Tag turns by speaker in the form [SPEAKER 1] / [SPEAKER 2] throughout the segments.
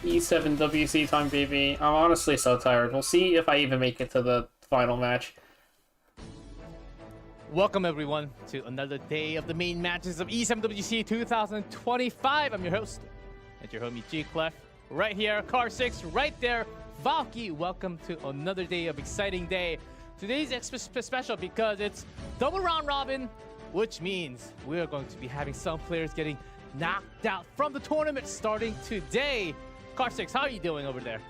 [SPEAKER 1] E7 WC time, baby. I'm honestly so tired. We'll see if I even make it to the final match.
[SPEAKER 2] Welcome everyone to another day of the main matches of E7WC 2025. I'm your host and your homie G Clef. Right here, Car 6, right there, Valky. Welcome to another day of exciting day. Today's extra special because it's double round robin, which means we're going to be having some players getting knocked out from the tournament starting today. Car 6, how are you doing over there?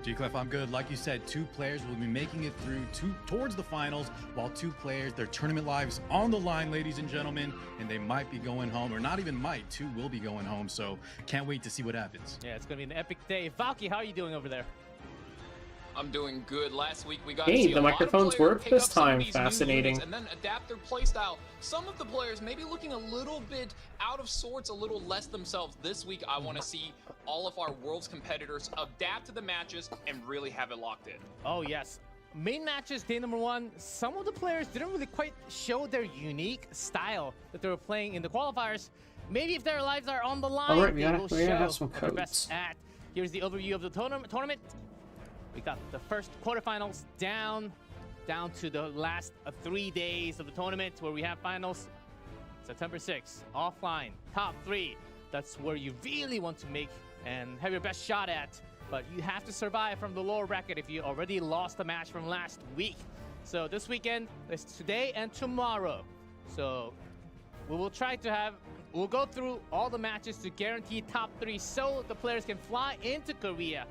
[SPEAKER 3] G-Clef, I'm good. Like you said, 2 players will be making it through towards the finals, while 2 players, their tournament lives on the line, ladies and gentlemen, and they might be going home, or not even might, 2 will be going home, so can't wait to see what happens.
[SPEAKER 2] Yeah, it's going to be an epic day. Valky, how are you doing over there?
[SPEAKER 4] I'm doing good. Last week we got
[SPEAKER 1] Hey,
[SPEAKER 4] to see
[SPEAKER 1] the
[SPEAKER 4] a lot
[SPEAKER 1] microphones
[SPEAKER 4] of players
[SPEAKER 1] work
[SPEAKER 4] pick
[SPEAKER 1] this
[SPEAKER 4] up some of
[SPEAKER 1] time.
[SPEAKER 4] these new
[SPEAKER 1] Fascinating.
[SPEAKER 4] units and then adapt their playstyle. Some of the players maybe looking a little bit out of sorts, a little less themselves. This week I want to see all of our world's competitors adapt to the matches and really have it locked in.
[SPEAKER 2] Oh yes. Main matches, day number 1, some of the players didn't really quite show their unique style that they were playing in the qualifiers. Maybe if their lives are on the line,
[SPEAKER 1] All right,
[SPEAKER 2] they will
[SPEAKER 1] we gotta
[SPEAKER 2] show
[SPEAKER 1] have some
[SPEAKER 2] what they're
[SPEAKER 1] codes.
[SPEAKER 2] best at. Here's the overview of the tournament. We got the first quarterfinals down to the last 3 days of the tournament where we have finals. September 6th, offline, top 3. That's where you really want to make and have your best shot at. But you have to survive from the lower bracket if you already lost the match from last week. So this weekend is today and tomorrow. So we will try to we'll go through all the matches to guarantee top 3 so the players can fly into Korea.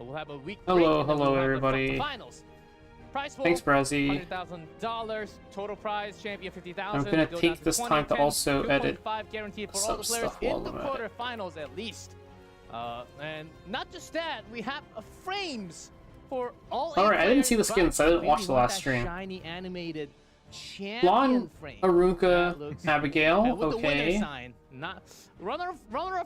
[SPEAKER 2] We'll have a week break.
[SPEAKER 1] Hello,
[SPEAKER 2] and then we'll have
[SPEAKER 1] everybody.
[SPEAKER 2] the finals. Prize pool,
[SPEAKER 1] Thanks, Brazzy.
[SPEAKER 2] $100,000. Total prize, champion 50,000.
[SPEAKER 1] I'm gonna take this time to also edit
[SPEAKER 2] 2.5 guaranteed for all
[SPEAKER 1] some
[SPEAKER 2] the players
[SPEAKER 1] stuff while
[SPEAKER 2] in the
[SPEAKER 1] I'm at it.
[SPEAKER 2] quarterfinals at least. And not just that, we have frames for all.
[SPEAKER 1] Alright, I didn't see the
[SPEAKER 2] skins.
[SPEAKER 1] skins, so I didn't watch the last stream.
[SPEAKER 2] Shiny animated champion
[SPEAKER 1] Blonde,
[SPEAKER 2] frame.
[SPEAKER 1] Aruka,
[SPEAKER 2] That looks-
[SPEAKER 1] Abigail,
[SPEAKER 2] and with the winner
[SPEAKER 1] okay.
[SPEAKER 2] sign. Not runner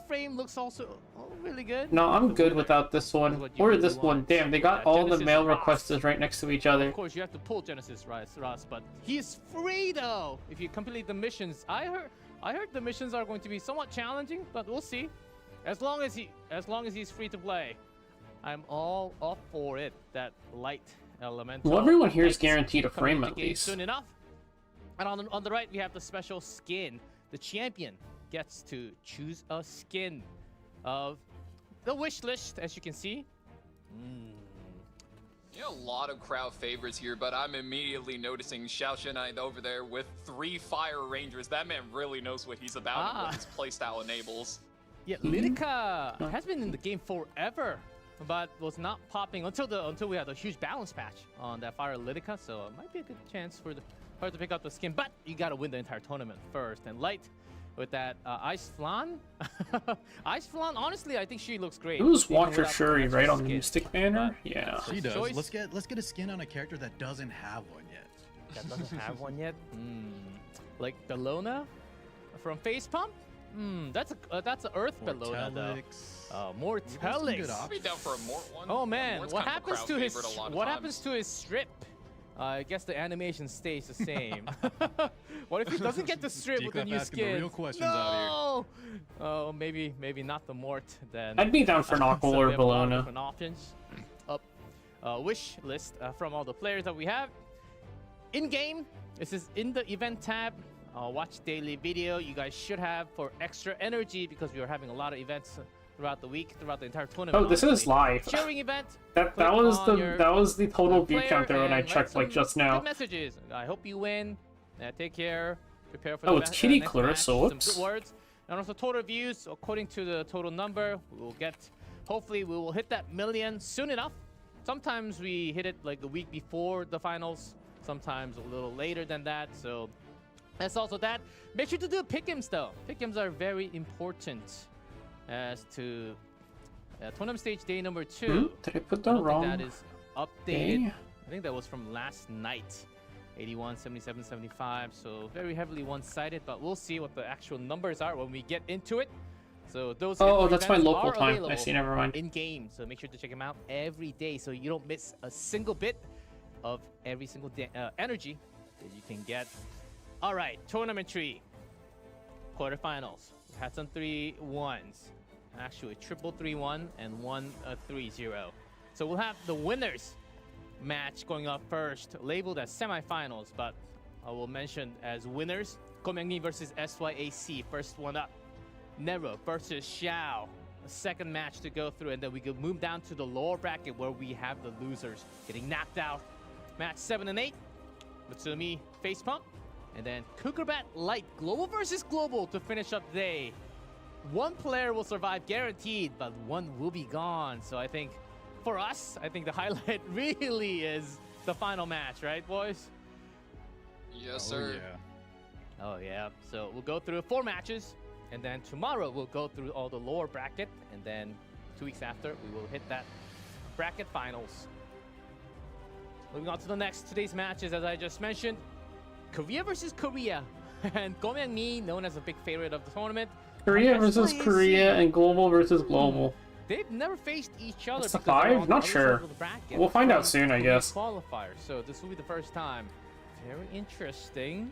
[SPEAKER 2] frame looks also really good.
[SPEAKER 1] No, I'm
[SPEAKER 2] The
[SPEAKER 1] good
[SPEAKER 2] winner
[SPEAKER 1] without this
[SPEAKER 2] is
[SPEAKER 1] one.
[SPEAKER 2] what you
[SPEAKER 1] Or
[SPEAKER 2] really
[SPEAKER 1] this one.
[SPEAKER 2] want.
[SPEAKER 1] Damn, they got
[SPEAKER 2] Yeah,
[SPEAKER 1] all the
[SPEAKER 2] Genesis
[SPEAKER 1] mail
[SPEAKER 2] Ross.
[SPEAKER 1] requests right next to each other.
[SPEAKER 2] Of course, you have to pull Genesis Ross, but he's free though if you complete the missions. I heard the missions are going to be somewhat challenging, but we'll see. As long as he's free to play, I'm all up for it. That light element.
[SPEAKER 1] Well, everyone here is guaranteed a frame
[SPEAKER 2] coming
[SPEAKER 1] at
[SPEAKER 2] to game
[SPEAKER 1] least.
[SPEAKER 2] soon enough. And on the right, we have the special skin. The champion gets to choose a skin of the wish list, as you can see.
[SPEAKER 4] You know, a lot of crowd favorites here, but I'm immediately noticing Xiao Shenai over there with 3 Fire Rangers. That man really knows what he's about and what his playstyle enables.
[SPEAKER 2] Yeah, Lidica has been in the game forever, but was not popping until we had a huge balance patch on that Fire Lidica. So it might be a good chance for her to pick up the skin, but you gotta win the entire tournament first. And Light with that Ice Flan. Ice Flan, honestly, I think she looks great.
[SPEAKER 1] Who's
[SPEAKER 2] Even
[SPEAKER 1] Watcher
[SPEAKER 2] without
[SPEAKER 1] Shuri,
[SPEAKER 2] the
[SPEAKER 1] right on the
[SPEAKER 2] skin.
[SPEAKER 1] Mystic banner?
[SPEAKER 2] But
[SPEAKER 1] Yeah.
[SPEAKER 3] She does.
[SPEAKER 2] choice.
[SPEAKER 3] Let's get a skin on a character that doesn't have one yet.
[SPEAKER 2] That doesn't have one yet. Like Bellona from Face Pump. That's a Earth Bellona though. Mortelix.
[SPEAKER 4] I'd be down for a Mort one.
[SPEAKER 2] Oh man,
[SPEAKER 4] Mort's
[SPEAKER 2] what
[SPEAKER 4] kind of a
[SPEAKER 2] happens
[SPEAKER 4] crowd
[SPEAKER 2] to his
[SPEAKER 4] favorite a lot of
[SPEAKER 2] what
[SPEAKER 4] times.
[SPEAKER 2] happens to his strip? I guess the animation stays the same. What if he doesn't get the strip with the
[SPEAKER 3] G-Clef
[SPEAKER 2] new
[SPEAKER 3] asking the
[SPEAKER 2] skin?
[SPEAKER 3] real questions
[SPEAKER 2] no!
[SPEAKER 3] out
[SPEAKER 2] Oh, maybe not the Mort then.
[SPEAKER 1] I'd be down for Knuckle
[SPEAKER 2] So
[SPEAKER 1] or
[SPEAKER 2] we have a lot of
[SPEAKER 1] Bellona.
[SPEAKER 2] different options. Wish list from all the players that we have. In game, this is in the event tab. Watch daily video. You guys should have for extra energy because we are having a lot of events throughout the week, throughout the entire tournament.
[SPEAKER 1] Oh, this is live.
[SPEAKER 2] Cheering event.
[SPEAKER 1] That
[SPEAKER 2] Click
[SPEAKER 1] was the total view
[SPEAKER 2] player
[SPEAKER 1] counter when I
[SPEAKER 2] and write
[SPEAKER 1] checked like
[SPEAKER 2] some
[SPEAKER 1] just now.
[SPEAKER 2] Good messages. I hope you win. Take care. Prepare for
[SPEAKER 1] Oh,
[SPEAKER 2] the
[SPEAKER 1] it's Kitty
[SPEAKER 2] next
[SPEAKER 1] Clarissa,
[SPEAKER 2] match. Some
[SPEAKER 1] whoops.
[SPEAKER 2] good words. And also total views according to the total number. We will get. Hopefully, we will hit that million soon enough. Sometimes we hit it like a week before the finals. Sometimes a little later than that. So that's also that. Make sure to do pick'ems though. Pick'ems are very important as to tournament stage day number 2.
[SPEAKER 1] Did I put the
[SPEAKER 2] I don't
[SPEAKER 1] wrong
[SPEAKER 2] think that is updated.
[SPEAKER 1] day?
[SPEAKER 2] I think that was from last night. 81, 77, 75. So very heavily one-sided, but we'll see what the actual numbers are when we get into it. So those
[SPEAKER 1] Oh, that's my
[SPEAKER 2] events
[SPEAKER 1] local
[SPEAKER 2] are
[SPEAKER 1] time. I
[SPEAKER 2] available
[SPEAKER 1] see, never mind.
[SPEAKER 2] in game. So make sure to check them out every day so you don't miss a single bit of every single energy that you can get. All right, tournament tree. Quarterfinals. We had some 3-1s. actually triple 3-1 and 1-3-0. So we'll have the winners match going up first, labeled as semifinals, but I will mention as winners. Gomyangmi versus SYAC, first one up. Nero versus Xiao, a second match to go through, and then we could move down to the lower bracket where we have the losers getting knocked out. Match 7 and 8, Mutsumi face pump, and then Kukerbat Light Global versus Global to finish up the day. One player will survive guaranteed, but one will be gone. So I think for us, I think the highlight really is the final match, right, boys?
[SPEAKER 4] Yes, sir.
[SPEAKER 3] Yeah.
[SPEAKER 2] Oh yeah. So we'll go through 4 matches, and then tomorrow we'll go through all the lower bracket, and then 2 weeks after we will hit that bracket finals. Moving on to the next today's matches, as I just mentioned, Korea versus Korea, and Gomyangmi, known as a big favorite of the tournament.
[SPEAKER 1] Korea versus
[SPEAKER 2] SYAC.
[SPEAKER 1] Korea and Global versus Global.
[SPEAKER 2] They've never faced each other.
[SPEAKER 1] That's a
[SPEAKER 2] because they're
[SPEAKER 1] 5?
[SPEAKER 2] on the
[SPEAKER 1] Not
[SPEAKER 2] other
[SPEAKER 1] sure.
[SPEAKER 2] side of the bracket
[SPEAKER 1] We'll find out
[SPEAKER 2] from
[SPEAKER 1] soon, I
[SPEAKER 2] Korea
[SPEAKER 1] guess.
[SPEAKER 2] Qualifier. So this will be the first time. Very interesting.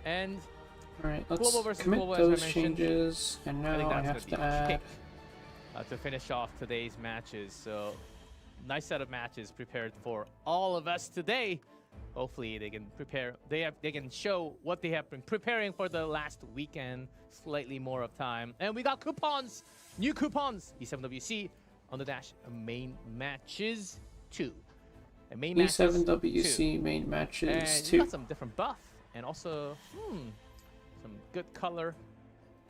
[SPEAKER 2] And
[SPEAKER 1] Alright, let's
[SPEAKER 2] Global versus
[SPEAKER 1] commit
[SPEAKER 2] Global, as I
[SPEAKER 1] those
[SPEAKER 2] mentioned.
[SPEAKER 1] changes, and
[SPEAKER 2] I think
[SPEAKER 1] now I
[SPEAKER 2] that's
[SPEAKER 1] have
[SPEAKER 2] gonna
[SPEAKER 1] to
[SPEAKER 2] be
[SPEAKER 1] add...
[SPEAKER 2] quick, to finish off today's matches. So nice set of matches prepared for all of us today. Hopefully they can prepare. They can show what they have been preparing for the last weekend. Slightly more of time, and we got coupons, new coupons. E7WC on the dash main matches 2. And main matches 2.
[SPEAKER 1] E7WC main matches
[SPEAKER 2] And
[SPEAKER 1] 2.
[SPEAKER 2] you got some different buff, and also some good color.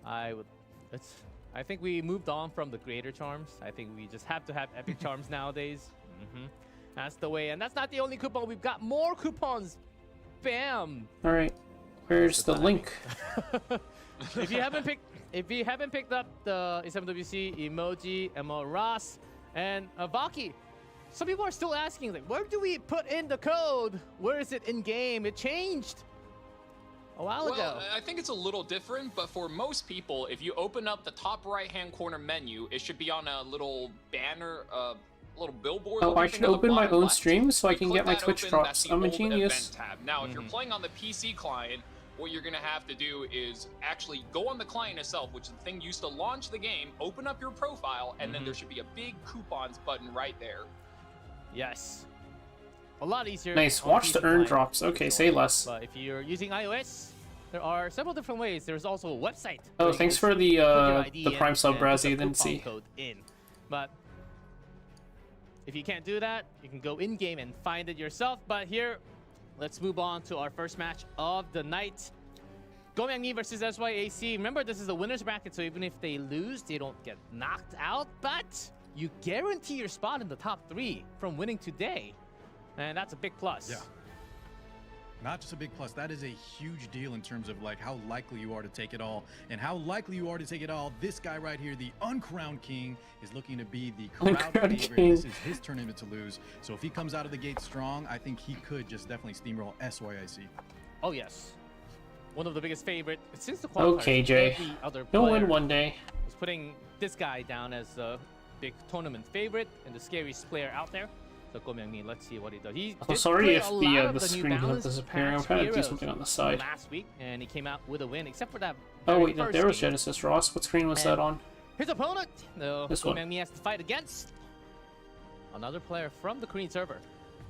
[SPEAKER 2] I think we moved on from the greater charms. I think we just have to have epic charms nowadays. That's the way, and that's not the only coupon. We've got more coupons. Bam!
[SPEAKER 1] Alright, where's the link?
[SPEAKER 2] If you haven't picked up the E7WC emoji, Emma Ross, and Vaki, some people are still asking, like, where do we put in the code? Where is it in game? It changed a while ago.
[SPEAKER 4] Well, I think it's a little different, but for most people, if you open up the top right-hand corner menu, it should be on a little banner, little billboard.
[SPEAKER 1] Oh, I should open my own stream so I can get my Twitch drops. I'm a genius.
[SPEAKER 4] Tab. Now, if you're playing on the PC client, what you're gonna have to do is actually go on the client itself, which is the thing used to launch the game, open up your profile, and then there should be a big coupons button right there.
[SPEAKER 2] Yes. A lot easier.
[SPEAKER 1] Nice,
[SPEAKER 2] on
[SPEAKER 1] watch
[SPEAKER 2] PC
[SPEAKER 1] the earn
[SPEAKER 2] client.
[SPEAKER 1] drops. Okay, say less.
[SPEAKER 2] But if you're using iOS, there are several different ways. There's also a website.
[SPEAKER 1] Oh,
[SPEAKER 2] where you
[SPEAKER 1] thanks
[SPEAKER 2] can
[SPEAKER 1] for
[SPEAKER 2] put your ID
[SPEAKER 1] the
[SPEAKER 2] in
[SPEAKER 1] Prime sub,
[SPEAKER 2] and put
[SPEAKER 1] Brazzy,
[SPEAKER 2] the
[SPEAKER 1] didn't
[SPEAKER 2] coupon
[SPEAKER 1] see.
[SPEAKER 2] code in. But if you can't do that, you can go in game and find it yourself. But here, let's move on to our first match of the night. Gomyangmi versus SYAC. Remember, this is a winner's bracket, so even if they lose, they don't get knocked out. But you guarantee your spot in the top 3 from winning today, and that's a big plus.
[SPEAKER 3] Yeah. Not just a big plus, that is a huge deal in terms of like how likely you are to take it all. And how likely you are to take it all, this guy right here, the uncrowned king, is looking to be the crowd
[SPEAKER 1] Uncrowned
[SPEAKER 3] favorite.
[SPEAKER 1] king.
[SPEAKER 3] This is his tournament to lose. So if he comes out of the gate strong, I think he could just definitely steamroll SYIC.
[SPEAKER 2] Oh yes, one of the biggest favorite since the qualifiers.
[SPEAKER 1] Okay, Jay.
[SPEAKER 2] Every other
[SPEAKER 1] He'll
[SPEAKER 2] player
[SPEAKER 1] win one day.
[SPEAKER 2] was putting this guy down as a big tournament favorite and the scariest player out there. So Gomyangmi, let's see what he does. He
[SPEAKER 1] Oh,
[SPEAKER 2] did
[SPEAKER 1] sorry
[SPEAKER 2] play
[SPEAKER 1] if
[SPEAKER 2] a lot of
[SPEAKER 1] the
[SPEAKER 2] new
[SPEAKER 1] screen keeps
[SPEAKER 2] Balance
[SPEAKER 1] disappearing. I'm
[SPEAKER 2] Patch
[SPEAKER 1] trying to do
[SPEAKER 2] heroes
[SPEAKER 1] something on the side.
[SPEAKER 2] last week, and he came out with a win, except for that.
[SPEAKER 1] Oh
[SPEAKER 2] very
[SPEAKER 1] wait, no,
[SPEAKER 2] first
[SPEAKER 1] there was
[SPEAKER 2] game.
[SPEAKER 1] Genesis Ross. What screen was that on?
[SPEAKER 2] His opponent, though,
[SPEAKER 1] This one.
[SPEAKER 2] Gomyangmi has to fight against another player from the Korean server,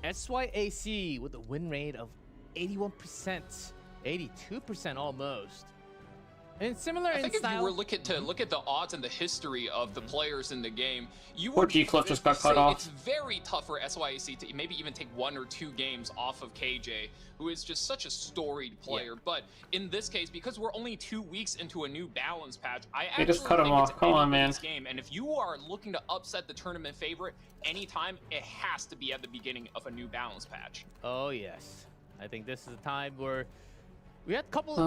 [SPEAKER 2] SYAC, with a win rate of 81%, 82% almost. And similar
[SPEAKER 4] I
[SPEAKER 2] in
[SPEAKER 4] think if
[SPEAKER 2] style.
[SPEAKER 4] you were looking to look at the odds and the history of the players in the game, you
[SPEAKER 1] Poor
[SPEAKER 4] would
[SPEAKER 1] G-Cliff just got cut
[SPEAKER 4] say
[SPEAKER 1] off.
[SPEAKER 4] It's very tough for SYAC to maybe even take 1 or 2 games off of KJ, who is just such a storied player. But in this case, because we're only 2 weeks into a new balance patch, I actually
[SPEAKER 1] just cut him
[SPEAKER 4] think it's
[SPEAKER 1] off. Come on, man.
[SPEAKER 4] anybody's game. And if you are looking to upset the tournament favorite anytime, it has to be at the beginning of a new balance patch.
[SPEAKER 2] Oh yes, I think this is the time where we had a couple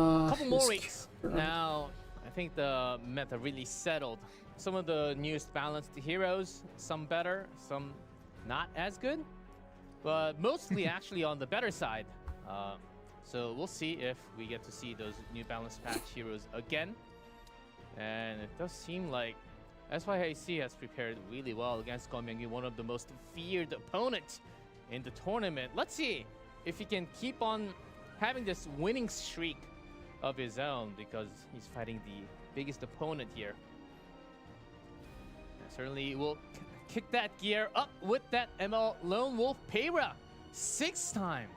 [SPEAKER 2] more
[SPEAKER 1] this
[SPEAKER 2] weeks
[SPEAKER 1] camera.
[SPEAKER 2] now. I think the meta really settled. Some of the newest balanced heroes, some better, some not as good, but mostly actually on the better side. So we'll see if we get to see those new balanced patch heroes again. And it does seem like SYAC has prepared really well against Gomyangmi, one of the most feared opponents in the tournament. Let's see if he can keep on having this winning streak of his own, because he's fighting the biggest opponent here. Certainly will kick that gear up with that ML Lone Wolf Payra 6 times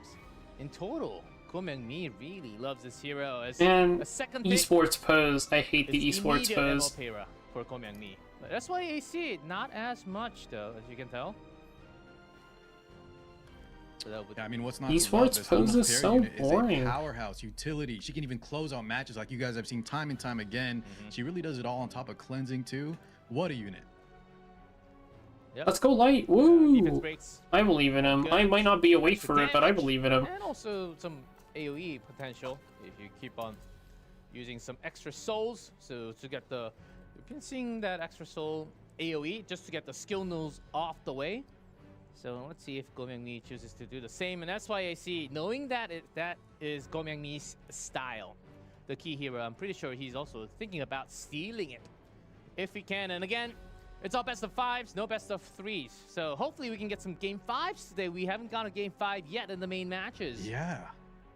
[SPEAKER 2] in total. Go Myung-mi really loves this hero as
[SPEAKER 1] And
[SPEAKER 2] a second pick.
[SPEAKER 1] esports pose. I hate the
[SPEAKER 2] It's
[SPEAKER 1] esports
[SPEAKER 2] immediate
[SPEAKER 1] pose.
[SPEAKER 2] ML Payra for Go Myung-mi. But that's why AC not as much though, as you can tell. So that would
[SPEAKER 3] Yeah, I mean, what's not
[SPEAKER 1] Esports
[SPEAKER 3] to love? This
[SPEAKER 1] pose
[SPEAKER 3] almost
[SPEAKER 1] is
[SPEAKER 3] carry
[SPEAKER 1] so
[SPEAKER 3] unit is a
[SPEAKER 1] boring.
[SPEAKER 3] powerhouse utility. She can even close out matches like you guys have seen time and time again. She really does it all on top of cleansing too. What a unit.
[SPEAKER 2] Yep.
[SPEAKER 1] Let's go light.
[SPEAKER 2] Defense
[SPEAKER 1] Woo!
[SPEAKER 2] breaks.
[SPEAKER 1] I believe in him.
[SPEAKER 2] Good.
[SPEAKER 1] I might not be awake
[SPEAKER 2] Extra
[SPEAKER 1] for it, but I
[SPEAKER 2] damage,
[SPEAKER 1] believe in him.
[SPEAKER 2] And also some AoE potential if you keep on using some extra souls. So to get the, you've been seeing that extra soul AoE just to get the skill nodes off the way. So let's see if Go Myung-mi chooses to do the same. And that's why I see, knowing that that is Go Myung-mi's style, the key hero, I'm pretty sure he's also thinking about stealing it if he can. And again, it's all best of 5s, no best of 3s. So hopefully we can get some game 5s today. We haven't got a game 5 yet in the main matches.
[SPEAKER 3] Yeah.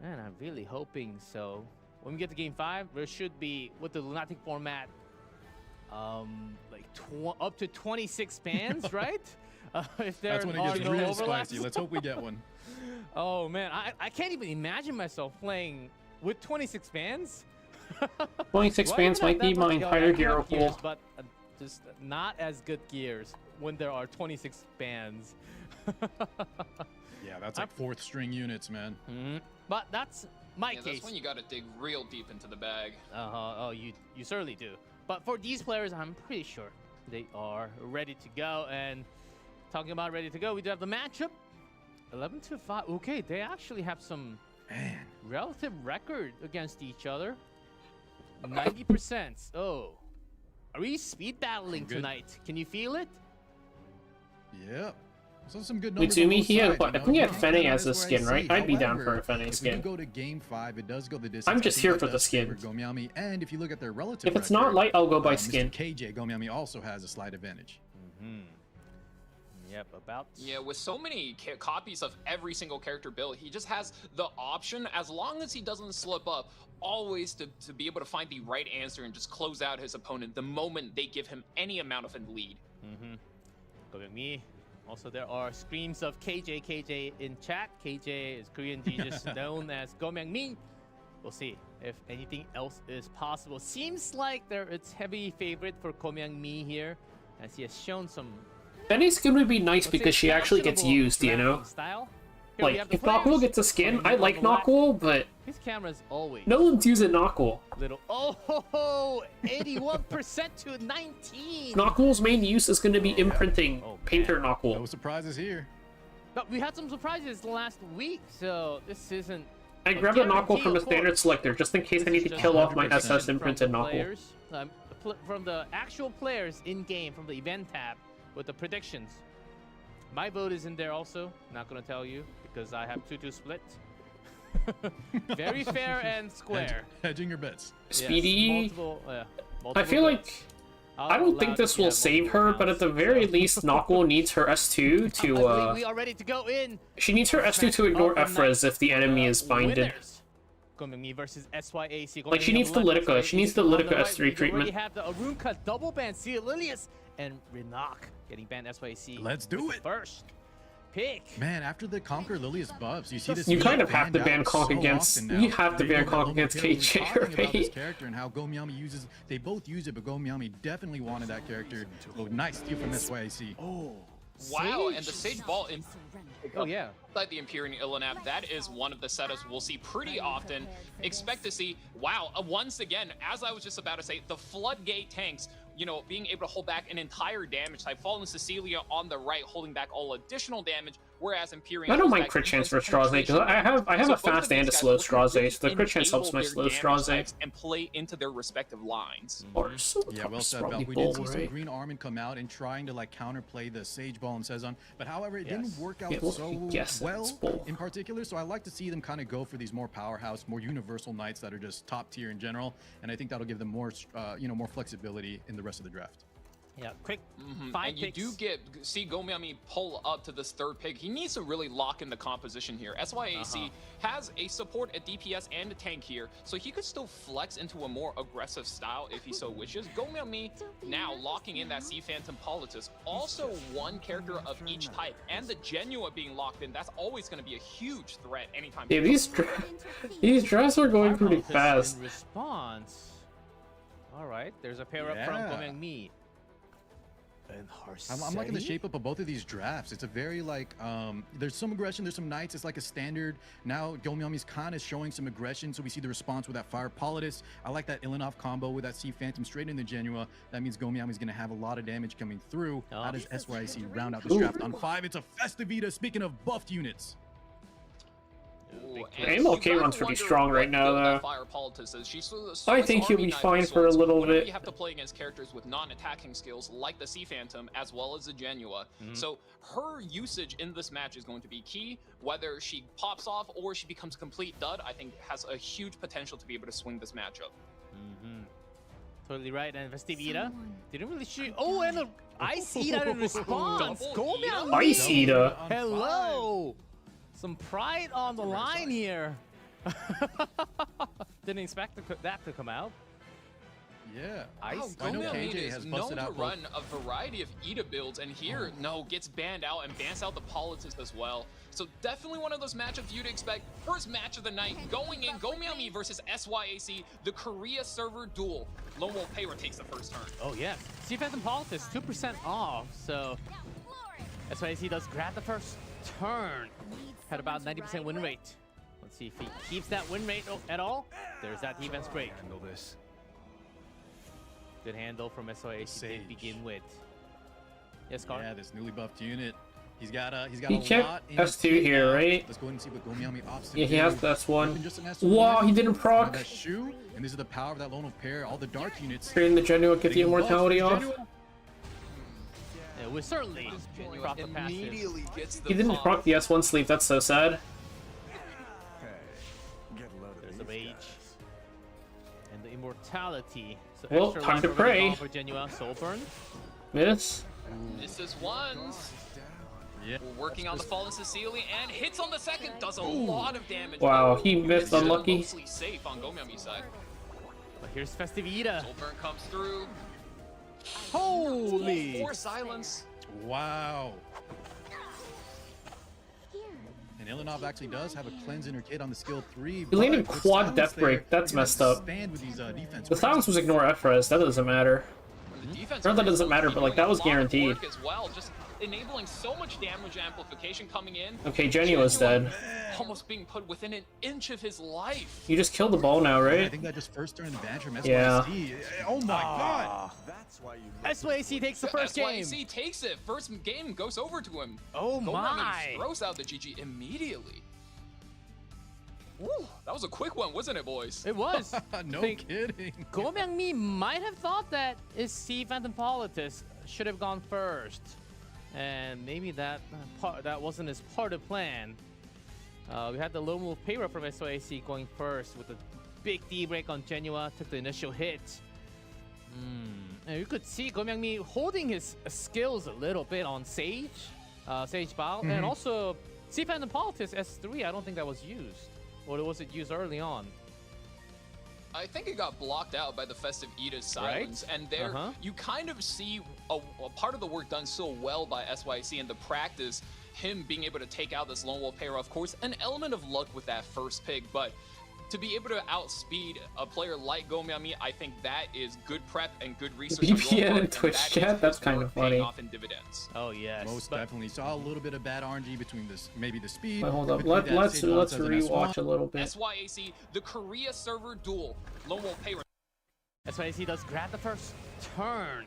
[SPEAKER 2] And I'm really hoping so. When we get to game 5, there should be, with the Lunatic format, like up to 26 bans, right? If there
[SPEAKER 3] That's when it
[SPEAKER 2] are
[SPEAKER 3] gets
[SPEAKER 2] no
[SPEAKER 3] real
[SPEAKER 2] overlaps.
[SPEAKER 3] spicy. Let's hope we get one.
[SPEAKER 2] Oh man, I can't even imagine myself playing with 26 bans.
[SPEAKER 1] 26
[SPEAKER 2] Well,
[SPEAKER 1] fans
[SPEAKER 2] even
[SPEAKER 1] might
[SPEAKER 2] not
[SPEAKER 1] be
[SPEAKER 2] that
[SPEAKER 1] my
[SPEAKER 2] much,
[SPEAKER 1] entire
[SPEAKER 2] I have
[SPEAKER 1] hero
[SPEAKER 2] gears,
[SPEAKER 1] pool.
[SPEAKER 2] but just not as good gears when there are 26 bans.
[SPEAKER 3] Yeah, that's like 4th string units, man.
[SPEAKER 2] But that's my
[SPEAKER 4] Yeah,
[SPEAKER 2] case.
[SPEAKER 4] that's when you gotta dig real deep into the bag.
[SPEAKER 2] Oh, you certainly do. But for these players, I'm pretty sure they are ready to go. And talking about ready to go, we do have the matchup. 11-5. Okay, they actually have some
[SPEAKER 3] Man.
[SPEAKER 2] relative record against each other. 90%. Oh, are we speed battling
[SPEAKER 3] Good.
[SPEAKER 2] tonight? Can you feel it?
[SPEAKER 3] Yep. So some good numbers.
[SPEAKER 1] Mitsumi,
[SPEAKER 3] on both
[SPEAKER 1] he had
[SPEAKER 3] sides,
[SPEAKER 1] what?
[SPEAKER 3] you
[SPEAKER 1] I think he
[SPEAKER 3] know?
[SPEAKER 1] had Fene
[SPEAKER 3] That
[SPEAKER 1] as
[SPEAKER 3] is
[SPEAKER 1] the
[SPEAKER 3] where I
[SPEAKER 1] skin, right?
[SPEAKER 3] see.
[SPEAKER 1] I'd be down
[SPEAKER 3] However,
[SPEAKER 1] for a Fene
[SPEAKER 3] if we
[SPEAKER 1] skin.
[SPEAKER 3] do go to game 5, it does go the distance.
[SPEAKER 1] I'm
[SPEAKER 3] I
[SPEAKER 1] just
[SPEAKER 3] think
[SPEAKER 1] here
[SPEAKER 3] that
[SPEAKER 1] for the
[SPEAKER 3] does
[SPEAKER 1] skin.
[SPEAKER 3] favor Gomiami, and if you look at their relative
[SPEAKER 1] If it's not
[SPEAKER 3] record,
[SPEAKER 1] light, I'll go by
[SPEAKER 3] Mr.
[SPEAKER 1] skin.
[SPEAKER 3] KJ Gomiami also has a slight advantage.
[SPEAKER 2] Yep, about.
[SPEAKER 4] Yeah, with so many copies of every single character build, he just has the option, as long as he doesn't slip up, always to be able to find the right answer and just close out his opponent the moment they give him any amount of a lead.
[SPEAKER 2] Go at me. Also, there are screams of KJ in chat. KJ is Korean Jesus known as Go Myung-mi. We'll see if anything else is possible. Seems like it's heavy favorite for Go Myung-mi here, as he has shown some.
[SPEAKER 1] Fene's skin would be nice
[SPEAKER 2] let's say,
[SPEAKER 1] because she actually gets
[SPEAKER 2] questionable
[SPEAKER 1] used, you know?
[SPEAKER 2] drafting style. Here we
[SPEAKER 1] Like,
[SPEAKER 2] have the
[SPEAKER 1] if Knockwool
[SPEAKER 2] players.
[SPEAKER 1] gets a skin, I
[SPEAKER 2] Coming
[SPEAKER 1] like
[SPEAKER 2] on the left.
[SPEAKER 1] Knockwool, but
[SPEAKER 2] His camera's always
[SPEAKER 1] no one's using Knockwool.
[SPEAKER 2] little. Oh ho ho! 81% to 19.
[SPEAKER 1] Knockwool's main use is going to be imprinting
[SPEAKER 2] Oh, man.
[SPEAKER 1] Painter
[SPEAKER 3] No
[SPEAKER 1] Knockwool.
[SPEAKER 3] surprises here.
[SPEAKER 2] But we had some surprises last week, so this isn't.
[SPEAKER 1] I grabbed a Knockwool from a standard selector just in case I need to kill off my
[SPEAKER 3] 100%
[SPEAKER 1] SS imprinted Knockwool.
[SPEAKER 2] Players, from the actual players in game, from the event tab, with the predictions. My vote is in there also. Not gonna tell you because I have 2-2 split. Very fair and square.
[SPEAKER 3] Hedging your bets.
[SPEAKER 2] Yes,
[SPEAKER 1] Speedy.
[SPEAKER 2] multiple
[SPEAKER 1] I feel
[SPEAKER 2] votes.
[SPEAKER 1] like
[SPEAKER 2] I'll
[SPEAKER 1] I don't
[SPEAKER 2] allow
[SPEAKER 1] think
[SPEAKER 2] it
[SPEAKER 1] this
[SPEAKER 2] if you
[SPEAKER 1] will
[SPEAKER 2] have
[SPEAKER 1] save
[SPEAKER 2] multiple
[SPEAKER 1] her, but at
[SPEAKER 2] accounts,
[SPEAKER 1] the very
[SPEAKER 2] so.
[SPEAKER 1] least, Knockwool needs her S2
[SPEAKER 2] I
[SPEAKER 1] to
[SPEAKER 2] believe we are ready to go in.
[SPEAKER 1] she needs her S2 to ignore
[SPEAKER 2] Of the
[SPEAKER 1] Efres if the enemy is binded.
[SPEAKER 2] Winners. Go-Myung-mi versus SYAC.
[SPEAKER 1] Like, she
[SPEAKER 2] Go-Myung-mi
[SPEAKER 1] needs the
[SPEAKER 2] on left,
[SPEAKER 1] Litica. She needs the
[SPEAKER 2] on
[SPEAKER 1] Litica
[SPEAKER 2] right.
[SPEAKER 1] S3
[SPEAKER 2] We already
[SPEAKER 1] treatment.
[SPEAKER 2] have the Arunka double ban, Sia Lilius, and Renak getting banned SYAC.
[SPEAKER 3] Let's do it.
[SPEAKER 2] First pick.
[SPEAKER 3] Man, after the Conquer Lilius buffs, you see this.
[SPEAKER 1] You
[SPEAKER 3] unit
[SPEAKER 1] kind of have to
[SPEAKER 3] banned
[SPEAKER 1] ban
[SPEAKER 3] out
[SPEAKER 1] Conk
[SPEAKER 3] so
[SPEAKER 1] against-
[SPEAKER 3] often now.
[SPEAKER 1] you have to
[SPEAKER 3] They
[SPEAKER 1] ban
[SPEAKER 3] know
[SPEAKER 1] Conk
[SPEAKER 3] that
[SPEAKER 1] against
[SPEAKER 3] Lomotil was
[SPEAKER 1] KJ,
[SPEAKER 3] talking about this
[SPEAKER 1] right?
[SPEAKER 3] character and how Gomiami uses. They both use it, but Gomiami definitely wanted that character. Oh, nice steal from SYAC.
[SPEAKER 2] Oh,
[SPEAKER 4] Wow,
[SPEAKER 2] Sage?
[SPEAKER 4] and the Sage Ball in
[SPEAKER 2] Oh yeah.
[SPEAKER 4] like the Imperial Illinap, that is one of the setups we'll see pretty often. Expect to see, wow, once again, as I was just about to say, the Floodgate tanks, you know, being able to hold back an entire damage type. Fallen Cecilia on the right, holding back all additional damage, whereas Imperial.
[SPEAKER 1] I don't
[SPEAKER 4] holds
[SPEAKER 1] mind
[SPEAKER 4] back
[SPEAKER 1] crit chance for
[SPEAKER 4] defensive
[SPEAKER 1] Straze because
[SPEAKER 4] penetration.
[SPEAKER 1] I have
[SPEAKER 4] So
[SPEAKER 1] a
[SPEAKER 4] both of
[SPEAKER 1] fast
[SPEAKER 4] these
[SPEAKER 1] and a
[SPEAKER 4] guys
[SPEAKER 1] slow
[SPEAKER 4] looking to
[SPEAKER 1] Straze,
[SPEAKER 4] really
[SPEAKER 1] so the crit chance helps my
[SPEAKER 4] enable
[SPEAKER 1] slow
[SPEAKER 4] their damage
[SPEAKER 1] Straze.
[SPEAKER 4] types and play into their respective lines.
[SPEAKER 1] Or so
[SPEAKER 3] Yeah, well said, Bell. We did see some Green Armin come out and trying to like counterplay the Sage Ball and Sezon, but however, it didn't
[SPEAKER 2] Yes.
[SPEAKER 3] work out
[SPEAKER 1] Yeah, well,
[SPEAKER 3] so
[SPEAKER 1] yes,
[SPEAKER 3] well
[SPEAKER 1] it's bull.
[SPEAKER 3] in particular. So I like to see them kind of go for these more powerhouse, more universal knights that are just top tier in general, and I think that'll give them more, more flexibility in the rest of the draft.
[SPEAKER 2] Yeah, quick
[SPEAKER 4] Mhm.
[SPEAKER 2] 5
[SPEAKER 4] And you
[SPEAKER 2] picks.
[SPEAKER 4] do see Gomiami pull up to this third pick. He needs to really lock in the composition here. SYAC has a support, a DPS, and a tank here, so he could still flex into a more aggressive style if he so wishes. Gomiami now locking in that Sea Phantom Politis. Also one character of each type, and the Genua being locked in. That's always going to be a huge threat anytime.
[SPEAKER 1] Yeah, these drafts are going pretty
[SPEAKER 2] Firepolitis
[SPEAKER 1] fast.
[SPEAKER 2] In response. All right, there's a pair up from
[SPEAKER 3] Yeah.
[SPEAKER 2] Gomiami. And
[SPEAKER 3] I'm liking the shape up of both of these drafts. It's a very like there's some aggression, there's some knights. It's like a standard. Now Gomiami's kind of showing some aggression, so we see the response with that Fire Politis. I like that Ilinov combo with that Sea Phantom straight in the Genua. That means Gomiami's gonna have a lot of damage coming through. How does SYC round out this draft on 5? It's a Festivita. Speaking of buffed units.
[SPEAKER 1] MLK runs pretty strong right now, though. I
[SPEAKER 4] I
[SPEAKER 1] think he'll be fine for a little bit.
[SPEAKER 4] You have to play against characters with non-attacking skills like the Sea Phantom as well as the Genua. So her usage in this match is going to be key. Whether she pops off or she becomes a complete dud, I think has a huge potential to be able to swing this matchup.
[SPEAKER 2] Totally right. And Festivita didn't really shoot. Oh, and the Ice Eater in response. Gomiami.
[SPEAKER 1] Ice Eater.
[SPEAKER 2] Hello. Some pride on the line here. Didn't expect that to come out.
[SPEAKER 3] Yeah.
[SPEAKER 2] Ice.
[SPEAKER 3] I know
[SPEAKER 4] Gomiami
[SPEAKER 3] KJ
[SPEAKER 4] is
[SPEAKER 3] has
[SPEAKER 4] known
[SPEAKER 3] busted
[SPEAKER 4] to
[SPEAKER 3] out
[SPEAKER 4] run a variety of Ida builds, and here, no, gets banned out and bans out the Politis as well. So definitely one of those matchups you'd expect. First match of the night, going in, Gomiami versus SYAC, the Korea server duel. Lone Wolf Payra takes the first turn.
[SPEAKER 2] Oh, yeah. Sea Phantom Politis, 2% off. So SYAC does grab the first turn. Had about 90% win rate. Let's see if he keeps that win rate at all. There's that defense break.
[SPEAKER 3] Handle this.
[SPEAKER 2] Good handle from SYAC to begin with. Yes, Carl?
[SPEAKER 3] Yeah, this newly buffed unit. He's got
[SPEAKER 1] He
[SPEAKER 3] a
[SPEAKER 1] kept
[SPEAKER 3] lot in
[SPEAKER 1] S2
[SPEAKER 3] his kit
[SPEAKER 1] here,
[SPEAKER 3] now.
[SPEAKER 1] right?
[SPEAKER 3] Let's go ahead and see what Gomiami opts to
[SPEAKER 1] Yeah, he
[SPEAKER 3] do.
[SPEAKER 1] has this one.
[SPEAKER 3] Even just an S1.
[SPEAKER 1] Wow, he didn't proc.
[SPEAKER 3] That shoe, and this is the power of that Lone Wolf pair. All the dark units.
[SPEAKER 1] Trading the Genua, get the
[SPEAKER 3] getting buffed.
[SPEAKER 1] immortality off.
[SPEAKER 3] Genua.
[SPEAKER 2] Yeah, we certainly proc the passive.
[SPEAKER 4] Immediately gets the
[SPEAKER 1] He didn't
[SPEAKER 4] pop.
[SPEAKER 1] proc the S1 sleeve, that's so sad.
[SPEAKER 2] There's the rage. And the immortality. So
[SPEAKER 1] Well,
[SPEAKER 2] extra
[SPEAKER 1] time
[SPEAKER 2] life
[SPEAKER 1] to
[SPEAKER 2] we're gonna
[SPEAKER 1] pray.
[SPEAKER 2] call for Genua. Soulburn.
[SPEAKER 1] Miss.
[SPEAKER 4] Misses once.
[SPEAKER 3] Yeah.
[SPEAKER 4] Working on the Fallen Cecilia and hits on the second, does a lot of damage.
[SPEAKER 1] Wow, he missed,
[SPEAKER 4] Still
[SPEAKER 1] unlucky.
[SPEAKER 4] Mostly safe on Gomiami's side.
[SPEAKER 2] But here's Festivita.
[SPEAKER 4] Soulburn comes through.
[SPEAKER 2] Holy!
[SPEAKER 4] For silence.
[SPEAKER 3] Wow. And Ilinov actually does have a cleanse in her kit on the skill 3.
[SPEAKER 1] He landed
[SPEAKER 3] but with
[SPEAKER 1] quad
[SPEAKER 3] silence
[SPEAKER 1] death break,
[SPEAKER 3] there,
[SPEAKER 1] that's
[SPEAKER 3] you're gonna
[SPEAKER 1] messed up.
[SPEAKER 3] stand with these, defense
[SPEAKER 1] The silence was ignore FRES, that doesn't matter.
[SPEAKER 4] The defense
[SPEAKER 1] Not that it doesn't matter, but like that was guaranteed.
[SPEAKER 4] As well, just enabling so much damage amplification coming in.
[SPEAKER 1] Okay, Genua's dead.
[SPEAKER 4] Almost being put within an inch of his life.
[SPEAKER 1] You just killed the ball now,
[SPEAKER 3] I
[SPEAKER 1] right?
[SPEAKER 3] think that just first turned advantage from SYC.
[SPEAKER 1] Yeah.
[SPEAKER 3] Oh my god.
[SPEAKER 2] SYAC takes the first game.
[SPEAKER 4] SYC takes it. First game goes over to him.
[SPEAKER 2] Oh
[SPEAKER 4] Gomiami
[SPEAKER 2] my!
[SPEAKER 4] throws out the GG immediately. Woo, that was a quick one, wasn't it, boys?
[SPEAKER 2] It was.
[SPEAKER 3] No
[SPEAKER 2] Think
[SPEAKER 3] kidding.
[SPEAKER 2] Gomiami might have thought that his Sea Phantom Politis should have gone first. And maybe that wasn't his part of plan. We had the Lone Wolf Payra from SYAC going first with a big D-break on Genua, took the initial hit. And you could see Gomiami holding his skills a little bit on Sage, Sage Bao, and also Sea Phantom Politis S3, I don't think that was used. Or was it used early on?
[SPEAKER 4] I think it got blocked out by the Festive Ida's silence, and there you kind of see a part of the work done so well by SYC and the practice, him being able to take out this Lone Wolf Payra, of course, an element of luck with that first pick, but to be able to outspeed a player like Gomiami, I think that is good prep and good research. on your
[SPEAKER 1] VPN
[SPEAKER 4] part,
[SPEAKER 1] and Twitch
[SPEAKER 4] that is
[SPEAKER 1] chat, that's
[SPEAKER 4] his
[SPEAKER 1] kind
[SPEAKER 4] work
[SPEAKER 1] of
[SPEAKER 4] paying
[SPEAKER 1] funny.
[SPEAKER 4] off in dividends.
[SPEAKER 2] Oh yes.
[SPEAKER 3] Most
[SPEAKER 2] but
[SPEAKER 3] definitely saw a little bit of bad RNG between this, maybe the speed.
[SPEAKER 1] Wait, hold up.
[SPEAKER 3] between that
[SPEAKER 1] Let's
[SPEAKER 3] Sage Bounce as an
[SPEAKER 1] rewatch
[SPEAKER 3] S1.
[SPEAKER 1] a little bit.
[SPEAKER 4] SYAC, the Korea server duel. Lone Wolf Payra.
[SPEAKER 2] SYAC does grab the first turn.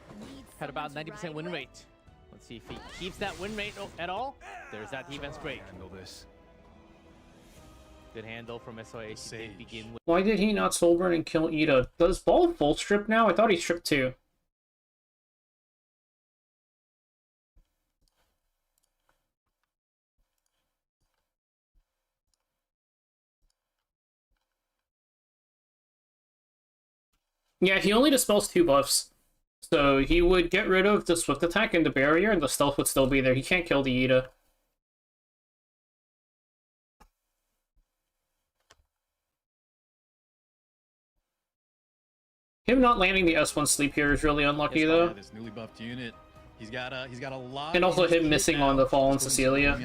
[SPEAKER 2] Had about 90% win rate. Let's see if he keeps that win rate at all. There's that defense break.
[SPEAKER 3] Handle this.
[SPEAKER 2] Good handle from SYAC to
[SPEAKER 3] Sage.
[SPEAKER 2] begin with.
[SPEAKER 1] Why did he not Soulburn and kill Ida? Does Ball full strip now? I thought he stripped too. Yeah, he only dispels 2 buffs. So he would get rid of the swift attack and the barrier, and the stealth would still be there. He can't kill the Ida. Him not landing the S1 sleep here is really unlucky, though.
[SPEAKER 3] This newly buffed unit. He's got a lot.
[SPEAKER 1] And also him missing on the Fallen Cecilia.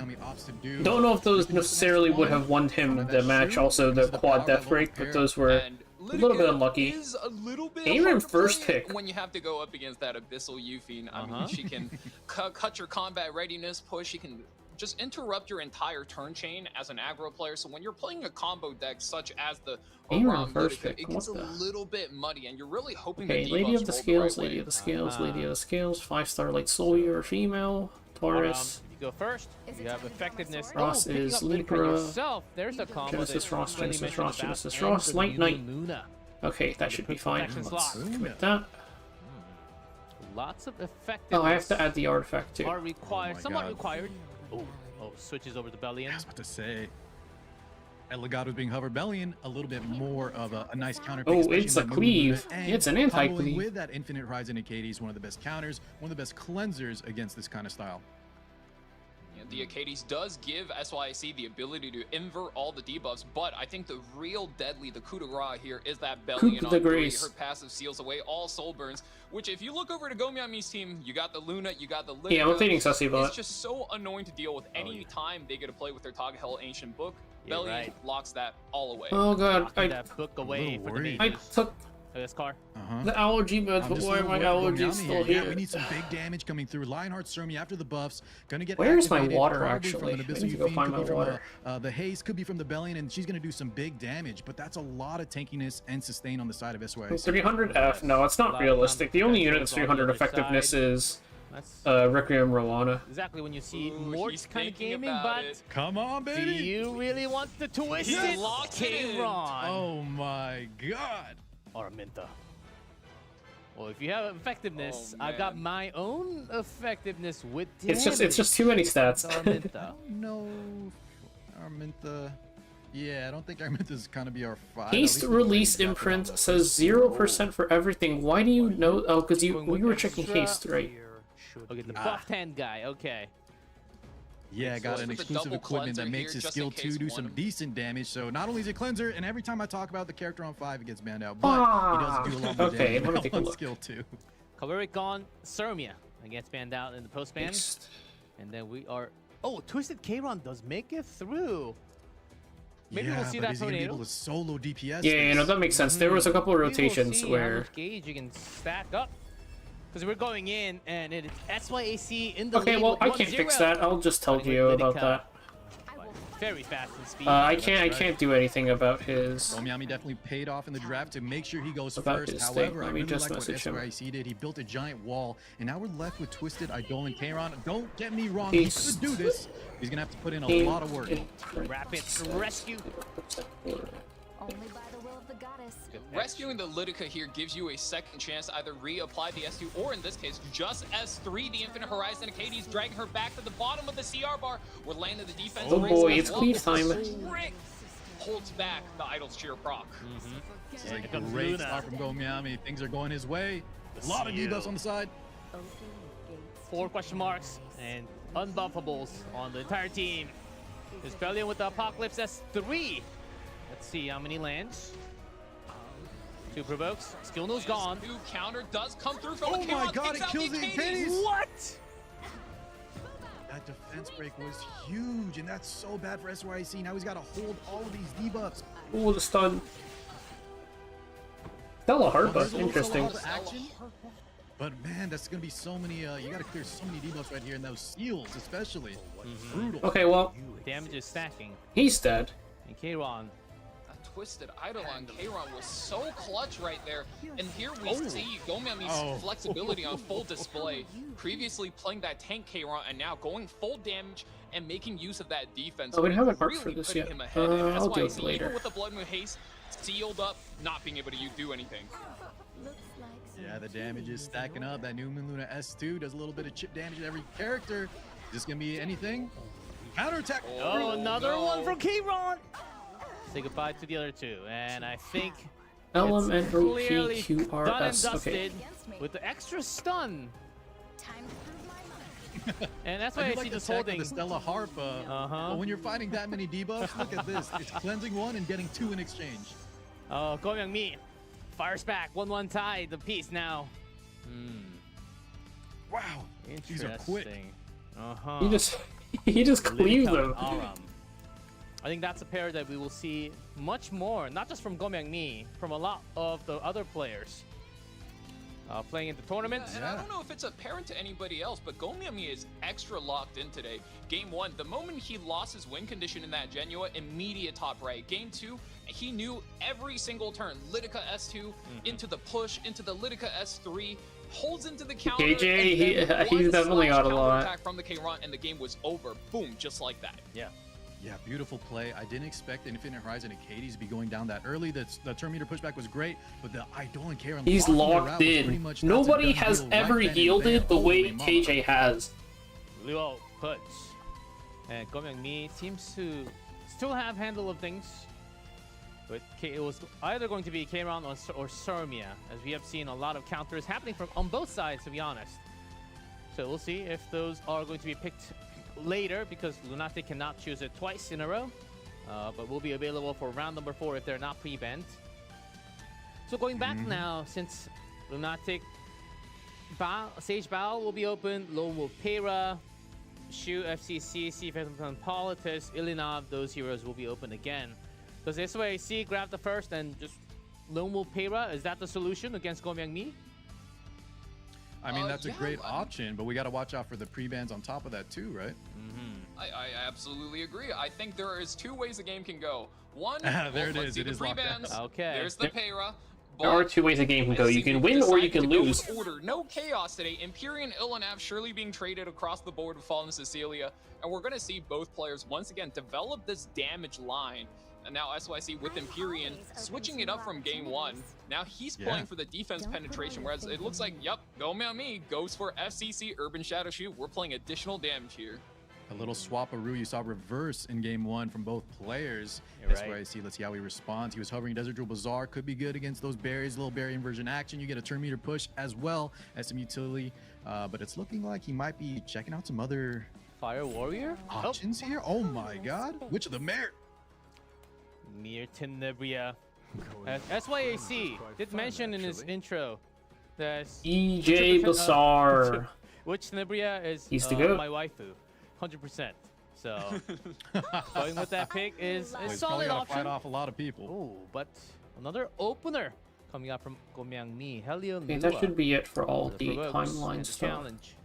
[SPEAKER 1] Don't know if those necessarily would have won him the match, also the quad death break, but those were a little bit unlucky.
[SPEAKER 4] Is a little bit
[SPEAKER 1] Aaron
[SPEAKER 4] hard to
[SPEAKER 1] first
[SPEAKER 4] play
[SPEAKER 1] pick.
[SPEAKER 4] when you have to go up against that Abyssal Euphine. I mean, she can cut your combat readiness push. She can just interrupt your entire turn chain as an aggro player. So when you're playing a combo deck such as the
[SPEAKER 1] Aaron
[SPEAKER 4] Aram
[SPEAKER 1] first
[SPEAKER 4] Ludica,
[SPEAKER 1] pick.
[SPEAKER 4] it gets a
[SPEAKER 1] What the-
[SPEAKER 4] little bit muddy, and you're really hoping
[SPEAKER 1] Okay,
[SPEAKER 4] the
[SPEAKER 1] Lady of
[SPEAKER 4] debuffs
[SPEAKER 1] the
[SPEAKER 4] roll
[SPEAKER 1] Scales,
[SPEAKER 4] right
[SPEAKER 1] Lady
[SPEAKER 4] way.
[SPEAKER 1] of the Scales, Lady of the Scales, 5-star Light Soldier, female, Taurus.
[SPEAKER 2] You go first. You have effectiveness.
[SPEAKER 1] Ross
[SPEAKER 2] picking
[SPEAKER 1] is
[SPEAKER 2] up Link for
[SPEAKER 1] Libra.
[SPEAKER 2] yourself. There's a combo
[SPEAKER 1] Genesis
[SPEAKER 2] that
[SPEAKER 1] Ross,
[SPEAKER 2] Lenny
[SPEAKER 1] Genesis
[SPEAKER 2] mentioned
[SPEAKER 1] Ross,
[SPEAKER 2] about,
[SPEAKER 1] Genesis
[SPEAKER 2] and
[SPEAKER 1] Ross,
[SPEAKER 2] the
[SPEAKER 1] Light Knight.
[SPEAKER 2] Luna.
[SPEAKER 1] Okay, that should be fine.
[SPEAKER 2] Protection
[SPEAKER 1] Let's
[SPEAKER 2] slot.
[SPEAKER 1] commit that.
[SPEAKER 2] Lots of effectiveness.
[SPEAKER 1] Oh, I have to add the artifact too.
[SPEAKER 2] Are required.
[SPEAKER 3] Oh my
[SPEAKER 2] Somewhat
[SPEAKER 3] God.
[SPEAKER 2] required. Oh, switches over to Bellion.
[SPEAKER 3] I was about to say. And Legato being Hover Bellion, a little bit more of a nice counter.
[SPEAKER 1] Oh,
[SPEAKER 3] especially
[SPEAKER 1] it's a
[SPEAKER 3] in that
[SPEAKER 1] cleave.
[SPEAKER 3] Luna, and
[SPEAKER 1] It's an
[SPEAKER 3] comboing
[SPEAKER 1] anti-cleave.
[SPEAKER 3] With that Infinite Horizon Acades, one of the best counters, one of the best cleansers against this kind of style.
[SPEAKER 4] Yeah, the Acades does give SYC the ability to invert all the debuffs, but I think the real deadly, the coup de grace here is that Bellion
[SPEAKER 1] Coup
[SPEAKER 4] on
[SPEAKER 1] de
[SPEAKER 4] 3.
[SPEAKER 1] grace.
[SPEAKER 4] Her passive seals away all soul burns, which if you look over to Gomiami's team, you got the Luna, you got the Lydia.
[SPEAKER 1] Yeah, I'm fading Sussy
[SPEAKER 4] It's
[SPEAKER 1] bot.
[SPEAKER 4] just so annoying to deal with any time they get to play with their Tog Hell Ancient Book.
[SPEAKER 2] Yeah,
[SPEAKER 4] Bellion
[SPEAKER 2] right.
[SPEAKER 4] locks that all away.
[SPEAKER 1] Oh god,
[SPEAKER 2] Locking
[SPEAKER 1] I
[SPEAKER 2] that book away
[SPEAKER 3] little
[SPEAKER 2] for the
[SPEAKER 3] worried.
[SPEAKER 1] I
[SPEAKER 2] mages.
[SPEAKER 1] took
[SPEAKER 2] This car.
[SPEAKER 1] the allergy meds,
[SPEAKER 3] I'm
[SPEAKER 1] but
[SPEAKER 3] just
[SPEAKER 1] why
[SPEAKER 3] a
[SPEAKER 1] are my
[SPEAKER 3] little worried about
[SPEAKER 1] allergies
[SPEAKER 3] Gomiami
[SPEAKER 1] still
[SPEAKER 3] here.
[SPEAKER 1] here?
[SPEAKER 3] Yeah, we need some big damage coming through. Lionheart Sermi after the buffs. Gonna get
[SPEAKER 1] Where's my
[SPEAKER 3] activated,
[SPEAKER 1] water,
[SPEAKER 3] probably
[SPEAKER 1] actually?
[SPEAKER 3] From an
[SPEAKER 1] I
[SPEAKER 3] Abyssal
[SPEAKER 1] need to go
[SPEAKER 3] Euphine,
[SPEAKER 1] find
[SPEAKER 3] could be
[SPEAKER 1] my
[SPEAKER 3] from,
[SPEAKER 1] water.
[SPEAKER 3] the haze could be from the Bellion, and she's gonna do some big damage. But that's a lot of tankiness and sustain on the side of SYC.
[SPEAKER 1] 300 F? No, it's not realistic. The only unit that's 300 effectiveness is
[SPEAKER 2] That's
[SPEAKER 1] Requiem Rowana.
[SPEAKER 2] exactly when you see
[SPEAKER 4] Ooh,
[SPEAKER 2] Mort's
[SPEAKER 4] he's
[SPEAKER 2] kind of
[SPEAKER 4] thinking
[SPEAKER 2] gaming,
[SPEAKER 4] about
[SPEAKER 2] but
[SPEAKER 4] it.
[SPEAKER 3] Come on,
[SPEAKER 2] do
[SPEAKER 3] baby.
[SPEAKER 2] you really want the twist?
[SPEAKER 4] He
[SPEAKER 2] It?
[SPEAKER 4] locked it in.
[SPEAKER 2] K-Ron.
[SPEAKER 3] Oh my God.
[SPEAKER 2] Araminta. Well, if you have effectiveness,
[SPEAKER 4] Oh,
[SPEAKER 2] I've got
[SPEAKER 4] man.
[SPEAKER 2] my own effectiveness with damage.
[SPEAKER 1] It's just too many stats.
[SPEAKER 2] Araminta.
[SPEAKER 3] No, Arminta. Yeah, I don't think Arminta's gonna be our 5.
[SPEAKER 1] Haste release imprint says 0% for everything. Why do you know? Oh, because
[SPEAKER 2] Going with
[SPEAKER 1] we were checking
[SPEAKER 2] extra.
[SPEAKER 1] haste, right?
[SPEAKER 2] Okay, the buffed hand guy. Okay.
[SPEAKER 3] Yeah, got
[SPEAKER 4] So
[SPEAKER 3] an
[SPEAKER 4] with the
[SPEAKER 3] exclusive
[SPEAKER 4] double
[SPEAKER 3] equipment that
[SPEAKER 4] cleanser
[SPEAKER 3] makes
[SPEAKER 4] here,
[SPEAKER 3] his
[SPEAKER 4] just
[SPEAKER 3] skill
[SPEAKER 4] in
[SPEAKER 3] 2
[SPEAKER 4] case
[SPEAKER 3] do
[SPEAKER 4] one
[SPEAKER 3] some
[SPEAKER 4] of-
[SPEAKER 3] decent damage. So not only is he cleanser, and every time I talk about the character on 5, it gets banned out. But he does do a lot more
[SPEAKER 1] Okay,
[SPEAKER 3] damage
[SPEAKER 1] let me take a
[SPEAKER 3] on
[SPEAKER 1] look.
[SPEAKER 3] skill 2.
[SPEAKER 2] Caloric on Sermia. Again, banned out in the post ban.
[SPEAKER 1] Haste.
[SPEAKER 2] And then we are. Oh, Twisted K-Ron does make it through. Maybe
[SPEAKER 3] yeah,
[SPEAKER 2] we'll see
[SPEAKER 3] but
[SPEAKER 2] that
[SPEAKER 3] is he gonna be
[SPEAKER 2] tornado.
[SPEAKER 3] able to solo DPS?
[SPEAKER 1] Yeah, you know, that makes sense. There was a couple of
[SPEAKER 2] We will
[SPEAKER 1] rotations
[SPEAKER 2] see how
[SPEAKER 1] where...
[SPEAKER 2] much gauge you can stack up. Because we're going in, and it's SYAC in the
[SPEAKER 1] Okay,
[SPEAKER 2] lead
[SPEAKER 1] well,
[SPEAKER 2] with
[SPEAKER 1] I can't
[SPEAKER 2] 1-0.
[SPEAKER 1] fix that. I'll just tell
[SPEAKER 2] Fighting
[SPEAKER 1] you
[SPEAKER 2] with
[SPEAKER 1] about
[SPEAKER 2] Lydica.
[SPEAKER 1] that.
[SPEAKER 2] Very fast in speed.
[SPEAKER 1] I can't do anything about his...
[SPEAKER 3] Gomiami definitely paid off in the draft to make sure he goes
[SPEAKER 1] About
[SPEAKER 3] first.
[SPEAKER 1] his
[SPEAKER 3] However,
[SPEAKER 1] thing.
[SPEAKER 3] I
[SPEAKER 1] Let me
[SPEAKER 3] really
[SPEAKER 1] just
[SPEAKER 3] like what
[SPEAKER 1] message him.
[SPEAKER 3] SYC did. He built a giant wall, and now we're left with Twisted, Idol, K-Ron. Don't get me wrong, he
[SPEAKER 1] Haste.
[SPEAKER 3] could do this. He's gonna have to put in a lot of work.
[SPEAKER 2] Rapid rescue.
[SPEAKER 5] Only by the will of the goddess.
[SPEAKER 4] Rescuing the Lydica here gives you a second chance to either reapply the S2 or in this case, just S3, the Infinite Horizon Acades, dragging her back to the bottom of the CR bar. We're landing the defense.
[SPEAKER 1] Oh
[SPEAKER 4] race
[SPEAKER 1] boy,
[SPEAKER 4] as
[SPEAKER 1] it's
[SPEAKER 4] well.
[SPEAKER 1] cleave time.
[SPEAKER 4] Strict holds back the Idol's cheer proc.
[SPEAKER 3] This is a
[SPEAKER 2] Here comes
[SPEAKER 3] great
[SPEAKER 2] Luna.
[SPEAKER 3] start from Gomiami. Things are going his way. A lot of
[SPEAKER 2] seal.
[SPEAKER 3] debuffs on the side.
[SPEAKER 5] Open gates.
[SPEAKER 2] 4 question marks and unbuffables on the entire team. There's Bellion with the Apocalypse S3. Let's see how many lands. 2 provokes. Skill No's gone.
[SPEAKER 4] New counter does come through from
[SPEAKER 3] Oh
[SPEAKER 4] the
[SPEAKER 3] my
[SPEAKER 4] K-Ron,
[SPEAKER 3] God,
[SPEAKER 4] takes
[SPEAKER 3] it
[SPEAKER 4] out
[SPEAKER 3] kills the
[SPEAKER 4] Acades.
[SPEAKER 3] Acades.
[SPEAKER 2] What?
[SPEAKER 3] That defense break was huge, and that's so bad for SYC. Now he's got to hold all of these debuffs.
[SPEAKER 1] Ooh, the stun. Stella Harpa,
[SPEAKER 3] There's a little
[SPEAKER 1] interesting.
[SPEAKER 3] solo action. But man, that's gonna be so many. You gotta clear so many debuffs right here, and those seals especially. Brutal.
[SPEAKER 1] Okay, well,
[SPEAKER 2] Damage is stacking.
[SPEAKER 1] he's dead.
[SPEAKER 2] And K-Ron.
[SPEAKER 4] A twisted idol on K-Ron was so clutch right there. And here we see Gomiami's flexibility on full display. Previously playing that tank K-Ron and now going full damage and making use of that defense.
[SPEAKER 1] Oh, we haven't marked
[SPEAKER 4] really
[SPEAKER 1] for this
[SPEAKER 4] putting
[SPEAKER 1] yet.
[SPEAKER 4] him ahead. And
[SPEAKER 1] I'll
[SPEAKER 4] that's
[SPEAKER 1] do
[SPEAKER 4] why
[SPEAKER 1] it
[SPEAKER 4] even
[SPEAKER 1] later.
[SPEAKER 4] with the Blood Moon haste sealed up, not being able to do anything.
[SPEAKER 5] Looks like
[SPEAKER 3] Yeah, the damage is stacking up. That new Moon Luna S2 does a little bit of chip damage to every character. Is this gonna be anything? Counterattack.
[SPEAKER 2] Oh, another
[SPEAKER 4] no.
[SPEAKER 2] one from K-Ron. Say goodbye to the other 2. And I think Clearly done and
[SPEAKER 1] LMNOPQRS. Okay.
[SPEAKER 2] dusted with the extra stun.
[SPEAKER 5] Time to prove my mind.
[SPEAKER 2] And that's
[SPEAKER 3] I
[SPEAKER 2] why
[SPEAKER 3] do
[SPEAKER 2] I
[SPEAKER 3] like
[SPEAKER 2] see
[SPEAKER 3] the
[SPEAKER 2] just
[SPEAKER 3] tech of
[SPEAKER 2] holding.
[SPEAKER 3] the Stella Harp. But when you're fighting that many debuffs, look at this. It's cleansing one and getting two in exchange.
[SPEAKER 2] Oh, Go Mi fires back. 1-1 tie. The piece now.
[SPEAKER 3] Wow. These are quick.
[SPEAKER 1] He just cleaves them.
[SPEAKER 2] Aram. I think that's a pair that we will see much more, not just from Go Mi, from a lot of the other players playing in the tournament.
[SPEAKER 4] And I don't know if it's apparent to anybody else, but Gomiami is extra locked in today. Game 1, the moment he lost his win condition in that Genua, immediate top right. Game 2, he knew every single turn. Lidica S2, into the push, into the Lidica S3, holds into the counter.
[SPEAKER 1] KJ, he's definitely got a lot.
[SPEAKER 4] Attack from the K-Ron, and the game was over. Boom, just like that.
[SPEAKER 2] Yeah.
[SPEAKER 3] Yeah, beautiful play. I didn't expect Infinite Horizon and Katie's to be going down that early. The turn meter pushback was great, but the Idol care on the
[SPEAKER 1] He's locked in. Nobody has ever yielded the way KJ has.
[SPEAKER 2] Luo puts. And Go Mi seems to still have handle of things. But it was either going to be K-Ron or Sarmia, as we have seen a lot of counters happening on both sides, to be honest. So we'll see if those are going to be picked later, because Lunate cannot choose it twice in a row, but will be available for round number 4 if they're not pre-banned. So going back now, since Lunatic, Sage Bao will be open, Lone Wolf Pera, Shu, FCC, Phantom Politis, Ilinov, those heroes will be open again. Does SYC grab the first and just Lone Wolf Pera? Is that the solution against Go Mi?
[SPEAKER 3] I mean, that's a great option, but we got to watch out for the pre-bans on top of that too, right?
[SPEAKER 4] I absolutely agree. I think there is 2 ways the game can go. One,
[SPEAKER 3] there it
[SPEAKER 4] let's
[SPEAKER 3] is.
[SPEAKER 4] see
[SPEAKER 3] It
[SPEAKER 4] the
[SPEAKER 3] is locked
[SPEAKER 4] pre-bans.
[SPEAKER 3] down.
[SPEAKER 2] Okay.
[SPEAKER 4] There's the Pera.
[SPEAKER 1] There are 2 ways a game can go. You can win or you can lose.
[SPEAKER 4] Order. No chaos today. Empyrean, Ilanav surely being traded across the board with Fallen Cecilia. And we're going to see both players once again develop this damage line. And now SYC with Empyrean switching it up from game 1. Now he's playing for the defense penetration, whereas it looks like, yep, Go Mi goes for FCC Urban Shadow Shoot. We're playing additional damage here.
[SPEAKER 3] A little swap-a-roo. You saw reverse in game 1 from both players.
[SPEAKER 2] Right.
[SPEAKER 3] SYC, let's see how he responds. He was hovering Desert Jewel Bazaar. Could be good against those berries. Little berry inversion action. You get a turn meter push as well as some utility. But it's looking like he might be checking out some other
[SPEAKER 2] Fire Warrior?
[SPEAKER 3] options here. Oh my god. Which of the merit?
[SPEAKER 2] Mir Tenebria. SYAC did mention in his intro that
[SPEAKER 1] EJ Basar.
[SPEAKER 2] which Tenebria is
[SPEAKER 1] He's the goat.
[SPEAKER 2] my waifu, 100%. So going with that pick is a
[SPEAKER 3] He's probably
[SPEAKER 2] solid
[SPEAKER 3] gonna
[SPEAKER 2] option.
[SPEAKER 3] fight off a lot of people.
[SPEAKER 2] Oh, but another opener coming out from Go Mi, Helion
[SPEAKER 1] Okay, that should be it for all
[SPEAKER 2] The
[SPEAKER 1] the
[SPEAKER 2] provokes
[SPEAKER 1] timeline
[SPEAKER 2] and
[SPEAKER 1] stuff.
[SPEAKER 2] challenge.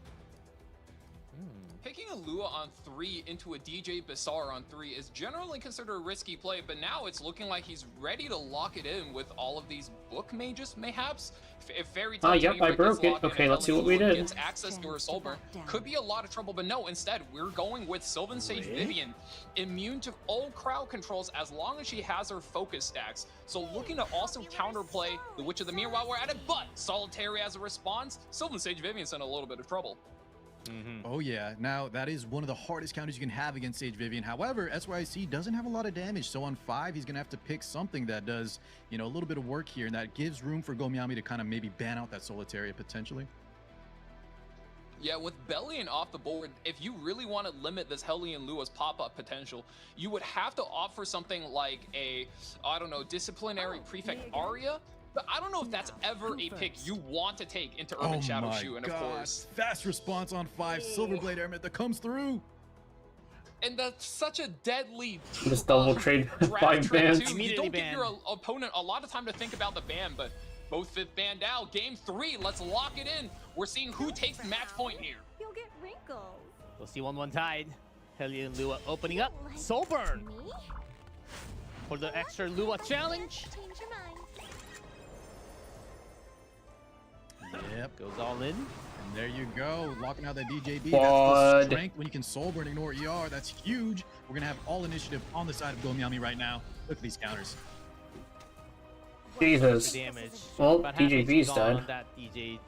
[SPEAKER 4] Picking a Lua on 3 into a DJ Basar on 3 is generally considered a risky play, but now it's looking like he's ready to lock it in with all of these book mages, mayhaps. If Fairy Tail
[SPEAKER 1] yep, I broke it. Okay, let's see what we did.
[SPEAKER 4] Gets access to her Soulburn, could be a lot of trouble, but no, instead, we're going with Sylvan Sage Vivian, immune to all crowd controls as long as she has her focus stacks. So looking to also counterplay the Witch of the Mirror while we're at it, but Solitary as a response, Sylvan Sage Vivian's in a little bit of trouble.
[SPEAKER 3] Oh yeah, now that is one of the hardest counters you can have against Sage Vivian. However, SYC doesn't have a lot of damage, so on 5 he's gonna have to pick something that does, you know, a little bit of work here, and that gives room for Go Mi to kind of maybe ban out that Solitaria potentially.
[SPEAKER 4] Yeah, with Bellion off the board, if you really want to limit this Hellion Lua's pop-up potential, you would have to opt for something like a, I don't know, Disciplinary Prefect Aria. But I don't know if that's ever a pick you want to take into Urban Shadow Shoe, and of course,
[SPEAKER 3] fast response on 5, Silverblade Airman that comes through.
[SPEAKER 4] And that's such a deadly
[SPEAKER 1] Just double trade
[SPEAKER 4] draft
[SPEAKER 1] 5
[SPEAKER 4] trick,
[SPEAKER 1] bans.
[SPEAKER 4] too. You
[SPEAKER 2] Immediately
[SPEAKER 4] don't give
[SPEAKER 2] ban.
[SPEAKER 4] your opponent a lot of time to think about the ban, but both 5th banned out. Game 3, let's lock it in. We're seeing who takes match point here.
[SPEAKER 5] You'll get wrinkles.
[SPEAKER 2] We'll see 1-1 tied. Helion Lua opening up. Soulburn
[SPEAKER 5] Me?
[SPEAKER 2] for the extra Lua challenge.
[SPEAKER 5] Change your mind.
[SPEAKER 3] Yep,
[SPEAKER 2] Goes all in.
[SPEAKER 3] and there you go, locking out that DJB.
[SPEAKER 1] Quad.
[SPEAKER 3] That's the strength when you can Soulburn ignore ER. That's huge. We're gonna have all initiative on the side of Go Mi right now. Look at these counters.
[SPEAKER 1] Jesus.
[SPEAKER 2] The damage.
[SPEAKER 1] Well,
[SPEAKER 2] About half
[SPEAKER 1] DJB's
[SPEAKER 2] gone
[SPEAKER 1] dead.
[SPEAKER 2] on that DJ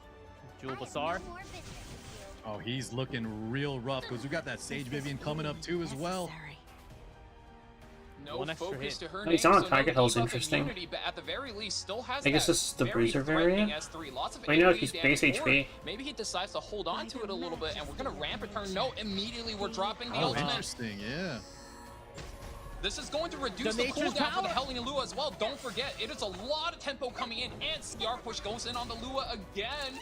[SPEAKER 2] Jewel Bazaar.
[SPEAKER 3] Oh, he's looking real rough because we got that Sage Vivian coming up too as well.
[SPEAKER 4] No
[SPEAKER 2] one extra
[SPEAKER 4] focus
[SPEAKER 2] hit.
[SPEAKER 4] to her
[SPEAKER 1] Oh, he's
[SPEAKER 4] name,
[SPEAKER 1] on
[SPEAKER 4] so
[SPEAKER 1] Tiger
[SPEAKER 4] no
[SPEAKER 1] Hill's
[SPEAKER 4] debuff
[SPEAKER 1] interesting.
[SPEAKER 4] immunity, but at the very least still has
[SPEAKER 1] I guess
[SPEAKER 4] that
[SPEAKER 1] this is the
[SPEAKER 4] very
[SPEAKER 1] bruiser
[SPEAKER 4] threatening
[SPEAKER 1] variant.
[SPEAKER 4] S3. Lots of
[SPEAKER 1] Wait, no,
[SPEAKER 4] AoE
[SPEAKER 1] he's
[SPEAKER 4] damage,
[SPEAKER 1] base
[SPEAKER 4] or
[SPEAKER 1] HP.
[SPEAKER 4] maybe he decides to hold on to it a little bit, and we're gonna ramp return. No, immediately we're dropping the
[SPEAKER 3] Oh,
[SPEAKER 4] ultimate.
[SPEAKER 3] interesting. Yeah.
[SPEAKER 4] This is going to reduce the
[SPEAKER 2] nature's
[SPEAKER 4] cooldown for the
[SPEAKER 2] power.
[SPEAKER 4] Helling and Lua as well. Don't forget, it is a lot of tempo coming in, and CR push goes in on the Lua again.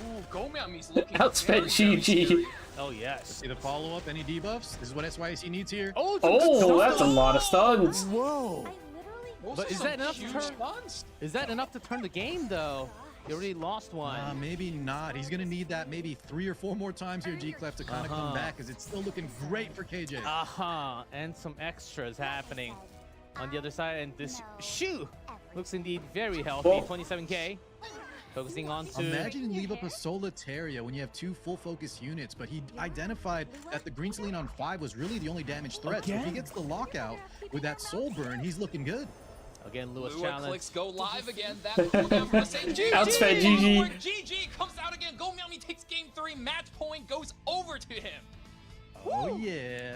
[SPEAKER 4] Ooh, Gomeami's looking
[SPEAKER 1] Outspent
[SPEAKER 4] very, very
[SPEAKER 1] GG.
[SPEAKER 4] scary.
[SPEAKER 2] Oh yes.
[SPEAKER 3] See the follow-up, any debuffs? This is what SYC needs here.
[SPEAKER 2] Oh,
[SPEAKER 1] Oh, that's a lot of stuns.
[SPEAKER 2] Whoa.
[SPEAKER 5] I literally
[SPEAKER 4] Those
[SPEAKER 2] But
[SPEAKER 4] are
[SPEAKER 2] is
[SPEAKER 4] some
[SPEAKER 2] that enough to
[SPEAKER 4] huge
[SPEAKER 2] turn-
[SPEAKER 4] stuns.
[SPEAKER 2] Is that enough to turn the game though? You already lost one.
[SPEAKER 3] Maybe not. He's gonna need that maybe 3 or 4 more times here, G-Clef, to kind of come back, because it's still looking great for KJ.
[SPEAKER 2] And some extras happening on the other side, and this shoe looks indeed very healthy.
[SPEAKER 1] Whoa.
[SPEAKER 2] 27k. Focusing on to
[SPEAKER 3] Imagine you leave up a Solitaria when you have 2 full focus units, but he identified that the green Celine on 5 was really the only damage threat. So if he gets the lockout with that soul burn, he's looking good.
[SPEAKER 2] again Lewis
[SPEAKER 4] Lua
[SPEAKER 2] challenge.
[SPEAKER 4] clicks go live again. That cooldown from the same GG.
[SPEAKER 1] Outspent GG.
[SPEAKER 4] GG comes out again. Gomeami takes game 3. Match point goes over to him.
[SPEAKER 3] Oh yeah.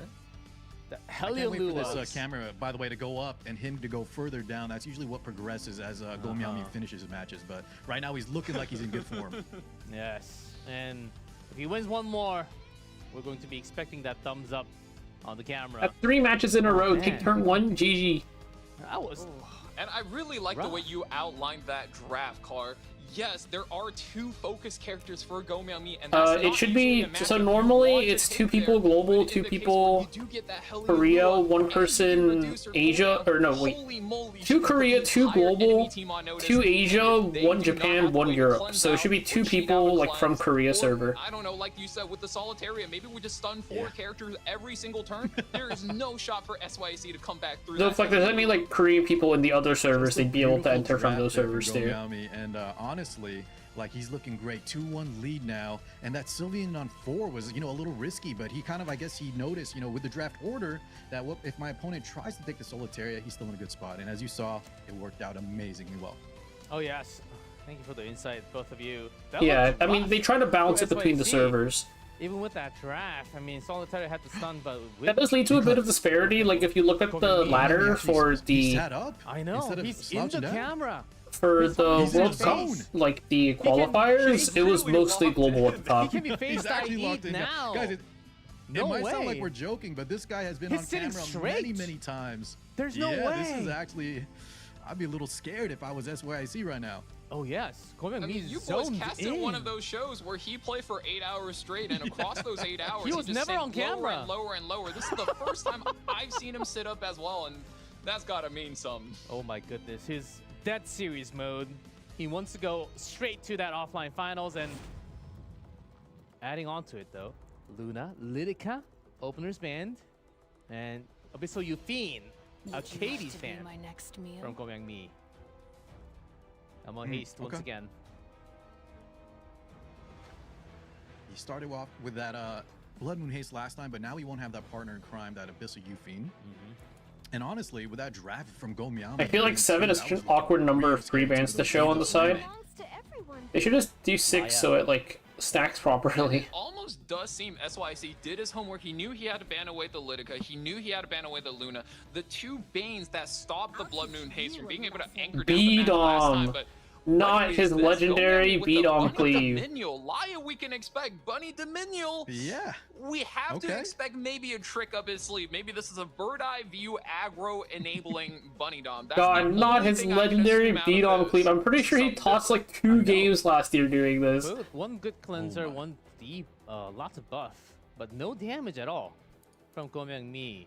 [SPEAKER 2] The
[SPEAKER 3] I can't
[SPEAKER 2] Helio
[SPEAKER 3] wait for
[SPEAKER 2] Lewis.
[SPEAKER 3] this camera, by the way, to go up and him to go further down. That's usually what progresses as Gomeami finishes his matches. But right now he's looking like he's in good form.
[SPEAKER 2] Yes, and if he wins one more, we're going to be expecting that thumbs up on the camera.
[SPEAKER 1] At 3 matches in a row,
[SPEAKER 2] man.
[SPEAKER 1] take turn 1, GG.
[SPEAKER 2] That was
[SPEAKER 4] And I really like the
[SPEAKER 2] Rough.
[SPEAKER 4] way you outlined that draft, Car. Yes, there are 2 focus characters for Gomeami, and that's
[SPEAKER 1] It
[SPEAKER 4] not
[SPEAKER 1] should
[SPEAKER 4] usually
[SPEAKER 1] be
[SPEAKER 4] a matchup
[SPEAKER 1] so
[SPEAKER 4] you
[SPEAKER 1] normally
[SPEAKER 4] want to
[SPEAKER 1] it's
[SPEAKER 4] take
[SPEAKER 1] 2 people
[SPEAKER 4] there,
[SPEAKER 1] global,
[SPEAKER 4] but
[SPEAKER 1] 2
[SPEAKER 4] in the case
[SPEAKER 1] people
[SPEAKER 4] where you do get that Helio
[SPEAKER 1] Korea,
[SPEAKER 4] Lua,
[SPEAKER 1] 1
[SPEAKER 4] and you
[SPEAKER 1] person
[SPEAKER 4] reduce her
[SPEAKER 1] Asia,
[SPEAKER 4] cooldown,
[SPEAKER 1] or no, wait.
[SPEAKER 4] holy moly,
[SPEAKER 1] 2
[SPEAKER 4] she put
[SPEAKER 1] Korea,
[SPEAKER 4] the
[SPEAKER 1] 2
[SPEAKER 4] entire enemy
[SPEAKER 1] global,
[SPEAKER 4] team on notice,
[SPEAKER 1] 2
[SPEAKER 4] and
[SPEAKER 1] Asia,
[SPEAKER 4] if they
[SPEAKER 1] 1
[SPEAKER 4] do not
[SPEAKER 1] Japan,
[SPEAKER 4] have the
[SPEAKER 1] 1
[SPEAKER 4] way to
[SPEAKER 1] Europe.
[SPEAKER 4] cleanse
[SPEAKER 1] So it should be
[SPEAKER 4] out,
[SPEAKER 1] 2
[SPEAKER 4] or cheat
[SPEAKER 1] people
[SPEAKER 4] out
[SPEAKER 1] like from
[SPEAKER 4] cleanse,
[SPEAKER 1] Korea
[SPEAKER 4] or,
[SPEAKER 1] server.
[SPEAKER 4] I don't know, like you said with the Solitaria, maybe we just stun 4 characters every single turn. There is no shot for SYC to come back through.
[SPEAKER 1] So
[SPEAKER 4] that
[SPEAKER 1] if like there's any like Korean people in the other servers, they'd be able to enter from those servers too.
[SPEAKER 3] Gomeami, and honestly, like he's looking great. 2-1 lead now, and that Sylvian on 4 was, you know, a little risky, but he kind of, I guess he noticed, you know, with the draft order that what if my opponent tries to take the Solitaria, he's still in a good spot. And as you saw, it worked out amazingly well.
[SPEAKER 2] Oh yes, thank you for the insight, both of you. That
[SPEAKER 1] Yeah,
[SPEAKER 2] looked
[SPEAKER 1] I mean
[SPEAKER 2] rough
[SPEAKER 1] they try to balance
[SPEAKER 2] for
[SPEAKER 1] it between the
[SPEAKER 2] SYC.
[SPEAKER 1] servers.
[SPEAKER 2] Even with that draft, I mean, Solitaire had to stun, but with
[SPEAKER 1] That does lead to a bit of disparity. Like if you look at the ladder for
[SPEAKER 3] He
[SPEAKER 1] the
[SPEAKER 3] sat up.
[SPEAKER 2] I know
[SPEAKER 3] instead of
[SPEAKER 2] he's in the
[SPEAKER 3] slouching down.
[SPEAKER 2] camera.
[SPEAKER 1] for
[SPEAKER 2] He's
[SPEAKER 1] the
[SPEAKER 2] in
[SPEAKER 1] World
[SPEAKER 2] his
[SPEAKER 1] Cup,
[SPEAKER 2] face.
[SPEAKER 1] like the
[SPEAKER 2] can
[SPEAKER 1] qualifiers,
[SPEAKER 2] chase
[SPEAKER 1] it was
[SPEAKER 4] through and
[SPEAKER 1] mostly
[SPEAKER 4] walk
[SPEAKER 1] global at the
[SPEAKER 2] He
[SPEAKER 1] top.
[SPEAKER 2] can be faced
[SPEAKER 3] He's actually locked in
[SPEAKER 2] now.
[SPEAKER 3] Guys, it
[SPEAKER 2] No
[SPEAKER 3] might sound like
[SPEAKER 2] way.
[SPEAKER 3] we're joking, but this guy has been
[SPEAKER 2] He's
[SPEAKER 3] on
[SPEAKER 2] sitting
[SPEAKER 3] camera
[SPEAKER 2] straight.
[SPEAKER 3] many times.
[SPEAKER 2] There's no
[SPEAKER 3] yeah, this is
[SPEAKER 2] way.
[SPEAKER 3] actually, I'd be a little scared if I was SYC right now.
[SPEAKER 2] Oh yes,
[SPEAKER 4] I mean, you boys casted one of those shows where he played for 8 hours straight, and across those 8 hours,
[SPEAKER 2] He was
[SPEAKER 4] just
[SPEAKER 2] never
[SPEAKER 4] sank
[SPEAKER 2] on camera.
[SPEAKER 4] Lower and lower and lower. This is the first time I've seen him sit up as well, and that's gotta mean something.
[SPEAKER 2] Oh my goodness, his Dead Series mode. He wants to go straight to that offline finals, and adding on to it though, Luna, Lidica, openers band, and Abyssal Yufine, a Katie's fan
[SPEAKER 5] My next meal.
[SPEAKER 2] from Gomeang Mi. I'm on haste once
[SPEAKER 3] okay.
[SPEAKER 2] again.
[SPEAKER 3] He started off with that Blood Moon Haste last time, but now he won't have that partner in crime, that Abyssal Yufine. And honestly, with that draft from Gomeami,
[SPEAKER 1] I feel like 7 is an awkward number of 3 bands to show on the side.
[SPEAKER 5] Belongs to everyone.
[SPEAKER 1] They should just do 6 so it like stacks properly.
[SPEAKER 4] Almost does seem SYC did his homework. He knew he had to ban away the Lidica. He knew he had to ban away the Luna. The 2 Banes that stopped the Blood Moon Haste from being able to anchor down the match last time, but
[SPEAKER 1] Not
[SPEAKER 4] what
[SPEAKER 1] his
[SPEAKER 4] is this?
[SPEAKER 1] legendary
[SPEAKER 4] Gomeami with
[SPEAKER 1] beat
[SPEAKER 4] the
[SPEAKER 1] on
[SPEAKER 4] Bunny
[SPEAKER 1] cleave.
[SPEAKER 4] Dominion. Laya, we can expect Bunny Dominion.
[SPEAKER 3] Yeah.
[SPEAKER 4] We have to
[SPEAKER 3] Okay.
[SPEAKER 4] expect maybe a trick up his sleeve. Maybe this is a bird eye view aggro enabling Bunny Dom. That's
[SPEAKER 1] God,
[SPEAKER 4] the
[SPEAKER 1] not
[SPEAKER 4] only
[SPEAKER 1] his
[SPEAKER 4] thing I can
[SPEAKER 1] legendary
[SPEAKER 4] assume out
[SPEAKER 1] beat
[SPEAKER 4] of
[SPEAKER 1] on
[SPEAKER 4] this.
[SPEAKER 1] cleave. I'm pretty sure he
[SPEAKER 4] Something
[SPEAKER 1] tossed like
[SPEAKER 4] different.
[SPEAKER 1] 2 games last year doing this.
[SPEAKER 2] Both one good cleanser,
[SPEAKER 3] my.
[SPEAKER 2] one deep, lots of buff, but no damage at all from Gomeang Mi.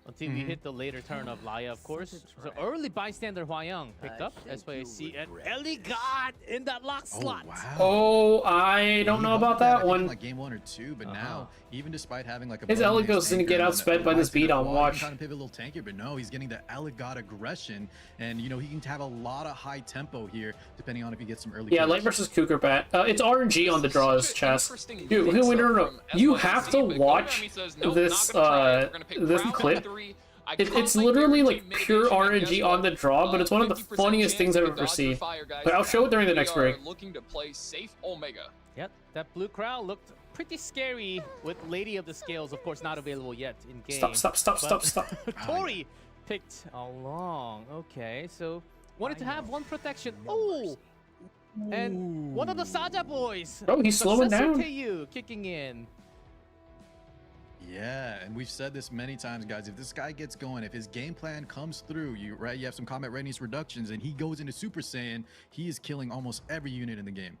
[SPEAKER 2] Until we hit the later turn of Laya, of course. So early bystander Hwayoung picked up SYC, and Ellie got in that lock
[SPEAKER 3] Oh,
[SPEAKER 2] slot.
[SPEAKER 3] wow.
[SPEAKER 1] Oh, I don't know about that
[SPEAKER 3] I think in,
[SPEAKER 1] one.
[SPEAKER 3] like game 1 or 2, but now, even despite having like a
[SPEAKER 1] His
[SPEAKER 3] Blood Moon
[SPEAKER 1] Eligos
[SPEAKER 3] Haste
[SPEAKER 1] didn't get
[SPEAKER 3] anchor
[SPEAKER 1] outsped
[SPEAKER 3] and
[SPEAKER 1] by this
[SPEAKER 3] Rising
[SPEAKER 1] beat on
[SPEAKER 3] Wall,
[SPEAKER 1] watch.
[SPEAKER 3] He can kind of pivot a little tankier, but no, he's getting the Eligod aggression, and you know he can have a lot of high tempo here, depending on if he gets some early.
[SPEAKER 1] Yeah,
[SPEAKER 3] kills.
[SPEAKER 1] Light versus Cougar Bat. It's RNG on the draws, chess.
[SPEAKER 4] Interesting
[SPEAKER 1] Dude,
[SPEAKER 4] mix-up
[SPEAKER 1] no.
[SPEAKER 4] from
[SPEAKER 1] You
[SPEAKER 4] SYC,
[SPEAKER 1] have to
[SPEAKER 4] but
[SPEAKER 1] watch
[SPEAKER 4] Gomeami says, "Nope,
[SPEAKER 1] this,
[SPEAKER 4] not gonna try it. We're gonna pick
[SPEAKER 1] this
[SPEAKER 4] Prowl
[SPEAKER 1] clip.
[SPEAKER 4] 3. I
[SPEAKER 1] It's
[SPEAKER 4] can't
[SPEAKER 1] literally
[SPEAKER 4] guarantee
[SPEAKER 1] like pure
[SPEAKER 4] mitigation, and
[SPEAKER 1] RNG
[SPEAKER 4] guess
[SPEAKER 1] on
[SPEAKER 4] what?
[SPEAKER 1] the draw, but it's one of the
[SPEAKER 4] 50%
[SPEAKER 1] funniest things I've
[SPEAKER 4] chance
[SPEAKER 1] ever
[SPEAKER 4] to dodge
[SPEAKER 1] seen.
[SPEAKER 4] your fire, guys.
[SPEAKER 1] But I'll show it during the
[SPEAKER 4] We
[SPEAKER 1] next
[SPEAKER 4] are
[SPEAKER 1] break.
[SPEAKER 4] looking to play safe Omega.
[SPEAKER 2] Yep, that blue crowd looked pretty scary with Lady of the Scales, of course, not available yet in game.
[SPEAKER 1] Stop.
[SPEAKER 2] Tori picked along. Okay, so wanted to have one protection. Oh! And one of the Saja boys.
[SPEAKER 1] Oh, he's slowing
[SPEAKER 2] Successor
[SPEAKER 1] down.
[SPEAKER 2] to you, kicking in.
[SPEAKER 3] Yeah, and we've said this many times, guys. If this guy gets going, if his game plan comes through, you have some combat readiness reductions, and he goes into Super Saiyan, he is killing almost every unit in the game.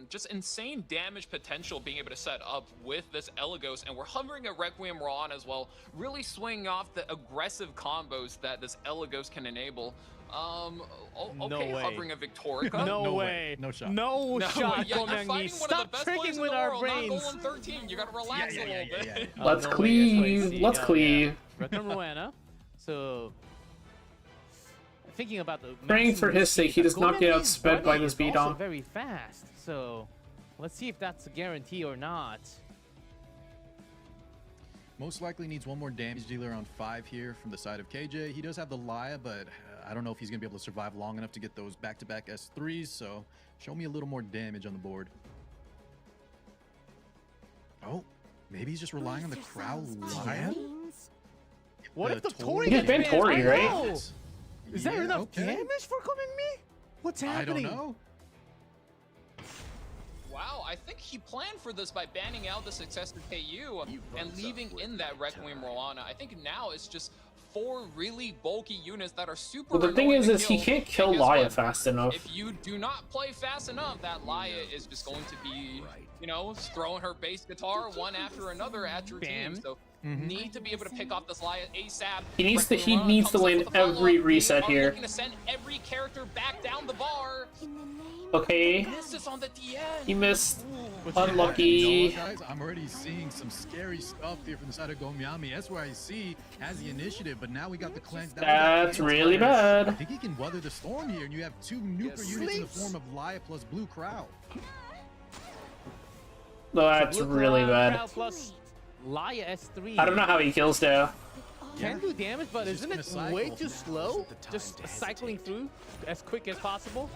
[SPEAKER 4] Just insane damage potential being able to set up with this Elagos, and we're hovering at Requiem Ron as well, really swinging off the aggressive combos that this Elagos can enable. Okay,
[SPEAKER 2] way.
[SPEAKER 4] hovering a Victorica.
[SPEAKER 2] No way.
[SPEAKER 3] No shot.
[SPEAKER 2] No shot,
[SPEAKER 4] Yeah, you're
[SPEAKER 2] Gomyang.
[SPEAKER 4] fighting one of the
[SPEAKER 2] Stop
[SPEAKER 4] best
[SPEAKER 2] tricking
[SPEAKER 4] players in
[SPEAKER 2] with
[SPEAKER 4] the
[SPEAKER 2] our
[SPEAKER 4] world,
[SPEAKER 2] brains.
[SPEAKER 4] not Golem 13. You gotta relax a little bit.
[SPEAKER 1] Let's
[SPEAKER 2] no way,
[SPEAKER 1] cleave.
[SPEAKER 2] that's what I see.
[SPEAKER 1] Let's cleave.
[SPEAKER 2] Requiem Rowena. So thinking about the
[SPEAKER 1] Praying for his sake, he does not get
[SPEAKER 2] Gomyang's
[SPEAKER 1] outsped by
[SPEAKER 2] running
[SPEAKER 1] this
[SPEAKER 2] is
[SPEAKER 1] beat
[SPEAKER 2] also
[SPEAKER 1] on.
[SPEAKER 2] very fast. So let's see if that's a guarantee or not.
[SPEAKER 3] Most likely needs one more damage dealer on 5 here from the side of KJ. He does have the Laya, but I don't know if he's going to be able to survive long enough to get those back-to-back S3s, so show me a little more damage on the board. Oh, maybe he's just relying on the Crow Laya?
[SPEAKER 2] What if the Tori
[SPEAKER 1] He's been
[SPEAKER 2] gets
[SPEAKER 1] Tori,
[SPEAKER 2] banned? I
[SPEAKER 1] right?
[SPEAKER 2] know. Is there
[SPEAKER 3] Yeah,
[SPEAKER 2] enough
[SPEAKER 3] okay.
[SPEAKER 2] damage for Gomyang? What's
[SPEAKER 3] I
[SPEAKER 2] happening?
[SPEAKER 3] don't know.
[SPEAKER 4] Wow, I think he planned for this by banning out the successor KU and leaving in that Requiem Roana. I think now it's just 4 really bulky units that are super
[SPEAKER 1] Well, the thing
[SPEAKER 4] annoying
[SPEAKER 1] is
[SPEAKER 4] to
[SPEAKER 1] he
[SPEAKER 4] kill.
[SPEAKER 1] can't kill
[SPEAKER 4] And guess
[SPEAKER 1] Laya
[SPEAKER 4] what?
[SPEAKER 1] fast enough.
[SPEAKER 4] If you do not play fast enough, that Laya is just going to be, you know, throwing her bass guitar one after another at your
[SPEAKER 2] Bam.
[SPEAKER 4] team. So need to be able to pick off this Laya ASAP.
[SPEAKER 1] He needs to- he
[SPEAKER 4] Requiem
[SPEAKER 1] needs to
[SPEAKER 4] comes up
[SPEAKER 1] land
[SPEAKER 4] with a follow-up.
[SPEAKER 1] every
[SPEAKER 4] They
[SPEAKER 1] reset
[SPEAKER 4] are
[SPEAKER 1] here.
[SPEAKER 4] looking to send every character back down the bar.
[SPEAKER 1] Okay,
[SPEAKER 4] Misses on the DN.
[SPEAKER 1] he missed.
[SPEAKER 3] But you know
[SPEAKER 1] Unlucky.
[SPEAKER 3] what, guys? I'm already seeing some scary stuff here from the side of Gomyami. SYC has the initiative, but now we got the cleanse. Now we got
[SPEAKER 1] That's
[SPEAKER 3] cleanse
[SPEAKER 1] really
[SPEAKER 3] players.
[SPEAKER 1] bad.
[SPEAKER 3] I think he can weather the storm here, and you have 2 nuker units in the form of Laya plus Blue Crow.
[SPEAKER 1] No, that's
[SPEAKER 2] Blue
[SPEAKER 1] really
[SPEAKER 2] Crown,
[SPEAKER 1] bad.
[SPEAKER 2] Crown plus Laya S3.
[SPEAKER 1] I don't know how he kills though.
[SPEAKER 2] Can do damage, but
[SPEAKER 3] It's
[SPEAKER 2] isn't
[SPEAKER 3] just
[SPEAKER 2] it
[SPEAKER 3] gonna
[SPEAKER 2] way
[SPEAKER 3] cycle.
[SPEAKER 2] too slow? Just cycling through as quick as possible?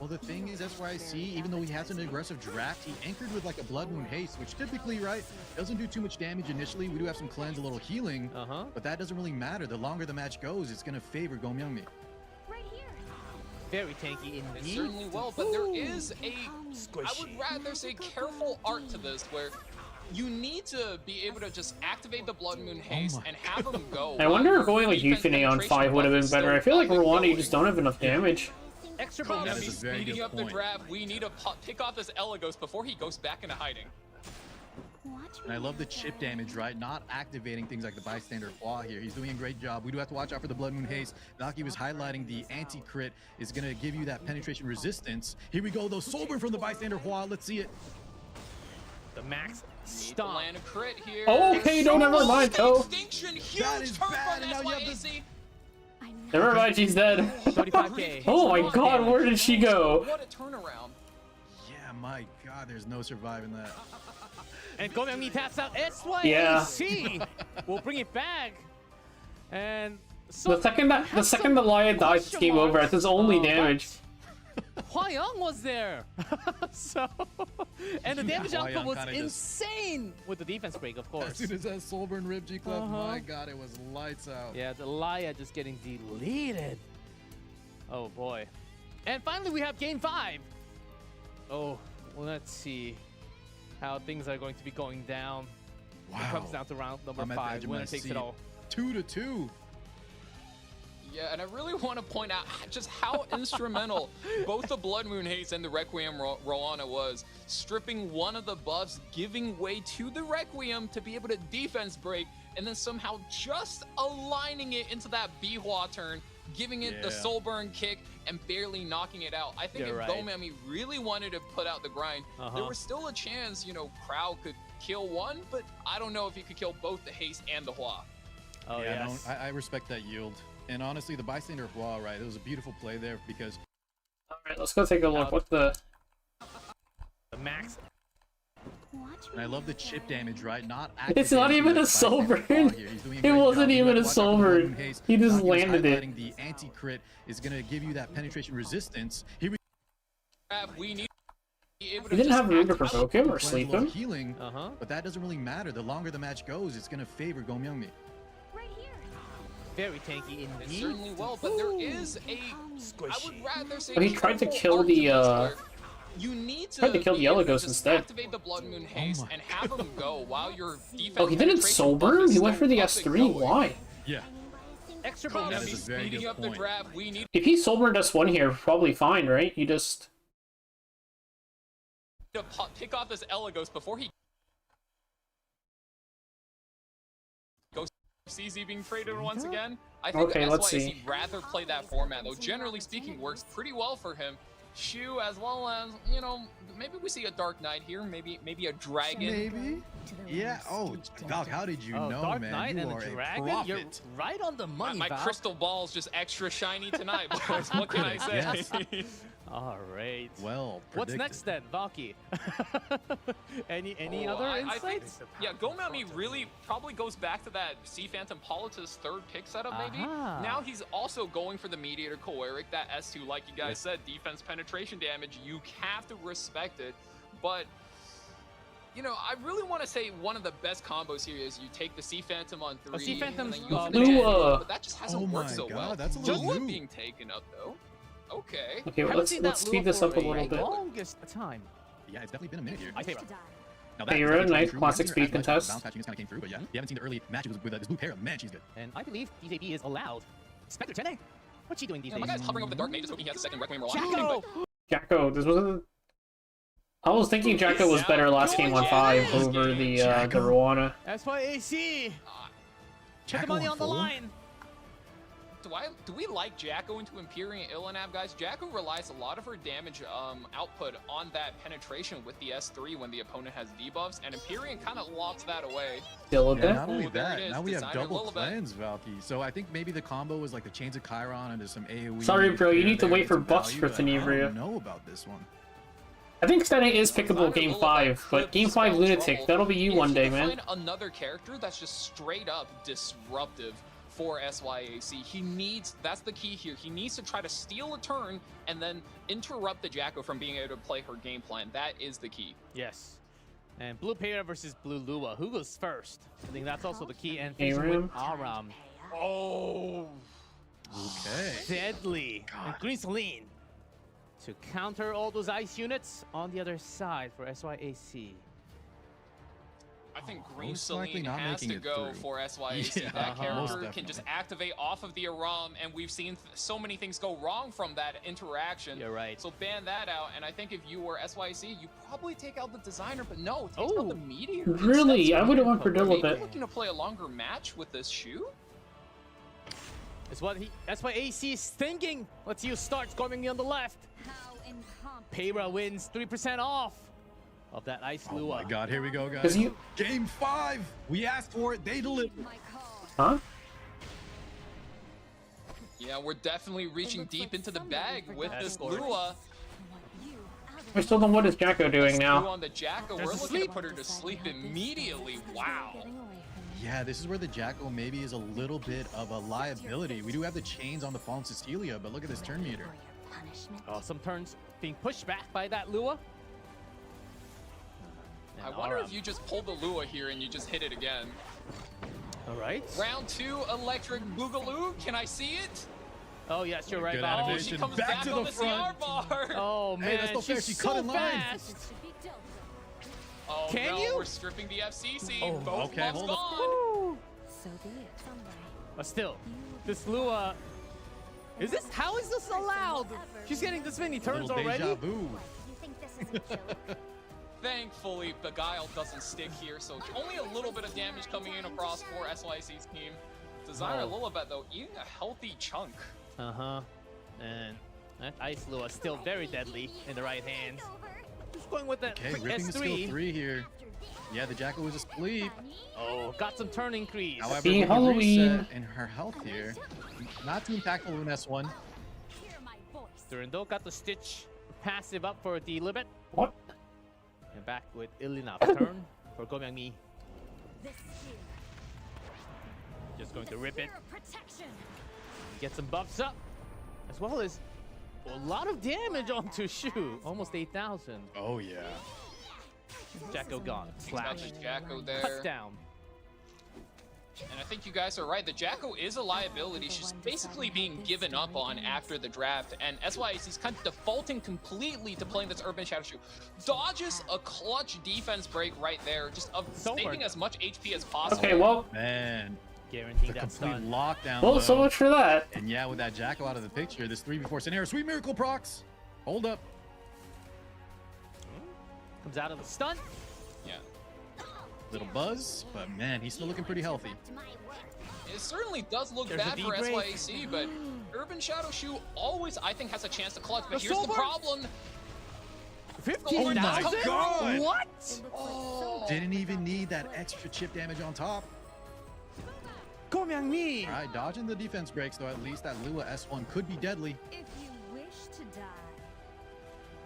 [SPEAKER 3] Well, the thing is, SYC, even though he has an aggressive draft, he anchored with like a Blood Moon Haste, which typically, right, doesn't do too much damage initially. We do have some cleanse, a little healing, but that doesn't really matter. The longer the match goes, it's going to favor Gomyami.
[SPEAKER 5] Right here.
[SPEAKER 2] Very tanky
[SPEAKER 4] It
[SPEAKER 2] indeed.
[SPEAKER 4] certainly will, but there is I would rather say careful art to this where you need to be able to just activate the Blood Moon Haste and have them go.
[SPEAKER 1] I wonder
[SPEAKER 4] while
[SPEAKER 1] if going like
[SPEAKER 4] your defense
[SPEAKER 1] Euthanae on
[SPEAKER 4] penetration
[SPEAKER 1] 5 would have
[SPEAKER 4] buff
[SPEAKER 1] been
[SPEAKER 4] is
[SPEAKER 1] better.
[SPEAKER 4] still
[SPEAKER 1] I feel like
[SPEAKER 4] up and
[SPEAKER 1] Rwanda, you
[SPEAKER 4] going.
[SPEAKER 1] just don't have enough damage.
[SPEAKER 2] Extra
[SPEAKER 4] Konami
[SPEAKER 3] That is
[SPEAKER 2] bonus.
[SPEAKER 3] a very
[SPEAKER 4] speeding
[SPEAKER 3] good
[SPEAKER 4] up the
[SPEAKER 3] point.
[SPEAKER 4] draft. We need to pick off this Elagos before he goes back into hiding.
[SPEAKER 3] And I love the chip damage, right? Not activating things like the bystander claw here. He's doing a great job. We do have to watch out for the Blood Moon Haste. Naki was highlighting the anti-crit is going to give you that penetration resistance. Here we go, though. Soulburn from the bystander claw. Let's see it.
[SPEAKER 2] The max
[SPEAKER 4] Need to
[SPEAKER 2] stop.
[SPEAKER 4] land a crit here.
[SPEAKER 1] Okay, don't ever mind, though.
[SPEAKER 4] Extinction, huge
[SPEAKER 3] That is
[SPEAKER 4] turn
[SPEAKER 3] bad,
[SPEAKER 4] from
[SPEAKER 3] and now you have
[SPEAKER 4] SYAC.
[SPEAKER 5] I know.
[SPEAKER 1] Never mind, she's dead.
[SPEAKER 2] 35k.
[SPEAKER 1] Oh my god, where did she go?
[SPEAKER 4] What a turnaround.
[SPEAKER 3] Yeah, my God, there's no surviving that.
[SPEAKER 2] And Gomyang taps out SYAC.
[SPEAKER 1] Yeah.
[SPEAKER 2] We'll bring it back. And
[SPEAKER 1] The second that Laya dies, it's game over. That's his only damage.
[SPEAKER 2] Hwa-Young was there. So, and the damage
[SPEAKER 3] Hwa-Young
[SPEAKER 2] output was
[SPEAKER 3] kinda just-
[SPEAKER 2] insane with the defense break, of
[SPEAKER 3] As
[SPEAKER 2] course.
[SPEAKER 3] soon as that Soulburn ripped G-Clef, my God, it was lights out.
[SPEAKER 2] Yeah, the Laya just getting deleted. Oh boy. And finally we have game 5. Oh, well, let's see how things are going to be going down.
[SPEAKER 3] Wow.
[SPEAKER 2] It comes down to round number
[SPEAKER 3] I'm at the
[SPEAKER 2] 5.
[SPEAKER 3] edge of my
[SPEAKER 2] Winner takes
[SPEAKER 3] seat.
[SPEAKER 2] it all.
[SPEAKER 3] 2-2.
[SPEAKER 4] Yeah, and I really want to point out just how instrumental both the Blood Moon Haste and the Requiem Roana was, stripping one of the buffs, giving way to the Requiem to be able to defense break, and then somehow just aligning it into that Bihua turn, giving it the
[SPEAKER 3] Yeah.
[SPEAKER 4] soul burn kick, and barely knocking it out. I think
[SPEAKER 2] You're
[SPEAKER 4] if
[SPEAKER 2] right.
[SPEAKER 4] Gomyami really wanted to put out the grind, there was still a chance, you know, Crow could kill one, but I don't know if he could kill both the Haste and the Hua.
[SPEAKER 2] Oh,
[SPEAKER 3] Yeah,
[SPEAKER 2] yes.
[SPEAKER 3] no, I respect that yield. And honestly, the bystander claw, right? It was a beautiful play there because
[SPEAKER 1] Alright, let's go take a look. What the...
[SPEAKER 2] The max.
[SPEAKER 5] Watch
[SPEAKER 3] and I love the chip damage, right? Not
[SPEAKER 1] It's not
[SPEAKER 3] activating
[SPEAKER 1] even
[SPEAKER 3] the
[SPEAKER 1] a
[SPEAKER 3] bystander
[SPEAKER 1] soul
[SPEAKER 3] claw
[SPEAKER 1] burn.
[SPEAKER 3] here. He's doing a
[SPEAKER 1] It
[SPEAKER 3] great
[SPEAKER 1] wasn't
[SPEAKER 3] job. You
[SPEAKER 1] even
[SPEAKER 3] gotta
[SPEAKER 1] a
[SPEAKER 3] watch out
[SPEAKER 1] soul
[SPEAKER 3] for the Blood
[SPEAKER 1] burn.
[SPEAKER 3] Moon Haste.
[SPEAKER 1] He just
[SPEAKER 3] Naki was
[SPEAKER 1] landed it.
[SPEAKER 3] highlighting the anti-crit is going to give you that penetration resistance. Here we
[SPEAKER 4] We need able
[SPEAKER 1] He didn't
[SPEAKER 4] just
[SPEAKER 1] have room to
[SPEAKER 4] activate-
[SPEAKER 1] provoke him or
[SPEAKER 3] Plans a
[SPEAKER 1] sleep
[SPEAKER 3] little
[SPEAKER 1] him.
[SPEAKER 3] healing,
[SPEAKER 2] Uh-huh.
[SPEAKER 3] but that doesn't really matter. The longer the match goes, it's going to favor Gomyeongmi.
[SPEAKER 5] Right here.
[SPEAKER 2] Very tanky
[SPEAKER 4] It
[SPEAKER 2] indeed.
[SPEAKER 4] certainly will, but there is a. I
[SPEAKER 2] Squishy.
[SPEAKER 4] would rather say.
[SPEAKER 1] But he tried to
[SPEAKER 4] careful
[SPEAKER 1] kill
[SPEAKER 4] art
[SPEAKER 1] the,
[SPEAKER 4] to this where you need to
[SPEAKER 1] tried to kill the
[SPEAKER 4] be
[SPEAKER 1] Yellow
[SPEAKER 4] able to
[SPEAKER 1] Ghost
[SPEAKER 4] just
[SPEAKER 1] instead.
[SPEAKER 4] Activate the Blood Moon haste
[SPEAKER 3] my
[SPEAKER 4] and have him go while your defense.
[SPEAKER 1] Oh, he didn't
[SPEAKER 4] penetration
[SPEAKER 1] soul
[SPEAKER 4] buff
[SPEAKER 1] burn?
[SPEAKER 4] is
[SPEAKER 1] He went
[SPEAKER 4] still
[SPEAKER 1] for the
[SPEAKER 4] up and
[SPEAKER 1] S3.
[SPEAKER 4] going.
[SPEAKER 1] Why?
[SPEAKER 3] Yeah.
[SPEAKER 2] Extra
[SPEAKER 4] Konami
[SPEAKER 3] That is
[SPEAKER 2] bonus.
[SPEAKER 3] a very
[SPEAKER 4] speeding
[SPEAKER 3] good
[SPEAKER 4] up the
[SPEAKER 3] point.
[SPEAKER 4] grab. We need
[SPEAKER 1] If he soul burned S1 here, probably fine, right? You just...
[SPEAKER 4] to pick off this Elagos before he goes CZ being traded once again. I think
[SPEAKER 1] Okay, let's
[SPEAKER 4] SYSE
[SPEAKER 1] see.
[SPEAKER 4] rather play that format, though generally speaking works pretty well for him. Shu, as well as, you know, maybe we see a Dark Knight here, maybe a Dragon.
[SPEAKER 3] Maybe. Yeah. Oh, Doc, how did you
[SPEAKER 2] Oh,
[SPEAKER 3] know,
[SPEAKER 2] Dark
[SPEAKER 3] man?
[SPEAKER 2] Knight
[SPEAKER 3] You
[SPEAKER 2] and
[SPEAKER 3] are
[SPEAKER 2] the
[SPEAKER 3] a
[SPEAKER 2] Dragon? You're
[SPEAKER 3] prophet.
[SPEAKER 2] right on the money,
[SPEAKER 4] My
[SPEAKER 2] Val.
[SPEAKER 4] crystal ball's just extra shiny tonight, boys. What can I say?
[SPEAKER 3] Yes.
[SPEAKER 2] All right.
[SPEAKER 3] Well,
[SPEAKER 2] What's
[SPEAKER 3] predicted.
[SPEAKER 2] next then, Valky? any
[SPEAKER 4] Oh,
[SPEAKER 2] other
[SPEAKER 4] I think,
[SPEAKER 2] insights?
[SPEAKER 4] yeah, Gomami really probably goes back to that Sea Phantom Politis third pick setup, maybe.
[SPEAKER 2] Aha.
[SPEAKER 4] Now he's also going for the Mediator Choeric, that S2, like you guys said, defense penetration damage. You have to respect it, but you know, I really want to say one of the best combos here is you take the Sea Phantom on 3,
[SPEAKER 2] Sea Phantom's
[SPEAKER 4] and then you go for the
[SPEAKER 1] Lua.
[SPEAKER 4] Jet, but that just hasn't
[SPEAKER 3] Oh
[SPEAKER 4] worked
[SPEAKER 3] my
[SPEAKER 4] so
[SPEAKER 3] God,
[SPEAKER 4] well.
[SPEAKER 3] that's a
[SPEAKER 4] Lua
[SPEAKER 3] little new.
[SPEAKER 4] being taken up though. Okay.
[SPEAKER 1] Okay, well,
[SPEAKER 2] Haven't
[SPEAKER 1] let's
[SPEAKER 2] seen that
[SPEAKER 1] speed
[SPEAKER 2] Lua
[SPEAKER 1] this up a
[SPEAKER 2] for
[SPEAKER 1] little bit.
[SPEAKER 2] longest time.
[SPEAKER 3] Yeah, it's definitely been a minute here.
[SPEAKER 2] I say
[SPEAKER 3] Now,
[SPEAKER 1] Hey,
[SPEAKER 3] that
[SPEAKER 1] you're
[SPEAKER 3] is
[SPEAKER 1] a
[SPEAKER 3] definitely
[SPEAKER 1] nice
[SPEAKER 3] true.
[SPEAKER 1] classic
[SPEAKER 3] Her
[SPEAKER 1] speed
[SPEAKER 3] as well,
[SPEAKER 1] contest.
[SPEAKER 3] bounce patch units kinda came through, but yeah, you haven't seen the early matches with this blue pair. Man, she's good.
[SPEAKER 2] And I believe DJB is allowed. Spectre Tene? What's she doing these
[SPEAKER 4] Yeah, my
[SPEAKER 2] days?
[SPEAKER 4] guy's hovering over the Dark Mages, hoping he has a second Requiem Roll.
[SPEAKER 2] Jacko!
[SPEAKER 1] Jacko, this wasn't... I was thinking Jacko was better last game on 5 over the Rwana.
[SPEAKER 2] SYAC! Put the
[SPEAKER 3] Jacko
[SPEAKER 2] money
[SPEAKER 3] on
[SPEAKER 2] on the
[SPEAKER 3] full?
[SPEAKER 2] line.
[SPEAKER 4] Do we like Jacko into Empyrean Illinab, guys? Jacko relies a lot of her damage output on that penetration with the S3 when the opponent has debuffs, and Empyrean kind of locks that away.
[SPEAKER 1] Still a
[SPEAKER 3] Yeah,
[SPEAKER 1] bit.
[SPEAKER 3] not only
[SPEAKER 4] Ooh, there
[SPEAKER 3] that,
[SPEAKER 4] it is,
[SPEAKER 3] now we have
[SPEAKER 4] Designer
[SPEAKER 3] double
[SPEAKER 4] Lilibet.
[SPEAKER 3] cleanse, Valky. So I think maybe the combo was like the Chains of Chiron into some AoE.
[SPEAKER 1] Sorry, bro, you
[SPEAKER 3] pair
[SPEAKER 1] need to
[SPEAKER 3] there
[SPEAKER 1] wait
[SPEAKER 3] with
[SPEAKER 1] for
[SPEAKER 3] some
[SPEAKER 1] buffs
[SPEAKER 3] value,
[SPEAKER 1] for
[SPEAKER 3] but I
[SPEAKER 1] Tenebria.
[SPEAKER 3] don't know about this one.
[SPEAKER 1] I think Stene is pickable
[SPEAKER 4] Designer
[SPEAKER 1] game
[SPEAKER 4] Lilibet
[SPEAKER 1] 5, but
[SPEAKER 4] could
[SPEAKER 1] game
[SPEAKER 4] spell
[SPEAKER 1] 5 Lunatic,
[SPEAKER 4] trouble
[SPEAKER 1] that'll be you
[SPEAKER 4] if
[SPEAKER 1] one day,
[SPEAKER 4] can
[SPEAKER 1] man.
[SPEAKER 4] Find another character that's just straight up disruptive for SYAC. He needs, that's the key here. He needs to try to steal a turn and then interrupt the Jacko from being able to play her game plan. That is the key.
[SPEAKER 2] Yes. And Blue Para versus Blue Lua. Who goes first? I think that's also the key. And
[SPEAKER 1] Aram.
[SPEAKER 2] facing with Aram.
[SPEAKER 4] Oh.
[SPEAKER 3] Okay.
[SPEAKER 2] Deadly. And Green Celine to counter all those ice units on the other side for SYAC.
[SPEAKER 4] I think Green
[SPEAKER 3] Most likely
[SPEAKER 4] Celine
[SPEAKER 3] not
[SPEAKER 4] has
[SPEAKER 3] making
[SPEAKER 4] to
[SPEAKER 3] it
[SPEAKER 4] go
[SPEAKER 3] through.
[SPEAKER 4] for SYAC.
[SPEAKER 3] Yeah,
[SPEAKER 4] That
[SPEAKER 3] most
[SPEAKER 4] character can
[SPEAKER 3] definitely.
[SPEAKER 4] just activate off of the Aram, and we've seen so many things go wrong from that interaction.
[SPEAKER 2] You're right.
[SPEAKER 4] So ban that out, and I think if you were SYC, you probably take out the Designer, but no, take out the
[SPEAKER 2] Oh.
[SPEAKER 4] Meteor.
[SPEAKER 1] Really?
[SPEAKER 4] Instead.
[SPEAKER 1] I would have went for
[SPEAKER 2] Maybe
[SPEAKER 4] Maybe
[SPEAKER 1] Dilibet.
[SPEAKER 4] looking to play a longer match with this Shu?
[SPEAKER 2] That's what AC is thinking. Let's see who starts going on the left.
[SPEAKER 5] How incompetent.
[SPEAKER 2] Payra wins 3% off of that ice
[SPEAKER 3] Oh
[SPEAKER 2] Lua.
[SPEAKER 3] my God, here we go, guys.
[SPEAKER 1] 'Cause you-
[SPEAKER 3] Game 5. We asked for it. They delivered.
[SPEAKER 5] My call.
[SPEAKER 1] Huh?
[SPEAKER 4] Yeah, we're definitely reaching
[SPEAKER 5] looks
[SPEAKER 4] deep
[SPEAKER 5] like
[SPEAKER 4] into the
[SPEAKER 5] somebody
[SPEAKER 4] bag with
[SPEAKER 5] forgot
[SPEAKER 4] this
[SPEAKER 2] to
[SPEAKER 4] Lua.
[SPEAKER 5] I want you out of
[SPEAKER 1] I still don't know what is Jacko doing
[SPEAKER 4] Lua
[SPEAKER 1] now.
[SPEAKER 4] on the Jacko,
[SPEAKER 2] There's
[SPEAKER 4] we're
[SPEAKER 2] a
[SPEAKER 4] looking
[SPEAKER 2] sleep.
[SPEAKER 4] to put her to sleep immediately. Wow.
[SPEAKER 5] getting away from me.
[SPEAKER 3] Yeah, this is where the Jacko maybe is a little bit of a liability. We do have the chains on the Fallen Cecilia, but look at this turn meter.
[SPEAKER 5] For your punishment.
[SPEAKER 2] Oh, some turns being pushed back by that Lua.
[SPEAKER 4] I
[SPEAKER 2] And
[SPEAKER 4] wonder
[SPEAKER 2] Aram.
[SPEAKER 4] if you just pull the Lua here and you just hit it again.
[SPEAKER 2] All right.
[SPEAKER 4] Round 2, Electric Boogaloo. Can I see it?
[SPEAKER 2] Oh, yes, you're right,
[SPEAKER 3] Good
[SPEAKER 2] Val.
[SPEAKER 4] Oh,
[SPEAKER 3] animation.
[SPEAKER 4] she comes
[SPEAKER 3] Back
[SPEAKER 4] back
[SPEAKER 3] to
[SPEAKER 4] on
[SPEAKER 3] the
[SPEAKER 4] the
[SPEAKER 3] front.
[SPEAKER 4] CR bar.
[SPEAKER 2] Oh, man.
[SPEAKER 3] Hey, that's not fair.
[SPEAKER 2] She's
[SPEAKER 3] She
[SPEAKER 2] so
[SPEAKER 3] cut in line.
[SPEAKER 2] fast.
[SPEAKER 5] This should be dealt with.
[SPEAKER 4] Oh,
[SPEAKER 2] Can
[SPEAKER 4] no,
[SPEAKER 2] you?
[SPEAKER 4] we're stripping the FCC.
[SPEAKER 2] Oh,
[SPEAKER 4] Both
[SPEAKER 3] okay,
[SPEAKER 4] buffs
[SPEAKER 3] hold up.
[SPEAKER 4] gone.
[SPEAKER 2] Woo.
[SPEAKER 5] So be it. Someday.
[SPEAKER 2] But still,
[SPEAKER 5] You will
[SPEAKER 2] this
[SPEAKER 5] be
[SPEAKER 2] Lua... Is this... How is this allowed? She's getting this many
[SPEAKER 3] A
[SPEAKER 2] turns
[SPEAKER 3] little
[SPEAKER 2] already?
[SPEAKER 3] deja vu.
[SPEAKER 5] You think this is a joke?
[SPEAKER 4] Thankfully, Beguile doesn't stick here, so only a little bit of damage coming in across for SYC's team. Desire
[SPEAKER 2] Oh.
[SPEAKER 4] Lilibet, though, eating a healthy chunk.
[SPEAKER 2] Uh-huh. And that Ice Lua still very deadly in the right hands. Just going with that
[SPEAKER 3] Okay,
[SPEAKER 2] quick
[SPEAKER 3] ripping the skill
[SPEAKER 2] S3.
[SPEAKER 3] 3 here. Yeah, the Jacko was asleep.
[SPEAKER 2] Oh, got some turn increase.
[SPEAKER 3] However,
[SPEAKER 1] Being
[SPEAKER 3] with the
[SPEAKER 1] Halloween.
[SPEAKER 3] reset in her health here, not too impactful in S1.
[SPEAKER 5] Hear my voice.
[SPEAKER 2] Durando got the Stitch passive up for the Libet.
[SPEAKER 1] What?
[SPEAKER 2] And back with Illinap turn for Gomyeongmi.
[SPEAKER 5] This here.
[SPEAKER 2] Just going to rip it.
[SPEAKER 5] Sphere of protection.
[SPEAKER 2] Get some buffs up. As well as a lot of damage onto Shu. Almost 8,000.
[SPEAKER 3] Oh yeah.
[SPEAKER 2] Jacko gone.
[SPEAKER 4] Got
[SPEAKER 2] Slash.
[SPEAKER 4] the Jacko there.
[SPEAKER 2] Cut down.
[SPEAKER 4] And I think you guys are right. The Jacko is a liability. She's basically being given up on after the draft. And SYAC's kind of defaulting completely to playing this Urban Shadow Shoe. Dodges a clutch defense break right there, just of saving as much HP as possible.
[SPEAKER 1] Okay, well,
[SPEAKER 3] Man,
[SPEAKER 2] Guaranteed
[SPEAKER 3] the
[SPEAKER 2] that
[SPEAKER 3] complete
[SPEAKER 2] stun.
[SPEAKER 3] lockdown.
[SPEAKER 1] well, so
[SPEAKER 3] though.
[SPEAKER 1] much for that.
[SPEAKER 3] And yeah, with that Jacko out of the picture, this 3v4 scenario, sweet miracle procs. Hold up.
[SPEAKER 2] Comes out of the stun.
[SPEAKER 4] Yeah.
[SPEAKER 3] Little buzz, but man, he's still looking pretty healthy.
[SPEAKER 4] It certainly does look
[SPEAKER 2] There's a
[SPEAKER 4] bad for
[SPEAKER 2] V-break.
[SPEAKER 4] SYAC, but Urban Shadow Shoe always, I think, has a chance to clutch. But
[SPEAKER 2] The
[SPEAKER 4] here's the
[SPEAKER 2] Soulburn.
[SPEAKER 4] problem.
[SPEAKER 2] 15,000?
[SPEAKER 3] my God.
[SPEAKER 2] What?
[SPEAKER 3] Didn't even need that extra chip damage on top.
[SPEAKER 2] Gomyangmi.
[SPEAKER 3] All right, dodging the defense breaks, though at least that Lua S1 could be deadly.
[SPEAKER 5] If you wish to die.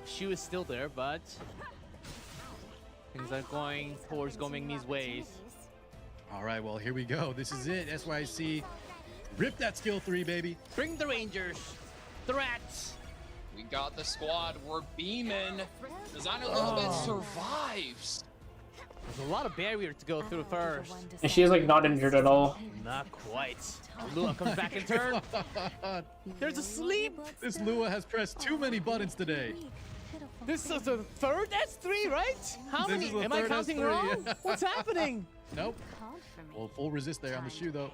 [SPEAKER 2] Shu is still there, but things are going towards Gomyangmi's ways.
[SPEAKER 3] All right, well, here we go. This is it. SYC. Rip that skill 3, baby.
[SPEAKER 2] Bring the Rangers. The Rats.
[SPEAKER 4] We got the squad. We're beaming. Designer Lilibet survives.
[SPEAKER 2] There's a lot of barrier to go through first.
[SPEAKER 1] And she's like not injured at all.
[SPEAKER 2] Not quite. Lua comes back in turn. There's a sleep.
[SPEAKER 3] This Lua has pressed too many buttons today.
[SPEAKER 2] This is the third S3, right? How
[SPEAKER 3] This
[SPEAKER 2] many?
[SPEAKER 3] is the
[SPEAKER 2] Am I
[SPEAKER 3] third
[SPEAKER 2] counting
[SPEAKER 3] S3,
[SPEAKER 2] wrong?
[SPEAKER 3] yeah.
[SPEAKER 2] What's happening?
[SPEAKER 3] Nope. Well, full resist there on the shoe, though.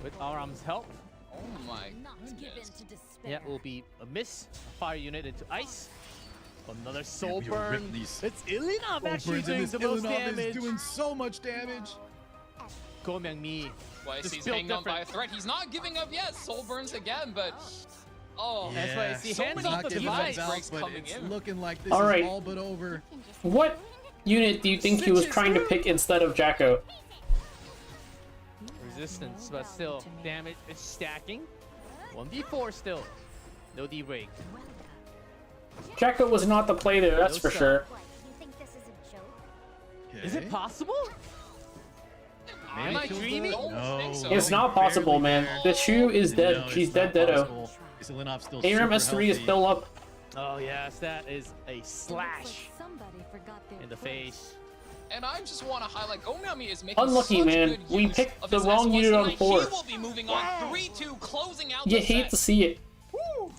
[SPEAKER 2] With Aram's help,
[SPEAKER 4] Oh my
[SPEAKER 5] Not given
[SPEAKER 4] goodness.
[SPEAKER 5] to despair.
[SPEAKER 2] yeah, it will be a miss. Fire unit into ice. Another
[SPEAKER 3] Man,
[SPEAKER 2] soul
[SPEAKER 3] we are
[SPEAKER 2] burn.
[SPEAKER 3] ripping these
[SPEAKER 2] It's Ilinov actually
[SPEAKER 3] Burns and
[SPEAKER 2] doing
[SPEAKER 3] this
[SPEAKER 2] the most
[SPEAKER 3] Ilinov
[SPEAKER 2] damage.
[SPEAKER 3] is doing so much damage.
[SPEAKER 2] Gomyangmi.
[SPEAKER 4] He's
[SPEAKER 2] built
[SPEAKER 4] hanging on by a
[SPEAKER 2] different.
[SPEAKER 4] threat. He's not giving up yet. Soul burns again, but oh,
[SPEAKER 2] That's why I see
[SPEAKER 4] so
[SPEAKER 2] hands
[SPEAKER 4] many
[SPEAKER 2] off the
[SPEAKER 3] Not giving
[SPEAKER 2] device.
[SPEAKER 3] us out,
[SPEAKER 4] breaks
[SPEAKER 3] but
[SPEAKER 4] coming
[SPEAKER 3] it's
[SPEAKER 4] in.
[SPEAKER 3] looking like this
[SPEAKER 1] All
[SPEAKER 3] is
[SPEAKER 1] right.
[SPEAKER 3] all but over.
[SPEAKER 1] What unit do you think he was trying to pick instead of Jacko?
[SPEAKER 2] Resistance, but still, damage is stacking. 1v4 still. No D-break.
[SPEAKER 1] Jacko was not the play there, that's
[SPEAKER 2] No
[SPEAKER 1] for
[SPEAKER 2] stun.
[SPEAKER 1] sure.
[SPEAKER 5] What, you think this is a joke?
[SPEAKER 2] Is it possible? Am I
[SPEAKER 3] kills
[SPEAKER 2] dreaming?
[SPEAKER 3] the-
[SPEAKER 4] Don't
[SPEAKER 3] No.
[SPEAKER 4] think so.
[SPEAKER 1] It's not possible, man. The shoe is dead.
[SPEAKER 3] No,
[SPEAKER 1] She's
[SPEAKER 3] it's
[SPEAKER 1] dead,
[SPEAKER 3] not
[SPEAKER 1] deado.
[SPEAKER 3] possible. This Ilinov still
[SPEAKER 1] ARAM
[SPEAKER 3] super
[SPEAKER 1] S3 is
[SPEAKER 3] healthy.
[SPEAKER 1] still up.
[SPEAKER 2] Oh yes, that is a
[SPEAKER 5] It looks
[SPEAKER 2] slash
[SPEAKER 5] like somebody forgot their
[SPEAKER 2] in the
[SPEAKER 5] place.
[SPEAKER 2] face.
[SPEAKER 4] And I just want to highlight Gomyami is making
[SPEAKER 1] Unlucky,
[SPEAKER 4] such
[SPEAKER 1] man.
[SPEAKER 4] good
[SPEAKER 1] We
[SPEAKER 4] use
[SPEAKER 1] picked
[SPEAKER 4] of
[SPEAKER 1] the
[SPEAKER 4] his
[SPEAKER 1] wrong
[SPEAKER 4] S1
[SPEAKER 1] unit on
[SPEAKER 4] tonight.
[SPEAKER 1] 4.
[SPEAKER 4] He will be moving on 3-2, closing out
[SPEAKER 1] You
[SPEAKER 4] the
[SPEAKER 1] hate
[SPEAKER 4] set.
[SPEAKER 1] to see it.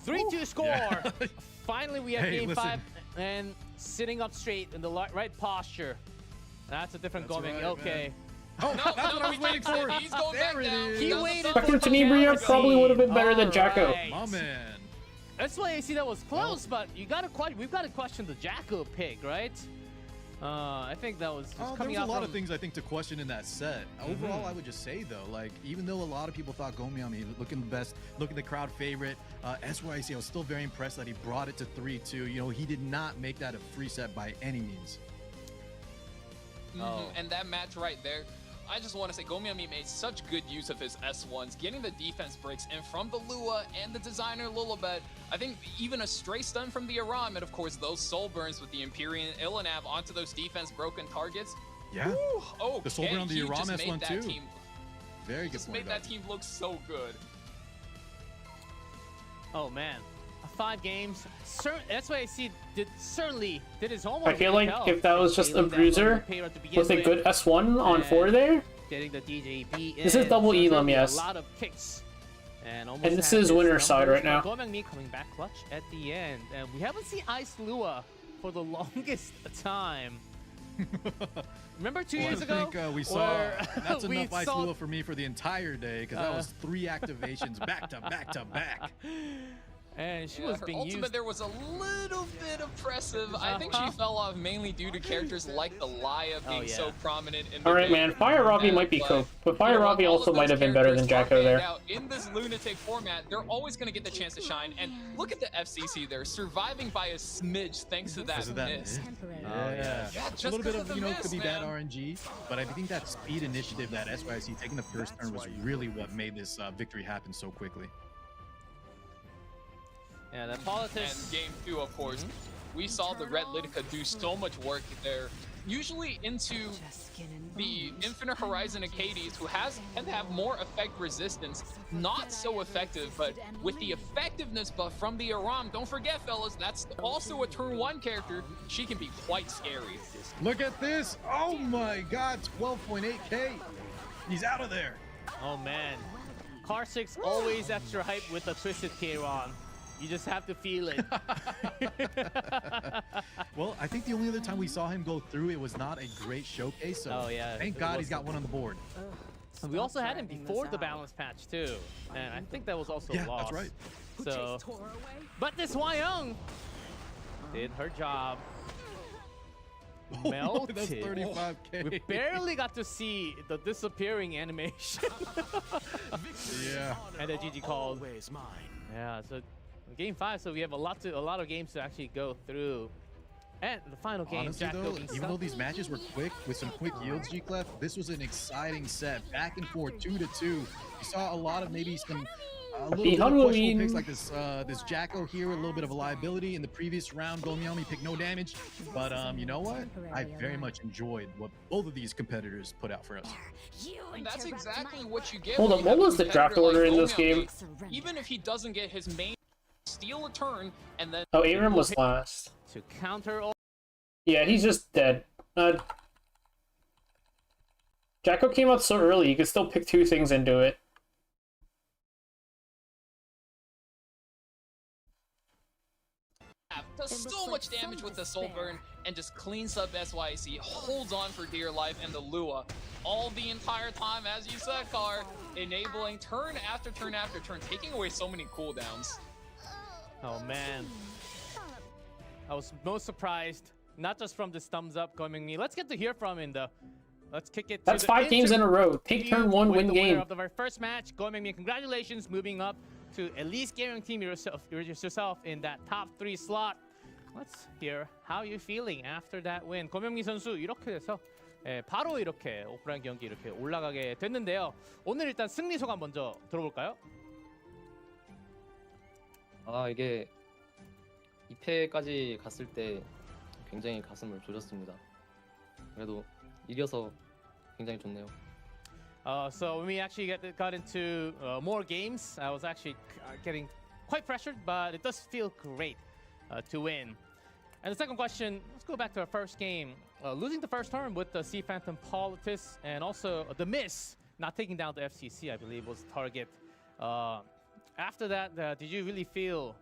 [SPEAKER 2] 3-2 score.
[SPEAKER 3] Yeah.
[SPEAKER 2] Finally, we have
[SPEAKER 3] Hey,
[SPEAKER 2] game
[SPEAKER 3] listen.
[SPEAKER 2] 5 and sitting up straight in the right posture. That's a different
[SPEAKER 3] That's
[SPEAKER 2] Gomyang.
[SPEAKER 3] right,
[SPEAKER 2] Okay.
[SPEAKER 3] Oh,
[SPEAKER 4] No,
[SPEAKER 3] that's
[SPEAKER 4] no,
[SPEAKER 3] what I was
[SPEAKER 4] he
[SPEAKER 3] waiting
[SPEAKER 4] takes it.
[SPEAKER 3] for.
[SPEAKER 4] He's going
[SPEAKER 3] There
[SPEAKER 4] back
[SPEAKER 3] it
[SPEAKER 4] down.
[SPEAKER 3] is.
[SPEAKER 2] He
[SPEAKER 4] does the
[SPEAKER 2] waited
[SPEAKER 4] thumb
[SPEAKER 2] for
[SPEAKER 1] Spectre
[SPEAKER 2] the
[SPEAKER 1] Tenebria
[SPEAKER 2] down
[SPEAKER 1] probably would have been better than
[SPEAKER 2] All
[SPEAKER 1] Jacko.
[SPEAKER 2] right.
[SPEAKER 3] My man.
[SPEAKER 2] That's why I see that was close, but we've got to question the Jacko pick, right? I think that was just
[SPEAKER 3] There
[SPEAKER 2] coming
[SPEAKER 3] was a
[SPEAKER 2] out
[SPEAKER 3] lot
[SPEAKER 2] from
[SPEAKER 3] of things I think to question in that set. Overall, I would just say though, like even though a lot of people thought Gomyami looking the best, looking the crowd favorite, SYC, I was still very impressed that he brought it to 3-2. You know, he did not make that a free set by any means.
[SPEAKER 2] Oh.
[SPEAKER 4] And that match right there, I just want to say Gomyami made such good use of his S1s, getting the defense breaks in from the Lua and the designer Lilibet. I think even a stray stun from the Aram, and of course those soul burns with the Empyrean Ilanav onto those defense broken targets.
[SPEAKER 3] Yeah.
[SPEAKER 4] Oh,
[SPEAKER 3] The soul burn on the
[SPEAKER 4] he
[SPEAKER 3] Aram
[SPEAKER 4] just made
[SPEAKER 3] S1
[SPEAKER 4] that
[SPEAKER 3] too.
[SPEAKER 4] team,
[SPEAKER 3] Very good
[SPEAKER 4] just
[SPEAKER 3] point
[SPEAKER 4] made that
[SPEAKER 3] about
[SPEAKER 4] team look so good.
[SPEAKER 2] Oh man, 5 games. That's why I see certainly did his homework.
[SPEAKER 1] I feel
[SPEAKER 2] with
[SPEAKER 1] like
[SPEAKER 2] help.
[SPEAKER 1] if that was just a
[SPEAKER 2] Getting that
[SPEAKER 1] bruiser
[SPEAKER 2] level payroll to begin
[SPEAKER 1] with a
[SPEAKER 2] with,
[SPEAKER 1] good S1 on
[SPEAKER 2] and
[SPEAKER 1] 4 there,
[SPEAKER 2] getting the DJB in.
[SPEAKER 1] This is double
[SPEAKER 2] so
[SPEAKER 1] Elam,
[SPEAKER 2] there'll be
[SPEAKER 1] yes.
[SPEAKER 2] A lot of kicks. And
[SPEAKER 1] this is winner's side right now.
[SPEAKER 2] Gomyangmi coming back clutch at the end, and we haven't seen Ice Lua for the longest time. Remember 2 years
[SPEAKER 3] I
[SPEAKER 2] ago?
[SPEAKER 3] think we saw
[SPEAKER 2] where
[SPEAKER 3] that's
[SPEAKER 2] we
[SPEAKER 3] enough Ice
[SPEAKER 2] saw-
[SPEAKER 3] Lua for me for the entire day because that was 3 activations back to back to back.
[SPEAKER 2] And she
[SPEAKER 4] Yeah,
[SPEAKER 2] was
[SPEAKER 4] her
[SPEAKER 2] being
[SPEAKER 4] ultimate
[SPEAKER 2] used.
[SPEAKER 4] there was a little bit oppressive. I think she fell off mainly due to characters like the Laya being
[SPEAKER 2] yeah.
[SPEAKER 4] so prominent in the
[SPEAKER 1] Alright,
[SPEAKER 4] game.
[SPEAKER 1] man, Fire Robbie might be cool, but Fire Robbie
[SPEAKER 4] all
[SPEAKER 1] also
[SPEAKER 4] of
[SPEAKER 1] might
[SPEAKER 4] those
[SPEAKER 1] have been better than
[SPEAKER 4] characters
[SPEAKER 1] Jacko
[SPEAKER 4] are
[SPEAKER 1] there.
[SPEAKER 4] banned out. In this lunatic format, they're always going to get the chance to shine. And look at the FCC there, surviving by a smidge thanks to that
[SPEAKER 3] Because of that
[SPEAKER 4] miss.
[SPEAKER 5] Temporary.
[SPEAKER 3] Yeah,
[SPEAKER 4] Yeah,
[SPEAKER 3] a
[SPEAKER 4] just
[SPEAKER 3] little bit
[SPEAKER 4] 'cause
[SPEAKER 3] of,
[SPEAKER 4] of
[SPEAKER 3] you
[SPEAKER 4] the
[SPEAKER 3] know, could be
[SPEAKER 4] miss,
[SPEAKER 3] bad
[SPEAKER 4] man.
[SPEAKER 3] RNG, but I think that speed initiative that SYC taking the first turn was really what made this victory happen so quickly.
[SPEAKER 2] Yeah, the
[SPEAKER 4] And
[SPEAKER 2] politics.
[SPEAKER 4] game 2, of course, we saw the Red Litica do so much work there. usually into the Infinite Horizon Acades, who tend to have more effect resistance, not so effective, but with the effectiveness buff from the Aram, don't forget, fellas, that's also a turn 1 character. She can be quite scary.
[SPEAKER 3] Look at this. Oh my god, 12.8k. He's out of there.
[SPEAKER 2] Oh man, Car 6 always extra hype with the Twisted Kron. You just have to feel it.
[SPEAKER 3] Well, I think the only other time we saw him go through, it was not a great showcase. So
[SPEAKER 2] Oh, yeah,
[SPEAKER 3] thank
[SPEAKER 2] it
[SPEAKER 3] God he's
[SPEAKER 2] wasn't.
[SPEAKER 3] got one on the board.
[SPEAKER 2] We also had him before the balance patch too, and I think that was also
[SPEAKER 3] Yeah,
[SPEAKER 2] lost.
[SPEAKER 3] that's right.
[SPEAKER 2] So, but this Hwayoung did her job.
[SPEAKER 3] Oh,
[SPEAKER 2] Melted.
[SPEAKER 3] that's 35k.
[SPEAKER 2] We barely got to see the disappearing animation.
[SPEAKER 3] Yeah.
[SPEAKER 2] And the GG called. Yeah, so game 5, so we have a lot of games to actually go through. And the final game,
[SPEAKER 3] Honestly
[SPEAKER 2] Jack
[SPEAKER 3] though,
[SPEAKER 2] Gogan
[SPEAKER 3] even though these matches were quick with some quick yields, G-Clef, this was an exciting set. Back and forth, 2-2. You saw a lot of maybe some a little bit of questionable picks like this Jacko here with a little bit of a liability. In the previous round, Gomyomi picked no damage. But you know what? I very much enjoyed what both of these competitors put out for us.
[SPEAKER 4] And that's exactly what you get.
[SPEAKER 1] Hold on, what was the draft order in this game?
[SPEAKER 4] Even if he doesn't get his main, steal a turn, and then...
[SPEAKER 1] Oh, Aram was last.
[SPEAKER 2] to counter all.
[SPEAKER 1] Yeah, he's just dead. Jacko came out so early, you could still pick 2 things and do it.
[SPEAKER 4] Does so much damage with the Soul Burn and just cleans up SYC, holds on for dear life, and the Lua all the entire time, as you said, Car, enabling turn after turn after turn, taking away so many cooldowns.
[SPEAKER 2] Oh man, I was most surprised, not just from this thumbs up coming me. Let's get to hear from him though. Let's kick it.
[SPEAKER 1] That's
[SPEAKER 2] to the
[SPEAKER 1] 5 games in a row. Take turn 1,
[SPEAKER 2] with
[SPEAKER 1] win
[SPEAKER 2] the
[SPEAKER 1] game.
[SPEAKER 2] winner of our first match, Goemingmi. Congratulations, moving up to at least guaranteeing yourself in that top 3 slot. Let's hear how you're feeling after that win. 고명미 선수 이렇게 돼서 바로 이렇게 오프라인 경기 이렇게 올라가게 됐는데요. 오늘 일단 승리 소감 먼저 들어볼까요?
[SPEAKER 6] 아 이게 2패까지 갔을 때 굉장히 가슴을 졸였습니다. 그래도 이겨서 굉장히 좋네요.
[SPEAKER 2] So when we actually got into more games, I was actually getting quite pressured, but it does feel great to win. And the second question, let's go back to our first game. Losing the first turn with the Sea Phantom Politis and also the miss, not taking down the FCC, I believe, was the target. After that, did you really feel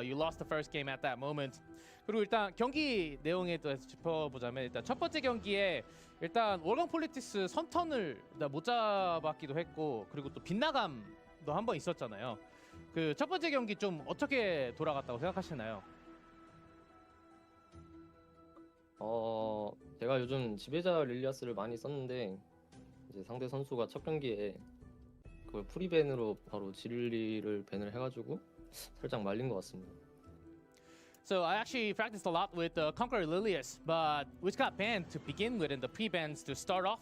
[SPEAKER 2] you lost the first game at that moment? 그리고 일단 경기 내용에 또 짚어보자면 일단 첫 번째 경기에 일단 월광 폴리티스 선턴을 못 잡았기도 했고 그리고 또 빗나감도 한 번 있었잖아요. 그 첫 번째 경기 좀 어떻게 돌아갔다고 생각하시나요?
[SPEAKER 6] 제가 요즘 지배자 릴리아스를 많이 썼는데 이제 상대 선수가 첫 경기에 그걸 프리밴으로 바로 진리를 밴을 해가지고 살짝 말린 것 같습니다.
[SPEAKER 2] So I actually practiced a lot with Conqueror Lilius, but which got banned to begin with in the pre-bans to start off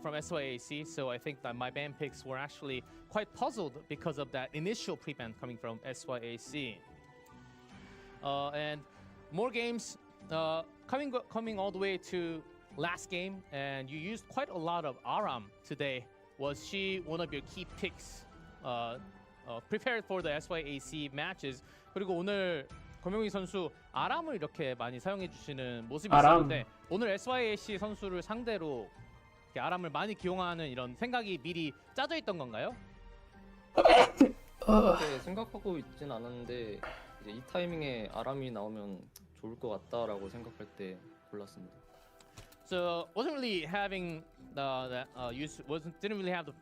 [SPEAKER 2] from SYAC. So I think that my ban picks were actually quite puzzled because of that initial pre-ban coming from SYAC. And more games coming all the way to last game, and you used quite a lot of Aram today. Was she one of your key picks prepared for the SYAC matches? 그리고 오늘 고명희 선수 아람을 이렇게 많이 사용해 주시는 모습이 있었는데 오늘 SYAC 선수를 상대로 이렇게 아람을 많이 기용하는 이런 생각이 미리 짜져 있던 건가요?
[SPEAKER 6] 그렇게 생각하고 있진 않았는데 이제 이 타이밍에 아람이 나오면 좋을 것 같다라고 생각할 때 골랐습니다.
[SPEAKER 2] So wasn't really having didn't really have the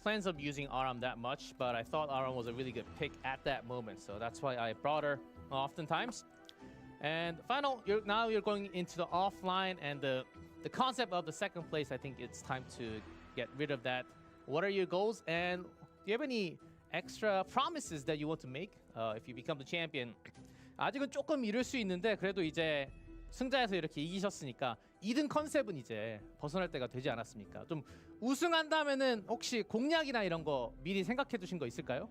[SPEAKER 2] plans of using Aram that much, but I thought Aram was a really good pick at that moment, so that's why I brought her oftentimes. And final, now you're going into the offline, and the concept of the second place, I think it's time to get rid of that. What are your goals, and do you have any extra promises that you want to make if you become the champion? 아직은 조금 이를 수 있는데 그래도 이제 승자에서 이렇게 이기셨으니까 2등 컨셉은 이제 벗어날 때가 되지 않았습니까? 좀 우승한다면은 혹시 공약이나 이런 거 미리 생각해 두신 거 있을까요?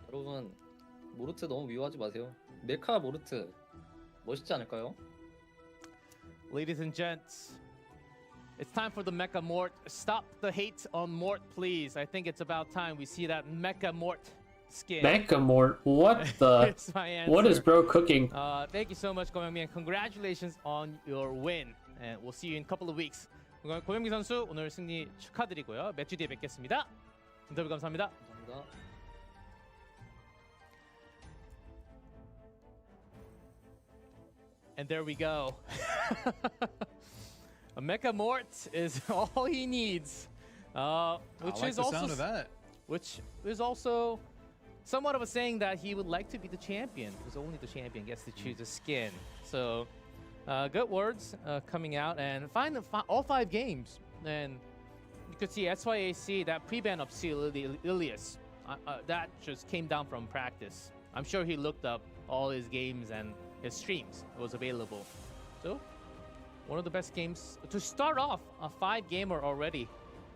[SPEAKER 6] 여러분 모르트 너무 미워하지 마세요. 메카 모르트 멋있지 않을까요?
[SPEAKER 2] Ladies and gents, it's time for the Mecha Mort. Stop the hate on Mort, please. I think it's about time we see that Mecha Mort skin.
[SPEAKER 1] Mecha Mort? What the?
[SPEAKER 2] It's my answer.
[SPEAKER 1] What is bro cooking?
[SPEAKER 2] Thank you so much, 고명미, and congratulations on your win. And we'll see you in a couple of weeks. 고명미 선수 오늘 승리 축하드리고요. 몇 주 뒤에 뵙겠습니다. 인터뷰 감사합니다.
[SPEAKER 6] 감사합니다.
[SPEAKER 2] And there we go. A Mecha Mort is all he needs. Which
[SPEAKER 3] I like
[SPEAKER 2] is
[SPEAKER 3] the
[SPEAKER 2] also
[SPEAKER 3] sound of that.
[SPEAKER 2] which is also somewhat of a saying that he would like to be the champion, because only the champion gets to choose a skin. So, good words coming out, and all 5 games. And you could see SYAC, that pre-ban of Ilias, that just came down from practice. I'm sure he looked up all his games and his streams was available. So, one of the best games to start off a 5-gamer already.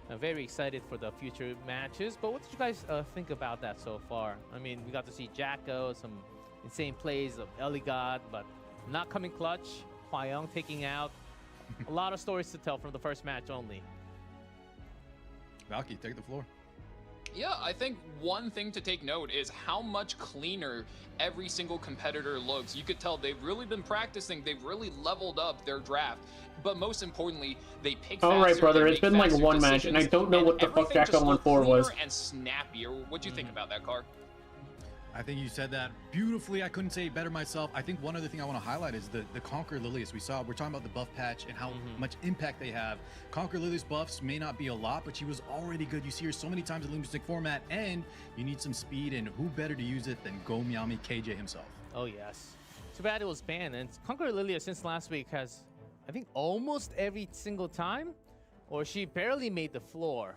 [SPEAKER 2] I'm very excited for the future matches. But what did you guys think about that so far? I mean, we got to see Jacko, some insane plays of Eligod, but not coming clutch. Hwayoung taking out. A lot of stories to tell from the first match only.
[SPEAKER 3] Valky, take the floor.
[SPEAKER 4] Yeah, I think one thing to take note is how much cleaner every single competitor looks. You could tell they've really been practicing, they've really leveled up their draft, but most importantly, they pick faster.
[SPEAKER 1] All right, brother,
[SPEAKER 4] they
[SPEAKER 1] it's
[SPEAKER 4] make
[SPEAKER 1] been like
[SPEAKER 4] faster
[SPEAKER 1] one match, and I
[SPEAKER 4] decisions,
[SPEAKER 1] don't know
[SPEAKER 4] and
[SPEAKER 1] what the fuck
[SPEAKER 4] everything just
[SPEAKER 1] Jacko
[SPEAKER 4] looked
[SPEAKER 1] 1-4 was.
[SPEAKER 4] cleaner and snappier. What do you think about that, Car?
[SPEAKER 3] I think you said that beautifully. I couldn't say it better myself. I think one other thing I want to highlight is the Conquer Lilius. We're talking about the buff patch and how much impact they have. Conquer Lilius buffs may not be a lot, but she was already good. You see her so many times in Lumistick format, and you need some speed, and who better to use it than Go Miami KJ himself?
[SPEAKER 2] Oh, yes. Too bad it was banned. And Conqueror Lilia since last week has, I think, almost every single time, or she barely made the floor.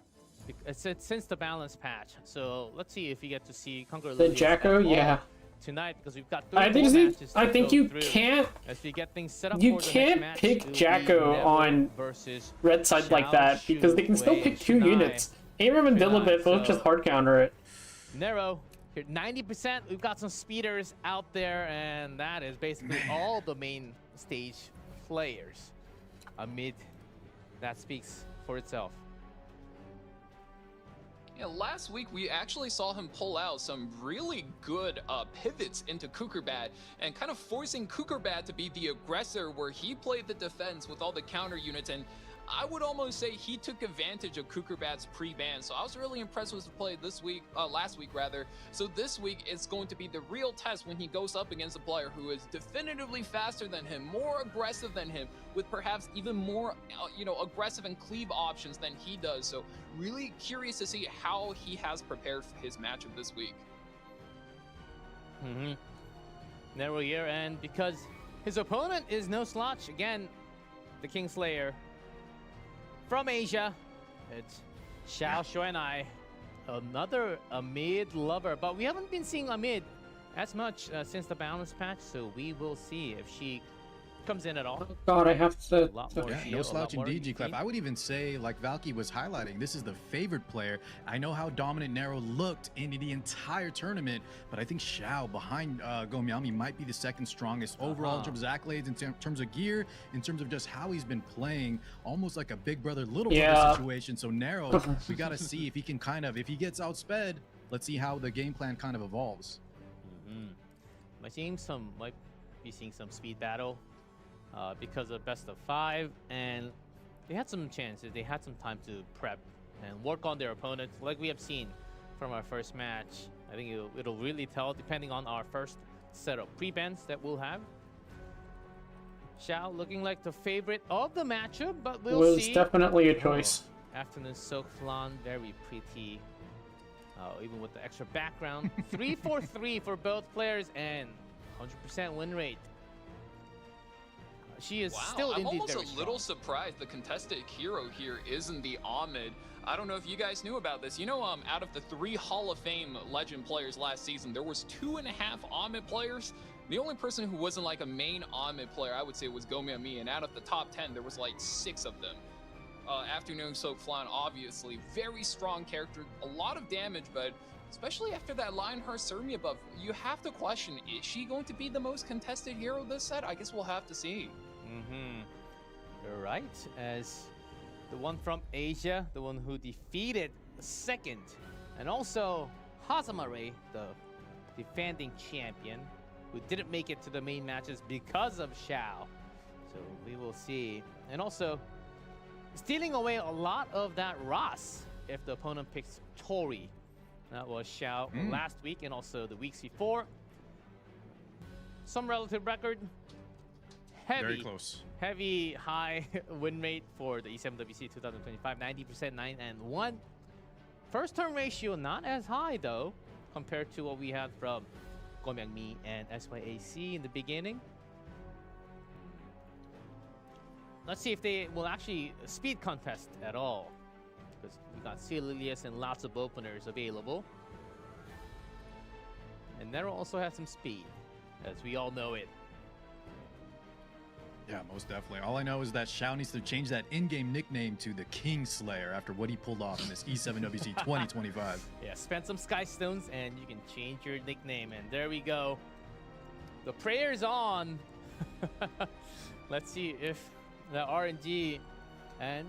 [SPEAKER 2] Since the balance patch. So let's see if we get to see Conqueror
[SPEAKER 1] The
[SPEAKER 2] Lilia
[SPEAKER 1] Jacko, yeah.
[SPEAKER 2] tonight, because we've got
[SPEAKER 1] I think you can't
[SPEAKER 2] as we get things set up
[SPEAKER 1] you
[SPEAKER 2] for the
[SPEAKER 1] can't
[SPEAKER 2] next match.
[SPEAKER 1] pick
[SPEAKER 2] It will be
[SPEAKER 1] Jacko
[SPEAKER 2] Never
[SPEAKER 1] on
[SPEAKER 2] versus
[SPEAKER 1] red side like that because they can still pick 2 units. Aram and Dilibit both just hard counter it.
[SPEAKER 2] Nero, here 90%. We've got some speeders out there, and that is basically all the main stage players. Amid, that speaks for itself.
[SPEAKER 4] Yeah, last week we actually saw him pull out some really good pivots into Kukerbat and kind of forcing Kukerbat to be the aggressor, where he played the defense with all the counter units, and I would almost say he took advantage of Kukerbat's pre-ban. So I was really impressed with the play this week, last week rather. So this week is going to be the real test when he goes up against a player who is definitively faster than him, more aggressive than him, with perhaps even more, aggressive and cleave options than he does. So really curious to see how he has prepared for his matchup this week.
[SPEAKER 2] Nero here, and because his opponent is no slouch, again, the Kingslayer from Asia, it's Xiao Xuanai, another Amid lover, but we haven't been seeing Amid as much since the balance patch, so we will see if she comes in at all.
[SPEAKER 1] Oh god, I have to...
[SPEAKER 3] No slouch indeed, G-Clef. I would even say, like Valky was highlighting, this is the favored player. I know how dominant Nero looked in the entire tournament, but I think Xiao behind Go Miami might be the second strongest overall in terms of accolades, in terms of gear, in terms of just how he's been playing, almost like a big brother, little brother situation. So Nero, we got to see if he can if he gets outsped, let's see how the game plan kind of evolves.
[SPEAKER 2] Might be seeing some speed battle. Because of best of 5, and they had some chances. They had some time to prep and work on their opponents, like we have seen from our first match. I think it'll really tell depending on our first set of pre-bans that we'll have. Xiao looking like the favorite of the matchup, but we'll see.
[SPEAKER 1] It was definitely a choice.
[SPEAKER 2] Afternoon Silk Flan, very pretty. Even with the extra background. 3-4-3 for both players and 100% win rate. She is still
[SPEAKER 4] I'm
[SPEAKER 2] indeed
[SPEAKER 4] almost
[SPEAKER 2] very
[SPEAKER 4] a little
[SPEAKER 2] strong.
[SPEAKER 4] surprised the contested hero here isn't the Ahmed. I don't know if you guys knew about this. Out of the 3 Hall of Fame legend players last season, there was 2.5 Ahmed players. The only person who wasn't like a main Ahmed player, I would say, was Go Miami, and out of the top 10, there was like 6 of them. Afternoon Soak Flan, obviously, very strong character, a lot of damage, but especially after that Lionheart Surmia buff, you have to question, is she going to be the most contested hero this set? I guess we'll have to see.
[SPEAKER 2] right, as the one from Asia, the one who defeated second, and also Hazamare, the defending champion, who didn't make it to the main matches because of Xiao. So we will see. And also, stealing away a lot of that Ross if the opponent picks Tori. That was Xiao last week and also the weeks before. Some relative record.
[SPEAKER 3] Very close.
[SPEAKER 2] Heavy high win rate for the E7WC 2025, 90%, 9-1. First turn ratio not as high though, compared to what we had from Gomyangmi and SYAC in the beginning. Let's see if they will actually speed contest at all, because we got Celius and lots of openers available. And Nero also has some speed, as we all know it.
[SPEAKER 3] Yeah, most definitely. All I know is that Xiao needs to change that in-game nickname to the King Slayer after what he pulled off in this E7WC 2025.
[SPEAKER 2] Yeah, spend some Sky Stones and you can change your nickname. And there we go. The prayer's on. Let's see if the RNG and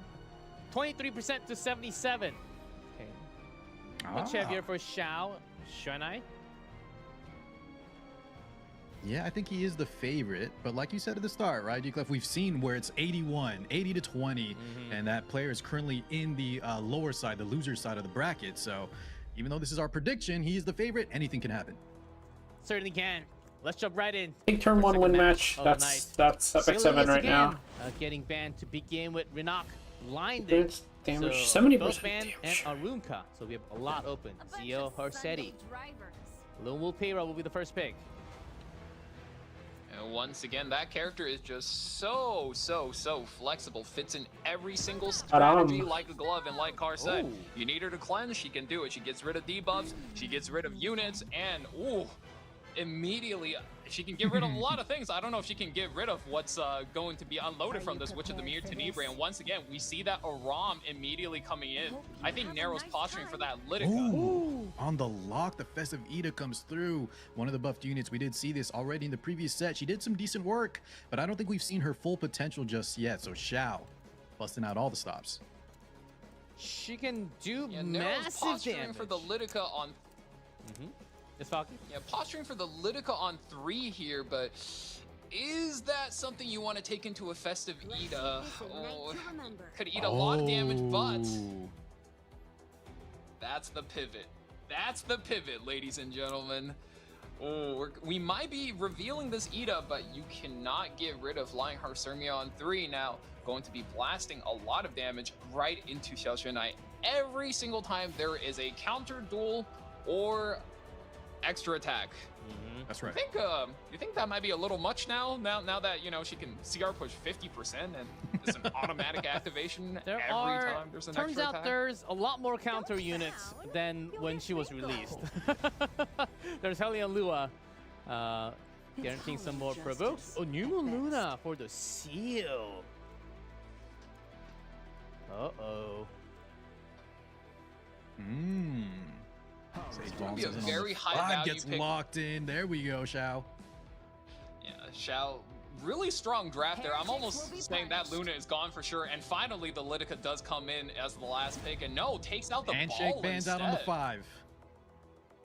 [SPEAKER 2] 23% to 77. Okay. Much heavier for Xiao. Shanai.
[SPEAKER 3] Yeah, I think he is the favorite, but like you said at the start, right, Declef, we've seen where it's 81, 80 to 20, and that player is currently in the lower side, the loser side of the bracket. So even though this is our prediction, he is the favorite, anything can happen.
[SPEAKER 2] Certainly can. Let's jump right in.
[SPEAKER 1] I think turn one win match. That's Epic 7 right now.
[SPEAKER 2] Getting banned to begin with. Renak blinded.
[SPEAKER 1] Damage,
[SPEAKER 2] so
[SPEAKER 1] 70%
[SPEAKER 2] both banned
[SPEAKER 1] damage.
[SPEAKER 2] and Arunka. So we have a lot open. Zio, Hersetti. Lone Wolf Payra will be the first pick.
[SPEAKER 4] And once again, that character is just so flexible. Fits in every single strategy like a glove. And like Car said, you need her to cleanse, she can do it. She gets rid of debuffs, she gets rid of units, and immediately she can get rid of a lot of things. I don't know if she can get rid of what's going to be unloaded from this Witch of the Mirror Tenebrae. And once again, we see that Aram immediately coming in. I think Nero's posturing for that Litica.
[SPEAKER 3] Ooh, on the lock, the Festive Ida comes through. One of the buffed units. We did see this already in the previous set. She did some decent work, but I don't think we've seen her full potential just yet. So Xiao busting out all the stops.
[SPEAKER 2] She can do
[SPEAKER 4] Yeah, Nero's
[SPEAKER 2] massive
[SPEAKER 4] posturing
[SPEAKER 2] damage.
[SPEAKER 4] for the Litica on
[SPEAKER 2] Falcon?
[SPEAKER 4] Yeah, posturing for the Litica on 3 here, but is that something you want to take into a Festive Ida? Could eat a lot of damage, but that's the pivot. That's the pivot, ladies and gentlemen. We might be revealing this Ida, but you cannot get rid of Flying Hersermia on 3 now. Going to be blasting a lot of damage right into Xiaoxuanai. Every single time there is a counter duel or extra attack.
[SPEAKER 3] That's right.
[SPEAKER 4] You think that might be a little much now that she can CR push 50% and it's an automatic activation every time there's an
[SPEAKER 2] turns
[SPEAKER 4] extra
[SPEAKER 2] out
[SPEAKER 4] attack?
[SPEAKER 2] there's a lot more counter units than when she was released. There's Helion Lua guaranteeing some more provokes. Oh, New Moon Luna for the seal. Uh-oh.
[SPEAKER 4] It's going to be a very high value
[SPEAKER 3] gets
[SPEAKER 4] pick.
[SPEAKER 3] locked in. There we go, Xiao.
[SPEAKER 4] Yeah, Xiao, really strong draft there. I'm almost saying that Luna is gone for sure. And finally, the Litica does come in as the last pick. And no, takes out the
[SPEAKER 3] Handshake
[SPEAKER 4] ball
[SPEAKER 3] bands
[SPEAKER 4] instead.
[SPEAKER 3] out on the 5.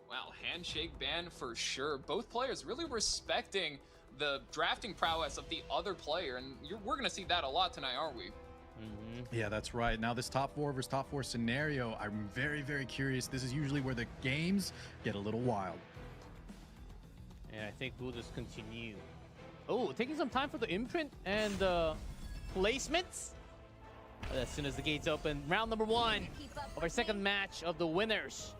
[SPEAKER 4] Wow, handshake ban for sure. Both players really respecting the drafting prowess of the other player. And we're going to see that a lot tonight, aren't we?
[SPEAKER 3] Yeah, that's right. Now this top 4 versus top 4 scenario, I'm very, very curious. This is usually where the games get a little wild.
[SPEAKER 2] And I think we'll just continue. Oh, taking some time for the imprint and placements. As soon as the gates open, round number 1 of our second match of the winners.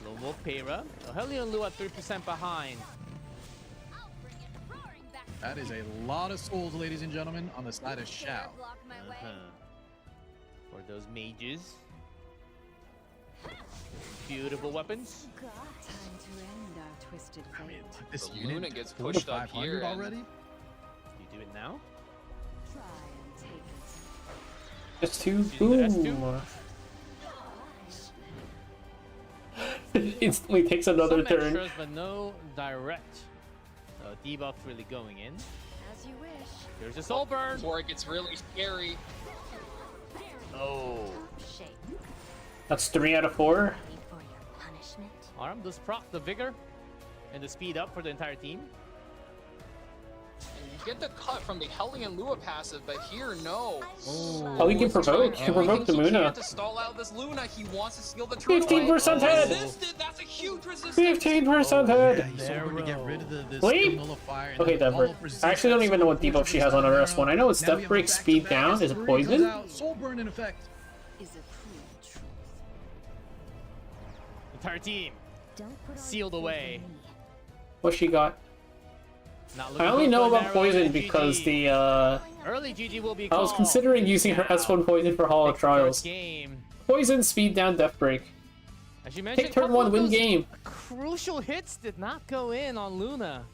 [SPEAKER 2] Lone Wolf Payra. Helion Lua 3% behind.
[SPEAKER 3] That is a lot of souls, ladies and gentlemen, on the side of Xiao.
[SPEAKER 2] For those mages. Beautiful weapons.
[SPEAKER 5] Time to end our twisted fate.
[SPEAKER 3] This
[SPEAKER 4] The
[SPEAKER 3] unit
[SPEAKER 4] Luna gets
[SPEAKER 3] 4 to
[SPEAKER 4] pushed up
[SPEAKER 3] 500
[SPEAKER 4] here and-
[SPEAKER 3] already.
[SPEAKER 2] You do it now?
[SPEAKER 5] Try and take
[SPEAKER 1] S2,
[SPEAKER 2] Using
[SPEAKER 1] boom. Instantly takes another
[SPEAKER 2] Some
[SPEAKER 1] turn.
[SPEAKER 2] extras, but no direct debuff really going in.
[SPEAKER 5] As you wish.
[SPEAKER 2] Here's a soul burn.
[SPEAKER 4] Before it gets really scary.
[SPEAKER 2] Oh.
[SPEAKER 5] Shape.
[SPEAKER 1] That's 3 out of 4.
[SPEAKER 5] Ready for your punishment.
[SPEAKER 2] Arm does proc the vigor and the speed up for the entire team.
[SPEAKER 4] And you get the cut from the Hellion Lua passive, but here, no.
[SPEAKER 1] Oh, he can provoke. He can provoke the
[SPEAKER 4] He
[SPEAKER 1] Luna.
[SPEAKER 4] can't to stall out this Luna. He wants to steal the turn
[SPEAKER 1] 15% head.
[SPEAKER 4] Resisted. That's a huge resistance.
[SPEAKER 1] 15%
[SPEAKER 3] Yeah,
[SPEAKER 1] head.
[SPEAKER 3] he's so hard to get rid of the
[SPEAKER 1] Wait.
[SPEAKER 3] skill nullifier. and
[SPEAKER 1] Okay,
[SPEAKER 3] then
[SPEAKER 1] Denver.
[SPEAKER 3] follow resistance.
[SPEAKER 1] I actually don't even know what debuff she has on her S1. I know it's
[SPEAKER 3] Now
[SPEAKER 1] Death
[SPEAKER 3] we have
[SPEAKER 1] Break
[SPEAKER 3] a
[SPEAKER 1] speed
[SPEAKER 3] back-to-back
[SPEAKER 1] down. Is it
[SPEAKER 3] S3
[SPEAKER 1] poison?
[SPEAKER 3] comes out, Soul burn in effect.
[SPEAKER 5] Is a cruel truth.
[SPEAKER 2] Entire team
[SPEAKER 5] Don't put all
[SPEAKER 2] sealed
[SPEAKER 5] your faith
[SPEAKER 2] away.
[SPEAKER 5] in me.
[SPEAKER 1] What she got?
[SPEAKER 2] Not
[SPEAKER 1] I
[SPEAKER 2] looking
[SPEAKER 1] only
[SPEAKER 2] good
[SPEAKER 1] know
[SPEAKER 2] for
[SPEAKER 1] about
[SPEAKER 2] Narrow
[SPEAKER 1] poison
[SPEAKER 2] and
[SPEAKER 1] because
[SPEAKER 2] GG.
[SPEAKER 1] the
[SPEAKER 2] Early GG will be
[SPEAKER 1] I was
[SPEAKER 2] called.
[SPEAKER 1] considering using her S1 poison for Hall of
[SPEAKER 2] First
[SPEAKER 1] Trials.
[SPEAKER 2] game.
[SPEAKER 1] Poison, speed down, Death Break.
[SPEAKER 2] As you mentioned,
[SPEAKER 1] Take turn
[SPEAKER 2] couple
[SPEAKER 1] 1,
[SPEAKER 2] of
[SPEAKER 1] win
[SPEAKER 2] those
[SPEAKER 1] game.
[SPEAKER 2] Crucial hits did not go in on Luna.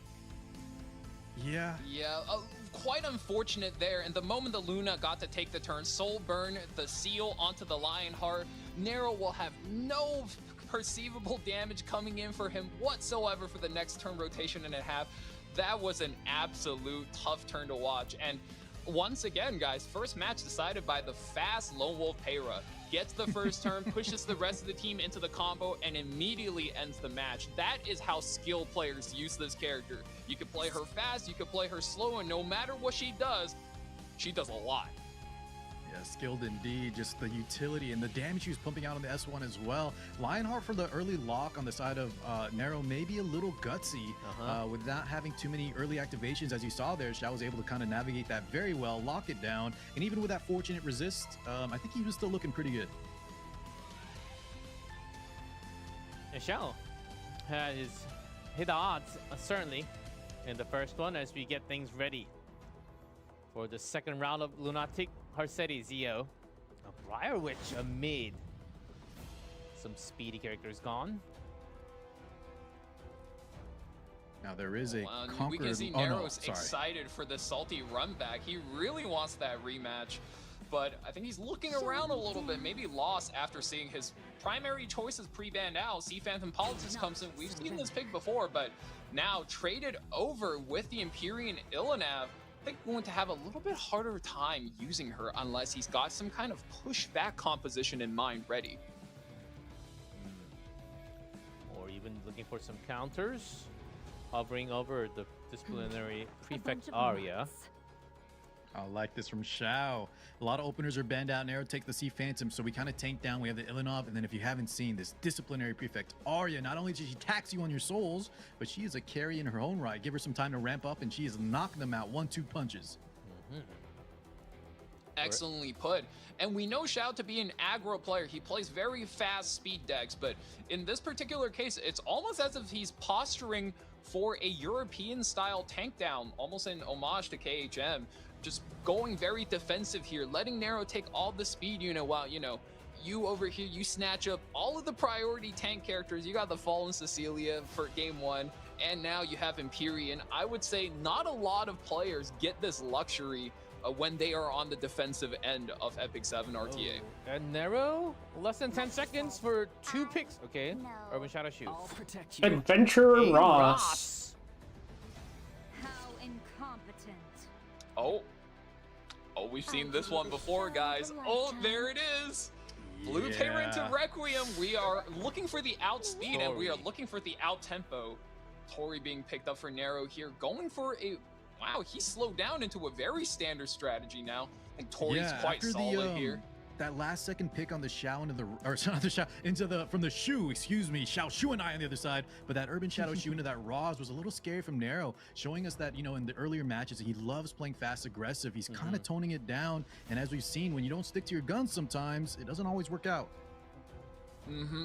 [SPEAKER 3] Yeah.
[SPEAKER 4] Yeah, quite unfortunate there. And the moment the Luna got to take the turn, Soul Burn, the seal onto the Lionheart, Nero will have no perceivable damage coming in for him whatsoever for the next turn rotation and a half. That was an absolute tough turn to watch. And once again, guys, first match decided by the fast Lone Wolf Peyra. Gets the first turn, pushes the rest of the team into the combo, and immediately ends the match. That is how skilled players use this character. You can play her fast, you can play her slow, and no matter what she does a lot.
[SPEAKER 3] Yeah, skilled indeed. Just the utility and the damage he was pumping out on the S1 as well. Lionheart for the early lock on the side of Nero, maybe a little gutsy with not having too many early activations. As you saw there, Xiao was able to kind of navigate that very well, lock it down. And even with that fortunate resist, I think he was still looking pretty good.
[SPEAKER 2] And Xiao has hit the odds, certainly, in the first one as we get things ready for the second round of Lunatic Harsetti Zio. A Briar Witch amid some speedy characters gone.
[SPEAKER 3] Now there is a conquered...
[SPEAKER 4] We can see
[SPEAKER 3] oh, no,
[SPEAKER 4] Nero's
[SPEAKER 3] sorry.
[SPEAKER 4] excited for the salty run back. He really wants that rematch, but I think he's looking around a little bit, maybe lost after seeing his primary choices pre-banned out. Sea Phantom Politics comes in. We've seen this pick before, but now traded over with the Empyrean Ilanav. I think going to have a little bit harder time using her unless he's got some kind of pushback composition in mind ready.
[SPEAKER 2] Or even looking for some counters. Hovering over the disciplinary prefect Arya.
[SPEAKER 3] I like this from Xiao. A lot of openers are banned out. Nero take the Sea Phantom, so we kind of tank down. We have the Ilanov, and then if you haven't seen this disciplinary prefect, Arya, not only does she tax you on your souls, but she is a carry in her own right. Give her some time to ramp up, and she is knocking them out 1-2 punches.
[SPEAKER 4] Excellently put. And we know Xiao to be an aggro player. He plays very fast speed decks, but in this particular case, it's almost as if he's posturing for a European style tank down, almost in homage to KHM. Just going very defensive here, letting Nero take all the speed unit while, you know, you over here, you snatch up all of the priority tank characters. You got the Fallen Cecilia for game 1, and now you have Empyrean. I would say not a lot of players get this luxury when they are on the defensive end of Epic 7 RTA.
[SPEAKER 2] Oh. And Nero, less than 10 seconds for 2 picks. Okay, Urban Shadow Shoot.
[SPEAKER 7] I'll protect you.
[SPEAKER 1] Adventurer
[SPEAKER 2] Hey,
[SPEAKER 1] Ross.
[SPEAKER 5] How incompetent.
[SPEAKER 4] Oh, we've seen this one before, guys. Oh, there it is. Blue Peyra into Requiem. We are looking for the outspeed and we are looking for the out tempo. Tori being picked up for Nero here, going for a... Wow, he slowed down into a very standard strategy now. I think Tori's quite
[SPEAKER 3] after
[SPEAKER 4] solid here.
[SPEAKER 3] That last second pick on the Xiao into the, or not the Xiao, into the, from the Shu, excuse me, Shu and I on the other side, but that Urban Shadow Shu into that Roz was a little scary from Nero, showing us that, you know, in the earlier matches, he loves playing fast aggressive. He's kind of toning it down, and as we've seen, when you don't stick to your guns sometimes, it doesn't always work out.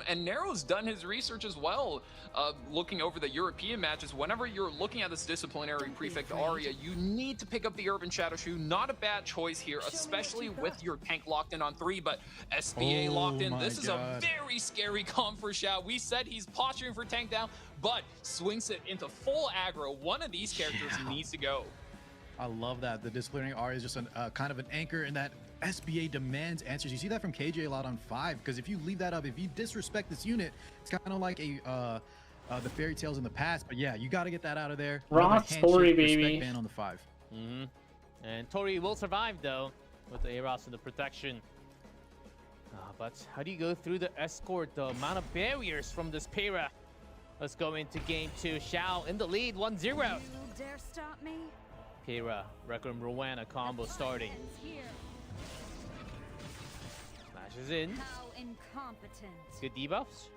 [SPEAKER 4] And Nero's done his research as well, looking over the European matches. Whenever you're looking at this disciplinary prefect Arya, you need to pick up the Urban Shadow Shoe. Not a bad choice here, especially with your tank locked in on 3, but SBA locked in. This is a very scary comp for Xiao. We said he's posturing for tank down, but swings it into full aggro. One of these characters needs to go.
[SPEAKER 3] I love that. The disciplinary Arya is just a kind of an anchor in that SBA demands answers. You see that from KJ a lot on 5, because if you leave that up, if you disrespect this unit, it's kind of like a the fairy tales in the past. But yeah, you got to get that out of there.
[SPEAKER 1] Rock story, baby.
[SPEAKER 3] Ban on the 5.
[SPEAKER 2] And Tori will survive though with the Eros and the protection. But how do you go through the escort? The amount of barriers from this Pyrrha. Let's go into game 2. Xiao in the lead, 1-0.
[SPEAKER 5] You dare stop me?
[SPEAKER 2] Pyrrha, Requiem Rowena combo starting. Smashes in.
[SPEAKER 5] How incompetent.
[SPEAKER 2] Good debuffs.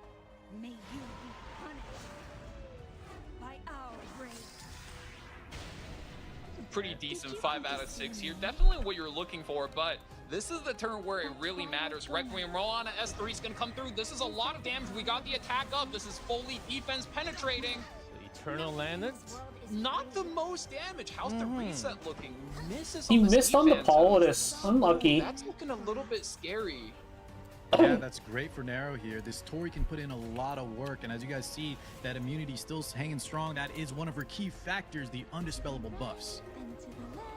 [SPEAKER 5] May you be punished by our rage.
[SPEAKER 4] Pretty decent 5 out of 6 here. Definitely what you're looking for, but this is the turn where it really matters. Requiem Rowena S3 is going to come through. This is a lot of damage. We got the attack up. This is fully defense penetrating.
[SPEAKER 2] The Eternal landed.
[SPEAKER 4] Not the most damage. How's the reset looking? Misses
[SPEAKER 1] He
[SPEAKER 4] on this
[SPEAKER 1] missed on the
[SPEAKER 4] defense.
[SPEAKER 1] Politis. Unlucky.
[SPEAKER 4] That's looking a little bit scary.
[SPEAKER 3] Yeah, that's great for Nero here. This Tori can put in a lot of work, and as you guys see, that immunity still hanging strong. That is one of her key factors, the undispellable buffs.
[SPEAKER 5] And to the left.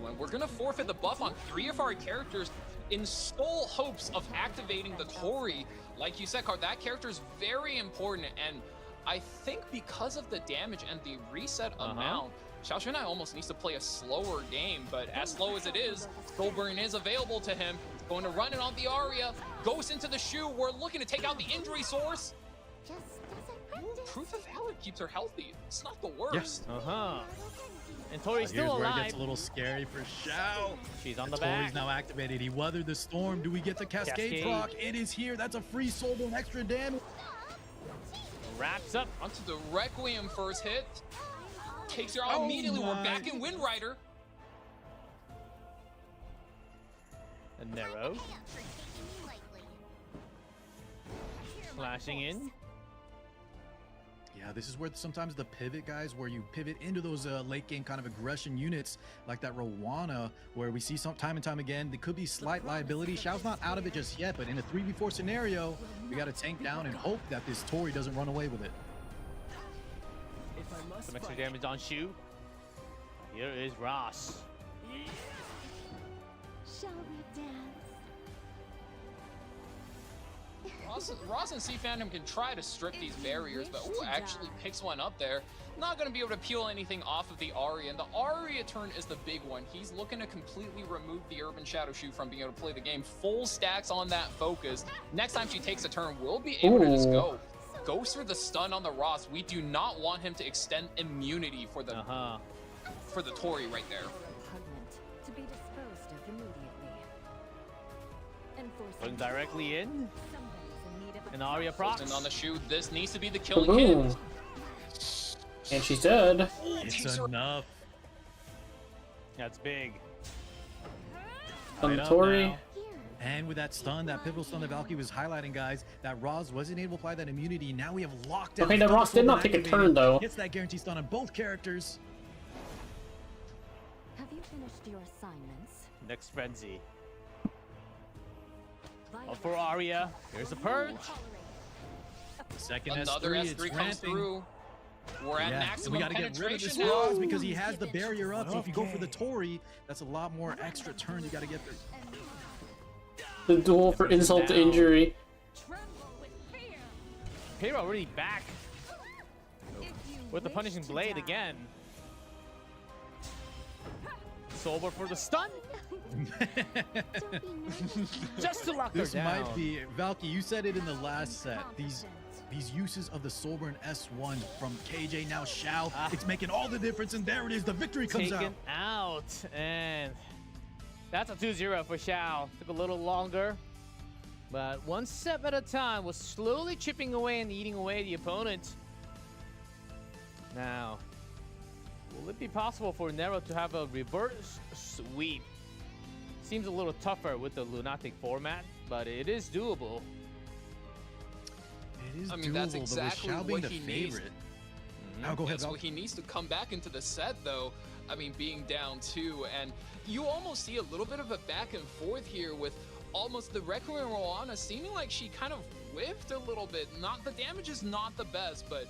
[SPEAKER 4] Well, we're gonna forfeit the buff on 3 of our characters in sole hopes of activating the Tori. Like you said, Card, that character is very important, and I think because of the damage and the reset amount, Xiao Xunai almost needs to play a slower game, but as slow as it is, Soulburn is available to him. Going to run it on the Aria, goes into the shoe. We're looking to take out the injury source.
[SPEAKER 5] Just as I
[SPEAKER 4] Ooh,
[SPEAKER 5] practiced.
[SPEAKER 4] Proof of Valor keeps her healthy. It's not the worst.
[SPEAKER 2] And Tori's
[SPEAKER 3] Here's
[SPEAKER 2] still
[SPEAKER 3] where it
[SPEAKER 2] alive.
[SPEAKER 3] gets a little scary for Xiao.
[SPEAKER 2] She's on the
[SPEAKER 3] Tori's
[SPEAKER 2] back.
[SPEAKER 3] now activated. He weathered the storm. Do we get the Cascade proc? It is here. That's a free Soulburn extra damage.
[SPEAKER 2] Wraps up.
[SPEAKER 4] Onto the Requiem first hit. Takes her out immediately. We're back in Wind Rider.
[SPEAKER 2] And Nero slashing in.
[SPEAKER 3] Yeah, this is where sometimes the pivot, guys, where you pivot into those late game kind of aggression units like that Rowena, where we see some time and time again, there could be slight liability. Xiao's not out of it just yet, but in a 3v4 scenario, we got to tank down and hope that this Tori doesn't run away with it.
[SPEAKER 2] Some extra damage on Shu. Here is Ross.
[SPEAKER 5] Shall we dance?
[SPEAKER 4] Ross and Sea Phantom can try to strip these barriers, but ooh, actually picks one up there. Not going to be able to peel anything off of the Aria, and the Aria turn is the big one. He's looking to completely remove the Urban Shadow Shoe from being able to play the game. Full stacks on that focus. Next time she takes a turn, we'll be able to just go. Goes for the stun on the Ross. We do not want him to extend immunity for the Tori right there.
[SPEAKER 5] Repugnant to be disposed of immediately.
[SPEAKER 2] Putting directly in.
[SPEAKER 5] Somebody's in need of a
[SPEAKER 2] And Aria procs.
[SPEAKER 4] And on the shoe, this needs to be the killing hit.
[SPEAKER 1] Boom. And she's dead.
[SPEAKER 3] It's enough.
[SPEAKER 2] That's big.
[SPEAKER 1] On
[SPEAKER 2] Right up
[SPEAKER 1] Tori.
[SPEAKER 2] now.
[SPEAKER 3] And with that stun, that pivotal stun that Valky was highlighting, guys, that Roz wasn't able to apply that immunity. Now we have locked down.
[SPEAKER 1] Okay, that Ross did not take a turn, though.
[SPEAKER 3] Gets that guarantee stun on both characters.
[SPEAKER 5] Have you finished your assignments?
[SPEAKER 2] Next frenzy. For Aria. Here's the purge.
[SPEAKER 3] Second
[SPEAKER 4] Another
[SPEAKER 3] S3,
[SPEAKER 4] S3
[SPEAKER 3] it's
[SPEAKER 4] comes
[SPEAKER 3] ramping.
[SPEAKER 4] through. We're at
[SPEAKER 3] Yeah, and
[SPEAKER 4] maximum
[SPEAKER 3] we got to get rid of this
[SPEAKER 4] penetration now.
[SPEAKER 3] Roz because he has the barrier up. So if you go for the Tori, that's a lot more extra turns you got to get through.
[SPEAKER 1] The duel for insult to injury.
[SPEAKER 5] Tremble with fear.
[SPEAKER 2] Pyrrha already back
[SPEAKER 5] If you
[SPEAKER 2] with the
[SPEAKER 5] wish
[SPEAKER 2] punishing
[SPEAKER 5] to
[SPEAKER 2] blade
[SPEAKER 5] die.
[SPEAKER 2] again. Sober for the stun.
[SPEAKER 5] Don't be nervous.
[SPEAKER 2] Just to lock
[SPEAKER 3] This
[SPEAKER 2] her down.
[SPEAKER 3] might be Valky. You said it in the last set. These
[SPEAKER 5] Incompetent.
[SPEAKER 3] uses of the Soulburn S1 from KJ now Xiao, it's making all the difference. And there it is. The victory comes
[SPEAKER 2] Taken out. And that's a 2-0 for Xiao. Took a little longer. But one step at a time, was slowly chipping away and eating away the opponent. Now, will it be possible for Nero to have a reverse sweep? Seems a little tougher with the Lunatic format, but it is doable.
[SPEAKER 3] It is
[SPEAKER 4] I mean,
[SPEAKER 3] doable,
[SPEAKER 4] that's
[SPEAKER 3] but with
[SPEAKER 4] exactly
[SPEAKER 3] Xiao being
[SPEAKER 4] what
[SPEAKER 3] the
[SPEAKER 4] he needs.
[SPEAKER 3] favorite. Now go ahead,
[SPEAKER 4] So
[SPEAKER 3] Valky.
[SPEAKER 4] he needs to come back into the set, though. I mean, being down 2, and you almost see a little bit of a back and forth here with almost the Requiem Rowena seeming like she kind of whiffed a little bit. Not the damage is not the best, but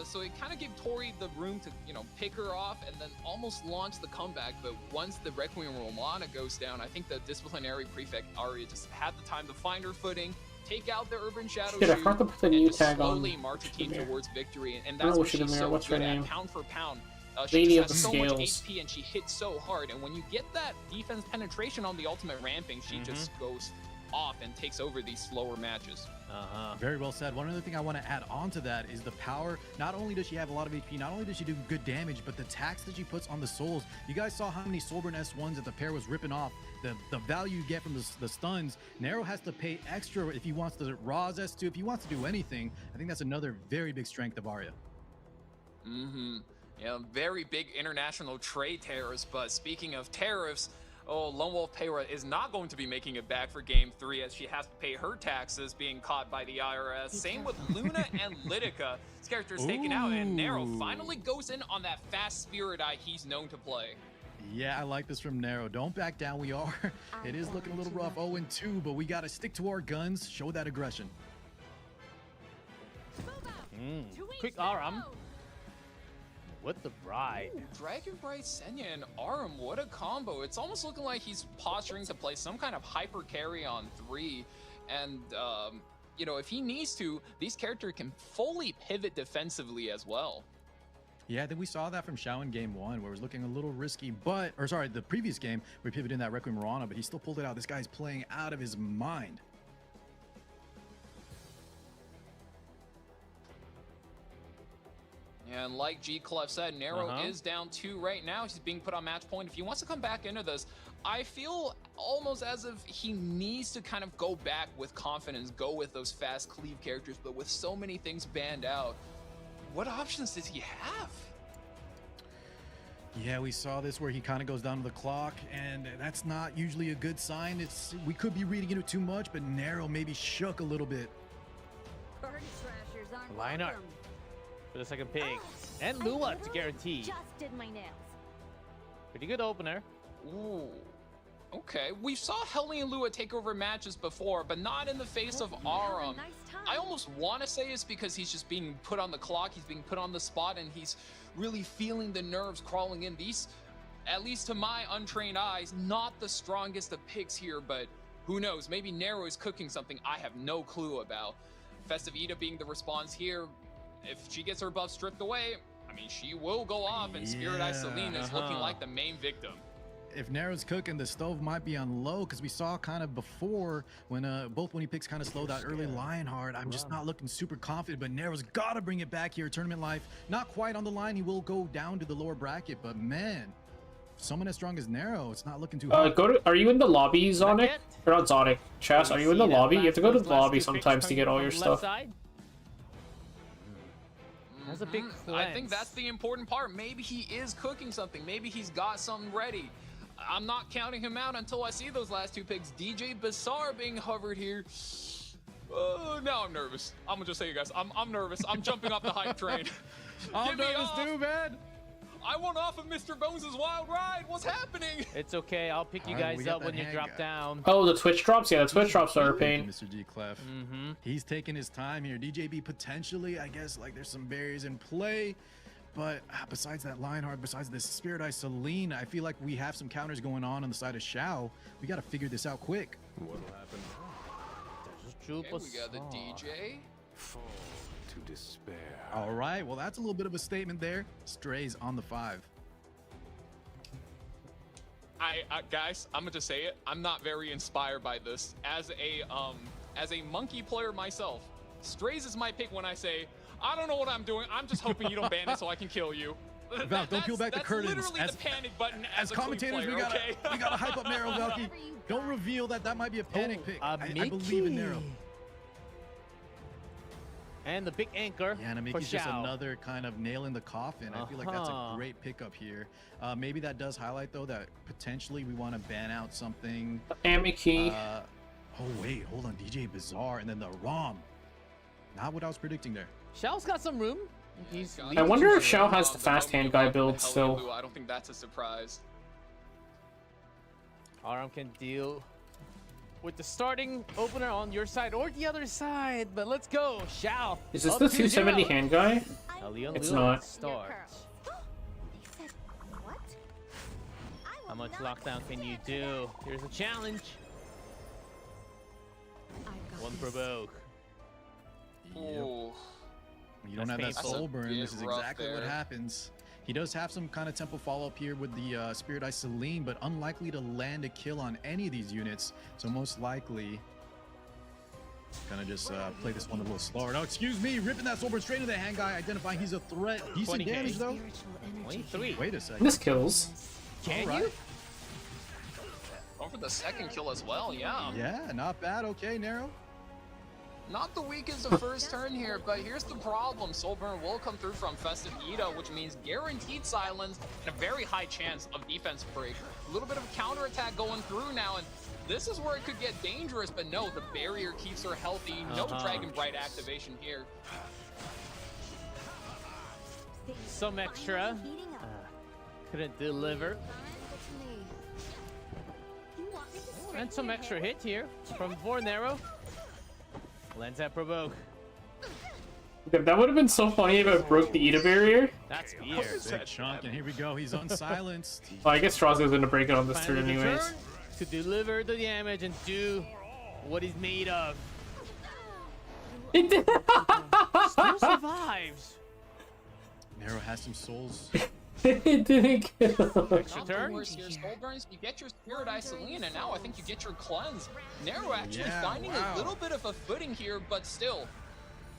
[SPEAKER 4] so it kind of gave Tori the room to, you know, pick her off and then almost launch the comeback. But once the Requiem Rowena goes down, I think the disciplinary prefect Aria just had the time to find her footing, take out the Urban Shadow
[SPEAKER 1] Shit, I
[SPEAKER 4] Shoe,
[SPEAKER 1] forgot to put the
[SPEAKER 4] and
[SPEAKER 1] new
[SPEAKER 4] just
[SPEAKER 1] tag on
[SPEAKER 4] slowly march the team
[SPEAKER 1] Shadamir.
[SPEAKER 4] towards victory. And
[SPEAKER 1] Oh,
[SPEAKER 4] that's what she's
[SPEAKER 1] Shadamir,
[SPEAKER 4] so
[SPEAKER 1] what's her
[SPEAKER 4] good at,
[SPEAKER 1] name?
[SPEAKER 4] pound for pound. She
[SPEAKER 1] Lady
[SPEAKER 4] just
[SPEAKER 1] of
[SPEAKER 4] has
[SPEAKER 1] the
[SPEAKER 4] so much
[SPEAKER 1] Scales.
[SPEAKER 4] HP and she hits so hard. And when you get that defense penetration on the ultimate ramping, she just goes off and takes over these slower matches.
[SPEAKER 3] Very well said. One other thing I want to add on to that is the power. Not only does she have a lot of HP, not only does she do good damage, but the tax that she puts on the souls. You guys saw how many Soulburn S1s that the pair was ripping off. The value you get from the stuns. Nero has to pay extra if he wants to Raws S2, if he wants to do anything. I think that's another very big strength of Arya.
[SPEAKER 4] Yeah, very big international trade tariffs. But speaking of tariffs, Lone Wolf Payra is not going to be making it back for Game 3 as she has to pay her taxes being caught by the IRS. Same with Luna and Lidica. This character is taken out, and Nero finally goes in on that fast Spirit Eye he's known to play.
[SPEAKER 3] Yeah, I like this from Nero. Don't back down. We are. It is looking a little rough. 0-2, but we got to stick to our guns. Show that aggression.
[SPEAKER 2] Quick Aram with the bride.
[SPEAKER 4] Ooh, Dragon Bright Senya and Aram, what a combo. It's almost looking like he's posturing to play some kind of hyper carry on 3. And, you know, if he needs to, these characters can fully pivot defensively as well.
[SPEAKER 3] Yeah, I think we saw that from Xiao in game 1, where it was looking a little risky, but, or sorry, the previous game, we pivoted in that Requiem Mirana, but he still pulled it out. This guy's playing out of his mind.
[SPEAKER 4] And like G Clef said, Nero is down 2 right now. He's being put on match point. If he wants to come back into this, I feel almost as if he needs to kind of go back with confidence, go with those fast cleave characters, but with so many things banned out, what options does he have?
[SPEAKER 3] Yeah, we saw this where he kind of goes down to the clock, and that's not usually a good sign. We could be reading into it too much, but Nero maybe shook a little bit.
[SPEAKER 5] Party crashers aren't
[SPEAKER 2] Liner
[SPEAKER 5] welcome.
[SPEAKER 2] for the second pig. And Lua to guarantee.
[SPEAKER 5] Just did my nails.
[SPEAKER 2] Pretty good opener.
[SPEAKER 4] Ooh. Okay, we saw Helly and Lua take over matches before, but not in the face of Aram.
[SPEAKER 5] Nice time.
[SPEAKER 4] I almost want to say it's because he's just being put on the clock, he's being put on the spot, and he's really feeling the nerves crawling in. These, at least to my untrained eyes, not the strongest of picks here, but who knows? Maybe Nero is cooking something I have no clue about. Festive Ida being the response here. If she gets her buff stripped away, I mean, she will go off, and Spirit Eye Selena is looking like the main victim.
[SPEAKER 3] If Nero's cooking, the stove might be on low, because we saw kind of before when both when he picks kind of slow that early Lionheart. I'm just not looking super confident, but Nero's got to bring it back here. Tournament life, not quite on the line. He will go down to the lower bracket, but man, someone as strong as Nero, it's not looking too hot.
[SPEAKER 1] Are you in the lobby, Zonic?
[SPEAKER 2] yet.
[SPEAKER 1] Or not Zonic? Chess, are you in the lobby? You have to go to the lobby sometimes to get all your stuff.
[SPEAKER 2] That's a big
[SPEAKER 4] I think that's the important part. Maybe he is cooking something. Maybe he's got something ready. I'm not counting him out until I see those last 2 picks. DJ Bazaar being hovered here. Now I'm nervous. I'm gonna just say, you guys, I'm nervous. I'm jumping off the hype train.
[SPEAKER 3] I'm nervous too, man.
[SPEAKER 4] I want off of Mr. Bones' wild ride. What's happening?
[SPEAKER 2] It's okay. I'll pick you
[SPEAKER 3] Alright,
[SPEAKER 2] guys
[SPEAKER 3] we got
[SPEAKER 2] up when
[SPEAKER 3] that
[SPEAKER 2] you
[SPEAKER 3] hand
[SPEAKER 2] drop
[SPEAKER 3] guy.
[SPEAKER 2] down.
[SPEAKER 1] Oh, the Twitch drops? Yeah, the Twitch drops are a pain.
[SPEAKER 3] Mr. G Clef. He's taking his time here. DJB potentially, I guess, like there's some barriers in play. But besides that Lionheart, besides this Spirit Eye Celine, I feel like we have some counters going on the side of Xiao. We got to figure this out quick.
[SPEAKER 7] What'll happen?
[SPEAKER 2] Drew
[SPEAKER 4] And we got the
[SPEAKER 2] Bazaar.
[SPEAKER 4] DJ.
[SPEAKER 7] Fall to despair.
[SPEAKER 3] All right, well, that's a little bit of a statement there. Strays on the 5.
[SPEAKER 4] Guys, I'm gonna just say it. I'm not very inspired by this. As a monkey player myself, Strays is my pick when I say, I don't know what I'm doing. I'm just hoping you don't ban it so I can kill you.
[SPEAKER 3] Val, don't peel back the curtains.
[SPEAKER 4] That's literally the panic button
[SPEAKER 3] As
[SPEAKER 4] a Queen
[SPEAKER 3] commentators,
[SPEAKER 4] player,
[SPEAKER 3] we gotta hype up Nero, Valky. Don't reveal that might be a panic pick. I believe in Nero.
[SPEAKER 2] And the big anchor
[SPEAKER 3] Yeah, and
[SPEAKER 2] for
[SPEAKER 3] Amiki's just
[SPEAKER 2] Xiao.
[SPEAKER 3] another kind of nail in the coffin. I feel like that's a great pickup here. Maybe that does highlight, though, that potentially we want to ban out something.
[SPEAKER 1] Amiki.
[SPEAKER 3] Oh, wait, hold on. DJ Bazaar and then the ROM. Not what I was predicting there.
[SPEAKER 2] Xiao's got some room.
[SPEAKER 1] I wonder if Xiao has the fast hand guy build still.
[SPEAKER 4] I don't think that's a surprise.
[SPEAKER 2] Aram can deal with the starting opener on your side or the other side, but let's go, Xiao.
[SPEAKER 1] Is this
[SPEAKER 2] up
[SPEAKER 1] the
[SPEAKER 2] 2-0.
[SPEAKER 1] 270 hand guy?
[SPEAKER 2] Elian
[SPEAKER 1] It's
[SPEAKER 2] Lua
[SPEAKER 1] not.
[SPEAKER 2] starts.
[SPEAKER 5] He said, what? I will
[SPEAKER 2] How much
[SPEAKER 5] not
[SPEAKER 2] lockdown can you
[SPEAKER 5] consider
[SPEAKER 2] do? Here's a challenge.
[SPEAKER 5] I've got
[SPEAKER 2] One
[SPEAKER 5] this.
[SPEAKER 2] provoke.
[SPEAKER 4] Ooh.
[SPEAKER 3] You don't
[SPEAKER 2] That's
[SPEAKER 3] have that
[SPEAKER 2] painful.
[SPEAKER 3] soul burn.
[SPEAKER 4] Bit
[SPEAKER 3] This is
[SPEAKER 4] rough
[SPEAKER 3] exactly what
[SPEAKER 4] there.
[SPEAKER 3] happens. He does have some kind of tempo follow-up here with the Spirit Eye Celine, but unlikely to land a kill on any of these units. So most likely, gonna just play this one a little slower. Oh, excuse me, ripping that Soulburn straight into the hand guy, identifying he's a threat. Decent
[SPEAKER 2] 20K.
[SPEAKER 3] damage though.
[SPEAKER 2] 23.
[SPEAKER 3] Wait a second.
[SPEAKER 1] This kills.
[SPEAKER 2] Can
[SPEAKER 3] All
[SPEAKER 2] you?
[SPEAKER 4] Going for the second kill as well, yeah.
[SPEAKER 3] Yeah, not bad. Okay, Narrow.
[SPEAKER 4] Not the weakest of first turn here, but here's the problem. Soulburn will come through from Festive Ida, which means guaranteed silence and a very high chance of defense break. A little bit of a counterattack going through now, and this is where it could get dangerous, but no, the barrier keeps her healthy. No Dragon Bright activation here.
[SPEAKER 2] Some extra. Couldn't deliver. And some extra hit here from Vornero. Lands that provoke.
[SPEAKER 1] Yeah, that would have been so funny if I broke the Ida barrier.
[SPEAKER 2] That's weird.
[SPEAKER 3] Big chunk, and here we go. He's unsilenced.
[SPEAKER 1] Well, I guess Strasgo's gonna break it on this turn
[SPEAKER 2] Finally
[SPEAKER 1] anyways.
[SPEAKER 2] return to deliver the damage and do what he's made of.
[SPEAKER 1] It did.
[SPEAKER 2] Still survives.
[SPEAKER 3] Narrow has some souls.
[SPEAKER 1] It didn't kill.
[SPEAKER 2] Extra
[SPEAKER 4] Not the
[SPEAKER 2] turn.
[SPEAKER 4] worst here, Soulburns. You get your Spirit Eye Celine, and now I think you get your Cleanse. Narrow actually
[SPEAKER 3] Yeah,
[SPEAKER 4] finding
[SPEAKER 3] wow.
[SPEAKER 4] a little bit of a footing here, but still,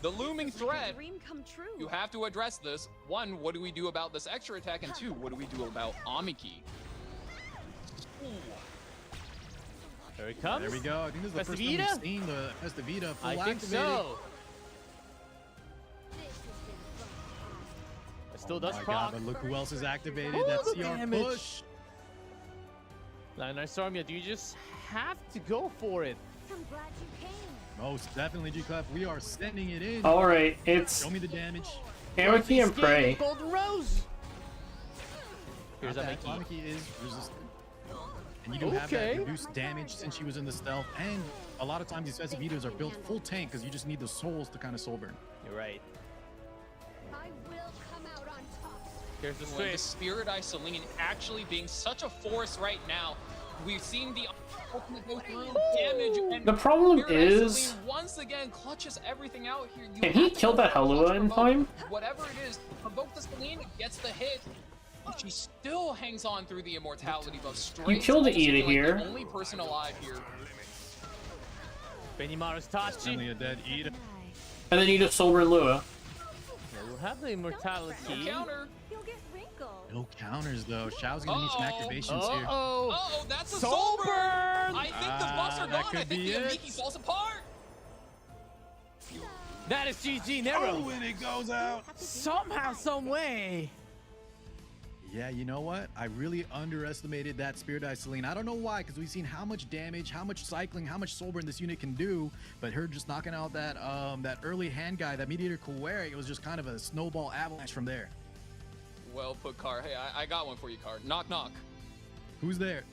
[SPEAKER 4] the looming threat.
[SPEAKER 5] Dream come true.
[SPEAKER 4] You have to address this. One, what do we do about this extra attack? And two, what do we do about Amiki? Ooh.
[SPEAKER 2] There he comes.
[SPEAKER 3] There we go. I think this is the first time
[SPEAKER 2] Festivita?
[SPEAKER 3] we've seen the Festivita full
[SPEAKER 2] I think
[SPEAKER 3] activated.
[SPEAKER 2] so. It still does
[SPEAKER 3] Oh my
[SPEAKER 2] proc.
[SPEAKER 3] god, but look who else is activated.
[SPEAKER 2] Ooh,
[SPEAKER 3] That
[SPEAKER 2] the
[SPEAKER 3] CR
[SPEAKER 2] damage.
[SPEAKER 3] push.
[SPEAKER 2] Lionel Sarmia, do you just have to go for it?
[SPEAKER 5] I'm glad you came.
[SPEAKER 3] Most definitely, G-Clef. We are sending it in.
[SPEAKER 1] Alright, it's
[SPEAKER 3] Show me the damage.
[SPEAKER 1] Amity and Prey.
[SPEAKER 2] Golden Rose. Here's
[SPEAKER 3] Not that
[SPEAKER 2] Amiki.
[SPEAKER 3] Amiki is resistant. And you do have
[SPEAKER 2] Okay.
[SPEAKER 3] that reduced damage since she was in the stealth. And a lot of times these Festivitas are built full tank because you just need the souls to kind of soul burn.
[SPEAKER 2] You're right.
[SPEAKER 5] I will come out on top.
[SPEAKER 2] Here's the
[SPEAKER 4] When the
[SPEAKER 2] switch.
[SPEAKER 4] Spirit Eye Celine actually being such a force right now. We've seen the ultimate go through damage, and
[SPEAKER 1] The problem
[SPEAKER 4] Spirit Eye
[SPEAKER 1] is,
[SPEAKER 4] Celine once again clutches everything out here. You
[SPEAKER 1] can he
[SPEAKER 4] have to
[SPEAKER 1] kill
[SPEAKER 4] go
[SPEAKER 1] that
[SPEAKER 4] for a
[SPEAKER 1] Helua
[SPEAKER 4] clutch
[SPEAKER 1] in
[SPEAKER 4] provoke.
[SPEAKER 1] time?
[SPEAKER 4] Whatever it is, provoke the Celine, gets the hit. But she still hangs on through the immortality buff. Straight
[SPEAKER 1] killed the
[SPEAKER 4] almost
[SPEAKER 1] Ida
[SPEAKER 4] looking like
[SPEAKER 1] here.
[SPEAKER 4] The only person alive here.
[SPEAKER 2] Benimaru's Tachi.
[SPEAKER 3] Only a dead Ida.
[SPEAKER 1] and then you just Soulburn Lua.
[SPEAKER 2] We'll have the immortality.
[SPEAKER 4] Counter.
[SPEAKER 5] You'll get wrinkled.
[SPEAKER 3] No counters though. Shao's gonna need some
[SPEAKER 4] Uh-oh.
[SPEAKER 3] activations here.
[SPEAKER 2] Uh-oh.
[SPEAKER 4] Oh, that's a
[SPEAKER 2] Soulburn!
[SPEAKER 4] Soulburn! I think the buffs are
[SPEAKER 3] that
[SPEAKER 4] gone. I
[SPEAKER 3] could
[SPEAKER 4] think
[SPEAKER 3] be
[SPEAKER 4] the
[SPEAKER 3] it.
[SPEAKER 4] Amiki falls apart.
[SPEAKER 2] That is GG Nero.
[SPEAKER 3] Oh, and it goes out.
[SPEAKER 2] Somehow, some way.
[SPEAKER 3] Yeah, you know what? I really underestimated that Spirit Eye Celine. I don't know why, because we've seen how much damage, how much cycling, how much soul burn this unit can do. But her just knocking out that that early hand guy, that Mediator Kuwari, it was just kind of a snowball avalanche from there.
[SPEAKER 4] Well put, Car. Hey, I got one for you, Car. Knock, knock.
[SPEAKER 3] Who's there?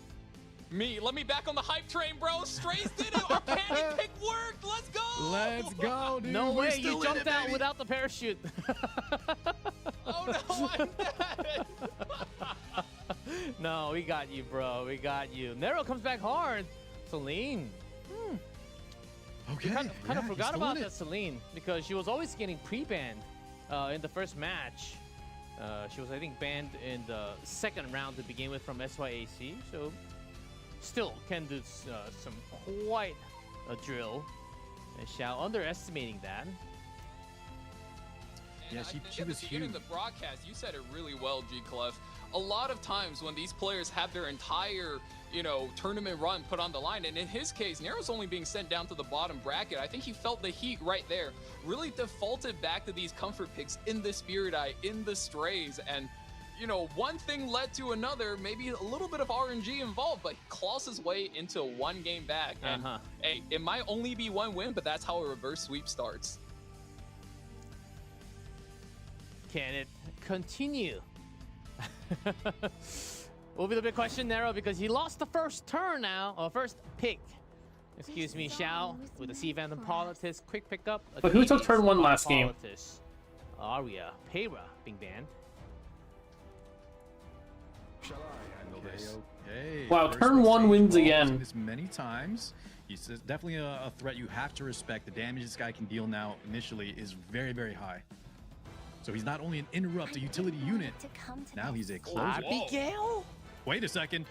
[SPEAKER 4] Me. Let me back on the hype train, bro. Strays did it. Our panic pick worked. Let's go.
[SPEAKER 3] Let's go, dude.
[SPEAKER 2] No
[SPEAKER 3] We're
[SPEAKER 2] way,
[SPEAKER 3] still
[SPEAKER 2] you
[SPEAKER 3] in
[SPEAKER 2] jumped
[SPEAKER 3] it,
[SPEAKER 2] out
[SPEAKER 3] baby.
[SPEAKER 2] without the parachute.
[SPEAKER 4] Oh no, I'm dead.
[SPEAKER 2] No, we got you, bro. We got you. Nero comes back hard. Celine.
[SPEAKER 3] Okay.
[SPEAKER 2] Kind
[SPEAKER 3] yeah,
[SPEAKER 2] of
[SPEAKER 3] he's
[SPEAKER 2] forgot
[SPEAKER 3] still
[SPEAKER 2] about
[SPEAKER 3] in
[SPEAKER 2] that
[SPEAKER 3] it.
[SPEAKER 2] Celine because she was always getting pre-banned in the first match. She was, I think, banned in the second round to begin with from SYAC. So still can do some quite a drill. And Xiao underestimating that.
[SPEAKER 3] Yeah,
[SPEAKER 4] And I
[SPEAKER 3] she
[SPEAKER 4] think at
[SPEAKER 3] was
[SPEAKER 4] the beginning
[SPEAKER 3] huge.
[SPEAKER 4] of the broadcast, you said it really well, G-Clef. A lot of times when these players have their entire, tournament run put on the line, and in his case, Nero's only being sent down to the bottom bracket. I think he felt the heat right there. Really defaulted back to these comfort picks in the Spirit Eye, in the Strays, and one thing led to another, maybe a little bit of RNG involved, but he claws his way into one game back. And hey, it might only be one win, but that's how a reverse sweep starts.
[SPEAKER 2] Can it continue? Will be the big question, Nero, because he lost the first turn now, or first pick. Excuse me, Xiao, with the Sea Phantom Politis, quick pickup.
[SPEAKER 1] But who took turn one last game?
[SPEAKER 2] Politis. Aria, Peyra being banned.
[SPEAKER 7] Shall I handle this?
[SPEAKER 3] Okay.
[SPEAKER 1] Wow,
[SPEAKER 3] First
[SPEAKER 1] turn one
[SPEAKER 3] stage
[SPEAKER 1] wins
[SPEAKER 3] ball.
[SPEAKER 1] again.
[SPEAKER 3] I've seen this many times. He's definitely a threat you have to respect. The damage this guy can deal now initially is very, very high. So he's not only an interrupt, a utility unit. Now he's a closer.
[SPEAKER 2] Abigail?
[SPEAKER 3] Wait a second.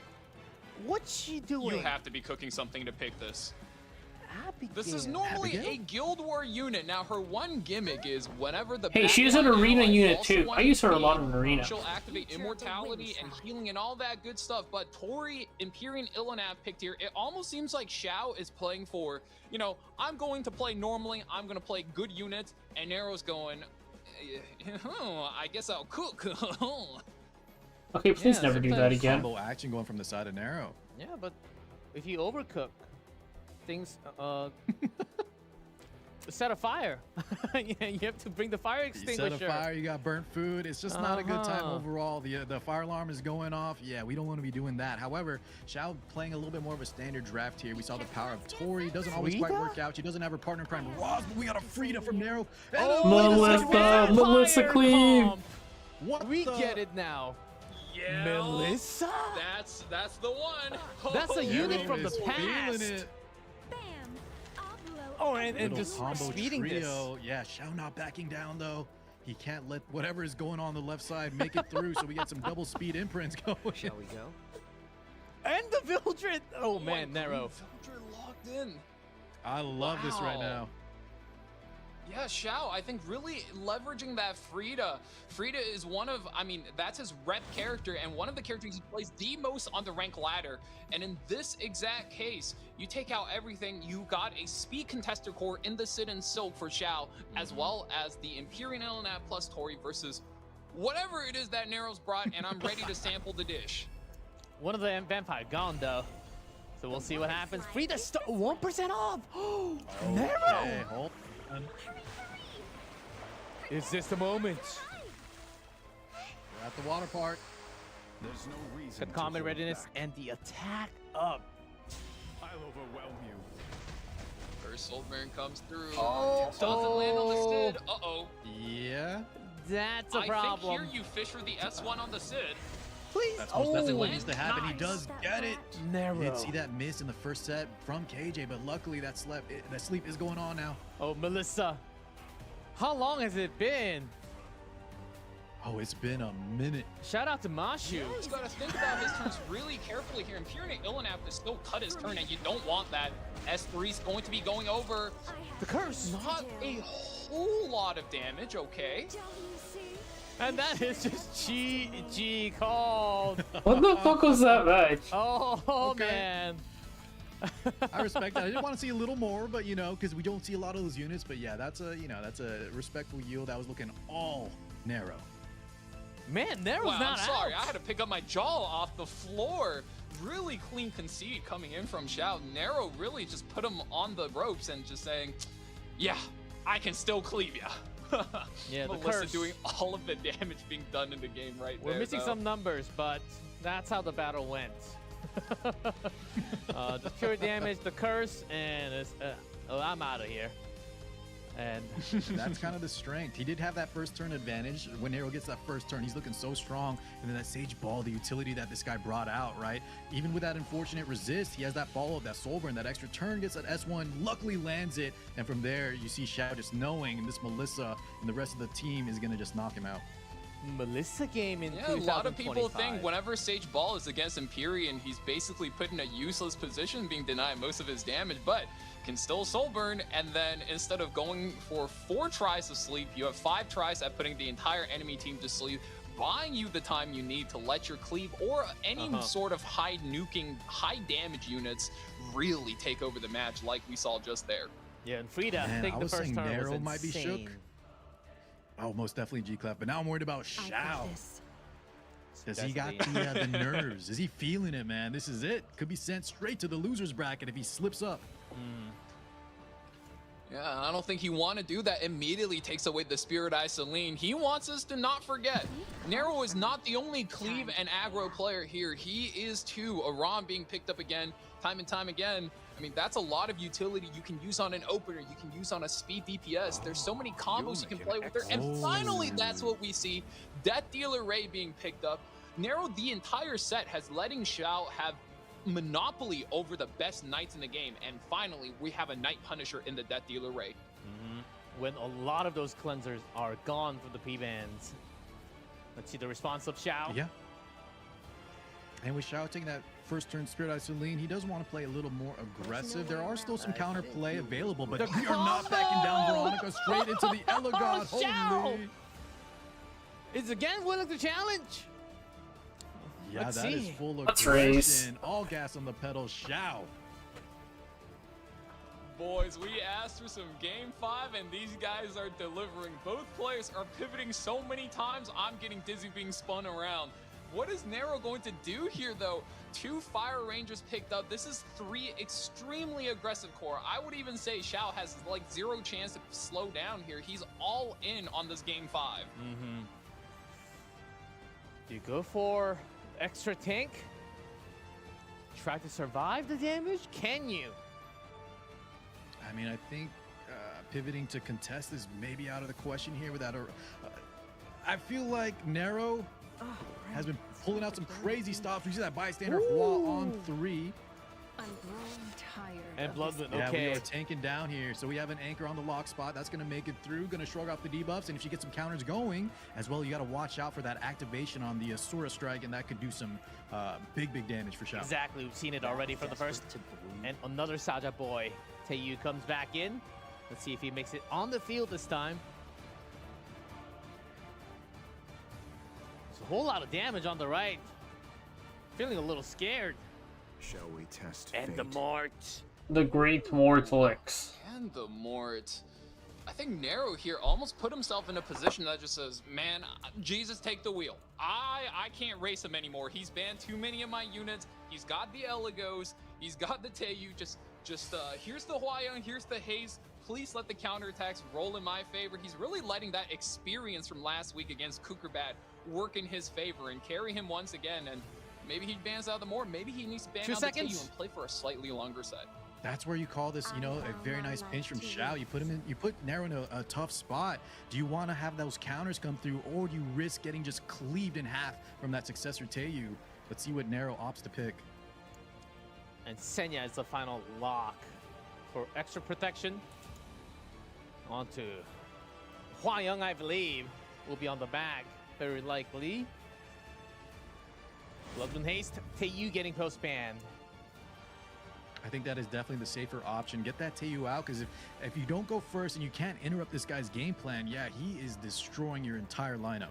[SPEAKER 2] What's she doing?
[SPEAKER 4] You have to be cooking something to pick this.
[SPEAKER 2] Abigail.
[SPEAKER 4] This is normally
[SPEAKER 3] Abigail?
[SPEAKER 4] a Guild War unit. Now, her one gimmick is whenever the
[SPEAKER 1] Hey, she's
[SPEAKER 4] bad
[SPEAKER 1] an
[SPEAKER 4] guy
[SPEAKER 1] arena
[SPEAKER 4] ally
[SPEAKER 1] unit
[SPEAKER 4] falls
[SPEAKER 1] too.
[SPEAKER 4] to
[SPEAKER 1] I use her a
[SPEAKER 4] 1
[SPEAKER 1] lot
[SPEAKER 4] HP,
[SPEAKER 1] in arena.
[SPEAKER 4] She'll activate immortality and healing and all that good stuff. But Tori, Empyrean, Illinak picked here. It almost seems like Xiao is playing for, you know, I'm going to play normally. I'm going to play good units. And Nero's going, I guess I'll cook.
[SPEAKER 1] Okay, please never do that
[SPEAKER 2] sometimes
[SPEAKER 1] again.
[SPEAKER 3] Combo action going from the side of Nero.
[SPEAKER 2] Yeah, but if you overcook, things set a fire. Yeah, you have to bring the fire
[SPEAKER 3] You
[SPEAKER 2] extinguisher.
[SPEAKER 3] set a fire, you got burnt food. It's just not a good time
[SPEAKER 2] Uh-huh.
[SPEAKER 3] overall. The fire alarm is going off. Yeah, we don't want to be doing that. However, Xiao playing a little bit more of a standard draft here. We saw the power of Tori. Doesn't always quite
[SPEAKER 2] Frida?
[SPEAKER 3] work out. She doesn't have her partner in crime, Roz, but we got a Frida from Nero. And
[SPEAKER 2] Oh,
[SPEAKER 3] wait a
[SPEAKER 1] Melissa,
[SPEAKER 3] second,
[SPEAKER 2] Vampire
[SPEAKER 1] Melissa Cleave.
[SPEAKER 2] comp.
[SPEAKER 3] What
[SPEAKER 2] We
[SPEAKER 3] the-
[SPEAKER 2] get it now.
[SPEAKER 4] Yeah,
[SPEAKER 2] Melissa?
[SPEAKER 4] that's the one.
[SPEAKER 2] That's a
[SPEAKER 3] Nero
[SPEAKER 2] unit from the
[SPEAKER 3] is feeling
[SPEAKER 2] past.
[SPEAKER 3] it.
[SPEAKER 5] Bam! I'll blow
[SPEAKER 2] Oh, and
[SPEAKER 3] Little
[SPEAKER 2] just
[SPEAKER 3] combo
[SPEAKER 2] speeding
[SPEAKER 3] trio. Yeah, Xiao not backing down though. He can't let whatever is going on the left side make it through, so we get some double speed imprints going.
[SPEAKER 6] Shall we go?
[SPEAKER 2] And the Vildred. Oh man,
[SPEAKER 4] my
[SPEAKER 2] Nero.
[SPEAKER 4] God, Vildred locked in.
[SPEAKER 3] I love this right
[SPEAKER 4] Wow.
[SPEAKER 3] now.
[SPEAKER 4] Yeah, Xiao, I think really leveraging that Frida. Frida is one of, I mean, that's his rep character and one of the characters he plays the most on the rank ladder. And in this exact case, you take out everything, you got a speed contester core in the Sid and Silk for Xiao, as well as the Empyrean Illinak plus Tori versus whatever it is that Nero's brought, and I'm ready to sample the dish.
[SPEAKER 2] One of the vampire gone though. So we'll see what happens. Frida 1% off. Oh, Nero.
[SPEAKER 3] Okay, hold on.
[SPEAKER 2] Is this the moment?
[SPEAKER 3] We're at the water park.
[SPEAKER 7] There's no reason
[SPEAKER 2] Good
[SPEAKER 7] to
[SPEAKER 2] combat
[SPEAKER 7] hold
[SPEAKER 2] readiness
[SPEAKER 7] back.
[SPEAKER 2] and the attack up.
[SPEAKER 7] I'll overwhelm you.
[SPEAKER 4] First Soulburn comes through.
[SPEAKER 2] Oh,
[SPEAKER 4] Doesn't land on the
[SPEAKER 2] oh.
[SPEAKER 4] Sid. Uh-oh.
[SPEAKER 3] Yeah.
[SPEAKER 2] That's a
[SPEAKER 4] I
[SPEAKER 2] problem.
[SPEAKER 4] think here you fish for the S1 on the Sid.
[SPEAKER 2] Please.
[SPEAKER 3] That's most definitely what
[SPEAKER 4] Oh,
[SPEAKER 3] needs to happen. He
[SPEAKER 4] nice.
[SPEAKER 3] does get it.
[SPEAKER 2] Nero.
[SPEAKER 3] We did see that miss in the first set from KJ, but luckily that sleep is going on now.
[SPEAKER 2] Oh, Melissa. How long has it been?
[SPEAKER 3] Oh, it's been a minute.
[SPEAKER 2] Shout out to Mashu.
[SPEAKER 4] You got to think about his turns really carefully here. Empyrean Illinak has still cut his turn, and you don't want that. S3 is going to be going over.
[SPEAKER 2] The curse.
[SPEAKER 4] Not a whole lot of damage, okay?
[SPEAKER 5] Don't you see?
[SPEAKER 2] And that is just GG called.
[SPEAKER 1] What the fuck was that match?
[SPEAKER 2] Oh,
[SPEAKER 3] Okay.
[SPEAKER 2] man.
[SPEAKER 3] I respect that. I did want to see a little more, but you know, because we don't see a lot of those units. But yeah, that's a respectful yield. That was looking all narrow.
[SPEAKER 2] Man, Nero's
[SPEAKER 4] Wow, I'm
[SPEAKER 2] not
[SPEAKER 4] sorry.
[SPEAKER 2] out.
[SPEAKER 4] I had to pick up my jaw off the floor. Really clean concede coming in from Xiao. Nero really just put him on the ropes and just saying, yeah, I can still cleave ya.
[SPEAKER 2] Yeah, the
[SPEAKER 4] Melissa
[SPEAKER 2] curse.
[SPEAKER 4] doing all of the damage being done in the game right
[SPEAKER 2] We're
[SPEAKER 4] there.
[SPEAKER 2] missing
[SPEAKER 4] though.
[SPEAKER 2] some numbers, but that's how the battle went. The pure damage, the curse, and it's, oh, I'm out of here. And
[SPEAKER 3] That's kind of the strength. He did have that first turn advantage. When Nero gets that first turn, he's looking so strong. And then that Sage Ball, the utility that this guy brought out, right? Even with that unfortunate resist, he has that follow-up, that Soulburn, that extra turn, gets that S1, luckily lands it. And from there, you see Xiao just knowing this Melissa and the rest of the team is going to just knock him out.
[SPEAKER 2] Melissa game in
[SPEAKER 4] Yeah, a lot of people
[SPEAKER 2] 2025.
[SPEAKER 4] think whenever Sage Ball is against Empyrean, he's basically put in a useless position, being denied most of his damage, but can still soul burn. And then instead of going for 4 tries of sleep, you have 5 tries at putting the entire enemy team to sleep, buying you the time you need to let your cleave or any sort of high nuking, high damage units really take over the match, like we saw just there.
[SPEAKER 2] Yeah, and Frida, I
[SPEAKER 3] Man,
[SPEAKER 2] think
[SPEAKER 3] I
[SPEAKER 2] the
[SPEAKER 3] was
[SPEAKER 2] first
[SPEAKER 3] saying
[SPEAKER 2] turn
[SPEAKER 3] Nero
[SPEAKER 2] was
[SPEAKER 3] might be
[SPEAKER 2] insane.
[SPEAKER 3] shook. Oh, most definitely G-Clef. But now I'm worried about
[SPEAKER 5] I got
[SPEAKER 3] Xiao.
[SPEAKER 5] this.
[SPEAKER 3] Does he got the nerves? Is he feeling it, man? This is it. Could be sent straight to the loser's bracket if he slips up.
[SPEAKER 4] Yeah, I don't think he want to do that. Immediately takes away the Spirit Eye Celine. He wants us to not forget. Nero is not the only cleave and aggro player here. He is too. Aram being picked up again, time and time again. I mean, that's a lot of utility you can use on an opener. You can use on a speed DPS. There's so many combos you can play with her. And finally, that's what we see. Death Dealer Ray being picked up. Nero, the entire set, has letting Xiao have monopoly over the best knights in the game. And finally, we have a Knight Punisher in the Death Dealer Ray.
[SPEAKER 2] when a lot of those cleansers are gone from the P-bands. Let's see the response of Xiao.
[SPEAKER 3] Yeah. And with Xiao taking that first turn Spirit Eye Celine, he does want to play a little more aggressive. There are still some counter play available, but we are not backing down. Veronica straight into the Elegant.
[SPEAKER 2] Xiao
[SPEAKER 3] Holy.
[SPEAKER 2] is again willing to challenge.
[SPEAKER 3] Yeah,
[SPEAKER 2] Let's
[SPEAKER 3] that is
[SPEAKER 2] see.
[SPEAKER 3] full of
[SPEAKER 1] Let's race.
[SPEAKER 3] aggression. All gas on the pedal. Xiao.
[SPEAKER 4] Boys, we asked for some Game 5, and these guys are delivering. Both players are pivoting so many times, I'm getting dizzy being spun around. What is Nero going to do here, though? 2 Fire Rangers picked up. This is 3 extremely aggressive core. I would even say Xiao has, like, 0 chance to slow down here. He's all in on this Game 5.
[SPEAKER 2] Do you go for extra tank? Try to survive the damage? Can you?
[SPEAKER 3] I mean, I think pivoting to contest is maybe out of the question here without a... I feel like Nero has been pulling out some crazy stops. We see that bystander Hua on 3.
[SPEAKER 5] I'm growing tired.
[SPEAKER 2] And Bloodwind,
[SPEAKER 3] Yeah, we
[SPEAKER 2] okay.
[SPEAKER 3] are tanking down here. So we have an anchor on the lock spot. That's going to make it through. Going to shrug off the debuffs. And if you get some counters going as well, you got to watch out for that activation on the Asura Strike. And that could do some big damage for Xiao.
[SPEAKER 2] Exactly, we've seen it already for the first. And another Saja boy. Taeyu comes back in. Let's see if he makes it on the field this time. It's a whole lot of damage on the right. Feeling a little scared.
[SPEAKER 7] Shall we test
[SPEAKER 2] And the
[SPEAKER 7] fate?
[SPEAKER 2] Mort.
[SPEAKER 1] The Great Mortalix.
[SPEAKER 4] And the Mort. I think Nero here almost put himself in a position that just says, man, Jesus, take the wheel. I can't race him anymore. He's banned too many of my units. He's got the Eligos. He's got the Taeyu. Just here's the Hwayoung, here's the Haze. Please let the counterattacks roll in my favor. He's really letting that experience from last week against Kukerbat work in his favor and carry him once again. And maybe he bans out the Mort. Maybe he needs to ban
[SPEAKER 2] 2
[SPEAKER 4] out the
[SPEAKER 2] seconds.
[SPEAKER 4] Taeyu and play for a slightly longer set.
[SPEAKER 3] That's where you call this, you know, a very nice pinch from Xiao. You put him in, you put Nero in a tough spot. Do you want to have those counters come through, or do you risk getting just cleaved in half from that successor Taeyu? Let's see what Nero opts to pick.
[SPEAKER 2] And Senya is the final lock for extra protection. Onto Hwayoung, I believe, will be on the back, very likely. Bloodwind Haste, Taeyu getting post-banned.
[SPEAKER 3] I think that is definitely the safer option. Get that Taeyu out, because if you don't go first and you can't interrupt this guy's game plan, yeah, he is destroying your entire lineup.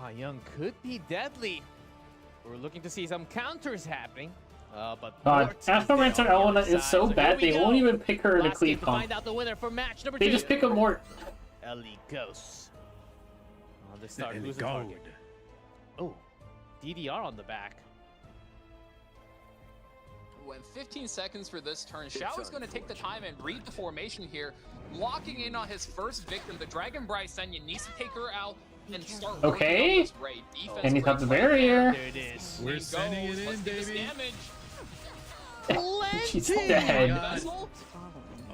[SPEAKER 2] Hwayoung could be deadly. We're looking to see some counters happening. But
[SPEAKER 1] God, Astromancer Elena is so bad they won't even pick her in a
[SPEAKER 2] Last game
[SPEAKER 1] cleave
[SPEAKER 2] to
[SPEAKER 1] pump.
[SPEAKER 2] find out the winner for match number
[SPEAKER 1] They
[SPEAKER 2] 2.
[SPEAKER 1] just pick a Mort.
[SPEAKER 2] Ellie Ghost. Oh, they start
[SPEAKER 3] And
[SPEAKER 2] losing
[SPEAKER 3] go.
[SPEAKER 2] target. Oh, DDR on the back.
[SPEAKER 4] When 15 seconds for this turn, Xiao is going to take the time and read the formation here, locking in on his first victim. The Dragon Bride Senya needs to take her out and start working
[SPEAKER 1] Okay.
[SPEAKER 4] on this raid. Defense
[SPEAKER 1] And he's
[SPEAKER 4] great
[SPEAKER 1] got the
[SPEAKER 4] play
[SPEAKER 1] barrier.
[SPEAKER 2] There it is.
[SPEAKER 3] We're
[SPEAKER 4] He
[SPEAKER 3] sending
[SPEAKER 4] goes.
[SPEAKER 3] it in,
[SPEAKER 4] Let's get this
[SPEAKER 3] baby.
[SPEAKER 4] damage.
[SPEAKER 1] She's
[SPEAKER 2] Plenty.
[SPEAKER 1] dead.
[SPEAKER 4] Vessel.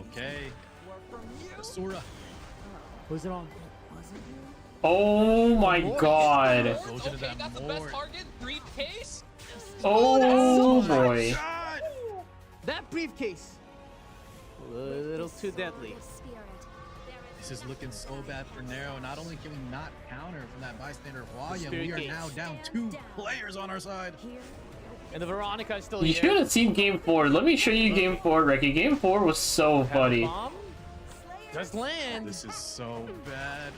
[SPEAKER 3] Okay. Asura.
[SPEAKER 2] Who's it on?
[SPEAKER 1] Oh my god.
[SPEAKER 3] Goes into
[SPEAKER 4] Okay,
[SPEAKER 3] that
[SPEAKER 4] that's the best
[SPEAKER 3] Mort.
[SPEAKER 4] target. Briefcase.
[SPEAKER 1] Oh boy.
[SPEAKER 3] God.
[SPEAKER 2] That briefcase. A little too deadly.
[SPEAKER 3] This is looking so bad for Nero. Not only can we not counter from that bystander Hwayoung,
[SPEAKER 2] Spirit
[SPEAKER 3] we are
[SPEAKER 2] Gate.
[SPEAKER 3] now down 2 players on our side.
[SPEAKER 2] And the Veronica is still
[SPEAKER 1] You
[SPEAKER 2] here.
[SPEAKER 1] should have seen Game 4. Let me show you Game 4, Ricky. Game 4 was so funny.
[SPEAKER 2] Bomb. Just land.
[SPEAKER 3] This is so bad.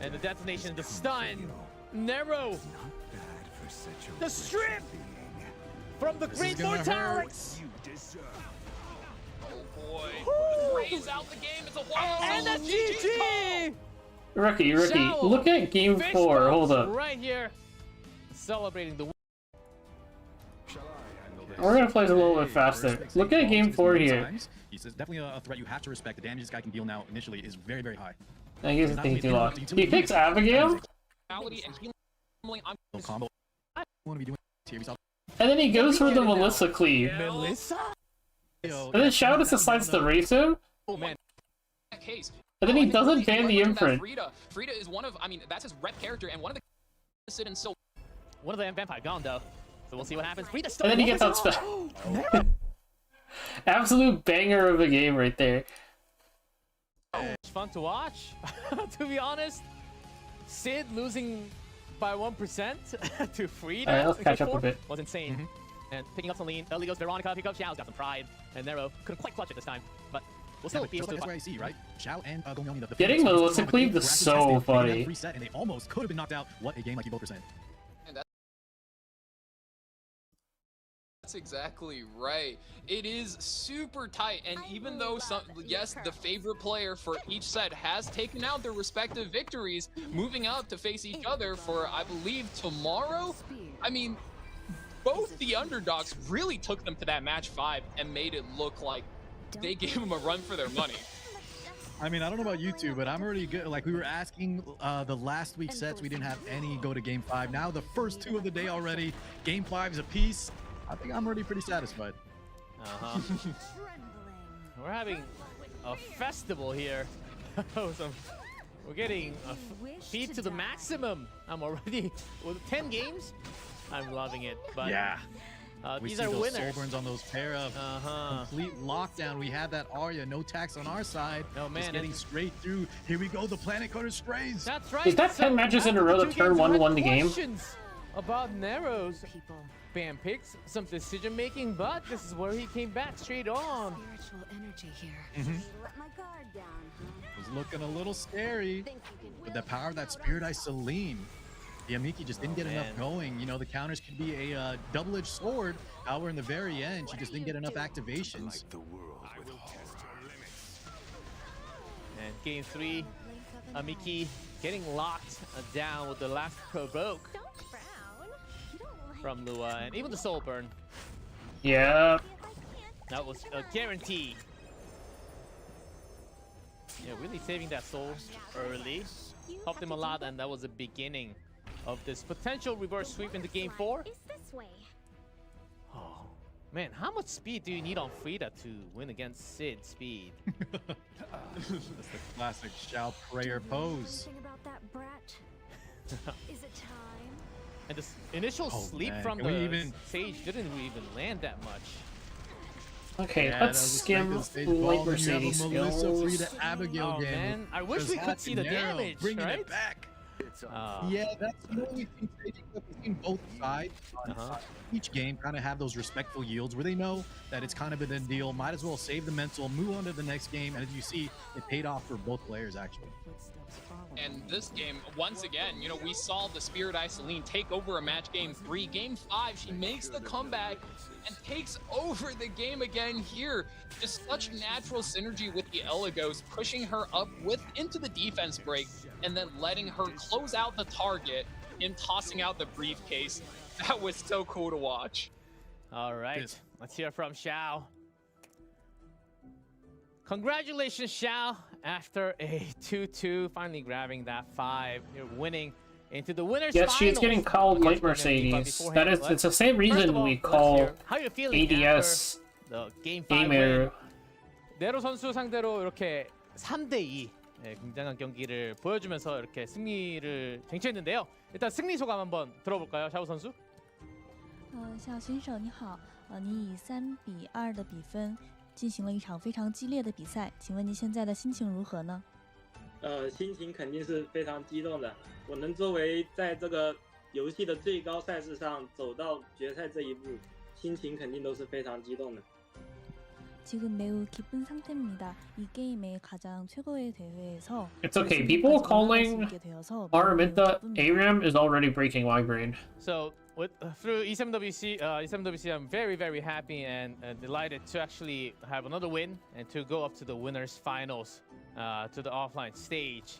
[SPEAKER 2] And the detonation, the stun. Nero.
[SPEAKER 7] Not bad for such a
[SPEAKER 2] The
[SPEAKER 7] rich
[SPEAKER 2] strip
[SPEAKER 7] being.
[SPEAKER 2] from the
[SPEAKER 3] This
[SPEAKER 2] Great
[SPEAKER 3] is gonna
[SPEAKER 2] Mortalix.
[SPEAKER 7] You deserve.
[SPEAKER 4] Oh boy. Raise out the game. It's a wild
[SPEAKER 2] And
[SPEAKER 4] solo.
[SPEAKER 2] the
[SPEAKER 4] GG's call.
[SPEAKER 2] GG.
[SPEAKER 1] Ricky,
[SPEAKER 2] Xiao.
[SPEAKER 1] look at Game
[SPEAKER 2] Fish
[SPEAKER 1] 4. Hold
[SPEAKER 2] bumps
[SPEAKER 1] up.
[SPEAKER 2] right here. Celebrating the
[SPEAKER 7] Shall I handle this?
[SPEAKER 1] We're gonna play this a little bit faster.
[SPEAKER 3] First
[SPEAKER 1] Look at Game 4 here.
[SPEAKER 3] times. He's definitely a threat you have to respect. The damage this guy can deal now initially is very, very high.
[SPEAKER 1] I guess it's
[SPEAKER 3] Not
[SPEAKER 1] taking
[SPEAKER 3] with
[SPEAKER 1] too long.
[SPEAKER 3] interrupt
[SPEAKER 1] He picks Abigail,
[SPEAKER 4] Reality and healing. I'm
[SPEAKER 3] No combo. I want to be doing here. We saw
[SPEAKER 1] and then he goes for the Melissa cleave.
[SPEAKER 2] Melissa.
[SPEAKER 1] And then Xiao just decides to race him,
[SPEAKER 2] Oh man.
[SPEAKER 4] that case.
[SPEAKER 1] and then he
[SPEAKER 4] I think
[SPEAKER 1] doesn't
[SPEAKER 4] really
[SPEAKER 1] ban the
[SPEAKER 4] leveraging that
[SPEAKER 1] imprint.
[SPEAKER 4] Frida is one of, I mean, that's his rep character and one of the sit and so
[SPEAKER 2] One of the vampire gone though. So we'll see what happens. Rita still
[SPEAKER 1] And then he gets outspelled. Absolute banger of a game right there.
[SPEAKER 2] Fun to watch, to be honest. Sid losing by 1% to Frida.
[SPEAKER 1] Alright, let's catch up a bit.
[SPEAKER 2] Was insane. And picking up some lean. Early goes Veronica, pick up Xiao's got some pride. And Nero couldn't quite clutch it this time. But we'll still be able to.
[SPEAKER 3] That's what I see, right? Xiao and Gongyomi, the
[SPEAKER 1] Getting Melissa Cleave is so funny.
[SPEAKER 3] Reset, and they almost could have been knocked out. What a game, like you both were saying.
[SPEAKER 4] That's exactly right. It is super tight, and even though yes, the favorite player for each set has taken out their respective victories, moving up to face each other for, I believe, tomorrow. I mean, both the underdogs really took them to that match 5 and made it look like they gave them a run for their money.
[SPEAKER 3] I mean, I don't know about you two, but I'm already good. Like, we were asking the last week's sets, we didn't have any go to game 5. Now the first 2 of the day already, game 5's apiece. I think I'm already pretty satisfied.
[SPEAKER 2] We're having a festival here. We're getting a feed to the maximum. I'm already with 10 games. I'm loving it. But
[SPEAKER 3] yeah,
[SPEAKER 2] these
[SPEAKER 3] see
[SPEAKER 2] are
[SPEAKER 3] those
[SPEAKER 2] winners.
[SPEAKER 3] soul burns on those pair of complete lockdown. We had that Arya, no tax on our side.
[SPEAKER 2] Oh man,
[SPEAKER 3] just getting straight through. Here we go, the planet cutter strays.
[SPEAKER 2] That's right.
[SPEAKER 1] Is that 10 matches in a row that turn 1 won the game?
[SPEAKER 2] About Nero's bam picks, some decision making, but this is where he came back straight on.
[SPEAKER 5] Spiritual energy here. Let my guard down, huh?
[SPEAKER 3] Was looking a little scary. With the power of that Spirit Eye Celine, Yamiki just didn't get enough going. You know, the counters could be a double-edged sword. However, in the very end, she just didn't get enough activations.
[SPEAKER 2] And game 3, Amiki getting locked down with the last provoke from Lua, and even the soul burn.
[SPEAKER 1] Yeah.
[SPEAKER 2] That was a guarantee. Yeah, really saving that soul early. Helped him a lot, and that was the beginning of this potential reverse sweep into game 4. Oh, man, how much speed do you need on Frida to win against Sid's speed?
[SPEAKER 3] That's the classic Xiao prayer pose.
[SPEAKER 5] About that brat? Is it time?
[SPEAKER 2] And this initial sleep from the Sage didn't even land that much.
[SPEAKER 1] Okay, let's skim late Mercedes skills.
[SPEAKER 3] Frida Abigail game.
[SPEAKER 2] Man, I wish we could see the damage,
[SPEAKER 3] bringing
[SPEAKER 2] right?
[SPEAKER 3] it back. Yeah, that's the only thing we've seen both sides. Each game kind of have those respectful yields where they know that it's kind of a done deal. Might as well save the mental, move on to the next game. And as you see, it paid off for both players, actually.
[SPEAKER 4] And this game, once again, you know, we saw the Spirit Eye Celine take over a match game 3. Game 5, she makes the comeback and takes over the game again here. Just such natural synergy with the Eligos, pushing her up into the defense break and then letting her close out the target and tossing out the briefcase. That was so cool to watch.
[SPEAKER 2] All right, let's hear from Xiao. Congratulations, Xiao. After a 2-2, finally grabbing that 5, you're winning into the winners'
[SPEAKER 1] Yes, she's
[SPEAKER 2] finals.
[SPEAKER 1] getting called late Mercedes. That is, it's the same reason we call ADS
[SPEAKER 2] game
[SPEAKER 1] gamer.
[SPEAKER 2] 네로 선수 상대로 이렇게 3대2 굉장한 경기를 보여주면서 이렇게 승리를 쟁취했는데요. 일단 승리 소감 한번 들어볼까요, 샤오 선수?
[SPEAKER 8] 夏选手你好，你以3-2的比分进行了一场非常激烈的比赛，请问您现在的心情如何呢？
[SPEAKER 9] 心情肯定是非常激动的。我能作为在这个游戏的最高赛事上走到决赛这一步，心情肯定都是非常激动的。
[SPEAKER 8] 지금 매우 기쁜 상태입니다. 이 게임의 가장 최고의 대회에서
[SPEAKER 1] It's okay. People calling Araminta ARAM is already breaking my brain.
[SPEAKER 2] So through E7WC, I'm very, very happy and delighted to actually have another win and to go up to the winners finals, to the offline stage.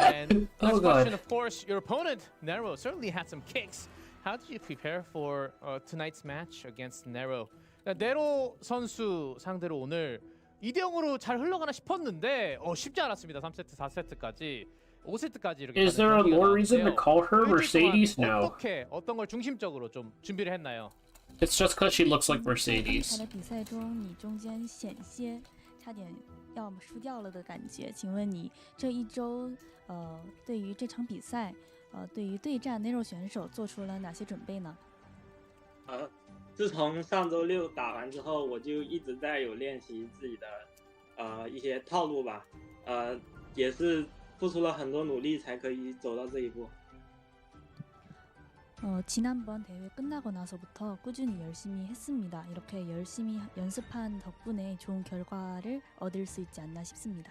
[SPEAKER 2] And next question, of course, your opponent Nero certainly had some kicks. How did you prepare for tonight's match against Nero? 네로 선수 상대로 오늘 2대0으로 잘 흘러가나 싶었는데 쉽지 않았습니다. 3세트, 4세트까지, 5세트까지 이렇게.
[SPEAKER 1] Is there a more reason to call her Mercedes now?
[SPEAKER 2] 어떻게 어떤 걸 중심적으로 좀 준비를 했나요?
[SPEAKER 1] It's just because she looks like Mercedes.
[SPEAKER 8] 在比赛中，你中间险些差点要输掉了的感觉。请问你这一周，对于这场比赛，对于对战 Nero 选手做出了哪些准备呢？
[SPEAKER 9] 自从上周六打完之后，我就一直在有练习自己的一些套路吧。也是付出了很多努力才可以走到这一步。
[SPEAKER 8] 지난번 대회 끝나고 나서부터 꾸준히 열심히 했습니다. 이렇게 열심히 연습한 덕분에 좋은 결과를 얻을 수 있지 않나 싶습니다.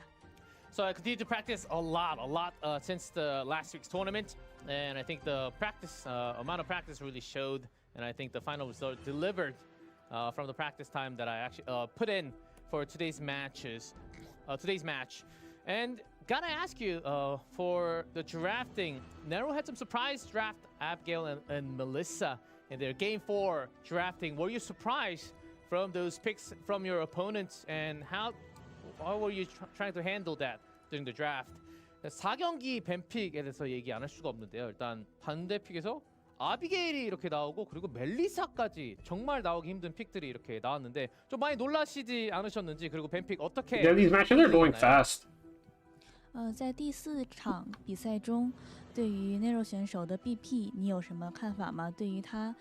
[SPEAKER 2] So I continued to practice a lot since the last week's tournament, and I think the practice amount of practice really showed, and I think the final result delivered from the practice time that I actually put in for today's match. And gotta ask you, for the drafting, Nero had some surprise draft Abigail and Melissa in their Game 4 drafting. Were you surprised from those picks from your opponents, and how were you trying to handle that during the draft? 4경기 뱀픽에 대해서 얘기 안 할 수가 없는데요. 일단 반대 픽에서 아비게일이 이렇게 나오고 그리고 멜리사까지 정말 나오기 힘든 픽들이 이렇게 나왔는데 좀 많이 놀라시지 않으셨는지, 그리고 뱀픽 어떻게
[SPEAKER 1] Yeah, these matches are going fast.
[SPEAKER 8] 在第4场比赛中，对于 Nero 选手的 BP， 你有什么看法吗？对于他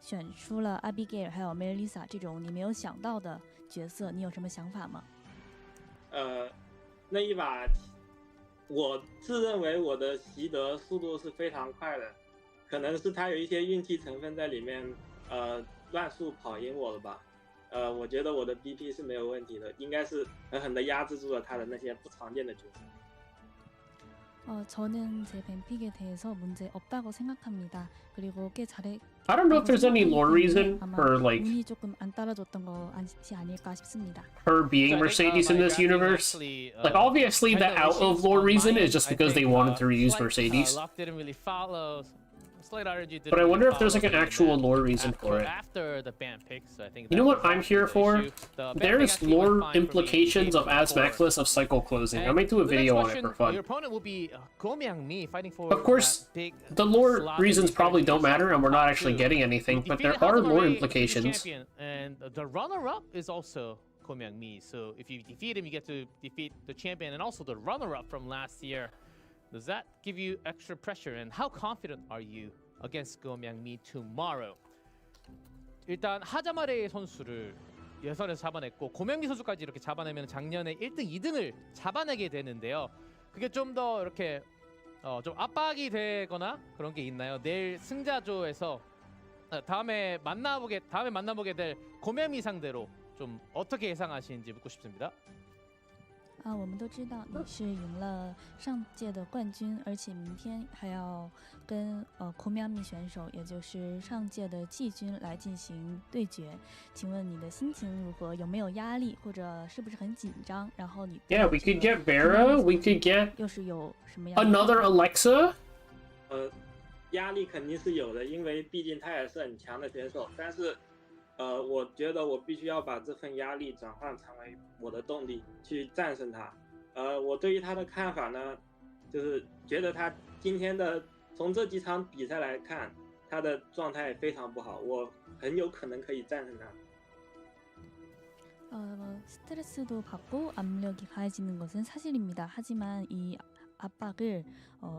[SPEAKER 8] 选出了 Abigail 还有 Melissa 这种你没有想到的角色，你有什么想法吗？
[SPEAKER 9] 那一把，我自认为我的习得速度是非常快的，可能是他有一些运气成分在里面，乱速跑赢我了吧。我觉得我的 BP 是没有问题的，应该是狠狠地压制住了他的那些不常见的角色。
[SPEAKER 8] 저는 제 뱀픽에 대해서 문제 없다고 생각합니다. 그리고 꽤 잘해.
[SPEAKER 1] I don't know if there's any lore reason for like
[SPEAKER 8] 운이 조금 안 따라줬던 것이 아닐까 싶습니다.
[SPEAKER 1] her being Mercedes in this universe. Like obviously the out of lore reason is just because they wanted to reuse Mercedes. But I wonder if there's like an actual lore reason for it. You know what I'm here for? There's lore implications of as Mackless of cycle closing. I might do a video on it for fun. Of course, the lore reasons probably don't matter and we're not actually getting anything, but there are lore implications.
[SPEAKER 2] And the runner-up is also Ko Myung-mi, so if you defeat him, you get to defeat the champion and also the runner-up from last year. Does that give you extra pressure, and how confident are you against Ko Myung-mi tomorrow? 일단 하자마레 선수를 예선에서 잡아냈고 고명기 선수까지 이렇게 잡아내면 작년에 1등, 2등을 잡아내게 되는데요. 그게 좀 더 이렇게 좀 압박이 되거나 그런 게 있나요? 내일 승자조에서 다음에 만나보게 될 고명미 상대로 좀 어떻게 예상하시는지 묻고 싶습니다.
[SPEAKER 8] 我们都知道你是赢了上届的冠军，而且明天还要跟Ko Myung-mi选手，也就是上届的季军来进行对决。请问你的心情如何？有没有压力，或者是不是很紧张？然后你
[SPEAKER 1] Yeah, we could get Vera. We could get
[SPEAKER 8] 又是有什么样
[SPEAKER 1] another Alexa.
[SPEAKER 9] 压力肯定是有的，因为毕竟他也是很强的选手。但是，我觉得我必须要把这份压力转换成为我的动力，去战胜他。我对于他的看法呢，就是觉得他今天的从这几场比赛来看，他的状态非常不好，我很有可能可以战胜他。
[SPEAKER 8] 스트레스도 받고 압력이 가해지는 것은 사실입니다. 하지만 이 압박을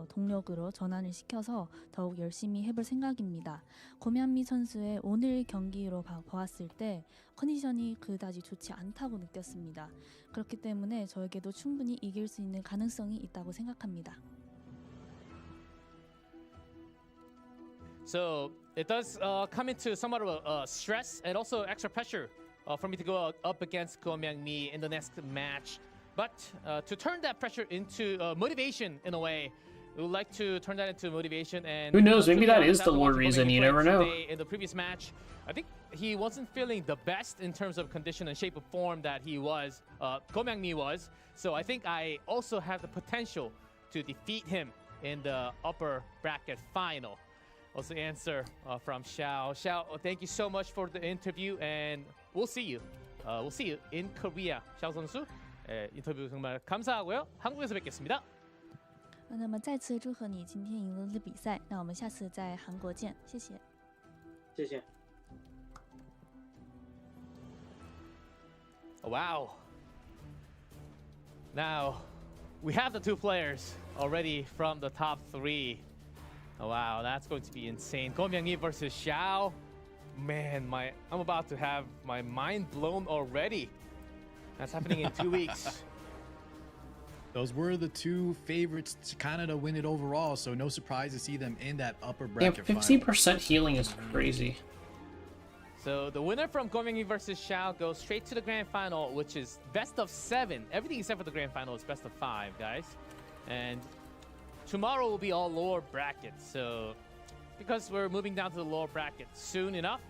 [SPEAKER 8] 동력으로 전환을 시켜서 더욱 열심히 해볼 생각입니다. 고명미 선수의 오늘 경기로 보았을 때 컨디션이 그다지 좋지 않다고 느꼈습니다. 그렇기 때문에 저에게도 충분히 이길 수 있는 가능성이 있다고 생각합니다.
[SPEAKER 2] So it does come into somewhat of a stress and also extra pressure for me to go up against Ko Myung-mi in the next match. But to turn that pressure into motivation in a way, we would like to turn that into motivation. And
[SPEAKER 1] who knows? Maybe that is the lore reason. You never know.
[SPEAKER 2] In the previous match, I think he wasn't feeling the best in terms of condition and shape of form that he was. Ko Myung-mi was. So I think I also have the potential to defeat him in the upper bracket final. Also, answer from Xiao. Xiao, thank you so much for the interview, and we'll see you. We'll see you in Korea. Xiao 선수. 인터뷰 정말 감사하고요. 한국에서 뵙겠습니다.
[SPEAKER 8] 那么再次祝贺你今天赢了的比赛，那我们下次在韩国见，谢谢。
[SPEAKER 9] 谢谢。
[SPEAKER 2] Wow. Now, we have the two players already from the top 3. Wow, that's going to be insane. Ko Myung-mi versus Xiao. Man, I'm about to have my mind blown already. That's happening in 2 weeks.
[SPEAKER 3] Those were the two favorites to kind of win it overall, so no surprise to see them in that upper bracket
[SPEAKER 1] Yeah, 50% healing is crazy.
[SPEAKER 2] So the winner from Gorming versus Xiao goes straight to the grand final, which is best of 7. Everything except for the grand final is best of 5, guys. And tomorrow will be all lower brackets. So because we're moving down to the lower bracket soon enough,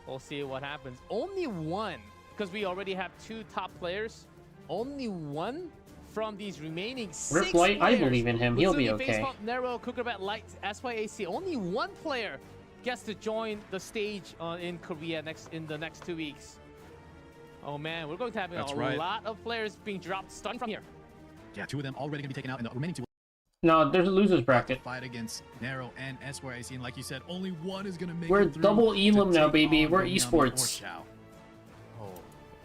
[SPEAKER 2] we'll see what happens. Only one, because we already have 2 top players, only one from these remaining 6
[SPEAKER 1] Rip Light, I
[SPEAKER 2] players,
[SPEAKER 1] believe in him. He'll be
[SPEAKER 2] Luzumi,
[SPEAKER 1] okay.
[SPEAKER 2] Facepalm, Nero, Kukrabat, Light, SYAC. Only one player gets to join the stage in Korea in the next 2 weeks. Oh man, we're going to have a lot of players being dropped starting from here.
[SPEAKER 3] Yeah, 2 of them already going to be taken out, and the remaining 2
[SPEAKER 1] No, there's a loser's bracket.
[SPEAKER 3] fight against Nero and SYAC, and like you said, only one is going to make
[SPEAKER 1] We're
[SPEAKER 3] it through
[SPEAKER 1] double
[SPEAKER 3] to
[SPEAKER 1] Elam now,
[SPEAKER 3] take
[SPEAKER 1] baby.
[SPEAKER 3] on
[SPEAKER 1] We're
[SPEAKER 3] Gomiami
[SPEAKER 1] esports.
[SPEAKER 3] or Xiao.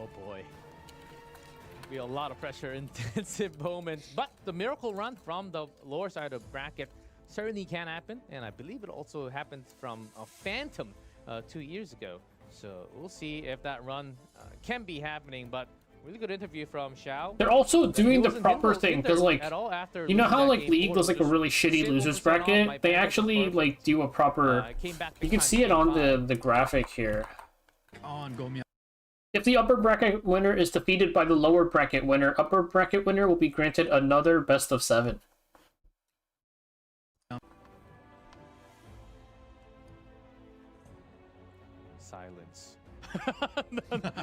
[SPEAKER 2] Oh boy. Be a lot of pressure, intensive moments. But the miracle run from the lower side of the bracket certainly can happen, and I believe it also happened from a Phantom 2 years ago. So we'll see if that run can be happening, but really good interview from Xiao.
[SPEAKER 1] They're also doing the proper thing, because, like, you know how, like, League was, like, a really shitty losers bracket? They actually, like, do a proper... You can see it on the graphic here.
[SPEAKER 3] On Gomiami.
[SPEAKER 1] If the upper bracket winner is defeated by the lower bracket winner, upper bracket winner will be granted another best of 7.
[SPEAKER 2] Silence.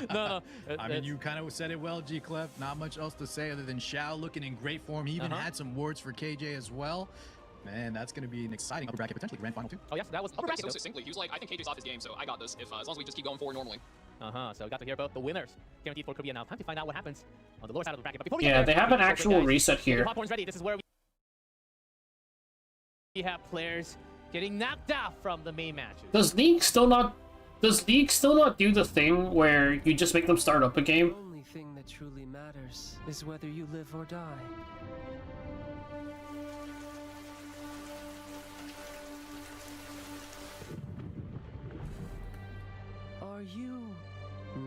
[SPEAKER 2] no.
[SPEAKER 3] I mean, you kind of said it well, G-Clef. Not much else to say other than Xiao looking in great form. He even had some words for KJ as well. Man, that's going to be an exciting upper bracket, potentially grand final too.
[SPEAKER 2] Oh yes, that was upper bracket.
[SPEAKER 4] So succinctly, he was like, I think KJ's off his game, so I got this. If as long as we just keep going forward normally.
[SPEAKER 2] So we got to hear about the winners. Guaranteed for Korea now. Time to find out what happens on the lower side of the bracket. But before we
[SPEAKER 1] Yeah,
[SPEAKER 2] get there,
[SPEAKER 1] they have an actual reset
[SPEAKER 2] get your
[SPEAKER 1] here.
[SPEAKER 2] popcorn's ready. This is where we have players getting knocked out from the main matches.
[SPEAKER 1] Does League still not do the thing where you just make them start up a game?
[SPEAKER 10] The only thing that truly matters is whether you live or die. Are you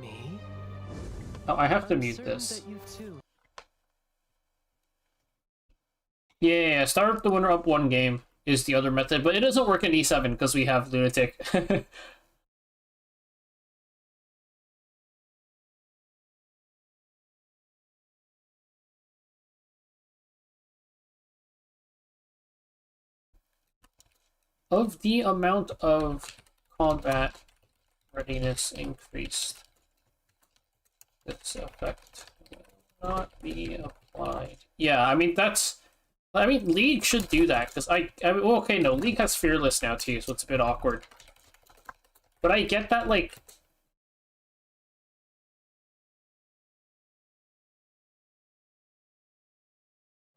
[SPEAKER 10] me?
[SPEAKER 1] Oh, I have to
[SPEAKER 10] I'm
[SPEAKER 1] mute
[SPEAKER 10] certain
[SPEAKER 1] this.
[SPEAKER 10] that you too.
[SPEAKER 1] Yeah, start the winner up 1 game is the other method, but it doesn't work in E7 because we have Lunatic. Of the amount of combat readiness increased, this effect will not be applied. Yeah, I mean, League should do that, because well, okay, no, League has Fearless now too, so it's a bit awkward. But I get that, like...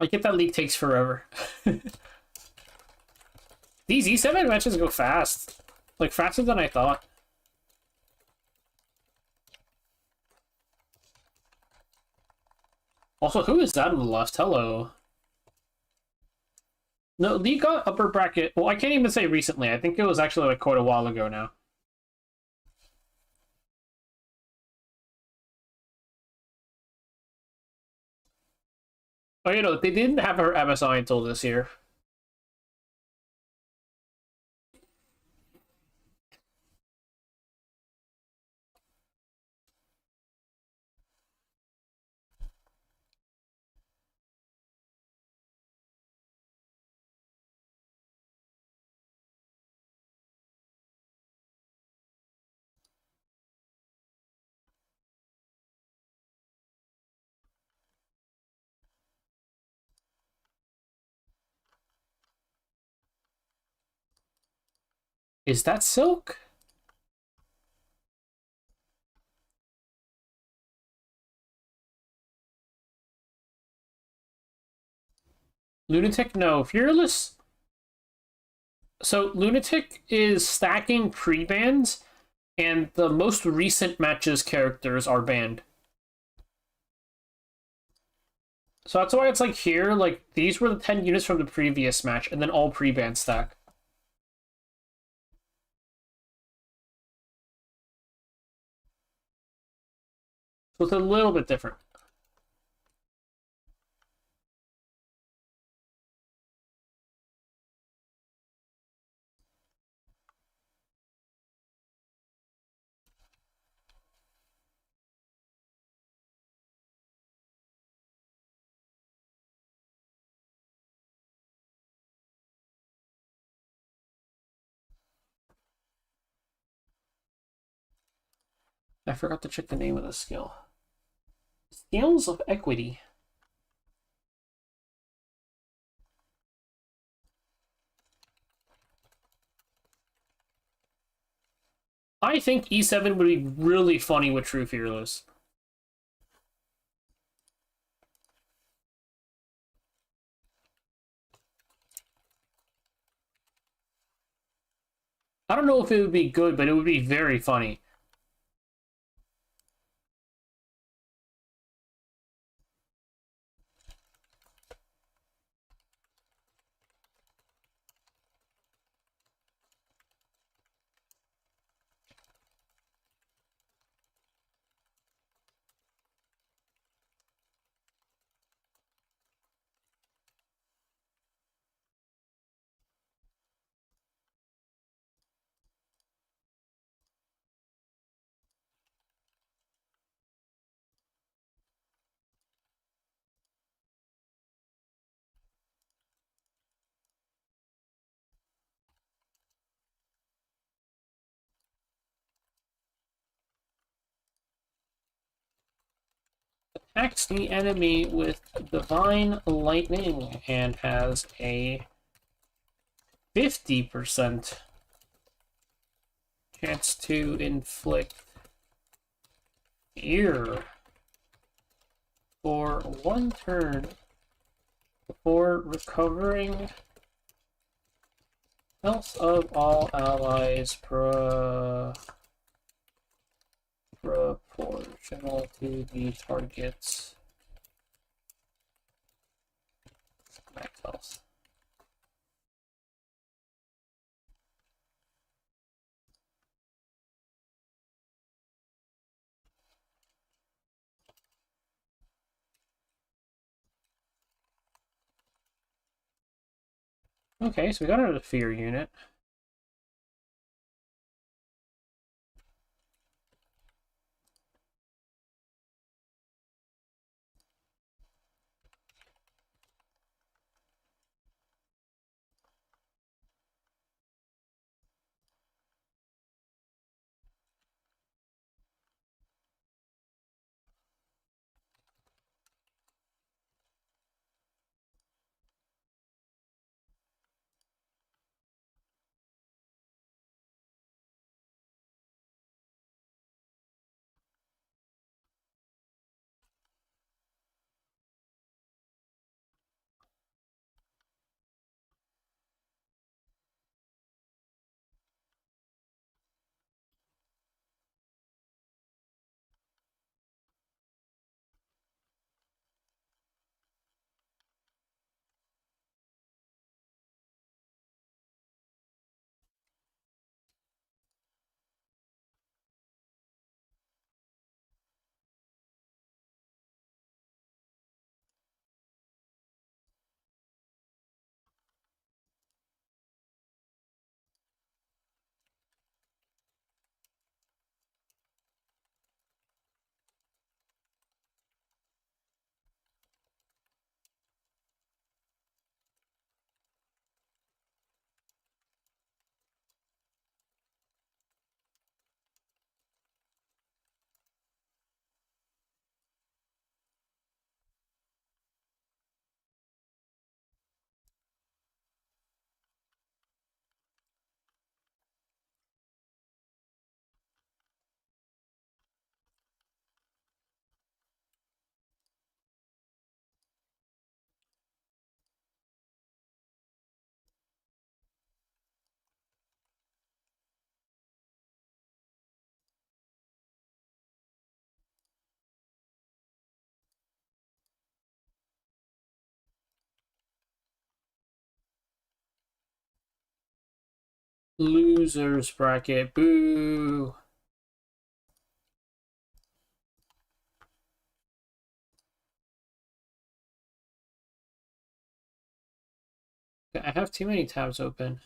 [SPEAKER 1] I get that League takes forever. These E7 matches go fast. Like, faster than I thought. Also, who is that on the left? Hello. No, Lee got upper bracket. Well, I can't even say recently. I think it was actually like quite a while ago now. Oh, you know, they didn't have her MSI until this year. Is that Silk? Lunatic? No. Fearless? So, Lunatic is stacking pre-bans, and the most recent matches characters are banned. So that's why it's like here, like, these were the 10 units from the previous match, and then all pre-ban stack. So it's a little bit different. I forgot to check the name of the skill. Scales of Equity. I think E7 would be really funny with True Fearless. I don't know if it would be good, but it would be very funny. Attacks the enemy with Divine Lightning and has a 50% chance to inflict fear for 1 turn before recovering health of all allies proportional to the target's max health. Okay, so we got out of the fear unit. Losers bracket. Boo. I have too many tabs open.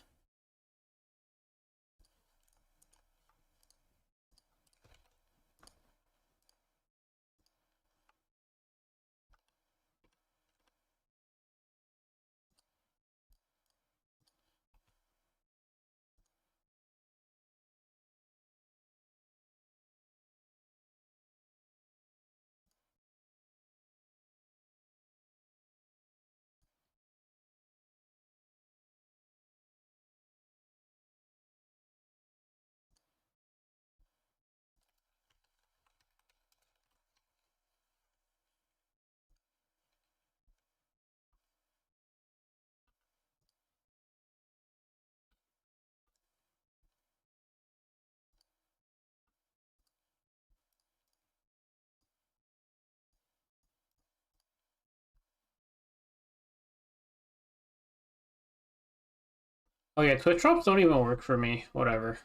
[SPEAKER 1] Oh yeah, Twitch drops don't even work for me. Whatever.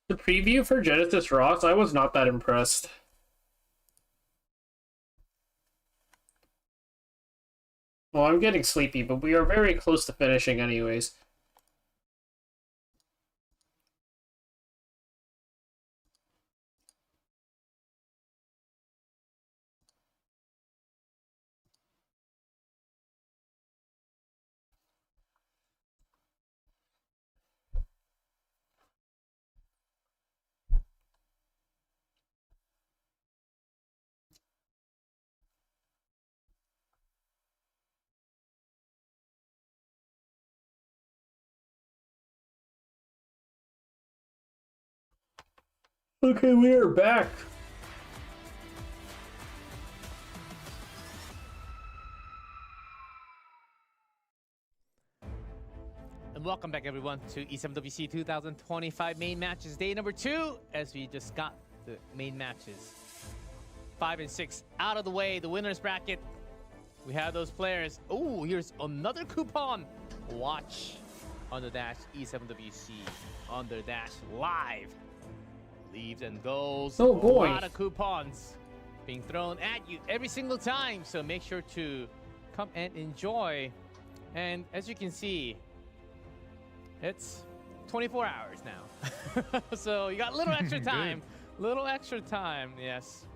[SPEAKER 1] The preview for Genesis Rocks, I was not that impressed. Well, I'm getting sleepy, but we are very close to finishing anyways. Okay, we are back.
[SPEAKER 2] And welcome back, everyone, to E7WC 2025 main matches day number 2, as we just got the main matches 5 and 6 out of the way. The winners bracket, we have those players. Oh, here's another coupon. Watch on the dash E7WC on the dash live. Leaves and goals.
[SPEAKER 1] Oh boy.
[SPEAKER 2] A lot of coupons being thrown at you every single time, so make sure to come and enjoy. And as you can see, it's 24 hours now. So you got a little extra time. Little extra time, yes.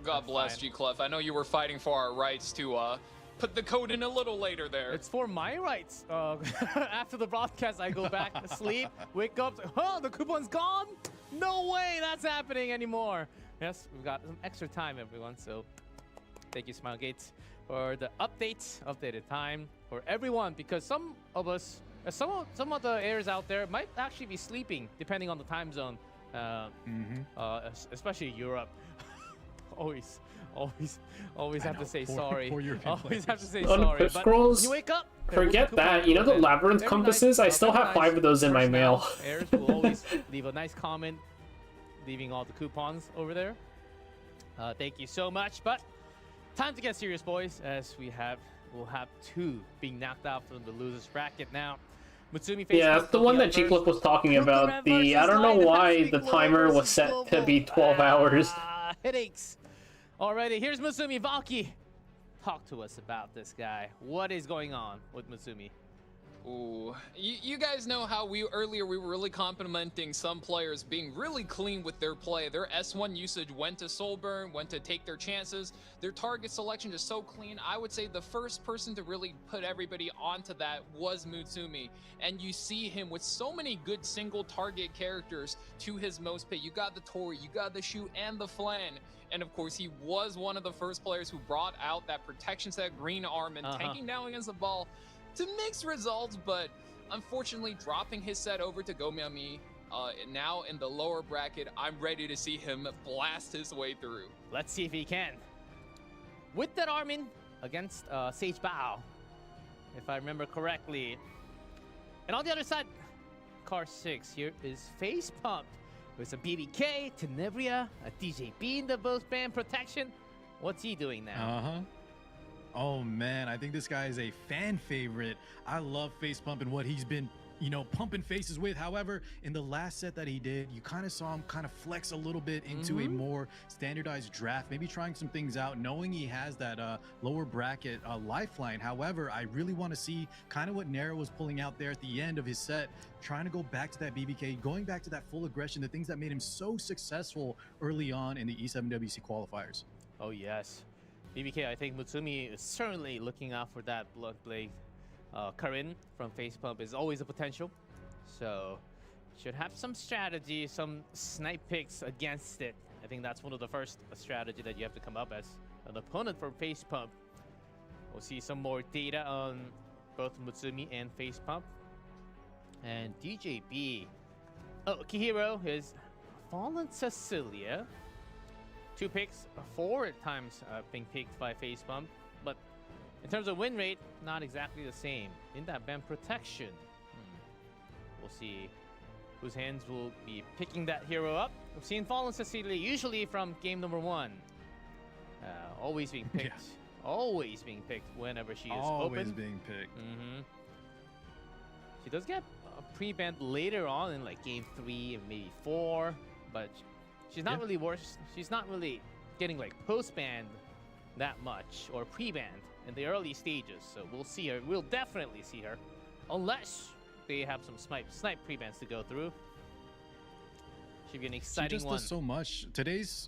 [SPEAKER 4] God bless G Clef. I know you were fighting for our rights to put the code in a little later there.
[SPEAKER 2] It's for my rights. After the broadcast, I go back to sleep, wake up, oh, the coupon's gone? No way that's happening anymore. Yes, we've got some extra time, everyone. So thank you, Smilegate, for the updated time for everyone, because some of us, some of the heirs out there might actually be sleeping, depending on the time zone, especially Europe. always have to say sorry. Always have to say sorry.
[SPEAKER 1] Quick
[SPEAKER 2] But
[SPEAKER 1] scrolls,
[SPEAKER 2] when you wake up,
[SPEAKER 1] forget that. You know the labyrinth compasses? I still have 5 of those in my mail.
[SPEAKER 2] Heirs will always leave a nice comment, leaving all the coupons over there. Thank you so much. But time to get serious, boys, as we'll have 2 being knocked out from the losers bracket now. Mutsumi
[SPEAKER 1] Yeah, that's the one that G-Flip was talking about. I don't know why the timer was set to be 12 hours.
[SPEAKER 2] Headaches. Alrighty, here's Mutsumi. Valky, talk to us about this guy. What is going on with Mutsumi?
[SPEAKER 4] Ooh, you guys know how earlier we were really complimenting some players being really clean with their play. Their S1 usage went to Soulburn, went to take their chances. Their target selection is so clean. I would say the first person to really put everybody onto that was Mutsumi. And you see him with so many good single target characters to his most pit. You got the Tori, you got the Shoot, and the Flan. And of course, he was one of the first players who brought out that protection set, green arm, and tanking down against the ball to mixed results, but unfortunately dropping his set over to Gomiami. Now in the lower bracket, I'm ready to see him blast his way through.
[SPEAKER 2] Let's see if he can. With that Armin against Sage Bao, if I remember correctly. And on the other side, car 6, here is Face Pump with some BBK, Tenebria, a DJB in the both band protection. What's he doing now?
[SPEAKER 3] Oh man, I think this guy is a fan favorite. I love Face Pump and what he's been, pumping faces with. However, in the last set that he did, you kind of saw him kind of flex a little bit into a more standardized draft, maybe trying some things out, knowing he has that lower bracket lifeline. However, I really want to see kind of what Nero was pulling out there at the end of his set, trying to go back to that BBK, going back to that full aggression, the things that made him so successful early on in the E7WC qualifiers.
[SPEAKER 2] Oh yes. BBK, I think Mutsumi is certainly looking out for that Bloodblade. Karin from Face Pump is always a potential, so should have some strategy, some snipe picks against it. I think that's one of the first strategy that you have to come up as an opponent for Face Pump. We'll see some more data on both Mutsumi and Facepump. And DJB. Oh, Kihiro is Fallen Cecilia. 2 picks, 4 times being picked by Facepump. But in terms of win rate, not exactly the same. In that band protection, we'll see whose hands will be picking that hero up. We've seen Fallen Cecilia usually from game number 1. Always being picked.
[SPEAKER 3] Yeah.
[SPEAKER 2] Always being picked whenever she is
[SPEAKER 3] Always
[SPEAKER 2] open.
[SPEAKER 3] being picked.
[SPEAKER 2] She does get a pre-banned later on in like game 3 and maybe 4, but she's not really worse. She's not really getting like post-banned that much or pre-banned in the early stages. So we'll see her. We'll definitely see her, unless they have some snipe pre-bans to go through. Should be an exciting
[SPEAKER 3] She just
[SPEAKER 2] one.
[SPEAKER 3] does so much.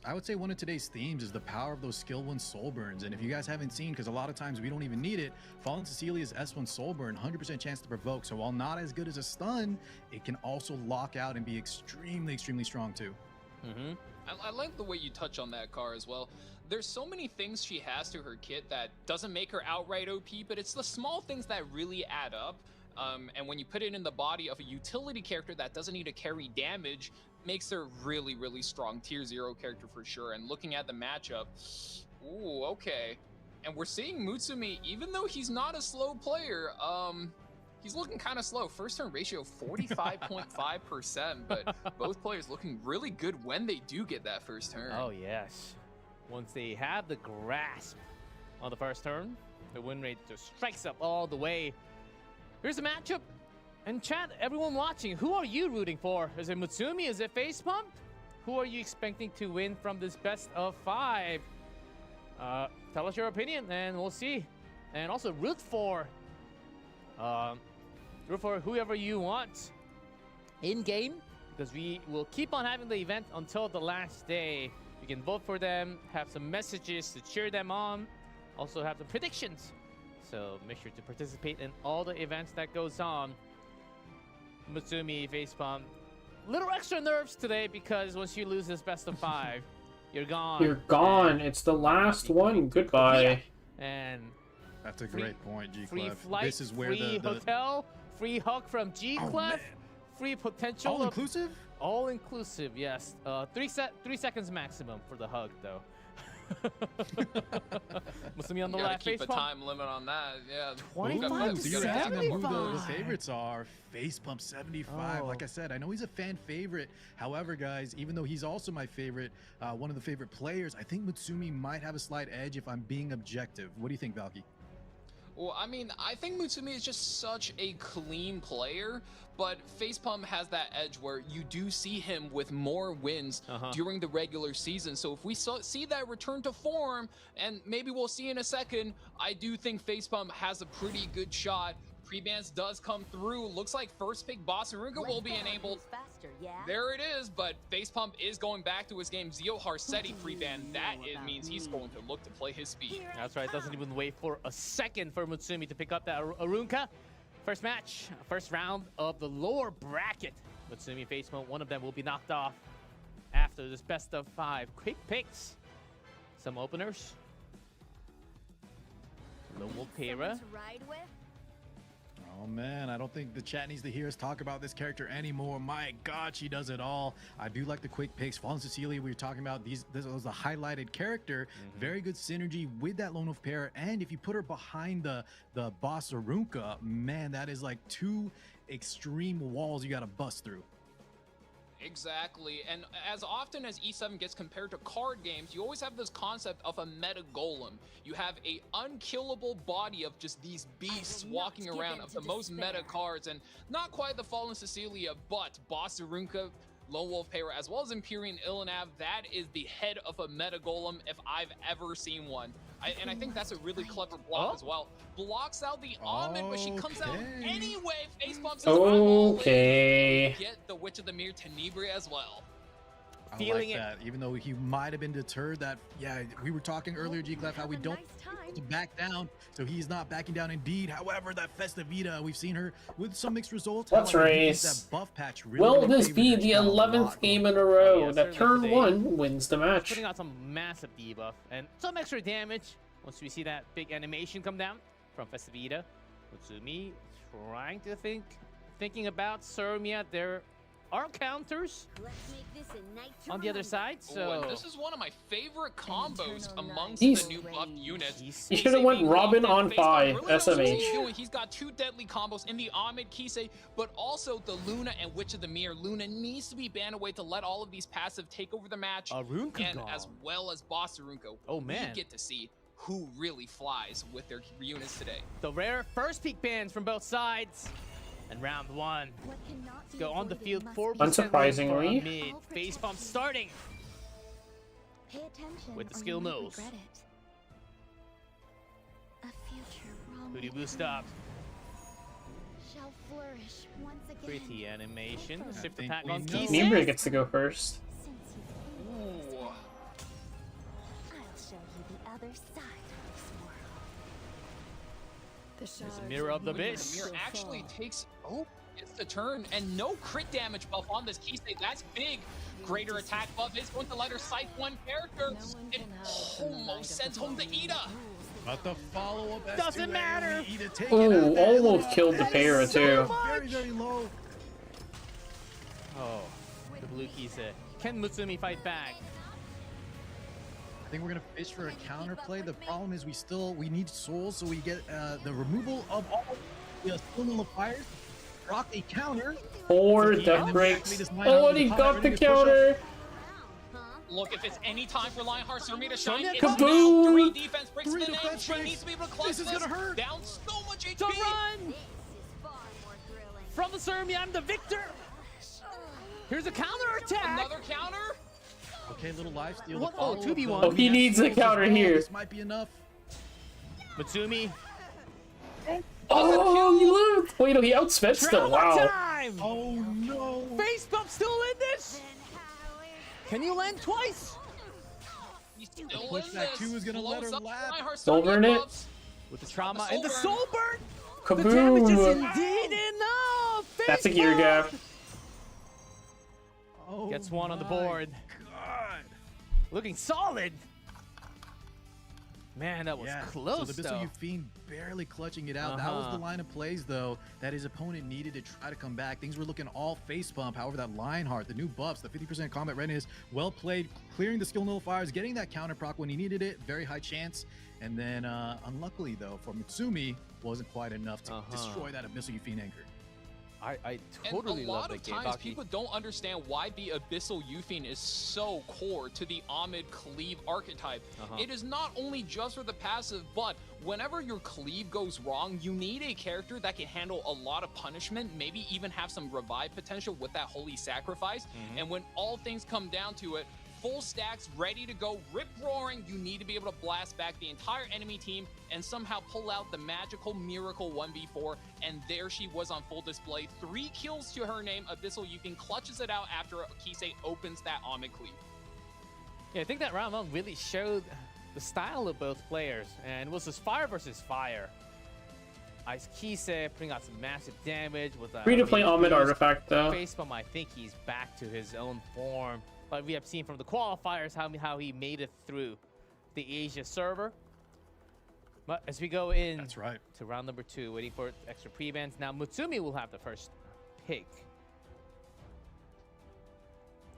[SPEAKER 3] I would say one of today's themes is the power of those skill 1 soul burns. And if you guys haven't seen, because a lot of times we don't even need it, Fallen Cecilia's S1 soul burn, 100% chance to provoke. So while not as good as a stun, it can also lock out and be extremely, extremely strong too.
[SPEAKER 4] I like the way you touch on that, Car, as well. There's so many things she has to her kit that doesn't make her outright OP, but it's the small things that really add up. And when you put it in the body of a utility character that doesn't need to carry damage, makes her really, really strong. Tier 0 character for sure. And looking at the matchup, ooh, okay. And we're seeing Mutsumi, even though he's not a slow player, he's looking kind of slow. First turn ratio 45.5%, but both players looking really good when they do get that first turn.
[SPEAKER 2] Oh yes. Once they have the grasp on the first turn, the win rate just strikes up all the way. Here's the matchup. And chat, everyone watching, who are you rooting for? Is it Mutsumi? Is it Facepump? Who are you expecting to win from this best of 5? Tell us your opinion and we'll see. And also root for whoever you want in game, because we will keep on having the event until the last day. You can vote for them, have some messages to cheer them on, also have some predictions. So make sure to participate in all the events that goes on. Mutsumi, Facepump, little extra nerves today because once you lose this best of 5, you're gone.
[SPEAKER 1] You're gone. It's the last one. Goodbye.
[SPEAKER 2] Yeah. And
[SPEAKER 3] That's a great point, G
[SPEAKER 2] free
[SPEAKER 3] Clef.
[SPEAKER 2] flight,
[SPEAKER 3] This is where
[SPEAKER 2] free
[SPEAKER 3] the
[SPEAKER 2] hotel, free hug from G Clef, free potential.
[SPEAKER 3] all inclusive.
[SPEAKER 2] All inclusive, yes. 3 seconds maximum for the hug, though. Mutsumi on the
[SPEAKER 4] You gotta
[SPEAKER 2] left.
[SPEAKER 4] keep a
[SPEAKER 2] Facepump.
[SPEAKER 4] time limit on that, yeah.
[SPEAKER 2] 25
[SPEAKER 3] So
[SPEAKER 2] to
[SPEAKER 3] you're asking them who the
[SPEAKER 2] 75.
[SPEAKER 3] favorites are. Facepump 75.
[SPEAKER 2] Oh.
[SPEAKER 3] Like I said, I know he's a fan favorite. However, guys, even though he's also my favorite, one of the favorite players, I think Mutsumi might have a slight edge if I'm being objective. What do you think, Valky?
[SPEAKER 4] Well, I mean, I think Mutsumi is just such a clean player, but Facepump has that edge where you do see him with more wins during the regular season. So if we see that return to form, and maybe we'll see in a second, I do think Facepump has a pretty good shot. Pre-bans does come through. Looks like first pick Boss Aruga will be enabled. There it is, but Facepump is going back to his game. Zio Harsetti pre-ban. That means he's going to look to play his speed.
[SPEAKER 2] That's right, doesn't even wait for a second for Mutsumi to pick up that Arunka. First match, first round of the lower bracket. Mutsumi, Facepump, one of them will be knocked off after this best of 5. Quick picks. Some openers. Lowell Pera.
[SPEAKER 3] Oh man, I don't think the chat needs to hear us talk about this character anymore. My God, she does it all. I do like the quick picks. Fallen Cecilia, we were talking about this was a highlighted character. Very good synergy with that Lone Wolf pair. And if you put her behind the boss Arunka, man, that is like 2 extreme walls you got to bust through.
[SPEAKER 4] Exactly, and as often as E7 gets compared to card games, you always have this concept of a meta golem. You have a unkillable body of just these beasts walking around of the most meta cards, and not quite the Fallen Cecilia, but Boss Arunka, Lone Wolf Pera, as well as Empyrean Ilanav. That is the head of a meta golem if I've ever seen one. And I think that's a really clever block as well. Blocks out the Almond, but she comes out anyway. Facepump says,
[SPEAKER 1] okay.
[SPEAKER 4] Get the Witch of the Mirror Tenebria as well.
[SPEAKER 3] I
[SPEAKER 2] Feeling
[SPEAKER 3] like that, even though he might have been deterred. That, yeah, we were talking earlier, G-Clef, how we don't to back down, so he's not backing down indeed. However, that Festavita, we've seen her with some mixed results.
[SPEAKER 1] Let's
[SPEAKER 3] However,
[SPEAKER 1] race.
[SPEAKER 3] that buff patch really
[SPEAKER 1] Will this
[SPEAKER 3] favored
[SPEAKER 1] be
[SPEAKER 3] her.
[SPEAKER 1] the
[SPEAKER 3] She's got a
[SPEAKER 1] 11th
[SPEAKER 3] lot
[SPEAKER 1] game
[SPEAKER 3] going.
[SPEAKER 1] in a row
[SPEAKER 2] Yeah,
[SPEAKER 1] that
[SPEAKER 2] certainly
[SPEAKER 1] turn
[SPEAKER 2] today.
[SPEAKER 1] 1 wins the match?
[SPEAKER 2] Putting out some massive debuff and some extra damage once we see that big animation come down from Festavita. Mutsumi thinking about Surmia. There are counters
[SPEAKER 5] Let's make this a night to
[SPEAKER 2] on the other
[SPEAKER 5] remember.
[SPEAKER 2] side,
[SPEAKER 4] Ooh,
[SPEAKER 2] so
[SPEAKER 4] and this is one of my favorite combos
[SPEAKER 5] Internal
[SPEAKER 4] amongst
[SPEAKER 1] He's-
[SPEAKER 4] the new buff units.
[SPEAKER 1] You should have went Robin on 5
[SPEAKER 4] Really knows what he's
[SPEAKER 1] SMH.
[SPEAKER 4] doing. He's got 2 deadly combos in the Ahmed Kisei, but also the Luna and Witch of the Mirror. Luna needs to be banned away to let all of these passive take over the match,
[SPEAKER 2] Arunka
[SPEAKER 4] and
[SPEAKER 2] gone.
[SPEAKER 4] as well as Boss Arunko.
[SPEAKER 2] Oh, man.
[SPEAKER 4] We get to see who really flies with their units today.
[SPEAKER 2] The rare first peak bans from both sides. And round 1.
[SPEAKER 5] What cannot be
[SPEAKER 2] Go on the
[SPEAKER 5] avoided
[SPEAKER 2] field
[SPEAKER 5] must
[SPEAKER 2] 4%
[SPEAKER 5] be
[SPEAKER 1] Unsurprisingly.
[SPEAKER 2] mid. Face bump starting.
[SPEAKER 5] Pay attention
[SPEAKER 2] with the
[SPEAKER 5] or
[SPEAKER 2] skill
[SPEAKER 5] you might
[SPEAKER 2] knows.
[SPEAKER 5] regret it. A future wrongly
[SPEAKER 2] Booty boost
[SPEAKER 5] planned
[SPEAKER 2] up.
[SPEAKER 5] shall flourish once again.
[SPEAKER 2] Pretty animation.
[SPEAKER 5] I
[SPEAKER 2] Shift
[SPEAKER 3] think
[SPEAKER 2] attack
[SPEAKER 3] we
[SPEAKER 2] on
[SPEAKER 3] know.
[SPEAKER 2] Kisei.
[SPEAKER 1] Neighbor gets to go first.
[SPEAKER 5] Since you've been this
[SPEAKER 4] Ooh.
[SPEAKER 5] way, I'll show you the other side of this world.
[SPEAKER 2] There's a mirror of the abyss.
[SPEAKER 4] Mirror actually takes, it's the turn, and no crit damage buff on this Kisei. That's big. Greater attack buff is going to let her scythe one character. It almost sends home the Ida.
[SPEAKER 3] But the follow-up has
[SPEAKER 2] Doesn't
[SPEAKER 3] to
[SPEAKER 2] matter.
[SPEAKER 3] only Ida take it
[SPEAKER 1] Ooh,
[SPEAKER 3] out there.
[SPEAKER 1] almost killed the Para too.
[SPEAKER 3] Very, very low.
[SPEAKER 2] Oh, the blue Kisei. Can Mutsumi fight back?
[SPEAKER 3] I think we're gonna fish for a counterplay. The problem is we need souls, so we get the removal of all the skill nullifiers. Rock a counter.
[SPEAKER 1] 4
[SPEAKER 3] He
[SPEAKER 1] death
[SPEAKER 3] can
[SPEAKER 1] breaks.
[SPEAKER 3] actually just line
[SPEAKER 1] Oh,
[SPEAKER 3] up
[SPEAKER 1] and he
[SPEAKER 3] with
[SPEAKER 1] got
[SPEAKER 3] ready
[SPEAKER 1] the
[SPEAKER 3] to push up.
[SPEAKER 1] counter.
[SPEAKER 4] Look, if it's any time for Lionheart Surmi to shine,
[SPEAKER 2] Sonya,
[SPEAKER 4] it's
[SPEAKER 1] kaboom!
[SPEAKER 4] now. 3 defense breaks
[SPEAKER 3] 3
[SPEAKER 4] in the name.
[SPEAKER 3] defense
[SPEAKER 4] She
[SPEAKER 3] breaks.
[SPEAKER 4] needs to be able to clutch
[SPEAKER 3] This is gonna hurt.
[SPEAKER 4] Down so much HP.
[SPEAKER 2] To run!
[SPEAKER 5] This is far more thrilling.
[SPEAKER 2] From the Surmi, I'm the victor! Here's a counter attack!
[SPEAKER 4] Another counter.
[SPEAKER 3] Okay, little life steal.
[SPEAKER 2] What?
[SPEAKER 3] The follow-up,
[SPEAKER 2] 2v1.
[SPEAKER 3] though.
[SPEAKER 2] Oh,
[SPEAKER 1] he
[SPEAKER 3] has
[SPEAKER 1] needs a
[SPEAKER 3] souls as
[SPEAKER 1] counter
[SPEAKER 3] well.
[SPEAKER 1] here.
[SPEAKER 3] This might be enough.
[SPEAKER 2] Mutsumi,
[SPEAKER 1] Oh, he lived. Wait, no, he outsped still.
[SPEAKER 2] trauma
[SPEAKER 1] Wow.
[SPEAKER 2] time!
[SPEAKER 3] Oh no!
[SPEAKER 2] Face bump still in this!
[SPEAKER 5] Then how is
[SPEAKER 2] Can you land twice?
[SPEAKER 4] He's still in
[SPEAKER 3] Pushback
[SPEAKER 4] this.
[SPEAKER 3] 2 is gonna let
[SPEAKER 4] Blows
[SPEAKER 3] her
[SPEAKER 4] up
[SPEAKER 3] lap.
[SPEAKER 4] Lionheart
[SPEAKER 1] Soul
[SPEAKER 4] Surmi
[SPEAKER 1] burn it.
[SPEAKER 4] buffs.
[SPEAKER 2] With the trauma
[SPEAKER 4] The
[SPEAKER 2] and the
[SPEAKER 4] soul
[SPEAKER 2] soul burn! The damage is
[SPEAKER 1] Kaboom.
[SPEAKER 2] indeed enough! Face
[SPEAKER 1] That's a gear
[SPEAKER 2] bump!
[SPEAKER 1] gap.
[SPEAKER 3] Oh,
[SPEAKER 2] Gets one on the
[SPEAKER 3] my
[SPEAKER 2] board.
[SPEAKER 3] God.
[SPEAKER 2] Looking solid! Man, that was
[SPEAKER 3] Yeah,
[SPEAKER 2] close,
[SPEAKER 3] so the
[SPEAKER 2] though.
[SPEAKER 3] Bissell Fiend barely clutching it out. That was the line of plays, though, that his opponent needed to try to come back. Things were looking all face bump. However, that Lionheart, the new buffs, the 50% combat readiness, well played, clearing the skill nullifiers, getting that counter proc when he needed it. Very high chance. And then, unluckily, though, for Mutsumi, wasn't quite enough to destroy that Abyssal Fiend anchor.
[SPEAKER 2] I
[SPEAKER 4] And
[SPEAKER 2] totally
[SPEAKER 4] a
[SPEAKER 2] love
[SPEAKER 4] lot
[SPEAKER 2] that
[SPEAKER 4] of
[SPEAKER 2] game.
[SPEAKER 4] times
[SPEAKER 2] Baki.
[SPEAKER 4] people don't understand why the Abyssal Euphine is so core to the Ahmed Cleave archetype. It is not only just for the passive, but whenever your cleave goes wrong, you need a character that can handle a lot of punishment, maybe even have some revive potential with that Holy Sacrifice. And when all things come down to it, full stacks, ready to go, rip roaring, you need to be able to blast back the entire enemy team and somehow pull out the magical miracle 1v4. And there she was on full display. 3 kills to her name. Abyssal Euphine clutches it out after Kisei opens that Ahmed Cleave.
[SPEAKER 2] Yeah, I think that round 1 really showed the style of both players, and it was just fire versus fire. Ice Kisei putting out some massive damage with a
[SPEAKER 1] Free to play Ahmed artifact though.
[SPEAKER 2] face bump. I think he's back to his own form. But we have seen from the qualifiers how he made it through the Asia server. But as we go in
[SPEAKER 3] That's right.
[SPEAKER 2] to round number 2, waiting for extra pre-bans. Now Mutsumi will have the first pick.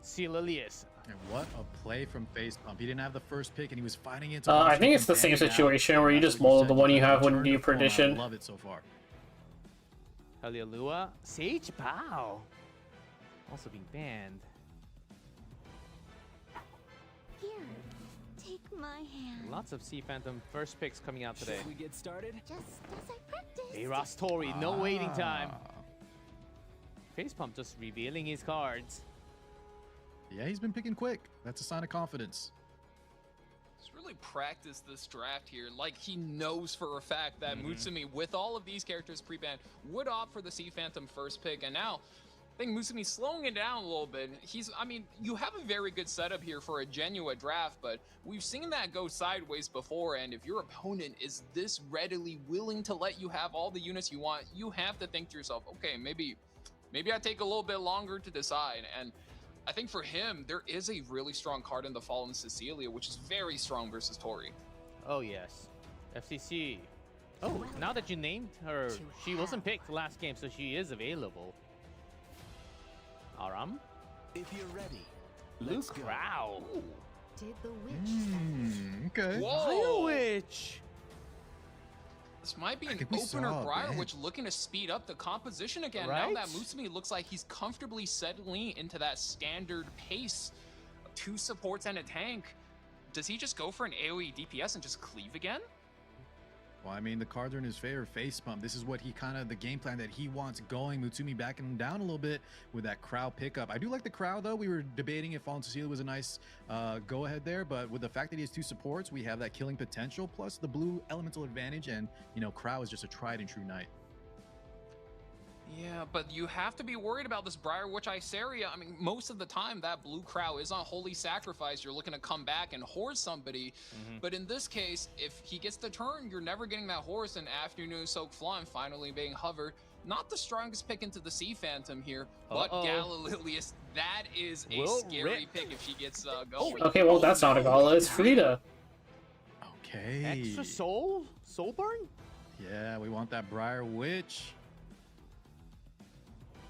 [SPEAKER 2] See Lilius.
[SPEAKER 3] And what a play from face bump. He didn't have the first pick, and he was fighting it. To
[SPEAKER 1] I
[SPEAKER 3] watch
[SPEAKER 1] think
[SPEAKER 3] the
[SPEAKER 1] it's the same
[SPEAKER 3] companion out.
[SPEAKER 1] situation where you
[SPEAKER 3] That's
[SPEAKER 1] just
[SPEAKER 3] what
[SPEAKER 1] mold
[SPEAKER 3] said.
[SPEAKER 1] the one you have when
[SPEAKER 3] Return
[SPEAKER 1] you
[SPEAKER 3] to form. I
[SPEAKER 1] perdition.
[SPEAKER 3] love it so far.
[SPEAKER 2] Hallelujah. Sage Bao. Also being banned.
[SPEAKER 5] here? Take my hand.
[SPEAKER 2] Lots of Sea Phantom first picks coming out today.
[SPEAKER 10] Should we get started?
[SPEAKER 5] Just as I practiced.
[SPEAKER 2] Hey, Ross Tori, no waiting time.
[SPEAKER 3] Ah.
[SPEAKER 2] Facepump just revealing his cards.
[SPEAKER 3] Yeah, he's been picking quick. That's a sign of confidence.
[SPEAKER 4] He's really practiced this draft here. Like, he knows for a fact that Mutsumi, with all of these characters pre-banned, would opt for the Sea Phantom first pick. And now, I think Musumi's slowing it down a little bit. I mean, you have a very good setup here for a genuine draft, but we've seen that go sideways before. And if your opponent is this readily willing to let you have all the units you want, you have to think to yourself, okay, maybe I take a little bit longer to decide. And I think for him, there is a really strong card in the Fallen Cecilia, which is very strong versus Tori.
[SPEAKER 2] Oh, yes. FCC. Oh, now that you named her, she wasn't picked last game, so she is available. Aram?
[SPEAKER 10] If you're ready,
[SPEAKER 2] Blue
[SPEAKER 10] let's go.
[SPEAKER 2] Crow.
[SPEAKER 5] Did the witch
[SPEAKER 3] Okay.
[SPEAKER 4] Whoa!
[SPEAKER 2] Witch.
[SPEAKER 4] This might be
[SPEAKER 3] I
[SPEAKER 4] an
[SPEAKER 3] think we
[SPEAKER 4] opener
[SPEAKER 3] saw it,
[SPEAKER 4] Briar,
[SPEAKER 3] man.
[SPEAKER 4] which looking to speed up the composition again.
[SPEAKER 2] Right?
[SPEAKER 4] Now that Mutsumi looks like he's comfortably settling into that standard pace. 2 supports and a tank. Does he just go for an AoE DPS and just cleave again?
[SPEAKER 3] Well, I mean, the cards are in his favor. Face pump. This is what he kind of the game plan that he wants going. Mutsumi backing him down a little bit with that crowd pickup. I do like the crowd though. We were debating if Fallen Cecilia was a nice go ahead there, but with the fact that he has 2 supports, we have that killing potential plus the blue elemental advantage, and you know, crowd is just a tried and true knight.
[SPEAKER 4] Yeah, but you have to be worried about this Briar Witch Iceria. I mean, most of the time that blue crow is on Holy Sacrifice. You're looking to come back and horse somebody. But in this case, if he gets the turn, you're never getting that horse, and Afternoon Soak Flan finally being hovered. Not the strongest pick into the Sea Phantom here, but Galililius, that is a scary pick if she gets going.
[SPEAKER 1] Okay, well, that's not a Gala, it's Frida.
[SPEAKER 3] Okay.
[SPEAKER 2] Extra soul? Soul burn?
[SPEAKER 3] Yeah, we want that Briar Witch.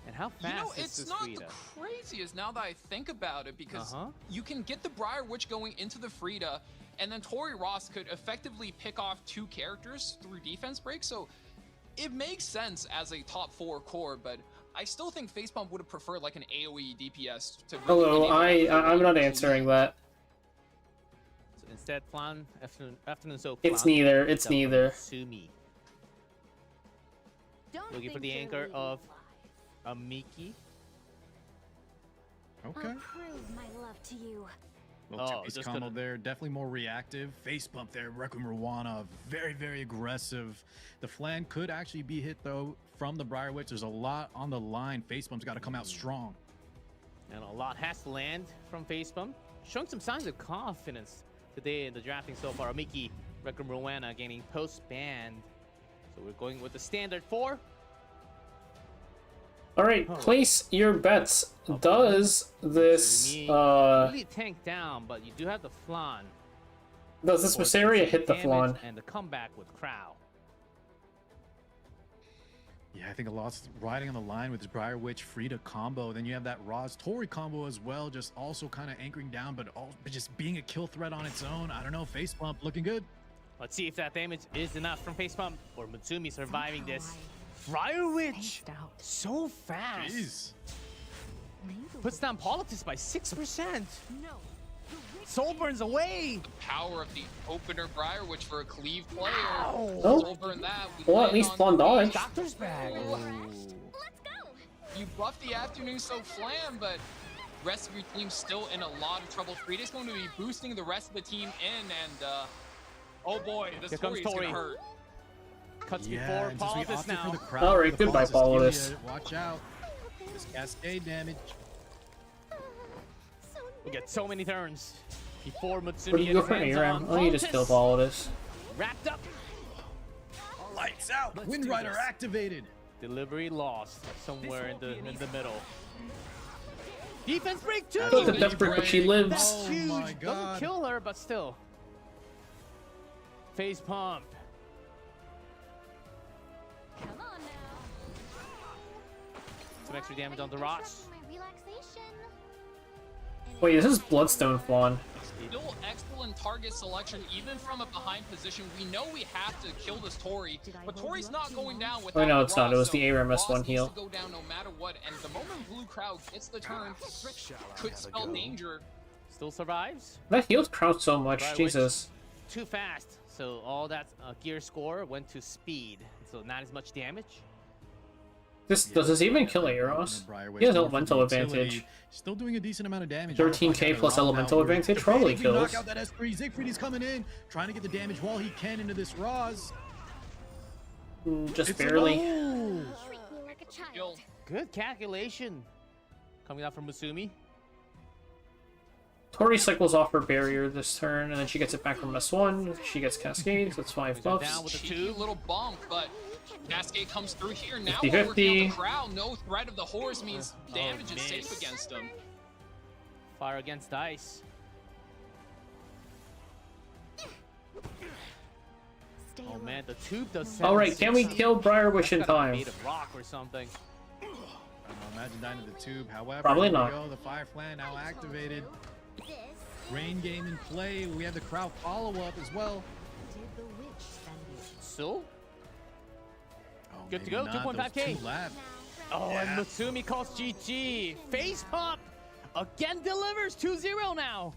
[SPEAKER 2] And how fast
[SPEAKER 4] You know,
[SPEAKER 2] is
[SPEAKER 4] it's
[SPEAKER 2] this
[SPEAKER 4] not
[SPEAKER 2] Frida?
[SPEAKER 4] the craziest now that I think about it, because you can get the Briar Witch going into the Frida, and then Tori Ross could effectively pick off 2 characters through defense break, so it makes sense as a top 4 core, but I still think Facepalm would have preferred like an AoE DPS to really
[SPEAKER 1] Hello,
[SPEAKER 4] enable
[SPEAKER 1] I'm not answering that.
[SPEAKER 2] So instead, Flan, afternoon soak.
[SPEAKER 1] It's
[SPEAKER 2] Flan,
[SPEAKER 1] neither, it's
[SPEAKER 2] double
[SPEAKER 1] neither.
[SPEAKER 2] Sumi.
[SPEAKER 5] Don't
[SPEAKER 2] Looking for
[SPEAKER 5] think
[SPEAKER 2] the
[SPEAKER 5] you're
[SPEAKER 2] anchor
[SPEAKER 5] leaving
[SPEAKER 2] of
[SPEAKER 5] alive.
[SPEAKER 2] Miki.
[SPEAKER 3] Okay.
[SPEAKER 5] I'll prove my love to you.
[SPEAKER 3] Little
[SPEAKER 2] Oh,
[SPEAKER 3] two-piece
[SPEAKER 2] just
[SPEAKER 3] combo
[SPEAKER 2] gonna-
[SPEAKER 3] there. Definitely more reactive. Face bump there. Requiem Rwana. Very, very aggressive. The flan could actually be hit, though, from the Briar Witch. There's a lot on the line. Face bump's got to come out strong.
[SPEAKER 2] And a lot has to land from Facepalm. Showing some signs of confidence today in the drafting so far. Miki, Requiem Rowena gaining post-band. So we're going with the standard 4.
[SPEAKER 1] Alright, place your bets. Does this,
[SPEAKER 2] really tank down, but you do have the flan.
[SPEAKER 1] does this
[SPEAKER 2] for
[SPEAKER 1] Viseria hit the
[SPEAKER 2] damage
[SPEAKER 1] flan?
[SPEAKER 2] And the comeback with Crow.
[SPEAKER 3] Yeah, I think a lot's riding on the line with this Briar Witch Frida combo. Then you have that Roz Tori combo as well, just also kind of anchoring down, but just being a kill threat on its own. I don't know, face bump looking good.
[SPEAKER 2] Let's see if that damage is enough from Facepalm or Mutsumi surviving this. Briar Witch! So fast!
[SPEAKER 3] Jeez.
[SPEAKER 2] Puts down Politics by 6%.
[SPEAKER 5] No.
[SPEAKER 2] Soul burns away!
[SPEAKER 4] The power of the opener Briar Witch for a cleave player.
[SPEAKER 1] Oh.
[SPEAKER 4] Soul burn that. We
[SPEAKER 1] Well, at
[SPEAKER 4] land
[SPEAKER 1] least
[SPEAKER 4] on
[SPEAKER 1] flan
[SPEAKER 4] three.
[SPEAKER 1] dodge.
[SPEAKER 2] Doctor's bag!
[SPEAKER 5] Let's go.
[SPEAKER 4] You buff the Afternoon Soak Flam, but rest of your team's still in a lot of trouble. Frida's going to be boosting the rest of the team in, and oh boy, this
[SPEAKER 2] Here comes
[SPEAKER 4] Tori is
[SPEAKER 2] Tori.
[SPEAKER 4] gonna hurt.
[SPEAKER 2] Cuts
[SPEAKER 3] Yeah,
[SPEAKER 2] before
[SPEAKER 3] and since we
[SPEAKER 2] Politics
[SPEAKER 3] opted for
[SPEAKER 2] now.
[SPEAKER 3] the crowd,
[SPEAKER 1] Alright,
[SPEAKER 3] the
[SPEAKER 1] goodbye,
[SPEAKER 3] Politics, give me
[SPEAKER 1] Politics.
[SPEAKER 3] Watch out. This cascade damage.
[SPEAKER 2] We get so many turns before Mutsumi
[SPEAKER 1] What do you go
[SPEAKER 2] gets
[SPEAKER 1] for
[SPEAKER 2] hands
[SPEAKER 1] ARAM?
[SPEAKER 2] on
[SPEAKER 1] Oh, you just killed
[SPEAKER 2] Politics.
[SPEAKER 1] all of this.
[SPEAKER 2] Wrapped up.
[SPEAKER 3] Lights out.
[SPEAKER 10] Let's
[SPEAKER 3] Wind
[SPEAKER 10] do
[SPEAKER 3] Rider
[SPEAKER 10] this.
[SPEAKER 3] activated.
[SPEAKER 2] Delivery lost somewhere in the middle. Defense break 2!
[SPEAKER 1] Put the death brick, but she lives.
[SPEAKER 2] That's
[SPEAKER 3] Oh
[SPEAKER 2] huge!
[SPEAKER 3] my
[SPEAKER 2] Doesn't
[SPEAKER 3] God.
[SPEAKER 2] kill her, but still. Face pump.
[SPEAKER 5] Come on now.
[SPEAKER 2] Some extra damage on the Ross.
[SPEAKER 5] My relaxation.
[SPEAKER 1] Wait, this is Bloodstone flan.
[SPEAKER 4] Still excellent target selection, even from a behind position. We know we have to kill this Tori, but Tori's not going down without
[SPEAKER 1] no,
[SPEAKER 4] the
[SPEAKER 1] it's not. It was
[SPEAKER 4] Ross,
[SPEAKER 1] the
[SPEAKER 4] so
[SPEAKER 1] ARAM
[SPEAKER 4] Ross
[SPEAKER 1] S1
[SPEAKER 4] needs
[SPEAKER 1] heal.
[SPEAKER 4] to go down no matter what, and the moment Blue Crowd gets the turn,
[SPEAKER 7] Shall I
[SPEAKER 4] could
[SPEAKER 7] have a
[SPEAKER 4] spell
[SPEAKER 7] go?
[SPEAKER 4] danger.
[SPEAKER 2] Still survives.
[SPEAKER 1] That healed Kraut so much,
[SPEAKER 2] Briar
[SPEAKER 1] Jesus.
[SPEAKER 2] Too fast. So all that gear score went to speed. So not as much damage.
[SPEAKER 1] Does this even kill Eros? He has elemental advantage.
[SPEAKER 3] Still doing a decent amount of damage.
[SPEAKER 1] 13k plus elemental advantage
[SPEAKER 3] Debating
[SPEAKER 1] probably
[SPEAKER 3] if we
[SPEAKER 1] kills.
[SPEAKER 3] knock out that S3. Siegfried coming in, trying to get the damage while he can into this Roz.
[SPEAKER 1] Just
[SPEAKER 3] It's a
[SPEAKER 1] barely.
[SPEAKER 3] no.
[SPEAKER 5] Treat me like a child.
[SPEAKER 4] Kill.
[SPEAKER 2] Good calculation. Coming out from Mutsumi.
[SPEAKER 1] Tori cycles off her barrier this turn, and then she gets it back from S1. She gets Cascade, so it's 5
[SPEAKER 2] Down
[SPEAKER 1] buffs.
[SPEAKER 2] with the
[SPEAKER 4] Cheeky
[SPEAKER 2] 2.
[SPEAKER 4] little bump, but Cascade comes through here. Now
[SPEAKER 1] 50-50.
[SPEAKER 4] we're working on the crowd. No threat of the horse means damage is
[SPEAKER 2] miss.
[SPEAKER 4] safe against him.
[SPEAKER 2] Fire against dice.
[SPEAKER 5] Stay
[SPEAKER 2] Oh man, the tube does.
[SPEAKER 1] All right, can we kill Briarwish in
[SPEAKER 2] That's gotta be
[SPEAKER 1] time?
[SPEAKER 2] made of rock or something.
[SPEAKER 3] Imagine dying to the tube. However,
[SPEAKER 1] Probably
[SPEAKER 3] here we
[SPEAKER 1] not.
[SPEAKER 3] go. The Fire Flan now activated. Rain game in play. We have the crowd follow up as well.
[SPEAKER 2] So
[SPEAKER 3] Oh,
[SPEAKER 2] good to
[SPEAKER 3] maybe
[SPEAKER 2] go.
[SPEAKER 3] not. Those
[SPEAKER 2] 2.5K.
[SPEAKER 3] two left.
[SPEAKER 2] Oh,
[SPEAKER 3] Yeah.
[SPEAKER 2] and Mutsumi calls GG. Face pump again delivers 2-0 now.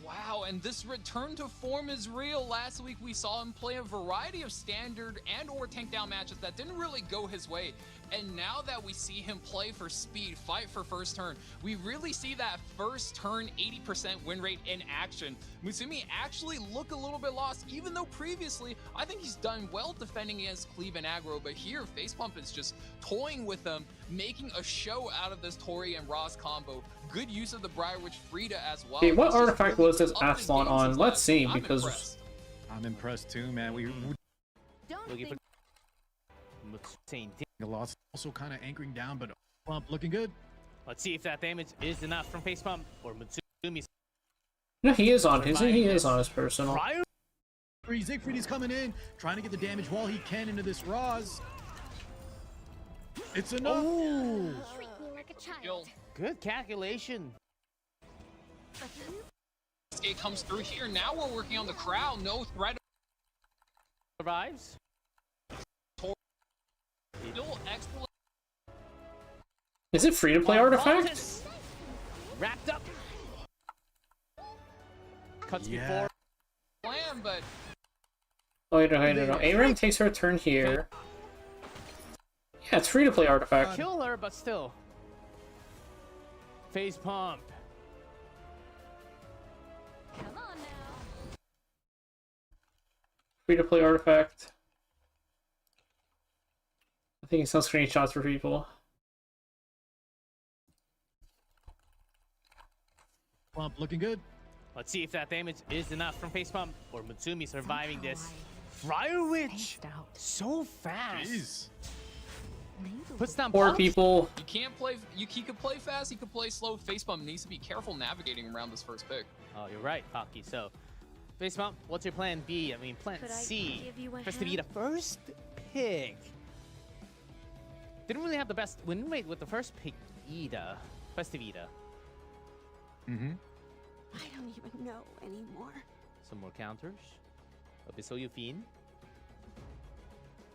[SPEAKER 4] Wow, and this return to form is real. Last week we saw him play a variety of standard and or tank down matches that didn't really go his way. And now that we see him play for speed, fight for first turn, we really see that first turn 80% win rate in action. Mutsumi actually look a little bit lost, even though previously I think he's done well defending against Cleave and aggro, but here Facepump is just toying with them, making a show out of this Tori and Ross combo. Good use of the Briarwitch Frida as well.
[SPEAKER 1] Okay, what
[SPEAKER 4] He's just
[SPEAKER 1] artifact
[SPEAKER 4] really
[SPEAKER 1] was this
[SPEAKER 4] upped his
[SPEAKER 1] Athlon
[SPEAKER 4] game
[SPEAKER 1] on?
[SPEAKER 4] since
[SPEAKER 1] Let's
[SPEAKER 4] last
[SPEAKER 1] see,
[SPEAKER 4] week. I'm
[SPEAKER 1] because
[SPEAKER 4] impressed.
[SPEAKER 3] I'm impressed too, man. We
[SPEAKER 2] Looking for Mutsumi.
[SPEAKER 3] the loss also kind of anchoring down, but Pump looking good.
[SPEAKER 2] Let's see if that damage is enough from face pump or Mutsumi's.
[SPEAKER 1] No, he is on his. He is on his personal.
[SPEAKER 2] Briar
[SPEAKER 3] Siegfried coming in, trying to get the damage while he can into this Roz. It's enough.
[SPEAKER 2] Ooh,
[SPEAKER 5] Treat me like a child.
[SPEAKER 4] Kill.
[SPEAKER 2] good calculation.
[SPEAKER 4] It comes through here. Now we're working on the crowd. No threat.
[SPEAKER 2] Survives.
[SPEAKER 4] Still excellent.
[SPEAKER 1] Is it free to play artifact?
[SPEAKER 2] Voltus wrapped up. Cuts
[SPEAKER 3] Yeah.
[SPEAKER 2] before.
[SPEAKER 4] Plan, but
[SPEAKER 1] Oh, wait, no. Aram takes her turn here. Yeah, it's free to play artifact.
[SPEAKER 2] Kill her, but still. Face pump.
[SPEAKER 5] Come on now.
[SPEAKER 1] Free to play artifact. I think some screenshots for people.
[SPEAKER 3] Pump looking good.
[SPEAKER 2] Let's see if that damage is enough from face pump or Mutsumi surviving this. Briarwitch, so fast.
[SPEAKER 3] Jeez.
[SPEAKER 2] Puts down
[SPEAKER 1] Poor
[SPEAKER 2] pumps.
[SPEAKER 1] people.
[SPEAKER 4] you can't play. He could play fast. He could play slow. Facepump needs to be careful navigating around this first pick.
[SPEAKER 2] Oh, you're right, Pocky. So, face pump, what's your plan B? I mean, plan
[SPEAKER 5] Could I
[SPEAKER 2] C.
[SPEAKER 5] give you a
[SPEAKER 2] Has to be the
[SPEAKER 5] hand?
[SPEAKER 2] first pick. Didn't really have the best win rate with the first pick, Ida. Festive Ida.
[SPEAKER 3] Mm-hmm.
[SPEAKER 5] I don't even know anymore.
[SPEAKER 2] Some more counters. Abyssal Yufin.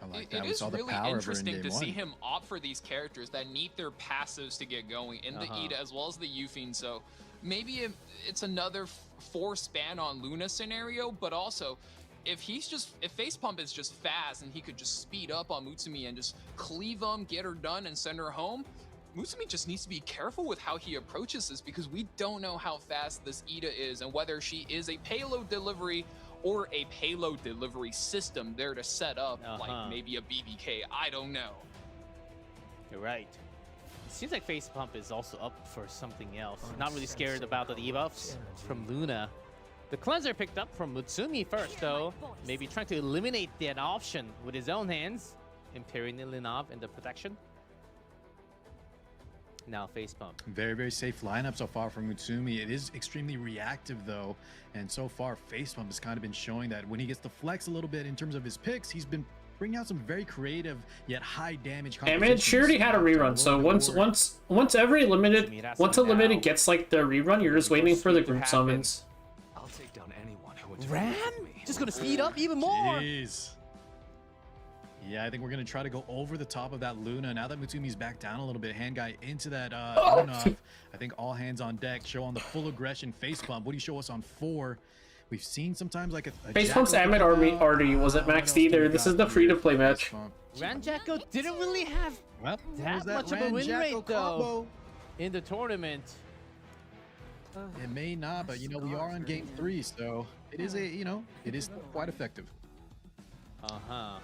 [SPEAKER 3] I like
[SPEAKER 4] It
[SPEAKER 3] that. We
[SPEAKER 4] is
[SPEAKER 3] saw the
[SPEAKER 4] really
[SPEAKER 3] power of her in
[SPEAKER 4] interesting
[SPEAKER 3] game
[SPEAKER 4] to see
[SPEAKER 3] one.
[SPEAKER 4] him opt for these characters that need their passives to get going in the Ida as well as the Yufin. So maybe it's another force ban on Luna scenario, but also if Facepump is just fast and he could just speed up on Mutsumi and just cleave them, get her done, and send her home. Mutsumi just needs to be careful with how he approaches this because we don't know how fast this Ida is and whether she is a payload delivery or a payload delivery system there to set up like maybe a BBK. I don't know.
[SPEAKER 2] You're right. It seems like face pump is also up for something else. Not really scared about the debuffs from Luna. The cleanser picked up from Mutsumi first, though. Maybe trying to eliminate that option with his own hands. Imperial Linov and the protection. Now face pump.
[SPEAKER 3] Very, very safe lineup so far from Mutsumi. It is extremely reactive though, and so far Facepump has kind of been showing that when he gets to flex a little bit in terms of his picks, he's been bringing out some very creative yet high damage.
[SPEAKER 1] Damage. She already had a rerun, so once a limited gets like the rerun, you're just waiting for the group summons.
[SPEAKER 7] I'll take down anyone who would
[SPEAKER 2] Ram? Just gonna speed up even more.
[SPEAKER 3] Jeez. Yeah, I think we're going to try to go over the top of that Luna. Now that Mutsumi's back down a little bit, hand guy into that Luna. I think all hands on deck. Show on the full aggression face pump. What do you show us on 4? We've seen sometimes like a
[SPEAKER 1] Face Pump's Amit Arty wasn't maxed either. This is the free-to-play match.
[SPEAKER 2] Ranjacko didn't really have
[SPEAKER 3] Well,
[SPEAKER 2] that much of a win rate though in the tournament.
[SPEAKER 3] It may not, but you know, we are on game 3, so it is it is quite effective.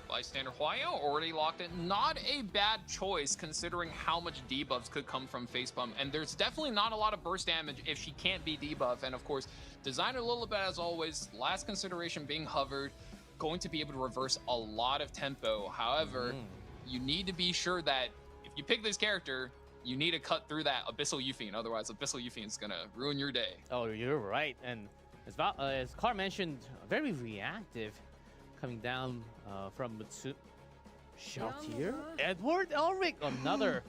[SPEAKER 4] Bystander Huayo already locked in. Not a bad choice considering how much debuffs could come from Facepump. And there's definitely not a lot of burst damage if she can't be debuff. And of course, Designer Lilibet as always, last consideration being hovered, going to be able to reverse a lot of tempo. However, you need to be sure that if you pick this character, you need to cut through that Abyssal Yufin. Otherwise, Abyssal Yufin is going to ruin your day.
[SPEAKER 2] Oh, you're right. And As Carr mentioned, very reactive, coming down from Mutsu. Shoutier? Edward Elric, another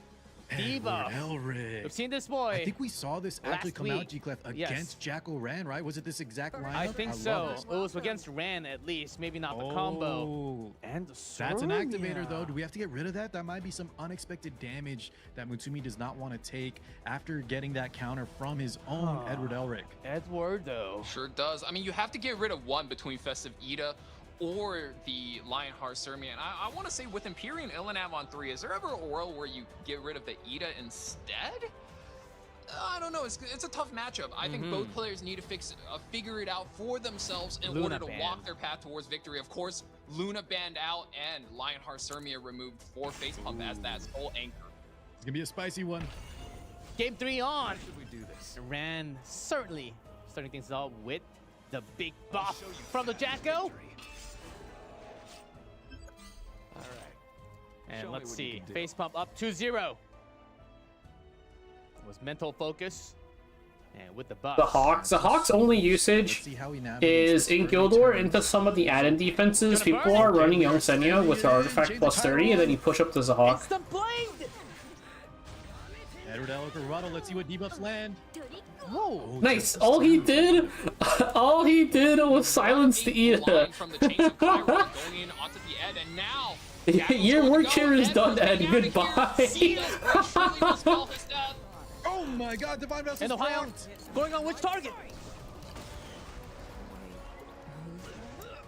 [SPEAKER 2] debuff.
[SPEAKER 3] Elric.
[SPEAKER 2] We've seen this boy.
[SPEAKER 3] I think we saw this actually
[SPEAKER 2] last
[SPEAKER 3] come out,
[SPEAKER 2] week.
[SPEAKER 3] G-Clef, against Jackal Ran, right? Was it this exact lineup?
[SPEAKER 2] I think
[SPEAKER 3] love
[SPEAKER 2] so.
[SPEAKER 3] this.
[SPEAKER 2] It was against Ran at least, maybe not the combo. And
[SPEAKER 3] That's an activator though. Do we have to get rid of that? That might be some unexpected damage that Mutsumi does not want to take after getting that counter from his own Edward Elric.
[SPEAKER 2] Edward though.
[SPEAKER 4] Sure does. I mean, you have to get rid of one between Festive Ida or the Lionheart Sermian. I want to say with Empyrean Illinav on 3, is there ever a world where you get rid of the Ida instead? I don't know. It's a tough matchup. I think both players need to figure it out for themselves in order to walk their path towards victory. Of course, Luna banned out and Lionheart Sermia removed for Facepump as that sole anchor.
[SPEAKER 3] It's gonna be a spicy one.
[SPEAKER 2] Game 3 on.
[SPEAKER 7] Should we do this?
[SPEAKER 2] Ran certainly starting things off with the big buff from the Jacko.
[SPEAKER 7] All right.
[SPEAKER 2] And
[SPEAKER 7] Show me
[SPEAKER 2] let's
[SPEAKER 7] what you
[SPEAKER 2] see,
[SPEAKER 7] can do.
[SPEAKER 2] face pump up 2-0. Was mental focus, and with the buff.
[SPEAKER 1] The Hawk's only
[SPEAKER 3] Let's
[SPEAKER 1] usage
[SPEAKER 3] see how he navigates
[SPEAKER 1] is
[SPEAKER 3] this
[SPEAKER 1] in
[SPEAKER 3] early
[SPEAKER 1] Guild War
[SPEAKER 3] turn.
[SPEAKER 1] into some of the add-in defenses. People are running Young Senya with Artifact plus 30, and then you push up the Zahawk.
[SPEAKER 2] It's the blade!
[SPEAKER 3] Edward Elric rebuttal. Let's see what debuffs land.
[SPEAKER 2] Whoa!
[SPEAKER 1] Nice. All he did was silence the
[SPEAKER 4] Line
[SPEAKER 1] Ida.
[SPEAKER 4] from the chains of Chiron going in onto the Ed, and now
[SPEAKER 1] Your work here is done, Ed. Goodbye.
[SPEAKER 3] Oh my God! Divine Vessel's
[SPEAKER 2] And Ohio
[SPEAKER 3] blocked.
[SPEAKER 2] going on which target?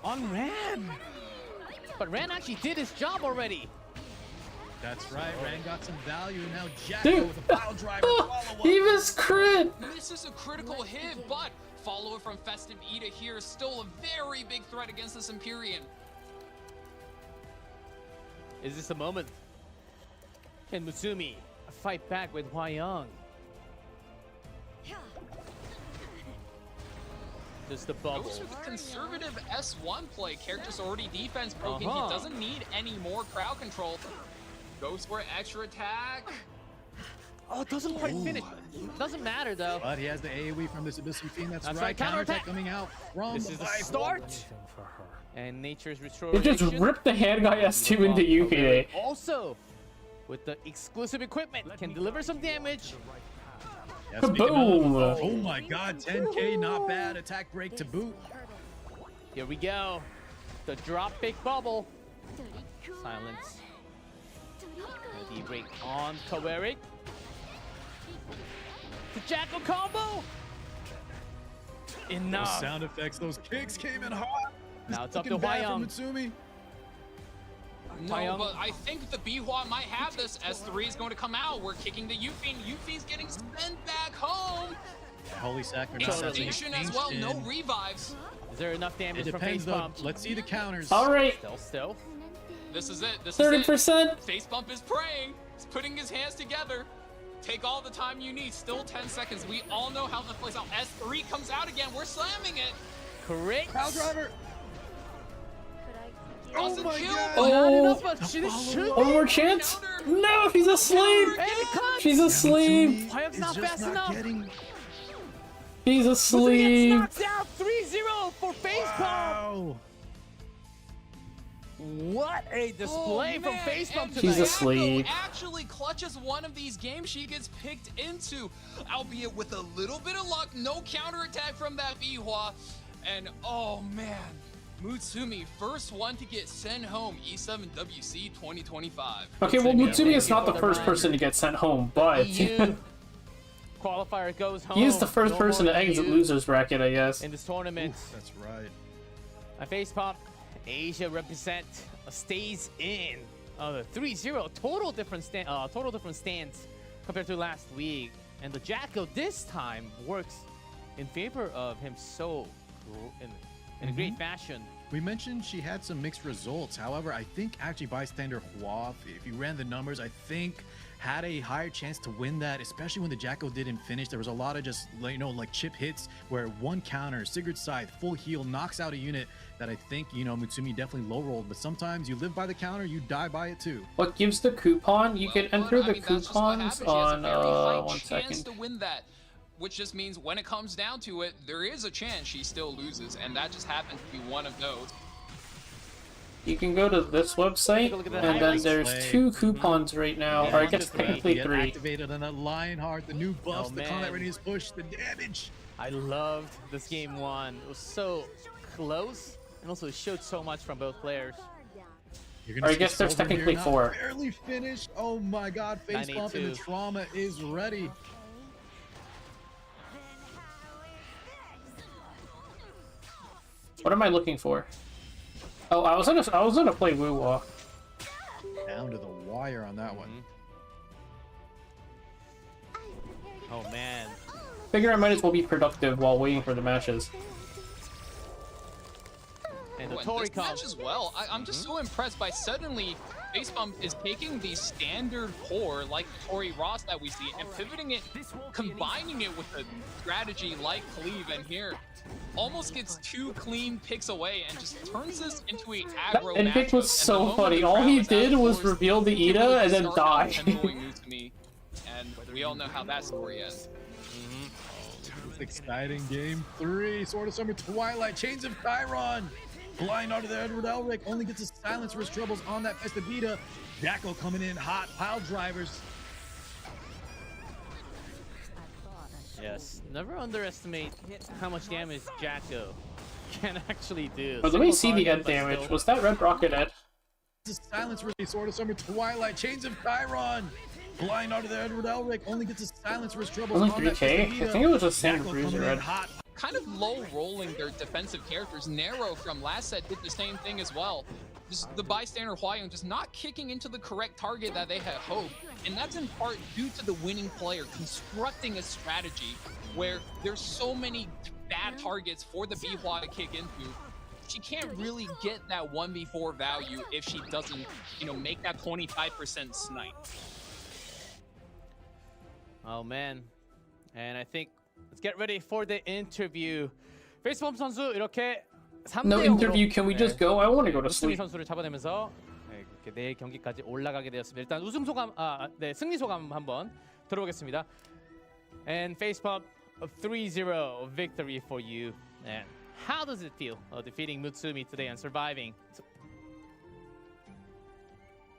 [SPEAKER 2] On Ran. But Ran actually did his job already.
[SPEAKER 3] That's right. Ran got some value. And now Jacko
[SPEAKER 1] Dude.
[SPEAKER 3] with a pile driver follow-up.
[SPEAKER 1] He was crit.
[SPEAKER 4] This is a critical hit, but follow-up from Festive Ida here is still a very big threat against this Empyrean.
[SPEAKER 2] Is this a moment? Can Mutsumi fight back with Hwayoung? Just the bubble.
[SPEAKER 4] Goes with conservative S1 play. Character's already defense broken. He doesn't need any more crowd control. Goes for extra attack.
[SPEAKER 2] Oh, it doesn't quite finish. Doesn't matter though.
[SPEAKER 3] But he has the AoE from this Abyssal Fiend. That's
[SPEAKER 2] That's
[SPEAKER 3] right.
[SPEAKER 2] right,
[SPEAKER 3] Counterattack
[SPEAKER 2] counterattack.
[SPEAKER 3] coming out from
[SPEAKER 2] This is the
[SPEAKER 3] life.
[SPEAKER 2] start. And Nature's
[SPEAKER 1] He
[SPEAKER 2] Restoration.
[SPEAKER 1] just ripped the hand guy S2 into Yukine.
[SPEAKER 2] Also, with the exclusive equipment, can deliver some damage.
[SPEAKER 3] Yeah, speaking of,
[SPEAKER 1] Kaboom!
[SPEAKER 3] oh my God, 10k, not bad. Attack break to boot.
[SPEAKER 2] Here we go. The drop big bubble. Silence. The break on Kawerik. The Jackal combo.
[SPEAKER 3] Those
[SPEAKER 2] Enough.
[SPEAKER 3] sound effects, those kicks came in hot.
[SPEAKER 2] Now it's up to
[SPEAKER 3] Looking bad for
[SPEAKER 2] Hwayoung.
[SPEAKER 3] Mutsumi.
[SPEAKER 4] No, but I think the Bihua might have this. S3 is going to come out. We're kicking the Yuffie. Yuffie's getting sent back home.
[SPEAKER 3] Holy Sacrifice.
[SPEAKER 4] Extinction as well. No revives.
[SPEAKER 2] Is there enough damage
[SPEAKER 3] It
[SPEAKER 2] from
[SPEAKER 3] depends
[SPEAKER 2] face
[SPEAKER 3] though.
[SPEAKER 2] pump?
[SPEAKER 3] Let's see the counters.
[SPEAKER 1] All right,
[SPEAKER 2] Stealth.
[SPEAKER 4] This is it. This is it.
[SPEAKER 1] 30%.
[SPEAKER 4] Face Bump is praying. He's putting his hands together. Take all the time you need. Still 10 seconds. We all know how this plays out. S3 comes out again. We're slamming it.
[SPEAKER 2] Correct.
[SPEAKER 3] Pile driver.
[SPEAKER 4] Doesn't
[SPEAKER 3] my
[SPEAKER 4] kill,
[SPEAKER 3] God.
[SPEAKER 4] but
[SPEAKER 2] Not
[SPEAKER 1] Oh,
[SPEAKER 2] enough, but she didn't shoot.
[SPEAKER 1] one more chance. No, he's asleep.
[SPEAKER 2] And it cuts.
[SPEAKER 1] She's asleep.
[SPEAKER 2] Hwayoung's
[SPEAKER 3] Is
[SPEAKER 2] not
[SPEAKER 3] just
[SPEAKER 2] fast
[SPEAKER 3] not
[SPEAKER 2] enough.
[SPEAKER 3] getting.
[SPEAKER 1] He's
[SPEAKER 2] Mutsumi gets
[SPEAKER 1] asleep.
[SPEAKER 2] knocked out. 3-0 for face pump.
[SPEAKER 3] Wow.
[SPEAKER 2] What a display from face pump
[SPEAKER 4] and
[SPEAKER 1] She's
[SPEAKER 2] tonight.
[SPEAKER 1] asleep.
[SPEAKER 4] Jacko actually clutches one of these games she gets picked into, albeit with a little bit of luck. No counterattack from that Bihua. And oh man, Mutsumi, first one to get sent home, E7WC 2025.
[SPEAKER 1] Okay, well, Mutsumi is not the first person to get sent home, but
[SPEAKER 2] EU qualifier goes home.
[SPEAKER 1] he is the first
[SPEAKER 2] No
[SPEAKER 1] person
[SPEAKER 2] more
[SPEAKER 1] to exit
[SPEAKER 2] EU
[SPEAKER 1] losers bracket, I guess.
[SPEAKER 2] in this tournament.
[SPEAKER 3] That's right.
[SPEAKER 2] A face pump. Asia represent stays in. 3-0. Total different stance compared to last week. And the Jacko this time works in favor of him in a great fashion.
[SPEAKER 3] We mentioned she had some mixed results. However, I think actually bystander Hua, if you ran the numbers, I think had a higher chance to win that, especially when the Jacko didn't finish. There was a lot of just, like chip hits where one counter, Sigurd's Scythe, full heal, knocks out a unit that I think, Mutsumi definitely low rolled. But sometimes you live by the counter, you die by it too.
[SPEAKER 1] What gives the coupon? You can enter the
[SPEAKER 4] That's just what
[SPEAKER 1] coupons
[SPEAKER 4] happened. She has a
[SPEAKER 1] on,
[SPEAKER 4] very high
[SPEAKER 1] one
[SPEAKER 4] chance
[SPEAKER 1] second.
[SPEAKER 4] to win that. which just means when it comes down to it, there is a chance she still loses, and that just happens to be one of those.
[SPEAKER 1] You can go to this website,
[SPEAKER 2] look at the
[SPEAKER 1] and then
[SPEAKER 2] highlights.
[SPEAKER 1] there's
[SPEAKER 3] Play.
[SPEAKER 1] 2 coupons right now,
[SPEAKER 2] Yeah,
[SPEAKER 1] or I
[SPEAKER 2] 1 to
[SPEAKER 1] guess
[SPEAKER 2] 3.
[SPEAKER 1] technically
[SPEAKER 3] Get
[SPEAKER 1] 3.
[SPEAKER 3] activated on that Lionheart, the new buffs,
[SPEAKER 2] Oh,
[SPEAKER 3] the
[SPEAKER 2] man.
[SPEAKER 3] combat readiness push, the damage.
[SPEAKER 2] I loved this game 1. It was so close, and also it showed so much from both players.
[SPEAKER 3] You're
[SPEAKER 1] Or
[SPEAKER 3] gonna
[SPEAKER 1] I
[SPEAKER 3] see
[SPEAKER 1] guess there's
[SPEAKER 3] Silver here
[SPEAKER 1] technically
[SPEAKER 3] now,
[SPEAKER 1] 4.
[SPEAKER 3] Barely finished. Oh my god, face bump and the
[SPEAKER 2] 92.
[SPEAKER 3] trauma is ready.
[SPEAKER 1] What am I looking for? Oh, I was gonna play wooooo.
[SPEAKER 3] Down to the wire on that one.
[SPEAKER 2] Oh man.
[SPEAKER 1] Figure I might as well be productive while waiting for the matches.
[SPEAKER 2] And the
[SPEAKER 4] Oh, and
[SPEAKER 2] Tori
[SPEAKER 4] this match
[SPEAKER 2] comes.
[SPEAKER 4] as well. I'm just so impressed by suddenly Facebump is taking the standard core like Tori Ross that we see and pivoting it, combining it with a strategy like Cleave, and here almost gets 2 clean picks away and just turns this into a
[SPEAKER 1] That
[SPEAKER 4] aggro
[SPEAKER 1] end pick
[SPEAKER 4] matchup.
[SPEAKER 1] was
[SPEAKER 4] And
[SPEAKER 1] so
[SPEAKER 4] the moment
[SPEAKER 1] funny.
[SPEAKER 4] the
[SPEAKER 1] All
[SPEAKER 4] crowd
[SPEAKER 1] he
[SPEAKER 4] was
[SPEAKER 1] did
[SPEAKER 4] out,
[SPEAKER 1] was
[SPEAKER 4] of course,
[SPEAKER 1] reveal the
[SPEAKER 4] he
[SPEAKER 1] Ida
[SPEAKER 4] really
[SPEAKER 1] and then
[SPEAKER 4] started out
[SPEAKER 1] die.
[SPEAKER 4] tempoing Mutsumi, and we all know how that story ends.
[SPEAKER 3] It's exciting game 3. Sword of Summer Twilight, Chains of Chiron. Blind onto the Edward Elric, only gets a silence for his troubles on that Festivita. Jacko coming in hot, pile drivers.
[SPEAKER 2] Yes. Never underestimate how much damage Jacko can actually do.
[SPEAKER 1] But let me
[SPEAKER 2] Single
[SPEAKER 1] see the
[SPEAKER 2] target,
[SPEAKER 1] Ed
[SPEAKER 2] but
[SPEAKER 1] damage.
[SPEAKER 2] still.
[SPEAKER 1] Was that Red Rocket Ed?
[SPEAKER 3] It's a silence for Sword of Summer Twilight, Chains of Chiron. Blind onto the Edward Elric, only gets a silence for his troubles
[SPEAKER 1] Only
[SPEAKER 3] on that
[SPEAKER 1] 3K? I
[SPEAKER 3] Festivita.
[SPEAKER 1] think it was just Sand
[SPEAKER 3] Jacko
[SPEAKER 1] Bruiser
[SPEAKER 3] coming in
[SPEAKER 1] Ed.
[SPEAKER 3] hot.
[SPEAKER 4] Kind of low rolling their defensive characters. Nero from last set did the same thing as well. Just the bystander Huayong just not kicking into the correct target that they had hoped. And that's in part due to the winning player constructing a strategy where there's so many bad targets for the Bihua to kick into. She can't really get that 1v4 value if she doesn't, make that 25% snipe.
[SPEAKER 2] Oh man. And I think let's get ready for the interview. 페이스범 선수 이렇게 3대
[SPEAKER 1] No
[SPEAKER 2] 0으로
[SPEAKER 1] interview, can we just go? I want to go to
[SPEAKER 2] 무스미
[SPEAKER 1] sleep.
[SPEAKER 2] 선수를 잡아내면서 이렇게 내일 경기까지 올라가게 되었습니다. 일단 우승 소감, 승리 소감 한번 들어보겠습니다. And Facepump, a 3-0 victory for you. And how does it feel defeating Mutsumi today and surviving?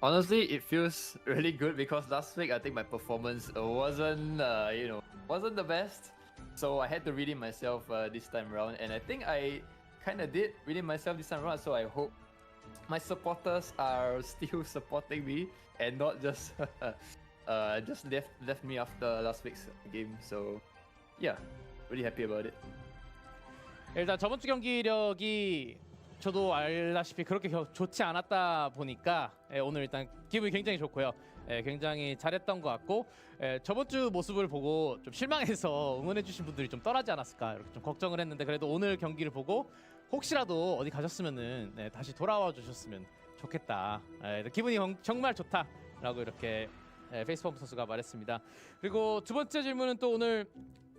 [SPEAKER 11] Honestly, it feels really good because last week I think my performance wasn't the best. So I had to redeem myself this time around, and I think I kind of did redeem myself this time around. So I hope my supporters are still supporting me and not just just left me after last week's game. So yeah, really happy about it.
[SPEAKER 2] 일단 저번 주 경기력이 저도 알다시피 그렇게 좋지 않았다 보니까 오늘 일단 기분이 굉장히 좋고요. 굉장히 잘했던 것 같고 저번 주 모습을 보고 좀 실망해서 응원해주신 분들이 좀 떠나지 않았을까 이렇게 좀 걱정을 했는데 그래도 오늘 경기를 보고 혹시라도 어디 가셨으면은 다시 돌아와 주셨으면 좋겠다. 기분이 정말 좋다라고 이렇게 페이스펌프 선수가 말했습니다. 그리고 두 번째 질문은 또 오늘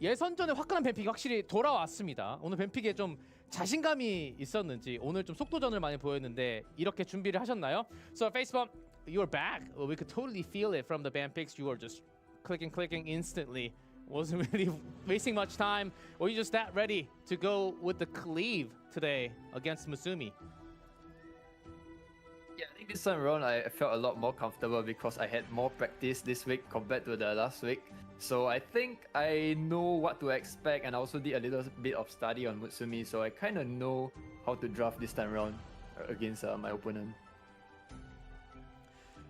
[SPEAKER 2] 예선전에 화끈한 뱀픽이 확실히 돌아왔습니다. 오늘 뱀픽에 좀 자신감이 있었는지 오늘 좀 속도전을 많이 보였는데 이렇게 준비를 하셨나요? So Facepump, you're back. We could totally feel it from the band picks. You were just clicking instantly. Wasn't really wasting much time. Were you just that ready to go with the cleave today against Mutsumi?
[SPEAKER 11] Yeah, I think this time around I felt a lot more comfortable because I had more practice this week compared to the last week. So I think I know what to expect, and I also did a little bit of study on Mutsumi, so I kind of know how to draft this time around against my opponent.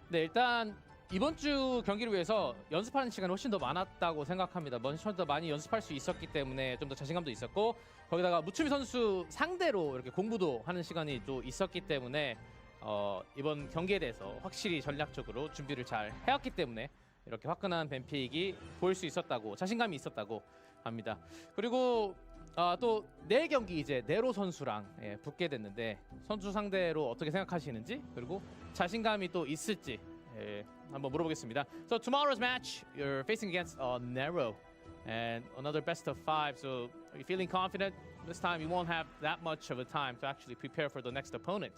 [SPEAKER 2] 네, 일단 이번 주 경기를 위해서 연습하는 시간이 훨씬 더 많았다고 생각합니다. 훨씬 더 많이 연습할 수 있었기 때문에 좀 더 자신감도 있었고 거기다가 무츠미 선수 상대로 이렇게 공부도 하는 시간이 또 있었기 때문에 이번 경기에 대해서 확실히 전략적으로 준비를 잘 해왔기 때문에 이렇게 화끈한 뱀픽이 보일 수 있었다고 자신감이 있었다고 합니다. 그리고 또 내일 경기 이제 네로 선수랑 붙게 됐는데 선수 상대로 어떻게 생각하시는지 그리고 자신감이 또 있을지 한번 물어보겠습니다. So tomorrow's match, you're facing against Nero and another best of 5. So are you feeling confident? This time you won't have that much of a time to actually prepare for the next opponent.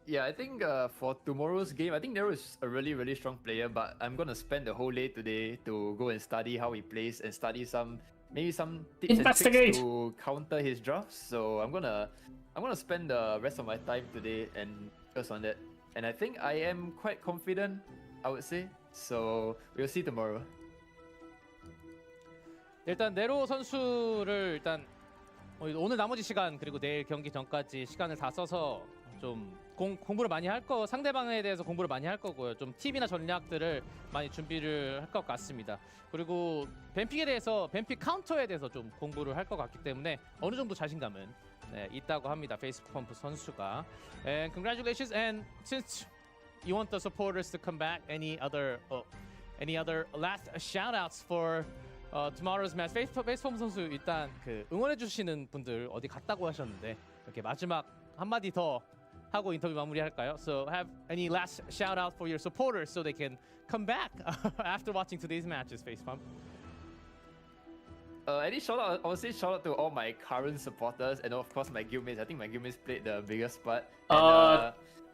[SPEAKER 11] Yeah, I think for tomorrow's game, I think Nero is a really, really strong player, but I'm gonna spend the whole day today to go and study how he plays and study maybe some tips and
[SPEAKER 1] Investigate.
[SPEAKER 11] tricks to counter his drafts. So I'm gonna spend the rest of my time today and focus on that. And I think I am quite confident, I would say. So we'll see tomorrow.
[SPEAKER 2] 일단 네로 선수를 일단 오늘 나머지 시간 그리고 내일 경기 전까지 시간을 다 써서 좀 공부를 많이 할 거, 상대방에 대해서 공부를 많이 할 거고요. 좀 팁이나 전략들을 많이 준비를 할 것 같습니다. 그리고 뱀픽에 대해서, 뱀픽 카운터에 대해서 좀 공부를 할 것 같기 때문에 어느 정도 자신감은 있다고 합니다. 페이스펌프 선수가. And congratulations. And since you want the supporters to come back, any other last shout-outs for tomorrow's match? 페이스펌프 선수 일단 그 응원해 주시는 분들 어디 갔다고 하셨는데 이렇게 마지막 한마디 더 하고 인터뷰 마무리할까요? So have any last shout out for your supporters so they can come back after watching today's matches, Facepump?
[SPEAKER 11] Any shout out? I would say shout out to all my current supporters and of course my guildmates. I think my guildmates played the biggest part. And,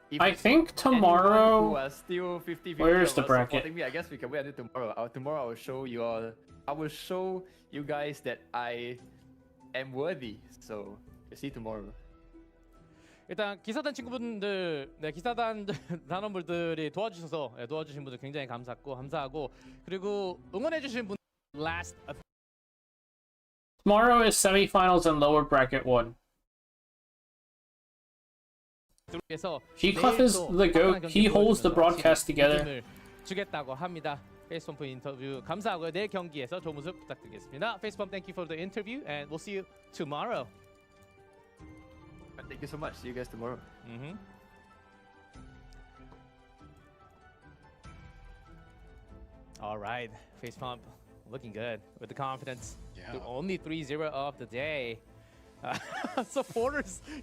[SPEAKER 11] if
[SPEAKER 1] I think tomorrow.
[SPEAKER 11] who are still 50-50
[SPEAKER 1] Where's the
[SPEAKER 11] of us
[SPEAKER 1] bracket?
[SPEAKER 11] supporting me, I guess we can wait until tomorrow. Tomorrow I will show you all. I will show you guys that I am worthy. So you'll see tomorrow.
[SPEAKER 2] 일단 기사단 친구분들, 기사단 단원분들이 도와주셔서 도와주신 분들 굉장히 감사하고 그리고 응원해주신 분 last.
[SPEAKER 1] Tomorrow is semifinals and lower bracket 1. G-Clef is the GOAT. He holds the broadcast together.
[SPEAKER 2] 주겠다고 합니다. 페이스펌프 인터뷰 감사하고요. 내일 경기에서 좋은 모습 부탁드리겠습니다. 페이스펌프, thank you for the interview and we'll see you tomorrow.
[SPEAKER 11] Thank you so much. See you guys tomorrow.
[SPEAKER 2] All right, Facepump, looking good with the confidence.
[SPEAKER 3] Yeah.
[SPEAKER 2] Only 3-0 of the day.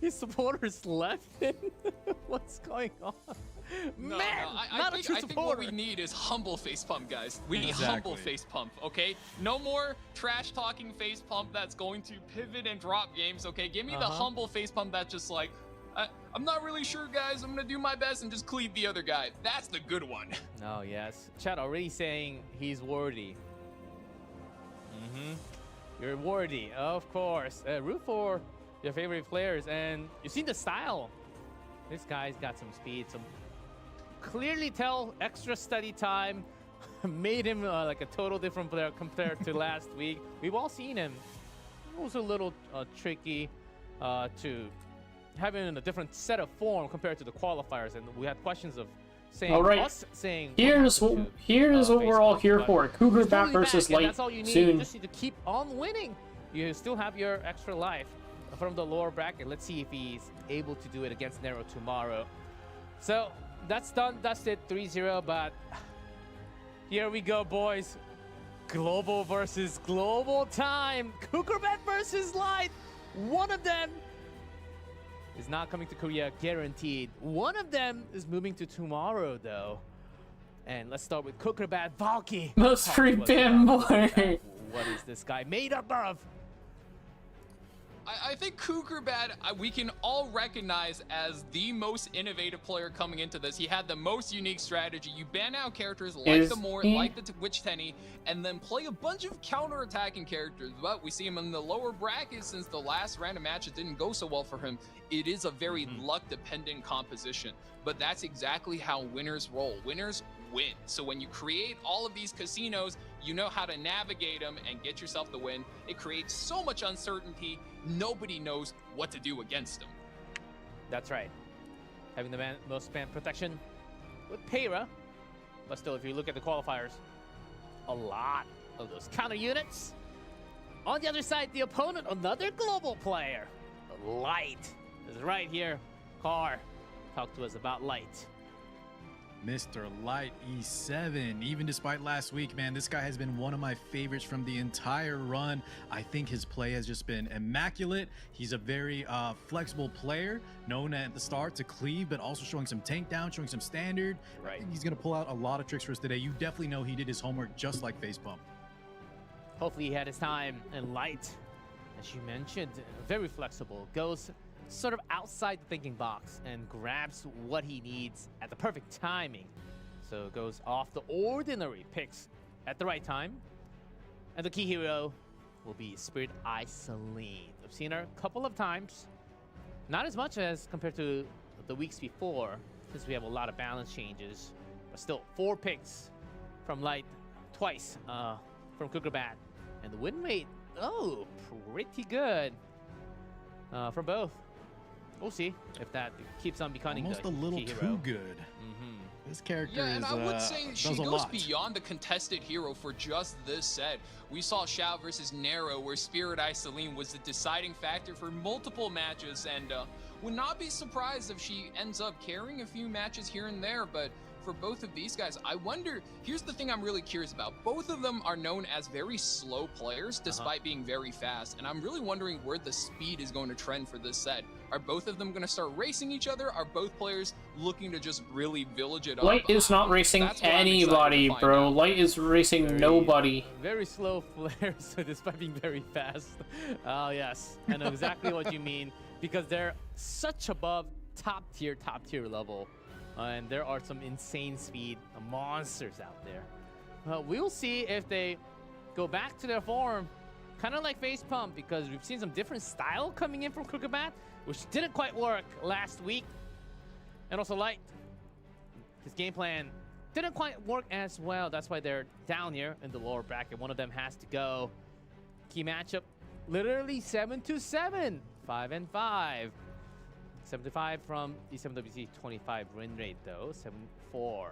[SPEAKER 2] His supporters left him. What's going on?
[SPEAKER 4] No,
[SPEAKER 2] Man,
[SPEAKER 4] no,
[SPEAKER 2] not
[SPEAKER 4] I
[SPEAKER 2] a true
[SPEAKER 4] think what we
[SPEAKER 2] supporter.
[SPEAKER 4] need is humble face pump, guys. We need humble face pump, okay? No more trash talking face pump that's going to pivot and drop games, okay? Give me the humble face pump that's just like, I'm not really sure, guys. I'm gonna do my best and just cleave the other guy. That's the good one.
[SPEAKER 2] Oh yes, Chad already saying he's worthy. You're worthy, of course. Root for your favorite players, and you see the style. This guy's got some speed, some clearly tell extra study time made him like a total different player compared to last week. We've all seen him. It was a little tricky to having a different set of form compared to the qualifiers, and we had questions of saying
[SPEAKER 1] All right.
[SPEAKER 2] us saying
[SPEAKER 1] Here's what we're all here for. Cougar Bat
[SPEAKER 2] totally
[SPEAKER 1] versus
[SPEAKER 2] back, and
[SPEAKER 1] Light
[SPEAKER 2] that's all you need.
[SPEAKER 1] soon.
[SPEAKER 2] You just need to keep on winning. You still have your extra life from the lower bracket. Let's see if he's able to do it against Nero tomorrow. So that's done. That's it. 3-0. But here we go, boys. Global versus global time. Kukurbet versus Light. One of them is not coming to Korea, guaranteed. One of them is moving to tomorrow, though. And let's start with Kukurbet Valky.
[SPEAKER 1] Most free pin boy.
[SPEAKER 2] What is this guy made up of?
[SPEAKER 4] I think Kukurbet, we can all recognize as the most innovative player coming into this. He had the most unique strategy. You ban out characters like the Mort, like the Witch Tenny, and then play a bunch of counter-attacking characters. But we see him in the lower bracket since the last random matches didn't go so well for him. It is a very luck-dependent composition. But that's exactly how winners roll. Winners win. So when you create all of these casinos, you know how to navigate them and get yourself the win. It creates so much uncertainty. Nobody knows what to do against them.
[SPEAKER 2] That's right. Having the most spam protection with Payra. But still, if you look at the qualifiers, a lot of those counter units. On the other side, the opponent, another global player. Light is right here. Car, talk to us about Light.
[SPEAKER 3] Mr. Light E7. Even despite last week, man, this guy has been one of my favorites from the entire run. I think his play has just been immaculate. He's a very flexible player, known at the start to cleave, but also showing some tank down, showing some standard.
[SPEAKER 2] Right.
[SPEAKER 3] I think he's going to pull out a lot of tricks for us today. You definitely know he did his homework just like Facepump.
[SPEAKER 2] Hopefully he had his time. And Light, as you mentioned, very flexible. Goes sort of outside the thinking box and grabs what he needs at the perfect timing. So goes off the ordinary picks at the right time. And the key hero will be Spirit Eye Celine. I've seen her a couple of times. Not as much as compared to the weeks before, since we have a lot of balance changes. But still, 4 picks from Light, twice from Kukrabat. And the win rate, oh, pretty good from both. We'll see if that keeps on becoming
[SPEAKER 3] almost
[SPEAKER 2] the
[SPEAKER 3] a little
[SPEAKER 2] key
[SPEAKER 3] too
[SPEAKER 2] hero.
[SPEAKER 3] good. This character
[SPEAKER 4] Yeah, and
[SPEAKER 3] is,
[SPEAKER 4] I would say she
[SPEAKER 3] does a
[SPEAKER 4] goes
[SPEAKER 3] lot.
[SPEAKER 4] beyond the contested hero for just this set. We saw Xiao versus Nero, where Spirit Eye Celine was the deciding factor for multiple matches, and would not be surprised if she ends up carrying a few matches here and there, but for both of these guys, I wonder, here's the thing I'm really curious about. Both of them are known as very slow players, despite being very fast, and I'm really wondering where the speed is going to trend for this set. Are both of them going to start racing each other? Are both players looking to just really village it up?
[SPEAKER 1] Light is not racing
[SPEAKER 4] That's what I'm excited to
[SPEAKER 1] anybody,
[SPEAKER 4] find
[SPEAKER 1] bro.
[SPEAKER 4] out.
[SPEAKER 1] Light is racing nobody.
[SPEAKER 2] Very slow players, despite being very fast. Oh, yes. I know exactly what you mean, because they're such above top tier level. And there are some insane speed monsters out there. We'll see if they go back to their form, kind of like Face Pump, because we've seen some different style coming in from Kukrabat, which didn't quite work last week. And also Light, his game plan didn't quite work as well. That's why they're down here in the lower bracket. One of them has to go. Key matchup, literally 7-7, 5-5. 75 from the 7WC 25 win rate though, 7-4.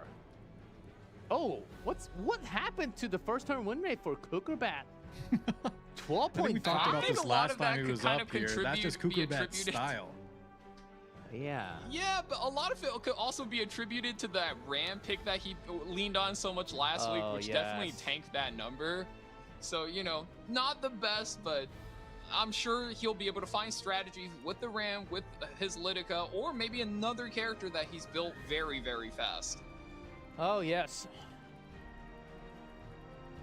[SPEAKER 2] Oh, what happened to the first turn win rate for Kukrabat? 12.5.
[SPEAKER 3] I think we talked about this last time he was
[SPEAKER 4] kind
[SPEAKER 3] up
[SPEAKER 4] of
[SPEAKER 3] here. That's just
[SPEAKER 4] contribute- be
[SPEAKER 3] Kukrabat's
[SPEAKER 4] attributed-
[SPEAKER 3] style.
[SPEAKER 2] Yeah.
[SPEAKER 4] Yeah, but a lot of it could also be attributed to that Ram pick that he leaned on so much last week, which definitely
[SPEAKER 2] yes.
[SPEAKER 4] tanked that number. So, you know, not the best, but I'm sure he'll be able to find strategies with the Ram, with his Lidica, or maybe another character that he's built very, very fast.
[SPEAKER 2] Oh, yes.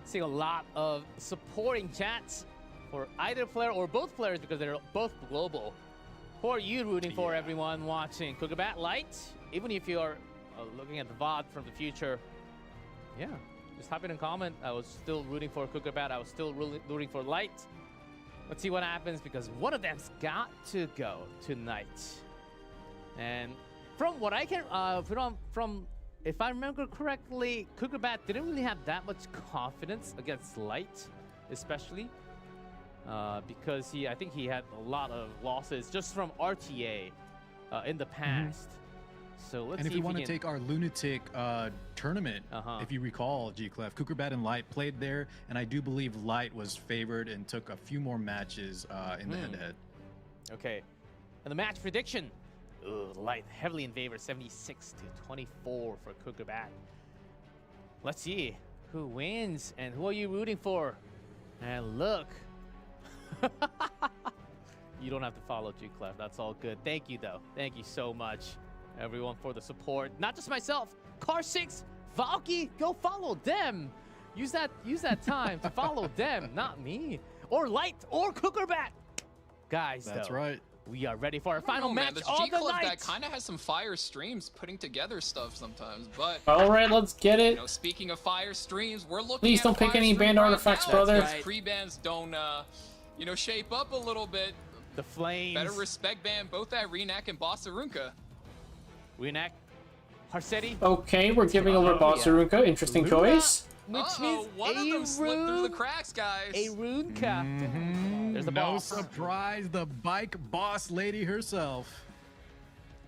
[SPEAKER 2] Seeing a lot of supporting chats for either player or both players because they're both global. Who are you rooting for, everyone watching? Kukrabat, Light? Even if you are looking at the VOD from the future, yeah, just type it in comment. I was still rooting for Kukrabat. I was still rooting for Light. Let's see what happens because one of them's got to go tonight. And from what I can, if I remember correctly, Kukrabat didn't really have that much confidence against Light, especially because I think he had a lot of losses just from RTA in the past. So let's
[SPEAKER 3] and
[SPEAKER 2] see
[SPEAKER 3] if you want to
[SPEAKER 2] can...
[SPEAKER 3] take our Lunatic tournament, if you recall, G-Clef, Kukrabat and Light played there, and I do believe Light was favored and took a few more matches in the head-to-head.
[SPEAKER 2] Okay, and the match prediction. Ooh, Light heavily in favor, 76-24 for Kukrabat. Let's see who wins and who are you rooting for? And look, you don't have to follow G-Clef. That's all good. Thank you though. Thank you so much, everyone, for the support. Not just myself. Car6, Valky, go follow them. Use that time to follow them, not me. Or Light or Kukrabat. Guys,
[SPEAKER 3] That's right.
[SPEAKER 2] We are ready for our final match
[SPEAKER 4] This
[SPEAKER 2] of the
[SPEAKER 4] G-Club
[SPEAKER 2] night.
[SPEAKER 4] that kind of has some fire streams putting together stuff sometimes, but
[SPEAKER 1] All right, let's get it.
[SPEAKER 4] you know, speaking of fire streams, we're looking
[SPEAKER 1] Please
[SPEAKER 4] at
[SPEAKER 1] don't pick
[SPEAKER 4] fire
[SPEAKER 1] any
[SPEAKER 4] stream
[SPEAKER 1] banned
[SPEAKER 4] right
[SPEAKER 1] artifacts,
[SPEAKER 4] now.
[SPEAKER 1] brother.
[SPEAKER 4] If pre-bans don't, you know, shape up a little bit,
[SPEAKER 2] The flames.
[SPEAKER 4] better respect ban both at Renak and Bossarunka.
[SPEAKER 2] Renak, Harsetti.
[SPEAKER 1] Okay, we're giving over Bossarunka. Interesting
[SPEAKER 2] Luna.
[SPEAKER 1] choice.
[SPEAKER 2] Which
[SPEAKER 4] Uh-oh,
[SPEAKER 2] means
[SPEAKER 4] one of them slipped through the cracks, guys.
[SPEAKER 2] a rune captain. There's the
[SPEAKER 3] No
[SPEAKER 2] boss.
[SPEAKER 3] surprise, the bike boss lady herself.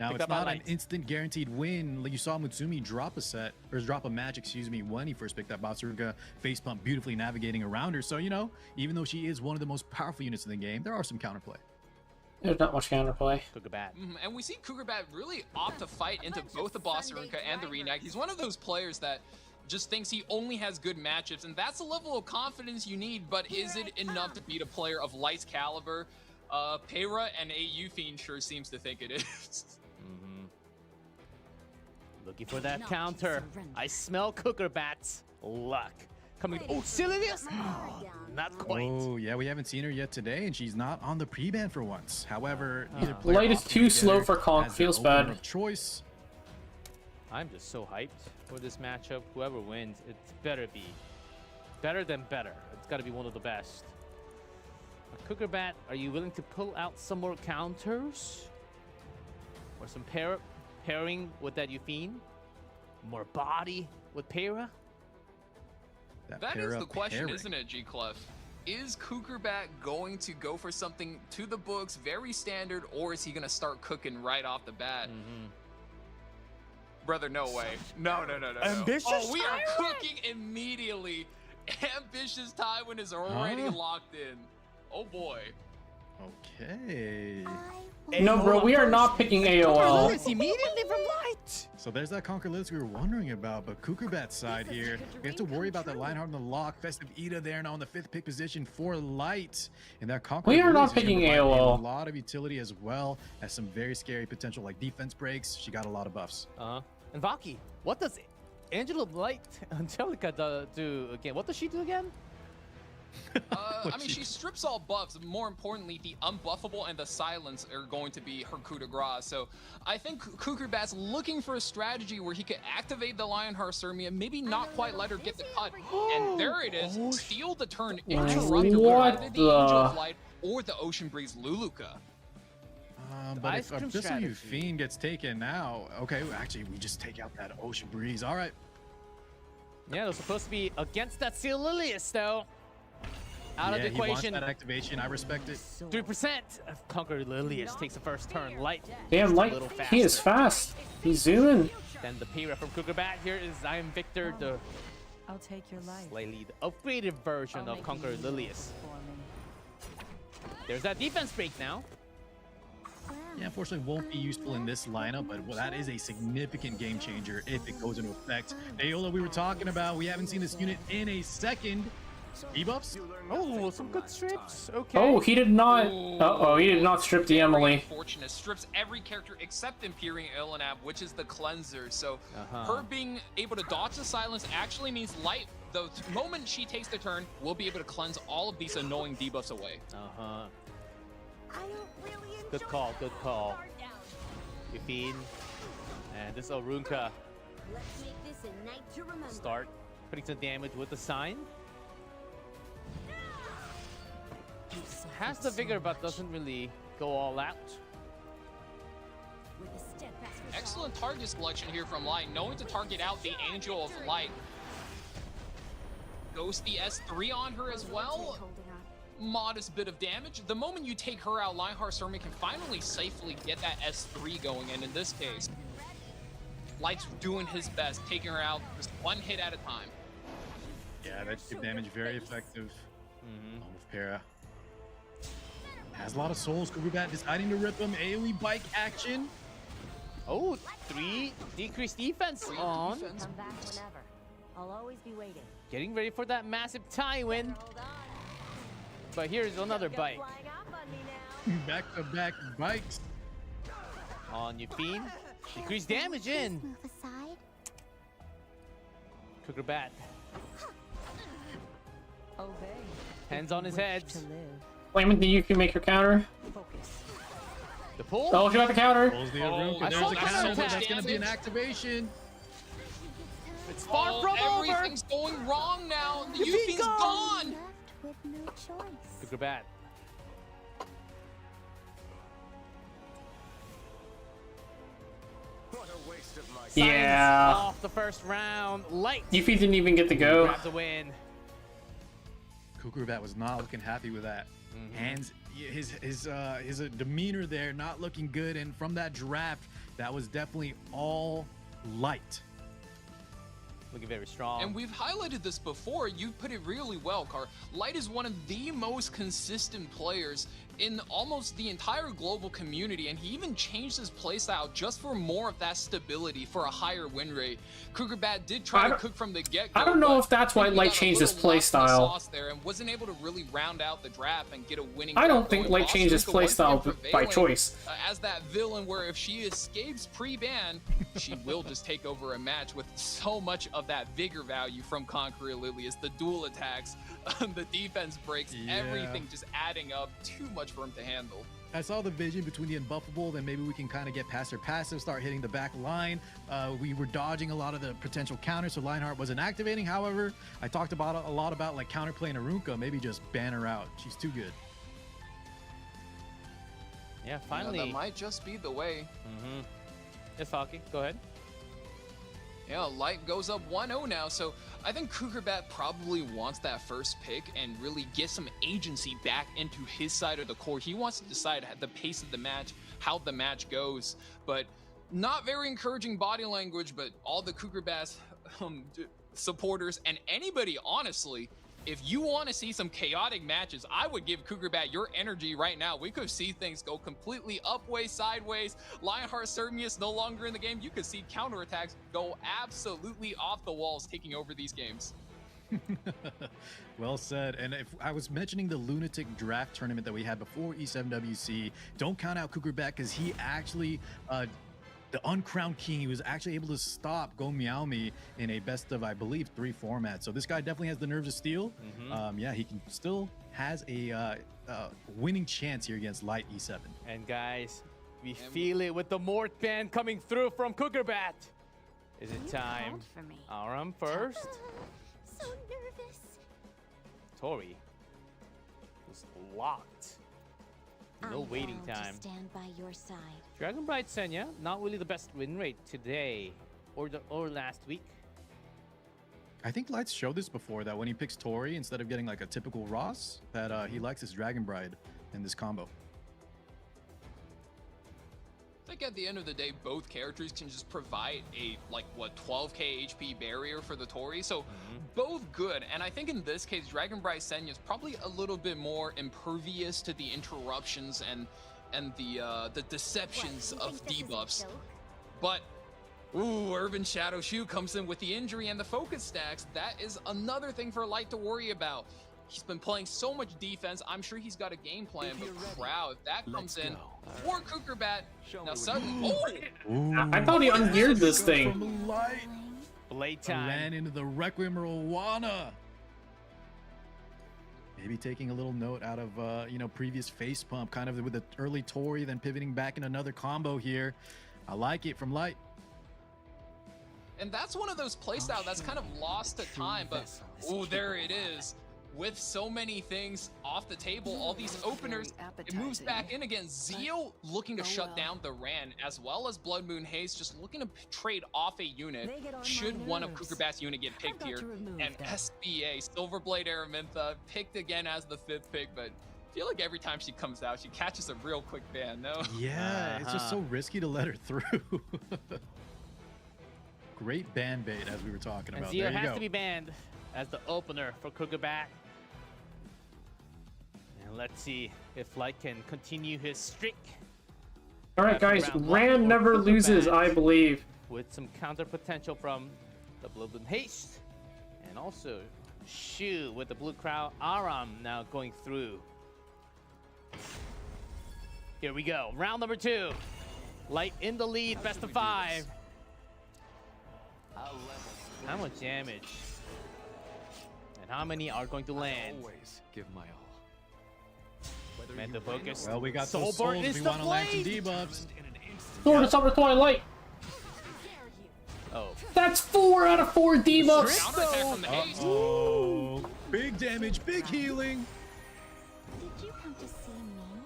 [SPEAKER 3] Now,
[SPEAKER 2] Picked
[SPEAKER 3] it's
[SPEAKER 2] up by
[SPEAKER 3] not an
[SPEAKER 2] Light.
[SPEAKER 3] instant guaranteed win. Like you saw Mutsumi drop a set, or drop a match, excuse me, when he first picked up Bossarunka, face pump, beautifully navigating around her. So, you know, even though she is one of the most powerful units in the game, there are some counterplay.
[SPEAKER 1] There's not much counterplay.
[SPEAKER 2] Kukrabat.
[SPEAKER 4] And we see Kukrabat really opt to fight into both the Bossarunka and the Renak. He's one of those players that just thinks he only has good matchups, and that's a level of confidence you need, but is it enough to beat a player of Light's caliber? Peyra and AU Fiend sure seems to think it is.
[SPEAKER 2] Looking for that counter. I smell Kukrabat's luck. Coming. Oh, Silius! Oh, not quite.
[SPEAKER 3] Oh, yeah, we haven't seen her yet today, and she's not on the pre-ban for once. However, neither player
[SPEAKER 1] Light is
[SPEAKER 3] opted
[SPEAKER 1] too slow
[SPEAKER 3] together
[SPEAKER 1] for Conk.
[SPEAKER 3] as their
[SPEAKER 1] Feels
[SPEAKER 3] opener
[SPEAKER 1] bad.
[SPEAKER 3] of choice.
[SPEAKER 2] I'm just so hyped for this matchup. Whoever wins, it's better be better than better. It's got to be one of the best. Cookerbat, are you willing to pull out some more counters? Or some pairing with that Euphine? More body with Para?
[SPEAKER 4] That is the question,
[SPEAKER 3] pairing.
[SPEAKER 4] isn't it, G-Clef? Is Cookerbat going to go for something to the books, very standard, or is he going to start cooking right off the bat? Brother, no way. No.
[SPEAKER 2] Ambitious
[SPEAKER 4] Oh, we are
[SPEAKER 2] Tywin?
[SPEAKER 4] cooking immediately. Ambitious Tywin is already locked in. Oh boy.
[SPEAKER 3] Okay.
[SPEAKER 1] No, bro, we are not picking AOL.
[SPEAKER 2] Immediately from Light!
[SPEAKER 3] So there's that Conquer List we were wondering about, but Cookerbat's side here, we have to worry about that Lionheart on the lock, Festive Ida there now in the 5th pick position for Light. And that Conquer
[SPEAKER 1] We are not
[SPEAKER 3] List is gonna
[SPEAKER 1] picking
[SPEAKER 3] provide
[SPEAKER 1] AOL.
[SPEAKER 3] a lot of utility as well as some very scary potential like defense breaks. She got a lot of buffs.
[SPEAKER 2] And Vaki, what does Angela Light Angelica do again? What does she do again?
[SPEAKER 4] I mean, she strips all buffs. More importantly, the unbuffable and the silence are going to be her coup de grace. So I think Cookerbat's looking for a strategy where he could activate the Lionheart Sirmia, maybe not quite let her get the cut. And there it is. Steal the turn, interrupt her with
[SPEAKER 1] What
[SPEAKER 4] either the Angel of
[SPEAKER 1] the-
[SPEAKER 4] Light or the Ocean Breeze Luluka.
[SPEAKER 3] But
[SPEAKER 2] ice
[SPEAKER 3] if
[SPEAKER 2] cream
[SPEAKER 3] Abyssal
[SPEAKER 2] strategy.
[SPEAKER 3] Euphine gets taken now, okay, actually we just take out that Ocean Breeze. All right.
[SPEAKER 2] Yeah, they're supposed to be against that Silius, though. Out of the
[SPEAKER 3] He wants
[SPEAKER 2] equation.
[SPEAKER 3] that activation. I respect it.
[SPEAKER 2] 3% of Conquer Lilius takes the first turn. Light.
[SPEAKER 1] Damn,
[SPEAKER 2] just a
[SPEAKER 1] Light,
[SPEAKER 2] little
[SPEAKER 1] he is
[SPEAKER 2] faster.
[SPEAKER 1] fast. He's zooming.
[SPEAKER 2] Then the Para from Cookerbat. Here is I Am Victor, the
[SPEAKER 5] I'll take your life.
[SPEAKER 2] slightly upgraded version of Conquer Lilius. There's that defense break now.
[SPEAKER 3] Yeah, unfortunately won't be useful in this lineup, but that is a significant game changer if it goes into effect. Aola we were talking about, we haven't seen this unit in a second. Debuffs?
[SPEAKER 2] Oh, some good strips. Okay.
[SPEAKER 1] Oh, he did not. Uh-oh, he did not strip the
[SPEAKER 4] Very
[SPEAKER 1] Emily.
[SPEAKER 4] unfortunate. Strips every character except Imperium Ilinab, which is the cleanser. So her being able to dodge the silence actually means Light, the moment she takes the turn, will be able to cleanse all of these annoying debuffs away.
[SPEAKER 2] Good call, good call. Euphine. And this Orunka
[SPEAKER 5] Let's make this a night to remember.
[SPEAKER 2] start putting some damage with the sign. Has the vigor, but doesn't really go all out.
[SPEAKER 5] With a steadfast resolve.
[SPEAKER 4] Excellent target selection here from Light, knowing to target out the Angel of Light. Goes the S3 on her as well. Modest bit of damage. The moment you take her out, Lionheart Sirmia can finally safely get that S3 going, and in this case, Light's doing his best, taking her out just one hit at a time.
[SPEAKER 3] Yeah, that chip damage very effective. With Para. Has a lot of souls. Cookerbat deciding to rip him. AoE bike action.
[SPEAKER 2] Oh, 3 decreased defense on.
[SPEAKER 4] Defense.
[SPEAKER 5] Come back whenever. I'll always be waiting.
[SPEAKER 2] Getting ready for that massive Tywin.
[SPEAKER 5] Hold on.
[SPEAKER 2] But here's another
[SPEAKER 5] Go
[SPEAKER 2] bike
[SPEAKER 5] flying up on me now.
[SPEAKER 3] Back-to-back bikes.
[SPEAKER 2] on Euphine. Decreased damage in.
[SPEAKER 5] Move aside.
[SPEAKER 2] Cookerbat.
[SPEAKER 5] Obey.
[SPEAKER 2] Hands on his head.
[SPEAKER 1] Flaming, you can make your counter.
[SPEAKER 5] Focus.
[SPEAKER 2] The pull.
[SPEAKER 1] Oh, she got the counter.
[SPEAKER 3] Pulls the
[SPEAKER 4] Oh,
[SPEAKER 3] Arunka.
[SPEAKER 2] I
[SPEAKER 3] There's
[SPEAKER 2] saw
[SPEAKER 3] a
[SPEAKER 2] that
[SPEAKER 3] counter.
[SPEAKER 2] attack.
[SPEAKER 3] That's going to be an
[SPEAKER 4] Damage.
[SPEAKER 3] activation.
[SPEAKER 2] It's far
[SPEAKER 4] Oh,
[SPEAKER 2] from over.
[SPEAKER 4] everything's going wrong now. The
[SPEAKER 2] Euphine's
[SPEAKER 4] Euphine's gone.
[SPEAKER 5] Left with no choice.
[SPEAKER 2] Cookerbat.
[SPEAKER 1] Yeah.
[SPEAKER 2] Off the first round. Light.
[SPEAKER 1] Yuffie didn't even get to go.
[SPEAKER 2] Grabs a win.
[SPEAKER 3] Cookerbat was not looking happy with that. Hands, his demeanor there not looking good, and from that draft, that was definitely all Light.
[SPEAKER 2] Looking very strong.
[SPEAKER 4] And we've highlighted this before. You put it really well, Car. Light is one of the most consistent players in almost the entire global community, and he even changed his playstyle just for more of that stability for a higher win rate. Cougarbat did try to cook from the get-go.
[SPEAKER 1] I don't know if that's why Light changed his playstyle.
[SPEAKER 4] There and wasn't able to really round out the draft and get a winning.
[SPEAKER 1] I don't think Light changed his playstyle by choice.
[SPEAKER 4] As that villain, where if she escapes pre-ban, she will just take over a match with so much of that vigor value from Conqueror Lilius, the dual attacks, the defense breaks, everything just adding up too much for him to handle.
[SPEAKER 3] I saw the vision between the unbuffable, then maybe we can kind of get past her passive, start hitting the back line. We were dodging a lot of the potential counters, so Lionheart wasn't activating. However, I talked about a lot about like counterplaying Arunka, maybe just ban her out. She's too good.
[SPEAKER 2] Yeah, finally.
[SPEAKER 4] That might just be the way.
[SPEAKER 2] Yes, Falky, go ahead.
[SPEAKER 4] Yeah, Light goes up 1-0 now, so I think Cougarbat probably wants that first pick and really get some agency back into his side of the court. He wants to decide the pace of the match, how the match goes, but not very encouraging body language, but all the Cougarbat supporters and anybody, honestly, if you want to see some chaotic matches, I would give Cougarbat your energy right now. We could see things go completely upways, sideways. Lionheart Sermius no longer in the game. You could see counterattacks go absolutely off the walls, taking over these games.
[SPEAKER 3] Well said. And if I was mentioning the Lunatic Draft tournament that we had before E7WC, don't count out Cougarbat because he actually the uncrowned king, he was actually able to stop Go Meow Me in a best of, I believe, 3 format. So this guy definitely has the nerves of steel. Yeah, he can still has a winning chance here against Light E7.
[SPEAKER 2] And guys, we feel it with the Mort band coming through from Cougarbat. Is it time? Aram first.
[SPEAKER 5] So nervous.
[SPEAKER 2] Tori was locked. No waiting time.
[SPEAKER 5] Stand by your side.
[SPEAKER 2] Dragon Bride Senya, not really the best win rate today or last week.
[SPEAKER 3] I think Lights showed this before, that when he picks Tori instead of getting like a typical Ross, that he likes his Dragon Bride in this combo.
[SPEAKER 4] I think at the end of the day, both characters can just provide a 12k HP barrier for the Tori, so both good. And I think in this case, Dragon Bride Senya is probably a little bit more impervious to the interruptions and the deceptions of debuffs. But Urban Shadow Shoe comes in with the injury and the focus stacks. That is another thing for Light to worry about. He's been playing so much defense. I'm sure he's got a game plan, but Crowd, if that comes in for Cougarbat, now suddenly,
[SPEAKER 1] I thought he ungeared this thing.
[SPEAKER 2] Blade time.
[SPEAKER 3] Ran into the Requiem Rowana. Maybe taking a little note out of previous face pump, kind of with the early Tori, then pivoting back in another combo here. I like it from Light.
[SPEAKER 4] And that's one of those playstyles that's kind of lost to time, but there it is. With so many things off the table, all these openers, it moves back in again. Zeo looking to shut down the Ran, as well as Blood Moon Haze just looking to trade off a unit should one of Cougarbat's unit get picked here. And SBA, Silverblade Araminta, picked again as the 5th pick, but I feel like every time she comes out, she catches a real quick ban, no?
[SPEAKER 3] Yeah, it's just so risky to let her through. Great ban bait, as we were talking about.
[SPEAKER 2] And Zeo has to be banned as the opener for Cougarbat. And let's see if Light can continue his streak.
[SPEAKER 1] All right, guys, Ran never loses, I believe.
[SPEAKER 2] With some counter potential from the Blood Moon Haste. And also Shu with the Blue Crow. Aram now going through. Here we go, round number 2. Light in the lead, best of 5. How much damage? And how many are going to land?
[SPEAKER 10] Always give my all.
[SPEAKER 2] Mental focus.
[SPEAKER 3] Well, we got
[SPEAKER 2] Soul
[SPEAKER 3] those souls.
[SPEAKER 2] Burn
[SPEAKER 3] We want to land some debuffs.
[SPEAKER 1] Sword of Summer Twilight.
[SPEAKER 2] Oh.
[SPEAKER 1] That's 4 out of 4 debuffs.
[SPEAKER 3] Oh, big damage, big healing.
[SPEAKER 5] Did you come to see me?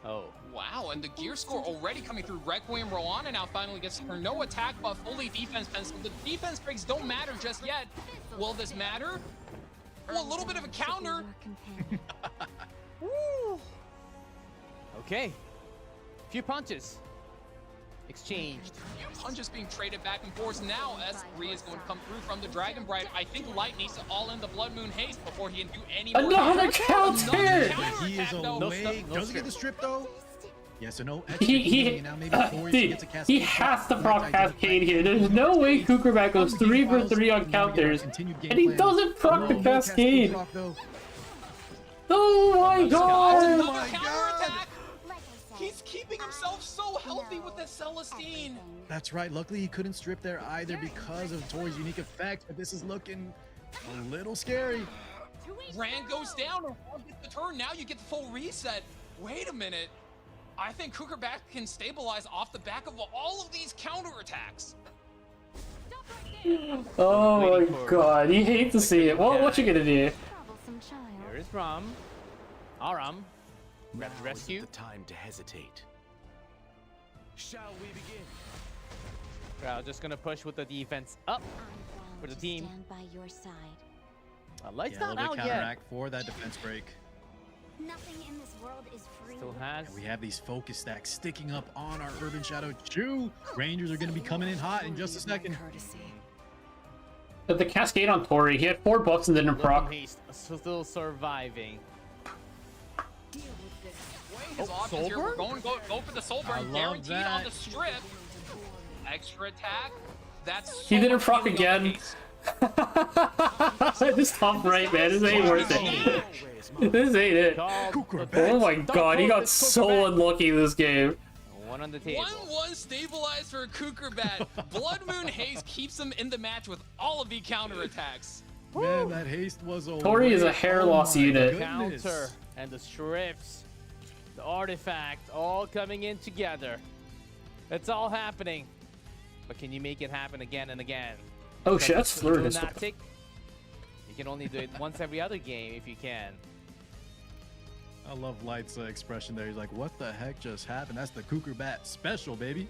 [SPEAKER 2] Oh.
[SPEAKER 4] Wow, and the gear score already coming through. Requiem Rowana now finally gets her no attack buff, fully defense pencil. The defense breaks don't matter just yet. Will this matter? Oh, a little bit of a counter.
[SPEAKER 2] Woo. Okay. Few punches. exchanged.
[SPEAKER 4] Punches being traded back and forth now as 3 is going to come through from the Dragon Bride. I think Light needs to all in the Blood Moon Haste before he can do any more
[SPEAKER 1] Another
[SPEAKER 4] damage.
[SPEAKER 1] counter!
[SPEAKER 3] He is
[SPEAKER 4] Counterattack, though.
[SPEAKER 3] away.
[SPEAKER 2] No
[SPEAKER 3] Doesn't get the strip though. Yes or no?
[SPEAKER 1] He
[SPEAKER 3] Now maybe Tori
[SPEAKER 1] dude,
[SPEAKER 3] gets a
[SPEAKER 1] he
[SPEAKER 3] cascade.
[SPEAKER 1] has to proc Cascade here. There's no way Kukurbat goes 3 for 3 on counters, and he doesn't proc the Cascade. Oh my god!
[SPEAKER 4] Another counterattack. He's keeping himself so healthy with the Celestine.
[SPEAKER 3] That's right. Luckily, he couldn't strip there either because of Tori's unique effect. But this is looking a little scary.
[SPEAKER 4] Rand goes down and Rand gets the turn. Now you get the full reset. Wait a minute. I think Kukurbat can stabilize off the back of all of these counterattacks.
[SPEAKER 1] Oh my god, you hate to see it. Well, what you gonna do?
[SPEAKER 2] Here is Ram. Aram. Grab the rescue.
[SPEAKER 10] The time to hesitate. Shall we begin?
[SPEAKER 2] Crowd just gonna push with the defense up for the team.
[SPEAKER 5] Stand by your side.
[SPEAKER 2] Light's
[SPEAKER 3] Yeah, a
[SPEAKER 2] not
[SPEAKER 3] little
[SPEAKER 2] out
[SPEAKER 3] bit
[SPEAKER 2] yet.
[SPEAKER 3] counteract for that defense break.
[SPEAKER 5] Nothing in this world is free.
[SPEAKER 2] Still has.
[SPEAKER 3] And we have these focus stacks sticking up on our Urban Shadow 2. Rangers are going to be coming in hot in just a second.
[SPEAKER 1] But the Cascade on Tori, he had 4 bucks and didn't proc.
[SPEAKER 2] Haste still surviving.
[SPEAKER 4] Weighing his
[SPEAKER 2] Oh,
[SPEAKER 4] options here. We're
[SPEAKER 2] Soulburn?
[SPEAKER 4] going go for the soul
[SPEAKER 3] I
[SPEAKER 4] burn,
[SPEAKER 3] love
[SPEAKER 4] guaranteed
[SPEAKER 3] that.
[SPEAKER 4] on the strip. Extra attack. That's
[SPEAKER 1] He
[SPEAKER 4] so
[SPEAKER 1] didn't
[SPEAKER 4] much
[SPEAKER 1] proc
[SPEAKER 4] healing
[SPEAKER 1] again.
[SPEAKER 4] on Haste.
[SPEAKER 1] This top right, man, this ain't worth it. This ain't it. Oh my god, he got so unlucky this game.
[SPEAKER 2] One on the table.
[SPEAKER 4] 1-1 stabilized for Kukurbat. Blood Moon Haze keeps him in the match with all of the counterattacks.
[SPEAKER 3] Man, that haste was a
[SPEAKER 1] Tori is a hair loss unit.
[SPEAKER 2] Counter and the strips, the artifact, all coming in together. It's all happening. But can you make it happen again and again?
[SPEAKER 1] Oh shit, that's
[SPEAKER 2] Because
[SPEAKER 1] Fleur.
[SPEAKER 2] it's lunatic. You can only do it once every other game if you can.
[SPEAKER 3] I love Light's expression there. He's like, what the heck just happened? That's the Kukurbat special, baby.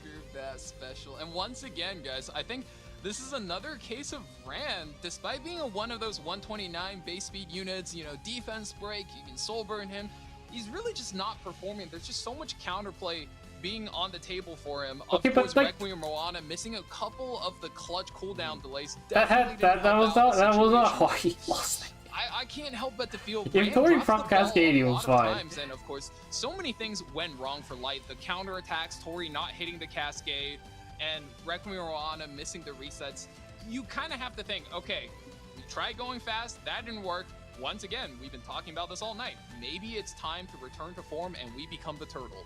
[SPEAKER 4] Kukurbat special. And once again, guys, I think this is another case of Rand. Despite being one of those 129 base speed units, you know, defense break, you can soul burn him. He's really just not performing. There's just so much counterplay being on the table for him.
[SPEAKER 1] Okay,
[SPEAKER 4] of
[SPEAKER 1] but
[SPEAKER 4] course,
[SPEAKER 1] like-
[SPEAKER 4] Requiem Moana missing a couple of the clutch cooldown delays.
[SPEAKER 1] That
[SPEAKER 4] definitely
[SPEAKER 1] had
[SPEAKER 4] didn't
[SPEAKER 1] that was
[SPEAKER 4] help out
[SPEAKER 1] not
[SPEAKER 4] the
[SPEAKER 1] that was not
[SPEAKER 4] situation.
[SPEAKER 1] why he lost it.
[SPEAKER 4] I can't help but to feel
[SPEAKER 1] If
[SPEAKER 4] Rand
[SPEAKER 1] Tori
[SPEAKER 4] drops
[SPEAKER 1] proc
[SPEAKER 4] the ball
[SPEAKER 1] Cascade, he
[SPEAKER 4] a
[SPEAKER 1] was
[SPEAKER 4] lot of
[SPEAKER 1] fine.
[SPEAKER 4] times, and of course, so many things went wrong for Light. The counterattacks, Tori not hitting the Cascade, and Requiem Moana missing the resets. You kind of have to think, okay, we tried going fast, that didn't work. Once again, we've been talking about this all night. Maybe it's time to return to form and we become the turtle.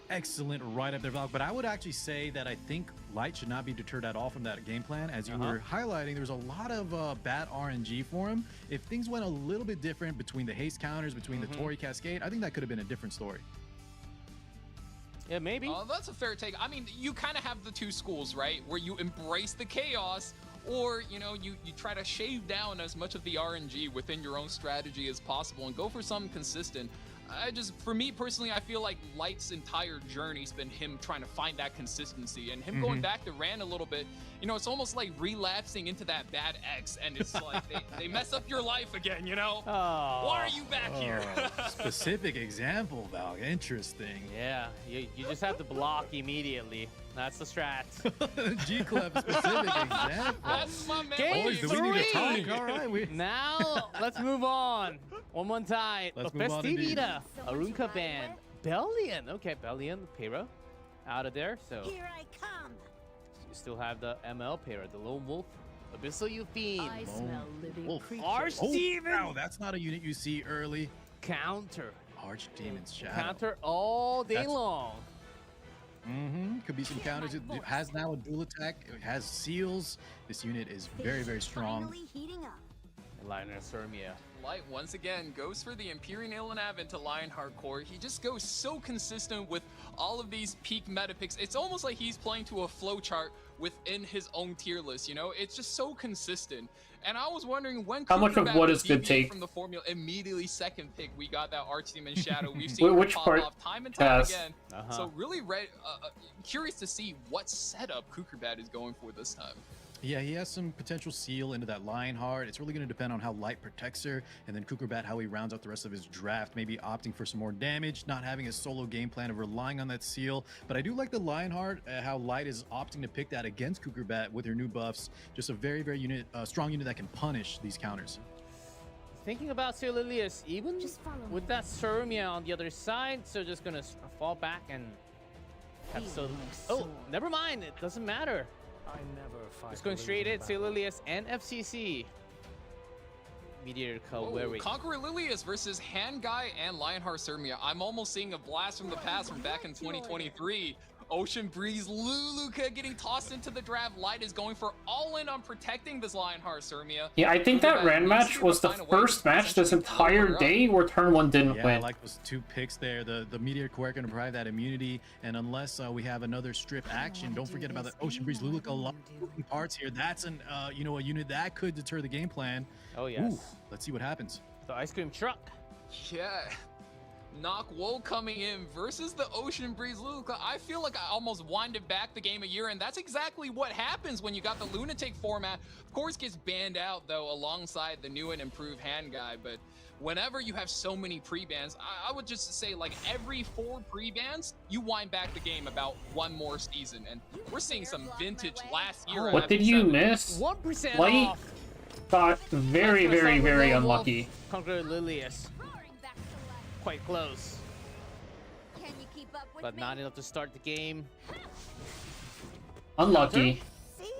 [SPEAKER 3] Excellent right up there, Valk. But I would actually say that I think Light should not be deterred at all from that game plan. As you were highlighting, there's a lot of bad RNG for him. If things went a little bit different between the haste counters, between the Tori Cascade, I think that could have been a different story.
[SPEAKER 2] Yeah, maybe.
[SPEAKER 4] That's a fair take. I mean, you kind of have the two schools, right? Where you embrace the chaos, or, you know, you try to shave down as much of the RNG within your own strategy as possible and go for something consistent. For me personally, I feel like Light's entire journey's been him trying to find that consistency, and him going back to Rand a little bit. You know, it's almost like relapsing into that bad ex, and it's like they mess up your life again, you know?
[SPEAKER 2] Oh.
[SPEAKER 4] Why are you back here?
[SPEAKER 3] Specific example, Valk. Interesting.
[SPEAKER 2] Yeah, you just have to block immediately. That's the strat.
[SPEAKER 3] G-Clef specific example.
[SPEAKER 4] That's my man.
[SPEAKER 2] Game
[SPEAKER 3] Boys, do we need to
[SPEAKER 2] three.
[SPEAKER 3] talk? All right,
[SPEAKER 2] Now, let's move on. One time.
[SPEAKER 3] Let's move on indeed.
[SPEAKER 2] Festivita. Arunka band. Bellion. Okay, Bellion, Pera. Out of there. So
[SPEAKER 5] Here I come.
[SPEAKER 2] you still have the ML Pera, the Lone Wolf. Abyssal Yufine.
[SPEAKER 5] I smell living
[SPEAKER 3] Wolf.
[SPEAKER 5] creatures.
[SPEAKER 2] Archdemon.
[SPEAKER 3] Wow, that's not a unit you see early.
[SPEAKER 2] Counter.
[SPEAKER 3] Archdemon's Shadow.
[SPEAKER 2] Counter all day
[SPEAKER 3] That's-
[SPEAKER 2] long.
[SPEAKER 3] Could be some counters. It has now a dual attack. It has seals. This unit is very, very strong.
[SPEAKER 5] Finally heating up.
[SPEAKER 2] Liner Sermia.
[SPEAKER 4] Light once again goes for the Empyrean Ilanav into Lionheart core. He just goes so consistent with all of these peak meta picks. It's almost like he's playing to a flowchart within his own tier list, you know? It's just so consistent. And I was wondering when
[SPEAKER 1] How much of
[SPEAKER 4] Kukurbat
[SPEAKER 1] what
[SPEAKER 4] would
[SPEAKER 1] is good
[SPEAKER 4] deviate
[SPEAKER 1] take?
[SPEAKER 4] from the formula. Immediately second pick, we got that Archdemon Shadow. We've seen
[SPEAKER 1] Which
[SPEAKER 4] it pop
[SPEAKER 1] part
[SPEAKER 4] off time and time
[SPEAKER 1] has?
[SPEAKER 4] again. So really curious to see what setup Kukurbat is going for this time.
[SPEAKER 3] Yeah, he has some potential seal into that Lionheart. It's really going to depend on how Light protects her, and then Kukurbat how he rounds out the rest of his draft, maybe opting for some more damage, not having a solo game plan of relying on that seal. But I do like the Lionheart, how Light is opting to pick that against Kukurbat with her new buffs. Just a very, very strong unit that can punish these counters.
[SPEAKER 2] Thinking about Sililius, even
[SPEAKER 5] Just follow
[SPEAKER 2] with
[SPEAKER 5] me.
[SPEAKER 2] that Surmia on the other side, so just gonna fall back and have
[SPEAKER 5] Feel
[SPEAKER 2] so.
[SPEAKER 5] my
[SPEAKER 2] Oh,
[SPEAKER 5] sword.
[SPEAKER 2] never mind. It doesn't matter.
[SPEAKER 10] I never fight.
[SPEAKER 2] It's going
[SPEAKER 10] the
[SPEAKER 2] straight
[SPEAKER 10] losing
[SPEAKER 2] at
[SPEAKER 10] battle.
[SPEAKER 2] Sililius and FCC. Mediator Kalweri.
[SPEAKER 4] Conqueror Lilius versus Hand Guy and Lionheart Surmia. I'm almost seeing a blast from the past from back in 2023. Ocean Breeze, Luluka getting tossed into the draft. Light is going for all in on protecting this Lionheart Surmia.
[SPEAKER 1] Yeah, I think that
[SPEAKER 4] Kukurbat
[SPEAKER 1] Rand
[SPEAKER 4] needs
[SPEAKER 1] match
[SPEAKER 4] to
[SPEAKER 1] was the
[SPEAKER 4] find a way to
[SPEAKER 1] first match this
[SPEAKER 4] essentially blow her
[SPEAKER 1] entire
[SPEAKER 4] up.
[SPEAKER 1] day where turn 1 didn't
[SPEAKER 3] Yeah, I
[SPEAKER 1] win.
[SPEAKER 3] like those 2 picks there. The Meteor Quirk going to provide that immunity, and unless we have another strip action, don't forget about the Ocean Breeze Luluka. A lot of moving parts here. That's an a unit that could deter the game plan.
[SPEAKER 2] Oh yes.
[SPEAKER 3] Ooh, let's see what happens.
[SPEAKER 2] The ice cream truck.
[SPEAKER 4] Yeah. Knock Woe coming in versus the Ocean Breeze Luluka. I feel like I almost winded back the game a year, and that's exactly what happens when you got the Lunatic format. Of course, gets banned out, though, alongside the new and improved Hand Guy, but whenever you have so many pre-bans, I would just say, like, every 4 pre-bans, you wind back the game about 1 more season, and we're seeing some vintage last year.
[SPEAKER 1] What did you
[SPEAKER 4] FF7.
[SPEAKER 1] miss?
[SPEAKER 2] 1%
[SPEAKER 1] Light
[SPEAKER 2] off.
[SPEAKER 1] got very,
[SPEAKER 2] Let's
[SPEAKER 1] very,
[SPEAKER 2] start with
[SPEAKER 1] very
[SPEAKER 2] Lone Wolf,
[SPEAKER 1] unlucky.
[SPEAKER 2] Conqueror Lilius.
[SPEAKER 5] Roaring back to life.
[SPEAKER 2] Quite close,
[SPEAKER 5] Can you keep up with
[SPEAKER 2] but
[SPEAKER 5] me?
[SPEAKER 2] not enough to start the game.
[SPEAKER 1] Unlucky.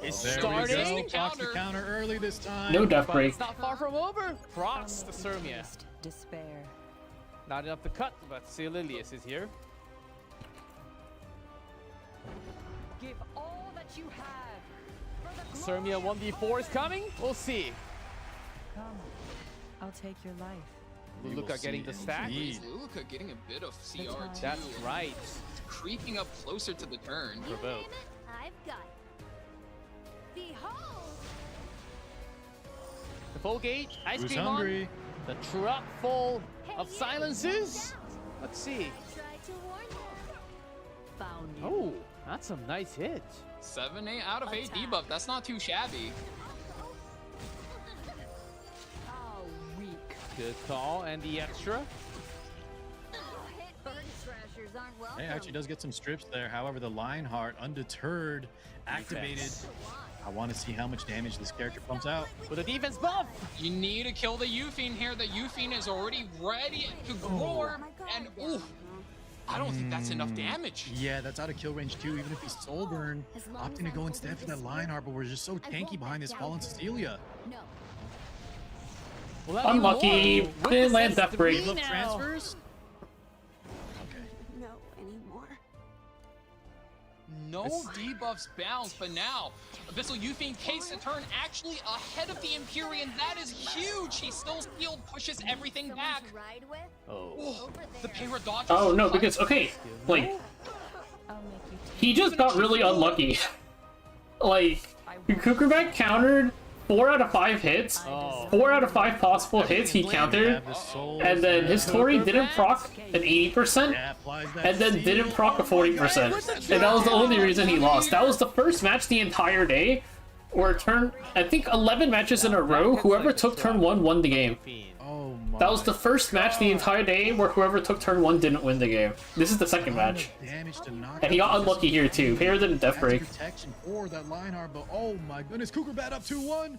[SPEAKER 2] It's
[SPEAKER 3] There
[SPEAKER 2] starting.
[SPEAKER 3] we go. Clocks the counter early this time.
[SPEAKER 1] No death
[SPEAKER 2] But
[SPEAKER 1] break.
[SPEAKER 2] it's not far from over. Procs the Surmia.
[SPEAKER 5] Despair.
[SPEAKER 2] Not enough to cut, but Sililius is here.
[SPEAKER 5] Give all that you have.
[SPEAKER 2] Surmia 1v4 is coming. We'll see.
[SPEAKER 5] Come. I'll take your life.
[SPEAKER 3] We will
[SPEAKER 2] Luluka getting
[SPEAKER 3] see
[SPEAKER 2] the stack.
[SPEAKER 3] indeed.
[SPEAKER 4] Luluka getting a bit of CR too.
[SPEAKER 2] That's right.
[SPEAKER 4] Creeping up closer to the turn.
[SPEAKER 2] Provoke.
[SPEAKER 5] I've got it. Behold.
[SPEAKER 2] The full gauge. Ice
[SPEAKER 3] Who's
[SPEAKER 2] cream
[SPEAKER 3] hungry?
[SPEAKER 2] on. The truck full of
[SPEAKER 5] Hey,
[SPEAKER 2] silences. Let's see.
[SPEAKER 5] I tried to warn you. Found you.
[SPEAKER 2] Oh, that's some nice hits.
[SPEAKER 4] 7-8 out of 8 debuff. That's not too shabby.
[SPEAKER 5] How weak.
[SPEAKER 2] Good call. And the extra.
[SPEAKER 5] Bird thrashers aren't welcome.
[SPEAKER 3] Hey, actually does get some strips there. However, the Lionheart, undeterred, activated.
[SPEAKER 2] Defense.
[SPEAKER 3] I want to see how much damage this character pumps out.
[SPEAKER 2] With a defense buff.
[SPEAKER 4] You need to kill the Euphine here. The Euphine is already ready to roar. And ooh, I don't think that's enough damage.
[SPEAKER 3] Yeah, that's out of kill range too, even if he's soul burn.
[SPEAKER 5] As long
[SPEAKER 3] Opting
[SPEAKER 5] as
[SPEAKER 3] to
[SPEAKER 5] I'm
[SPEAKER 3] go
[SPEAKER 5] holding
[SPEAKER 3] instead for
[SPEAKER 5] this
[SPEAKER 3] that Lionheart, but we're just so
[SPEAKER 5] I
[SPEAKER 3] tanky
[SPEAKER 5] won't
[SPEAKER 3] behind
[SPEAKER 5] back
[SPEAKER 3] this
[SPEAKER 5] down
[SPEAKER 3] fallen
[SPEAKER 5] from it.
[SPEAKER 3] Cecilia.
[SPEAKER 5] No.
[SPEAKER 2] Will that be
[SPEAKER 1] Unlucky.
[SPEAKER 2] more?
[SPEAKER 1] Didn't land
[SPEAKER 2] That's
[SPEAKER 1] that break.
[SPEAKER 2] three
[SPEAKER 3] Look,
[SPEAKER 2] now.
[SPEAKER 3] transfers? Okay.
[SPEAKER 5] No anymore.
[SPEAKER 4] No debuffs bounce, but now Abyssal Euphine takes the turn actually ahead of the Empyrean. That is huge. He still sealed, pushes everything back.
[SPEAKER 5] To ride with?
[SPEAKER 2] Oh.
[SPEAKER 4] Oh, the Para dodge.
[SPEAKER 1] Oh no, because okay, like
[SPEAKER 5] I'll make you
[SPEAKER 1] he just got really unlucky. Like Kukurbat countered 4 out of 5 hits.
[SPEAKER 2] Oh.
[SPEAKER 1] 4 out of 5 possible hits he countered,
[SPEAKER 3] Have the souls,
[SPEAKER 1] and then his Tori
[SPEAKER 2] Kukurbat?
[SPEAKER 1] didn't proc an 80%,
[SPEAKER 3] yeah, applies that
[SPEAKER 1] and then
[SPEAKER 3] seal.
[SPEAKER 1] didn't proc a 40%. And that was the only reason he lost. That was the first match the entire day where I think 11 matches in a row, whoever took turn 1 won the game.
[SPEAKER 3] Oh my.
[SPEAKER 1] That was the first match the entire day where whoever took turn 1 didn't win the game. This is the second match.
[SPEAKER 3] Damage to knock
[SPEAKER 1] And he
[SPEAKER 3] out
[SPEAKER 1] got
[SPEAKER 3] the
[SPEAKER 1] unlucky here too. Here didn't death
[SPEAKER 3] That's
[SPEAKER 1] break.
[SPEAKER 3] protection for that Lionheart, but oh my goodness, Kukurbat up 2-1.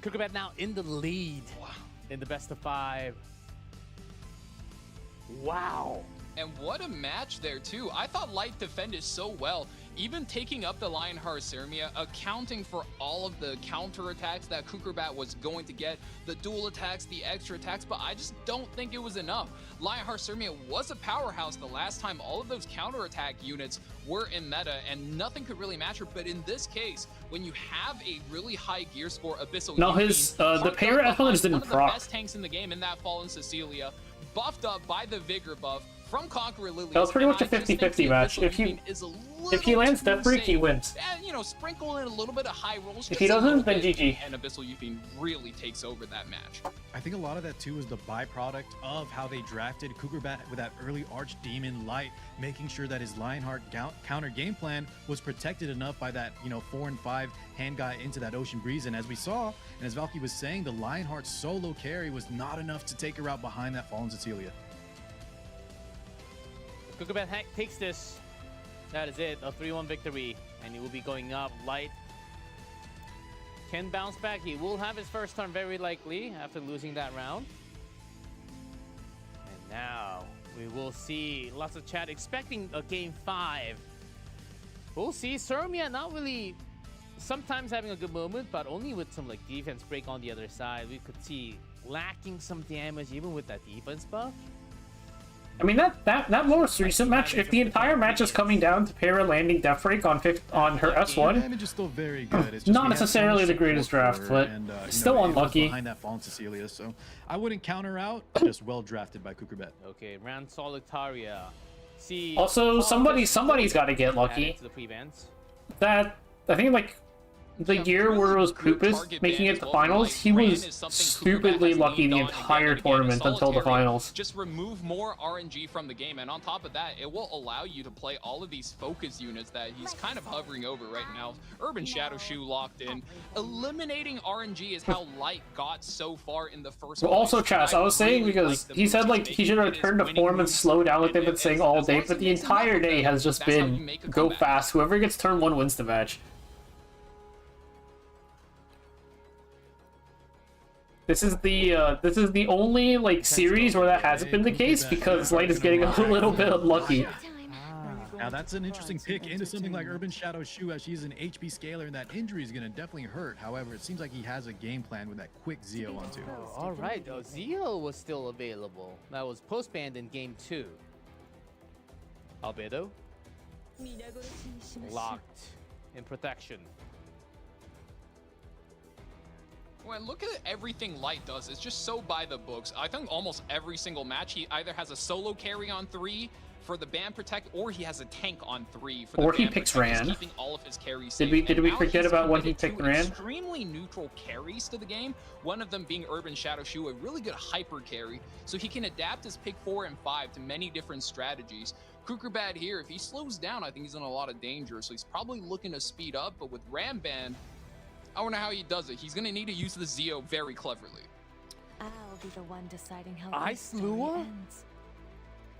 [SPEAKER 2] Kukurbat now in the lead in the best of 5. Wow.
[SPEAKER 4] And what a match there too. I thought Light defended so well, even taking up the Lionheart Surmia, accounting for all of the counter attacks that Kukurbat was going to get, the dual attacks, the extra attacks, but I just don't think it was enough. Lionheart Surmia was a powerhouse the last time all of those counter attack units were in meta, and nothing could really match her. But in this case, when you have a really high gear score, Abyssal
[SPEAKER 1] No,
[SPEAKER 4] Euphine,
[SPEAKER 1] his the
[SPEAKER 4] parked up
[SPEAKER 1] Para
[SPEAKER 4] behind
[SPEAKER 1] just didn't
[SPEAKER 4] one of the
[SPEAKER 1] proc.
[SPEAKER 4] best tanks in the game in that Fallen Cecilia, buffed up by the Vigor buff, from Conqueror Lilius.
[SPEAKER 1] That was pretty
[SPEAKER 4] and
[SPEAKER 1] much a
[SPEAKER 4] I just think
[SPEAKER 1] 50-50
[SPEAKER 4] the
[SPEAKER 1] match.
[SPEAKER 4] Abyssal
[SPEAKER 1] If he-
[SPEAKER 4] Yuping is a
[SPEAKER 1] If he
[SPEAKER 4] little
[SPEAKER 1] lands
[SPEAKER 4] too
[SPEAKER 1] Death Freak, he
[SPEAKER 4] safe.
[SPEAKER 1] wins.
[SPEAKER 4] And, you know, sprinkle in a little bit of high rolls.
[SPEAKER 1] If
[SPEAKER 4] just
[SPEAKER 1] he
[SPEAKER 4] a
[SPEAKER 1] doesn't,
[SPEAKER 4] little
[SPEAKER 1] then
[SPEAKER 4] bit,
[SPEAKER 1] GG.
[SPEAKER 4] And Abyssal Yuping really takes over that match.
[SPEAKER 3] I think a lot of that too is the byproduct of how they drafted Cougarbat with that early Archdemon Light, making sure that his Lionheart counter game plan was protected enough by that, 4 and 5 hand guy into that Ocean Breeze. And as we saw, and as Valky was saying, the Lionheart solo carry was not enough to take her out behind that Fallen Cecilia.
[SPEAKER 2] Cougarbat takes this. That is it, a 3-1 victory, and he will be going up. Light can bounce back. He will have his first turn very likely after losing that round. And now we will see lots of chat expecting a game 5. We'll see. Sermia not really sometimes having a good moment, but only with some like defense break on the other side. We could see lacking some damage even with that defense buff.
[SPEAKER 1] I mean, that most recent match, if the entire match is coming down to Para landing Death Break on her S1,
[SPEAKER 3] Damage is still very good. It's just
[SPEAKER 1] not
[SPEAKER 3] we have so
[SPEAKER 1] necessarily
[SPEAKER 3] much
[SPEAKER 1] the greatest
[SPEAKER 3] support
[SPEAKER 1] draft,
[SPEAKER 3] for
[SPEAKER 1] but
[SPEAKER 3] her, and,
[SPEAKER 1] still
[SPEAKER 3] it was
[SPEAKER 1] unlucky.
[SPEAKER 3] behind that Fallen Cecilia, so I wouldn't count her out. Just well drafted by Cougarbat.
[SPEAKER 2] Okay, round Solitaria. See.
[SPEAKER 1] Also, somebody's got to get lucky.
[SPEAKER 2] To the prevents.
[SPEAKER 1] That I think like the year where it was Poopus making it to the finals, he was stupidly lucky the entire tournament until the finals.
[SPEAKER 4] Just remove more RNG from the game, and on top of that, it will allow you to play all of these focus units that he's kind of hovering over right now. Urban Shadow Shoe locked in. Eliminating RNG is how Light got so far in the first
[SPEAKER 1] Well, also, Chas, I was saying because he said like he should return to form and slow down like they've been saying all day, but the entire day has just been go fast. Whoever gets turn 1 wins the match. This is the only like series where that hasn't been the case because Light is getting a little bit unlucky.
[SPEAKER 3] Now that's an interesting pick into something like Urban Shadow Shoe, as she's an HP scaler and that injury is going to definitely hurt. However, it seems like he has a game plan with that quick Zeo on 2.
[SPEAKER 2] All right, Zeo was still available. That was post-banned in game 2. Albedo locked in protection.
[SPEAKER 4] When look at everything Light does, it's just so by the books. I think almost every single match he either has a solo carry on 3 for the ban protect, or he has a tank on 3 for the
[SPEAKER 1] or he
[SPEAKER 4] ban
[SPEAKER 1] picks
[SPEAKER 4] protect,
[SPEAKER 1] Ran.
[SPEAKER 4] keeping all of his carries
[SPEAKER 1] Did
[SPEAKER 4] safe.
[SPEAKER 1] we
[SPEAKER 4] now
[SPEAKER 1] forget
[SPEAKER 4] he's
[SPEAKER 1] about when he
[SPEAKER 4] committed
[SPEAKER 1] picked
[SPEAKER 4] to
[SPEAKER 1] Ran?
[SPEAKER 4] Extremely neutral carries to the game. One of them being Urban Shadow Shoe, a really good hyper carry, so he can adapt his pick 4 and 5 to many different strategies. Cougarbat here, if he slows down, I think he's in a lot of danger, so he's probably looking to speed up, but with Ram banned, I wonder how he does it. He's going to need to use the Zeo very cleverly.
[SPEAKER 5] I'll be the one deciding how
[SPEAKER 2] Ice
[SPEAKER 5] this story
[SPEAKER 2] Lua?
[SPEAKER 5] ends.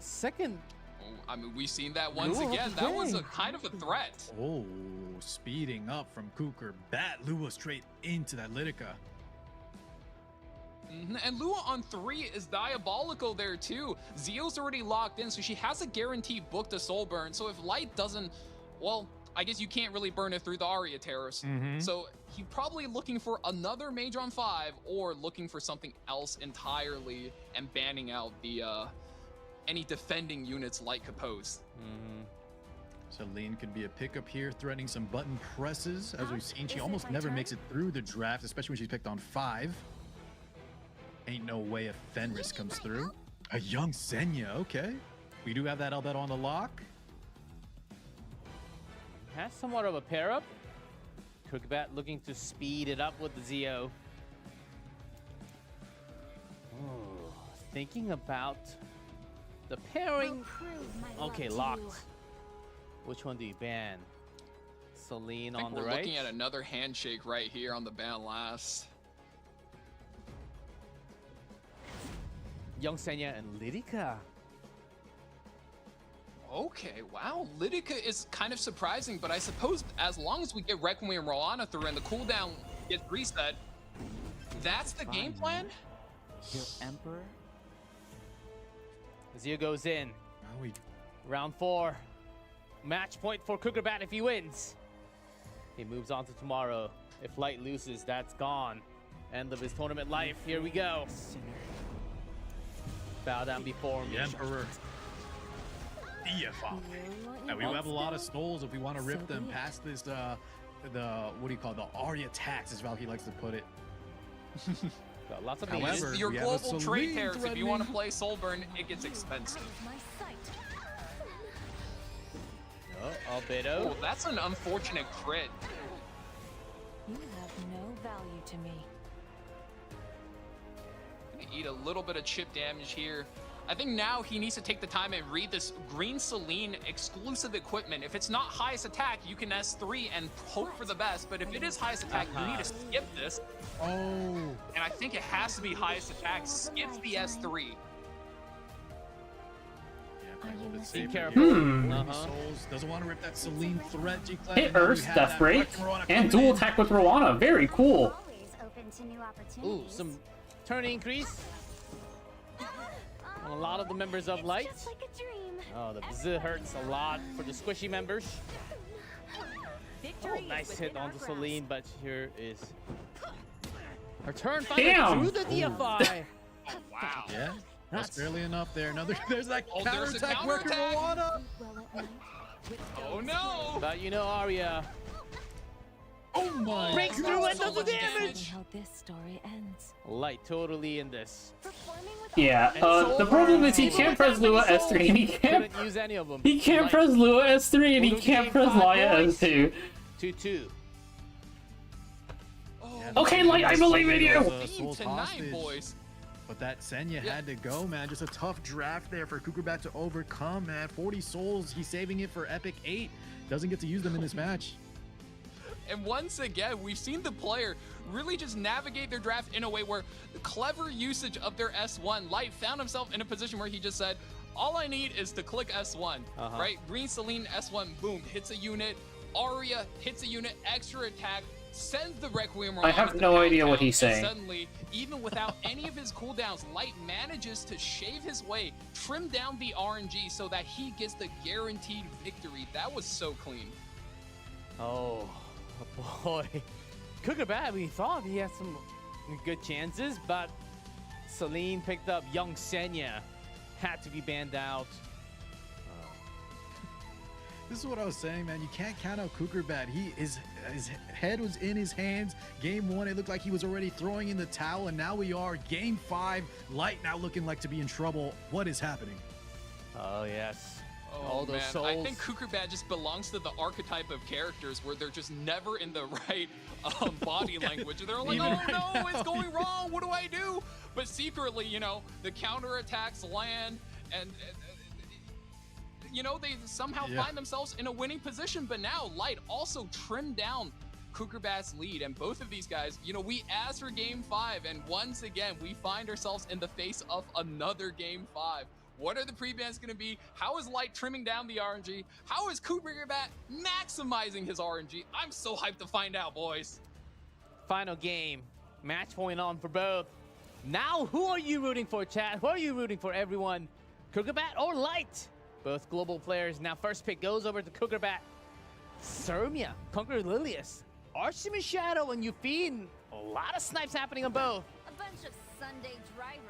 [SPEAKER 2] Second.
[SPEAKER 4] Oh, I mean, we've seen that once
[SPEAKER 2] Lua
[SPEAKER 4] again.
[SPEAKER 2] of the
[SPEAKER 4] That was a
[SPEAKER 2] game.
[SPEAKER 4] kind of a threat.
[SPEAKER 3] Oh, speeding up from Cougarbat. Lua straight into that Litica.
[SPEAKER 4] And Lua on 3 is diabolical there too. Zeo's already locked in, so she has a guaranteed book to soul burn. So if Light doesn't, well, I guess you can't really burn it through the Aria Terrace. So he's probably looking for another mage on 5 or looking for something else entirely and banning out the any defending units Light could pose.
[SPEAKER 3] Celine could be a pickup here, threatening some button presses. As we've seen, she almost never makes it through the draft, especially when she's picked on 5. Ain't no way if Fenris comes through. A young Senya, okay. We do have that Albedo on the lock.
[SPEAKER 2] Has somewhat of a pair up. Cougarbat looking to speed it up with the Zeo. Oh, thinking about the pairing. Okay, locked. Which one do you ban? Celine
[SPEAKER 4] I think
[SPEAKER 2] on the
[SPEAKER 4] we're
[SPEAKER 2] right.
[SPEAKER 4] looking at another handshake right here on the ban last.
[SPEAKER 2] Young Senya and Litica.
[SPEAKER 4] Okay, wow, Litica is kind of surprising, but I suppose as long as we get Requiem Roana through and the cooldown gets reset, that's the game plan?
[SPEAKER 10] Your Emperor?
[SPEAKER 2] Zeo goes in. Round 4. Match point for Cougarbat if he wins. He moves on to tomorrow. If Light loses, that's gone. End of his tournament life. Here we go. Bow down before me.
[SPEAKER 3] The Emperor. Now, we have a lot of skulls if we want to rip them past this, what do you call it? The Aria tax, as Valky likes to put it.
[SPEAKER 2] Got lots of
[SPEAKER 3] However,
[SPEAKER 4] Your
[SPEAKER 3] we have a
[SPEAKER 4] global trade
[SPEAKER 3] Celine
[SPEAKER 4] pairs, if you
[SPEAKER 3] threatening.
[SPEAKER 4] want to play Soulburn, it gets expensive.
[SPEAKER 5] My sight.
[SPEAKER 2] Oh, Albedo.
[SPEAKER 4] Oh, that's an unfortunate crit.
[SPEAKER 5] You have no value to me.
[SPEAKER 4] Gonna eat a little bit of chip damage here. I think now he needs to take the time and read this green Celine exclusive equipment. If it's not highest attack, you can S3 and hope for the best. But if it is highest attack, you need to skip this.
[SPEAKER 3] Oh.
[SPEAKER 4] And I think it has to be highest attack. Skip the S3.
[SPEAKER 2] Be careful.
[SPEAKER 3] Souls doesn't want to rip that Celine threat.
[SPEAKER 1] Hit Earth's Death Break and dual attack with Rowana. Very cool.
[SPEAKER 5] Always open to new
[SPEAKER 2] Ooh,
[SPEAKER 5] opportunities.
[SPEAKER 2] some turn increase on a lot of the members of Light.
[SPEAKER 5] Just like a dream.
[SPEAKER 2] Oh, the bzz hurts a lot for the squishy members. Oh,
[SPEAKER 5] Victory
[SPEAKER 2] nice
[SPEAKER 5] is
[SPEAKER 2] hit
[SPEAKER 5] within our
[SPEAKER 2] onto
[SPEAKER 5] grasp.
[SPEAKER 2] Celine, but here is her turn finally
[SPEAKER 1] Damn!
[SPEAKER 2] through the DFI.
[SPEAKER 4] Wow.
[SPEAKER 3] Yeah, that's barely enough there. Another, there's that
[SPEAKER 4] Oh, there's a
[SPEAKER 3] counterattack working
[SPEAKER 4] counterattack.
[SPEAKER 3] Rowana.
[SPEAKER 5] Well at night.
[SPEAKER 4] Oh no!
[SPEAKER 2] But you know, Arya
[SPEAKER 3] Oh my
[SPEAKER 2] breaks
[SPEAKER 3] God.
[SPEAKER 2] through and
[SPEAKER 4] So
[SPEAKER 2] does the
[SPEAKER 4] much damage.
[SPEAKER 2] damage.
[SPEAKER 5] How this story ends.
[SPEAKER 2] Light totally in this.
[SPEAKER 5] Performing with
[SPEAKER 1] Yeah,
[SPEAKER 2] And
[SPEAKER 1] the problem is he
[SPEAKER 2] Even
[SPEAKER 1] can't
[SPEAKER 2] with
[SPEAKER 1] press
[SPEAKER 2] that many
[SPEAKER 1] Lua S3
[SPEAKER 2] souls,
[SPEAKER 1] and he can't
[SPEAKER 2] couldn't use any of them.
[SPEAKER 1] he can't
[SPEAKER 2] Light,
[SPEAKER 1] press Lua S3 and he
[SPEAKER 2] We'll go to
[SPEAKER 1] can't
[SPEAKER 2] game
[SPEAKER 1] press
[SPEAKER 2] 5,
[SPEAKER 1] Laya
[SPEAKER 2] boys.
[SPEAKER 1] S2.
[SPEAKER 2] 2-2.
[SPEAKER 4] Oh,
[SPEAKER 1] Okay, Light, I believe in you.
[SPEAKER 4] theme tonight, boys.
[SPEAKER 3] But that Senya had to go, man. Just a tough draft there for Kukerbat to overcome, man. 40 souls. He's saving it for Epic 8. Doesn't get to use them in this match.
[SPEAKER 4] And once again, we've seen the player really just navigate their draft in a way where the clever usage of their S1. Light found himself in a position where he just said, all I need is to click S1, right? Green Celine S1, boom, hits a unit. Arya hits a unit, extra attack, sends the Requiem
[SPEAKER 1] I have no idea what he's saying.
[SPEAKER 4] Suddenly, even without any of his cooldowns, Light manages to shave his way, trim down the RNG so that he gets the guaranteed victory. That was so clean.
[SPEAKER 2] Oh boy. Kukerbat, we thought he had some good chances, but Celine picked up young Senya. Had to be banned out.
[SPEAKER 3] This is what I was saying, man. You can't count out Kukerbat. His head was in his hands. Game 1, it looked like he was already throwing in the towel, and now we are Game 5. Light now looking like to be in trouble. What is happening?
[SPEAKER 2] Oh yes.
[SPEAKER 4] Oh,
[SPEAKER 2] All those
[SPEAKER 4] man.
[SPEAKER 2] souls.
[SPEAKER 4] I think Kukerbat just belongs to the archetype of characters where they're just never in the right body language. They're like, oh no, it's going wrong. What do I do? But secretly, you know, the counterattacks land and you know, they somehow find themselves in a winning position. But now Light also trimmed down Kukerbat's lead. And both of these guys, you know, we asked for Game 5. And once again, we find ourselves in the face of another Game 5. What are the pre-bans going to be? How is Light trimming down the RNG? How is Kukerbat maximizing his RNG? I'm so hyped to find out, boys.
[SPEAKER 2] Final game. Match point on for both. Now, who are you rooting for, chat? Who are you rooting for, everyone? Kukerbat or Light? Both global players. Now, first pick goes over to Kukerbat. Sermia, Conqueror Lilius, Artemis Shadow, and Yufine. A lot of snipes happening on both.
[SPEAKER 5] A bunch of Sunday drivers.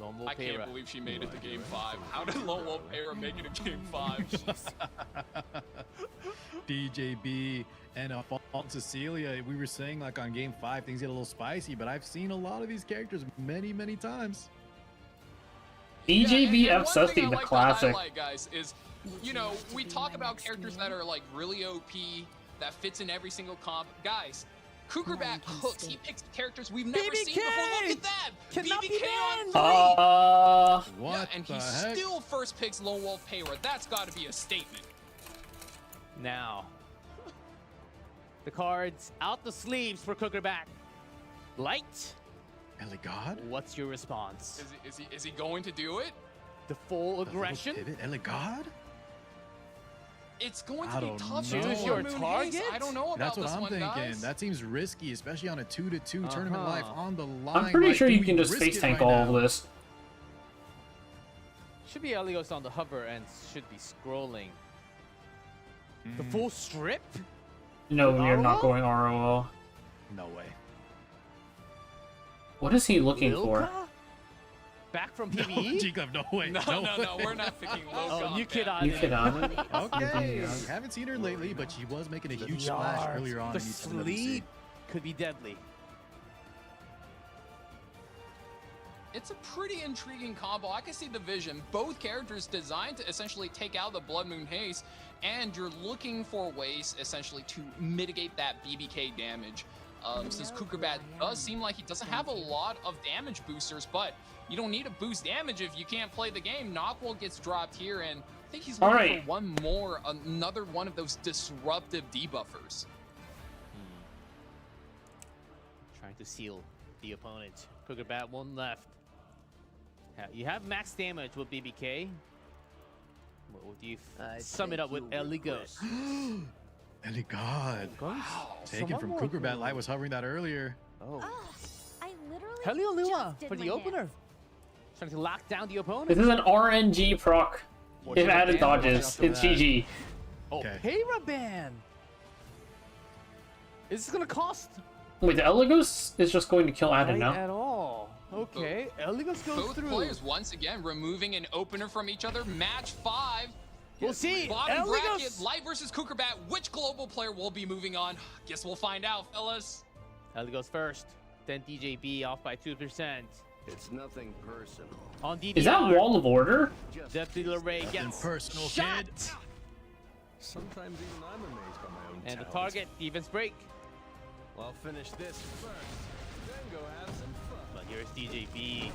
[SPEAKER 2] Lone Wolf
[SPEAKER 4] I can't
[SPEAKER 2] Pera.
[SPEAKER 4] believe she made it to Game 5. How did Lone Wolf Pera make it to Game 5?
[SPEAKER 3] DJB and Fault Cecilia. We were saying like on Game 5 things get a little spicy, but I've seen a lot of these characters many times.
[SPEAKER 1] DJB
[SPEAKER 4] and
[SPEAKER 1] F
[SPEAKER 4] one thing
[SPEAKER 1] Susty,
[SPEAKER 4] I
[SPEAKER 1] the
[SPEAKER 4] like to
[SPEAKER 1] classic.
[SPEAKER 4] highlight, guys, is, you know, we talk about characters that are like really OP, that fits in every single comp. Guys, Kukerbat hooks. He picks characters we've never seen before. Look at that!
[SPEAKER 2] Cannot be
[SPEAKER 4] BBK
[SPEAKER 2] banned.
[SPEAKER 4] on 3!
[SPEAKER 3] What
[SPEAKER 4] and
[SPEAKER 3] the
[SPEAKER 4] he
[SPEAKER 3] heck?
[SPEAKER 4] still first picks Lone Wolf Payra. That's got to be a statement.
[SPEAKER 2] Now, the cards out the sleeves for Kukerbat. Light,
[SPEAKER 3] Ellie God?
[SPEAKER 2] what's your response?
[SPEAKER 4] Is he going to do it?
[SPEAKER 2] The full aggression?
[SPEAKER 3] Ellie God?
[SPEAKER 4] It's going
[SPEAKER 3] I
[SPEAKER 4] to be
[SPEAKER 3] don't
[SPEAKER 4] tough.
[SPEAKER 3] know.
[SPEAKER 4] to
[SPEAKER 2] Choose your
[SPEAKER 4] Moon Haze.
[SPEAKER 2] target?
[SPEAKER 4] I don't know about
[SPEAKER 3] That's what
[SPEAKER 4] this
[SPEAKER 3] I'm
[SPEAKER 4] one,
[SPEAKER 3] thinking.
[SPEAKER 4] guys.
[SPEAKER 3] That seems risky, especially on a 2-2 tournament life on the line.
[SPEAKER 1] I'm pretty
[SPEAKER 3] Like,
[SPEAKER 1] sure
[SPEAKER 3] do
[SPEAKER 1] you
[SPEAKER 3] we
[SPEAKER 1] can just
[SPEAKER 3] risk
[SPEAKER 1] face
[SPEAKER 3] it
[SPEAKER 1] tank
[SPEAKER 3] right
[SPEAKER 1] all
[SPEAKER 3] now?
[SPEAKER 1] of this.
[SPEAKER 2] Should be Elios on the hover and should be scrolling. The full strip?
[SPEAKER 1] No,
[SPEAKER 2] With
[SPEAKER 1] you're not
[SPEAKER 2] ROL?
[SPEAKER 1] going ROL.
[SPEAKER 3] No way.
[SPEAKER 1] What is he looking for?
[SPEAKER 2] Lilka? Back from PvE?
[SPEAKER 3] G-Club, no way.
[SPEAKER 4] No, we're not picking Loka.
[SPEAKER 2] Oh, you kid
[SPEAKER 4] man.
[SPEAKER 2] on
[SPEAKER 1] You
[SPEAKER 2] it.
[SPEAKER 1] kid on it?
[SPEAKER 3] Okay. Haven't seen her lately, but she was making a huge splash
[SPEAKER 2] Yards.
[SPEAKER 3] earlier on
[SPEAKER 2] The
[SPEAKER 3] in EWC.
[SPEAKER 2] sleep could be deadly.
[SPEAKER 4] It's a pretty intriguing combo. I can see the vision. Both characters designed to essentially take out the Blood Moon Haze, and you're looking for ways essentially to mitigate that BBK damage. Since Kukerbat does seem like he doesn't have a lot of damage boosters, but you don't need to boost damage if you can't play the game. Knockwall gets dropped here, and I think he's looking for one more, another one of those disruptive debuffers.
[SPEAKER 2] Trying to seal the opponent. Kukerbat, one left. You have max damage with BBK. What would you sum it up with Eligos?
[SPEAKER 3] Eligod.
[SPEAKER 2] Wow.
[SPEAKER 3] Taken from Kukerbat. Light was hovering that earlier.
[SPEAKER 2] Oh.
[SPEAKER 5] I literally
[SPEAKER 2] Heliolua
[SPEAKER 5] just did
[SPEAKER 2] for the
[SPEAKER 5] my
[SPEAKER 2] opener.
[SPEAKER 5] dance.
[SPEAKER 2] Trying to lock down the opponent.
[SPEAKER 1] This is an RNG proc. If added dodges, it's GG.
[SPEAKER 2] Oh,
[SPEAKER 3] Okay.
[SPEAKER 2] Paraban. Is this gonna cost?
[SPEAKER 1] Wait, the Eligos is just going to kill Adam
[SPEAKER 2] Right
[SPEAKER 1] now.
[SPEAKER 2] at all. Okay, Eligos goes
[SPEAKER 4] Both
[SPEAKER 2] through.
[SPEAKER 4] players once again removing an opener from each other. Match 5.
[SPEAKER 2] We'll see.
[SPEAKER 4] Bottom bracket,
[SPEAKER 2] Eligos.
[SPEAKER 4] Light versus Kukerbat. Which global player will be moving on? Guess we'll find out, fellas.
[SPEAKER 2] Eligos first, then DJB off by 2%.
[SPEAKER 7] It's nothing personal.
[SPEAKER 2] On DDR,
[SPEAKER 1] Is that Wall of Order?
[SPEAKER 2] Depth Dealer Ray gets
[SPEAKER 3] personal,
[SPEAKER 2] shot.
[SPEAKER 3] kid.
[SPEAKER 7] Sometimes even I'm amazed by my own
[SPEAKER 2] And the
[SPEAKER 7] talent.
[SPEAKER 2] target, defense break.
[SPEAKER 7] Well, I'll finish this first, then go have some fun.
[SPEAKER 2] But here's DJB.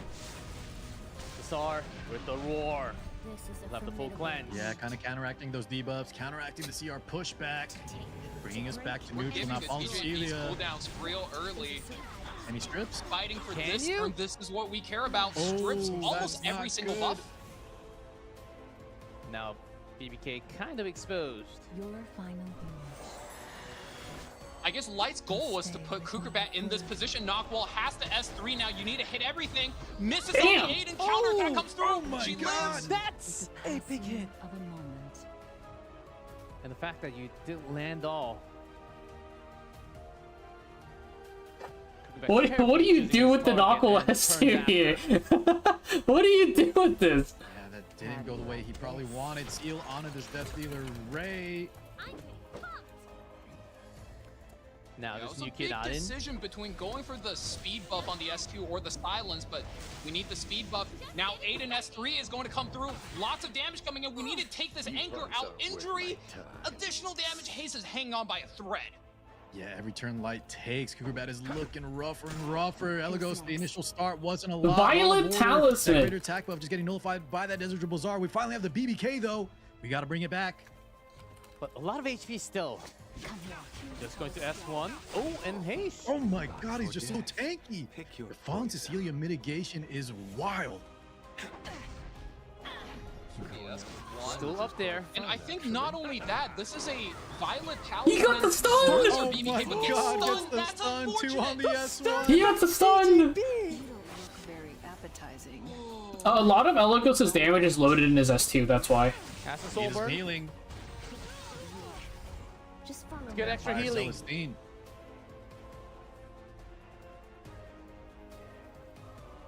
[SPEAKER 2] Tsar with the roar.
[SPEAKER 5] This is a
[SPEAKER 2] Left the full
[SPEAKER 5] formidable
[SPEAKER 2] cleanse.
[SPEAKER 3] Yeah, kind of counteracting those debuffs, counteracting the CR pushback, bringing us back to
[SPEAKER 4] We're
[SPEAKER 3] neutral.
[SPEAKER 4] giving
[SPEAKER 3] Now
[SPEAKER 4] the
[SPEAKER 3] falling
[SPEAKER 4] DJB's
[SPEAKER 3] Celia.
[SPEAKER 4] cooldowns real early.
[SPEAKER 3] Any strips?
[SPEAKER 4] Fighting for
[SPEAKER 2] Can
[SPEAKER 4] this
[SPEAKER 2] you?
[SPEAKER 4] turn. This is what we care about.
[SPEAKER 3] Oh,
[SPEAKER 4] Strips
[SPEAKER 3] that's
[SPEAKER 4] almost every
[SPEAKER 3] not
[SPEAKER 4] single
[SPEAKER 3] good.
[SPEAKER 4] buff.
[SPEAKER 2] Now BBK kind of exposed.
[SPEAKER 5] Your final blow.
[SPEAKER 4] I guess Light's goal was to put Kukerbat in this position. Knockwall has to S3 now. You need to hit everything. Misses on
[SPEAKER 1] Damn.
[SPEAKER 4] the 8 and counter attack comes through.
[SPEAKER 3] Oh my
[SPEAKER 4] She
[SPEAKER 3] God.
[SPEAKER 4] lives.
[SPEAKER 2] That's a big hit.
[SPEAKER 5] Of a moment.
[SPEAKER 2] And the fact that you didn't land all.
[SPEAKER 1] What do you do with the Knockwall S2 here? What do you do with this?
[SPEAKER 3] Yeah, that didn't go the way he probably wanted. Seal onto this Death Dealer Ray.
[SPEAKER 2] Now
[SPEAKER 4] Yeah, it
[SPEAKER 2] this
[SPEAKER 4] was
[SPEAKER 2] new
[SPEAKER 4] a
[SPEAKER 2] kid
[SPEAKER 4] big
[SPEAKER 2] out in.
[SPEAKER 4] decision between going for the speed buff on the S2 or the silence, but we need the speed buff. Now Aiden S3 is going to come through. Lots of damage coming in. We need to take this anchor out. Injury, additional damage. Hayes is hanging on by a thread.
[SPEAKER 3] Yeah, every turn Light takes, Kukerbat is looking rougher and rougher. Eligos, the initial start wasn't a lot.
[SPEAKER 1] Violet Talisman.
[SPEAKER 3] That greater attack buff just getting nullified by that Desert Bazaar. We finally have the BBK though. We got to bring it back.
[SPEAKER 2] But a lot of HP still. Just going to S1. Oh, and Hayes.
[SPEAKER 3] Oh my God, he's just so tanky.
[SPEAKER 7] Pick your
[SPEAKER 3] The Fallen
[SPEAKER 7] poison.
[SPEAKER 3] Cecilia mitigation is wild.
[SPEAKER 4] Yes,
[SPEAKER 2] Still up there.
[SPEAKER 4] And I think not only that, this is a Violet
[SPEAKER 1] He got
[SPEAKER 4] Talisman.
[SPEAKER 1] the stun!
[SPEAKER 4] starts
[SPEAKER 3] Oh
[SPEAKER 4] for
[SPEAKER 3] my
[SPEAKER 4] BBK, but gets
[SPEAKER 3] God,
[SPEAKER 4] stunned.
[SPEAKER 3] gets the
[SPEAKER 4] That's
[SPEAKER 3] stun too on the
[SPEAKER 4] unfortunate.
[SPEAKER 3] S1.
[SPEAKER 1] He got the stun!
[SPEAKER 5] You don't look very appetizing.
[SPEAKER 1] A lot of Eligos' damage is loaded in his S2, that's why.
[SPEAKER 2] Has a
[SPEAKER 3] He
[SPEAKER 2] soul
[SPEAKER 3] is
[SPEAKER 2] burn.
[SPEAKER 3] healing.
[SPEAKER 5] Just follow
[SPEAKER 2] Get
[SPEAKER 5] me.
[SPEAKER 2] extra
[SPEAKER 3] By
[SPEAKER 2] healing.
[SPEAKER 3] Celestine.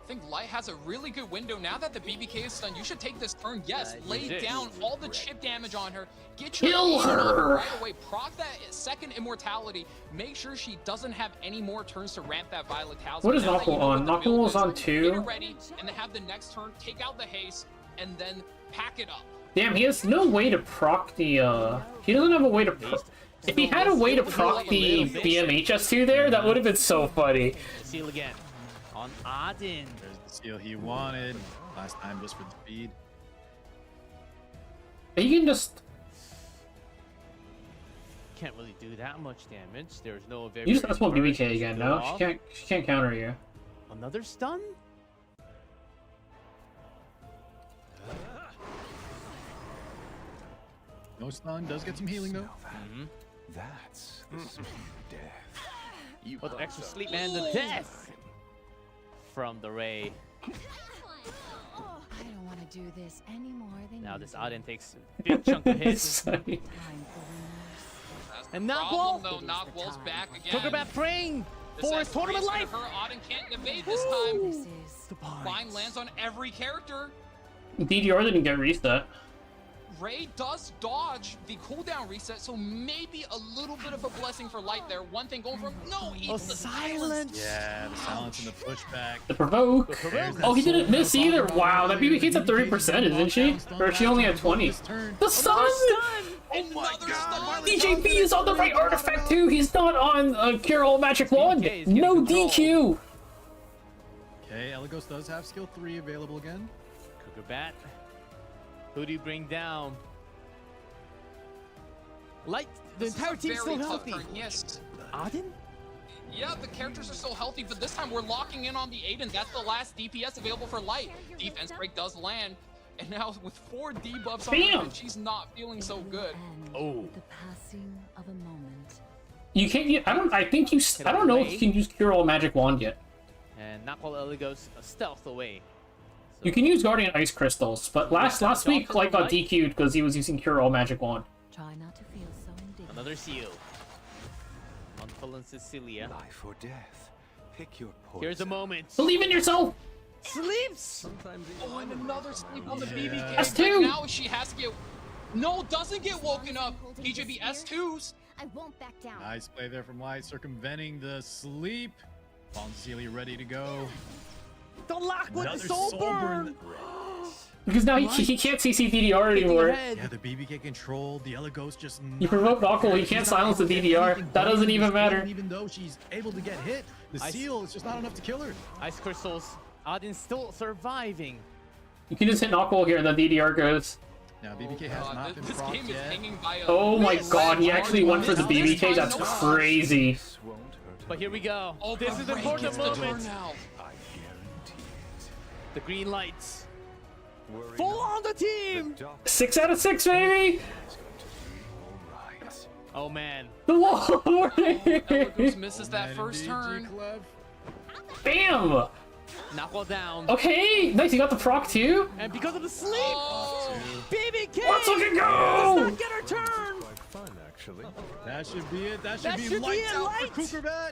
[SPEAKER 4] I think Light has a really good window. Now that the BBK is stunned, you should take this turn. Yes, lay
[SPEAKER 2] resist.
[SPEAKER 4] down all the chip damage on her. Get your
[SPEAKER 1] Kill
[SPEAKER 4] aim on
[SPEAKER 1] her.
[SPEAKER 4] right away. Proc that second immortality. Make sure she doesn't have any more turns to ramp that Violet Talisman.
[SPEAKER 1] What is
[SPEAKER 4] Now that you
[SPEAKER 1] Knockwall
[SPEAKER 4] know
[SPEAKER 1] on?
[SPEAKER 4] what the build
[SPEAKER 1] Knockwall is
[SPEAKER 4] is,
[SPEAKER 1] on
[SPEAKER 4] Get
[SPEAKER 1] 2.
[SPEAKER 4] it ready, and then have the next turn, take out the haste, and then pack it up.
[SPEAKER 1] Damn, he has no way to proc the, he doesn't have a way to if he had a way to proc the BMHS2 there, that would have been so funny.
[SPEAKER 2] Seal again. On Odin.
[SPEAKER 3] There's the seal he wanted. Last time just for the speed.
[SPEAKER 1] He can just,
[SPEAKER 2] Can't really do that much damage. There's no very.
[SPEAKER 1] you just S1 BBK again, no?
[SPEAKER 2] Still
[SPEAKER 1] She can't counter you.
[SPEAKER 2] Another stun?
[SPEAKER 3] No stun, does get some healing though.
[SPEAKER 7] That's the speed of death. You
[SPEAKER 2] With the
[SPEAKER 7] brought
[SPEAKER 2] extra
[SPEAKER 7] some
[SPEAKER 2] sleep and the death from the Ray.
[SPEAKER 5] I don't want to do this any more than
[SPEAKER 2] Now
[SPEAKER 5] you
[SPEAKER 2] this
[SPEAKER 5] do.
[SPEAKER 2] Odin takes a big chunk of hits.
[SPEAKER 1] Sorry.
[SPEAKER 5] Time for
[SPEAKER 4] That's
[SPEAKER 2] And
[SPEAKER 4] the
[SPEAKER 2] Knockwall?
[SPEAKER 4] problem, though. Knockwall's back again.
[SPEAKER 2] Kukerbat praying
[SPEAKER 4] This
[SPEAKER 2] for his
[SPEAKER 4] S3
[SPEAKER 2] tournament
[SPEAKER 4] is gonna
[SPEAKER 2] life.
[SPEAKER 4] hurt. Auden can't evade this
[SPEAKER 5] winners.
[SPEAKER 4] time.
[SPEAKER 5] This is
[SPEAKER 4] Vine lands on every character.
[SPEAKER 1] DDR didn't get reset.
[SPEAKER 4] Ray does dodge the cooldown reset, so maybe a little bit of a blessing for Light there. One thing going for him. No, eats the silence.
[SPEAKER 3] Yeah, the silence and the pushback.
[SPEAKER 1] The provoke. Oh, he didn't miss either. Wow, that BBK's at 30%, isn't she? Or is she only at 20? The stun!
[SPEAKER 4] Oh my god!
[SPEAKER 1] DJB is on the right artifact too. He's not on Cure All Magic Wand. No DQ.
[SPEAKER 3] Okay, Eligos does have skill 3 available again.
[SPEAKER 2] Cougar Bat. Who do you bring down? Light, the
[SPEAKER 4] This is
[SPEAKER 2] entire
[SPEAKER 4] a
[SPEAKER 2] team's
[SPEAKER 4] very
[SPEAKER 2] still
[SPEAKER 4] tough
[SPEAKER 2] healthy.
[SPEAKER 4] turn. Yes.
[SPEAKER 2] Auden?
[SPEAKER 4] Yeah, the characters are still healthy, but this time we're locking in on the Aiden. That's the last DPS available for Light. Defense break does land, and now with 4 debuffs on her, she's not feeling so good.
[SPEAKER 2] Oh.
[SPEAKER 5] The passing of a moment.
[SPEAKER 1] You can't. I don't. I think you. I don't know if you can use Cure All Magic Wand yet.
[SPEAKER 2] And Knuckle Ellie goes stealth away. So
[SPEAKER 1] You can use Guardian Ice Crystals, but last week Light got DQ'd because he was using Cure All Magic Wand.
[SPEAKER 5] Try not to feel so indignant.
[SPEAKER 2] another seal. Monfil and Cecilia.
[SPEAKER 7] Life or death. Pick your poison.
[SPEAKER 2] Here's a moment.
[SPEAKER 1] Believe in yourself.
[SPEAKER 2] Sleeps.
[SPEAKER 7] Sometimes
[SPEAKER 4] Oh, and another sleep on the
[SPEAKER 3] Yeah.
[SPEAKER 4] BBK.
[SPEAKER 1] S2.
[SPEAKER 4] Now she has to get. No, doesn't get woken up. DJB S2s.
[SPEAKER 5] I won't back down.
[SPEAKER 3] Nice play there from Light, circumventing the sleep. Von Celia ready to go.
[SPEAKER 2] The lock with the
[SPEAKER 3] Another
[SPEAKER 2] soul
[SPEAKER 3] soul
[SPEAKER 2] burn.
[SPEAKER 1] Because now he can't CC DDR anymore.
[SPEAKER 3] Yeah, the BBK controlled. The Eligos just.
[SPEAKER 1] You provoke Knuckle, he can't silence the DDR. That doesn't even matter.
[SPEAKER 3] Even though she's able to get hit, the seal is just not enough to kill her.
[SPEAKER 2] Ice crystals. Auden still surviving.
[SPEAKER 1] You can just hit Knuckle here and the DDR goes.
[SPEAKER 3] Now BBK has not been
[SPEAKER 4] This
[SPEAKER 3] procced
[SPEAKER 4] game is
[SPEAKER 3] yet.
[SPEAKER 4] hanging by a
[SPEAKER 1] Oh my
[SPEAKER 4] thread.
[SPEAKER 1] god, he actually went for the BBK? That's crazy.
[SPEAKER 7] This won't hurt
[SPEAKER 2] But here we go.
[SPEAKER 4] Oh,
[SPEAKER 2] This
[SPEAKER 4] but
[SPEAKER 2] is
[SPEAKER 4] Ray
[SPEAKER 2] important
[SPEAKER 4] gets the turn
[SPEAKER 2] moment.
[SPEAKER 4] now.
[SPEAKER 7] I guarantee it.
[SPEAKER 2] The green lights.
[SPEAKER 7] Worry
[SPEAKER 2] Full
[SPEAKER 7] not.
[SPEAKER 2] on the team.
[SPEAKER 7] The doctor
[SPEAKER 1] 6 out of 6, baby!
[SPEAKER 7] is going to be all right.
[SPEAKER 2] Oh man.
[SPEAKER 1] The wall
[SPEAKER 4] Eligos misses that
[SPEAKER 3] Man,
[SPEAKER 4] first
[SPEAKER 3] indeed,
[SPEAKER 4] turn.
[SPEAKER 3] G-Clef.
[SPEAKER 1] Bam!
[SPEAKER 2] Knuckle down.
[SPEAKER 1] Okay, nice, you got the proc too?
[SPEAKER 2] And because of the sleep,
[SPEAKER 4] Oh,
[SPEAKER 2] BBK
[SPEAKER 1] Let's look it
[SPEAKER 2] does
[SPEAKER 1] go!
[SPEAKER 2] not get her turn.
[SPEAKER 7] Quite fun, actually.
[SPEAKER 3] That should be it. That should
[SPEAKER 2] That
[SPEAKER 3] be
[SPEAKER 2] should be
[SPEAKER 3] lights
[SPEAKER 2] it,
[SPEAKER 3] out
[SPEAKER 2] Light.
[SPEAKER 3] for Kukerbat.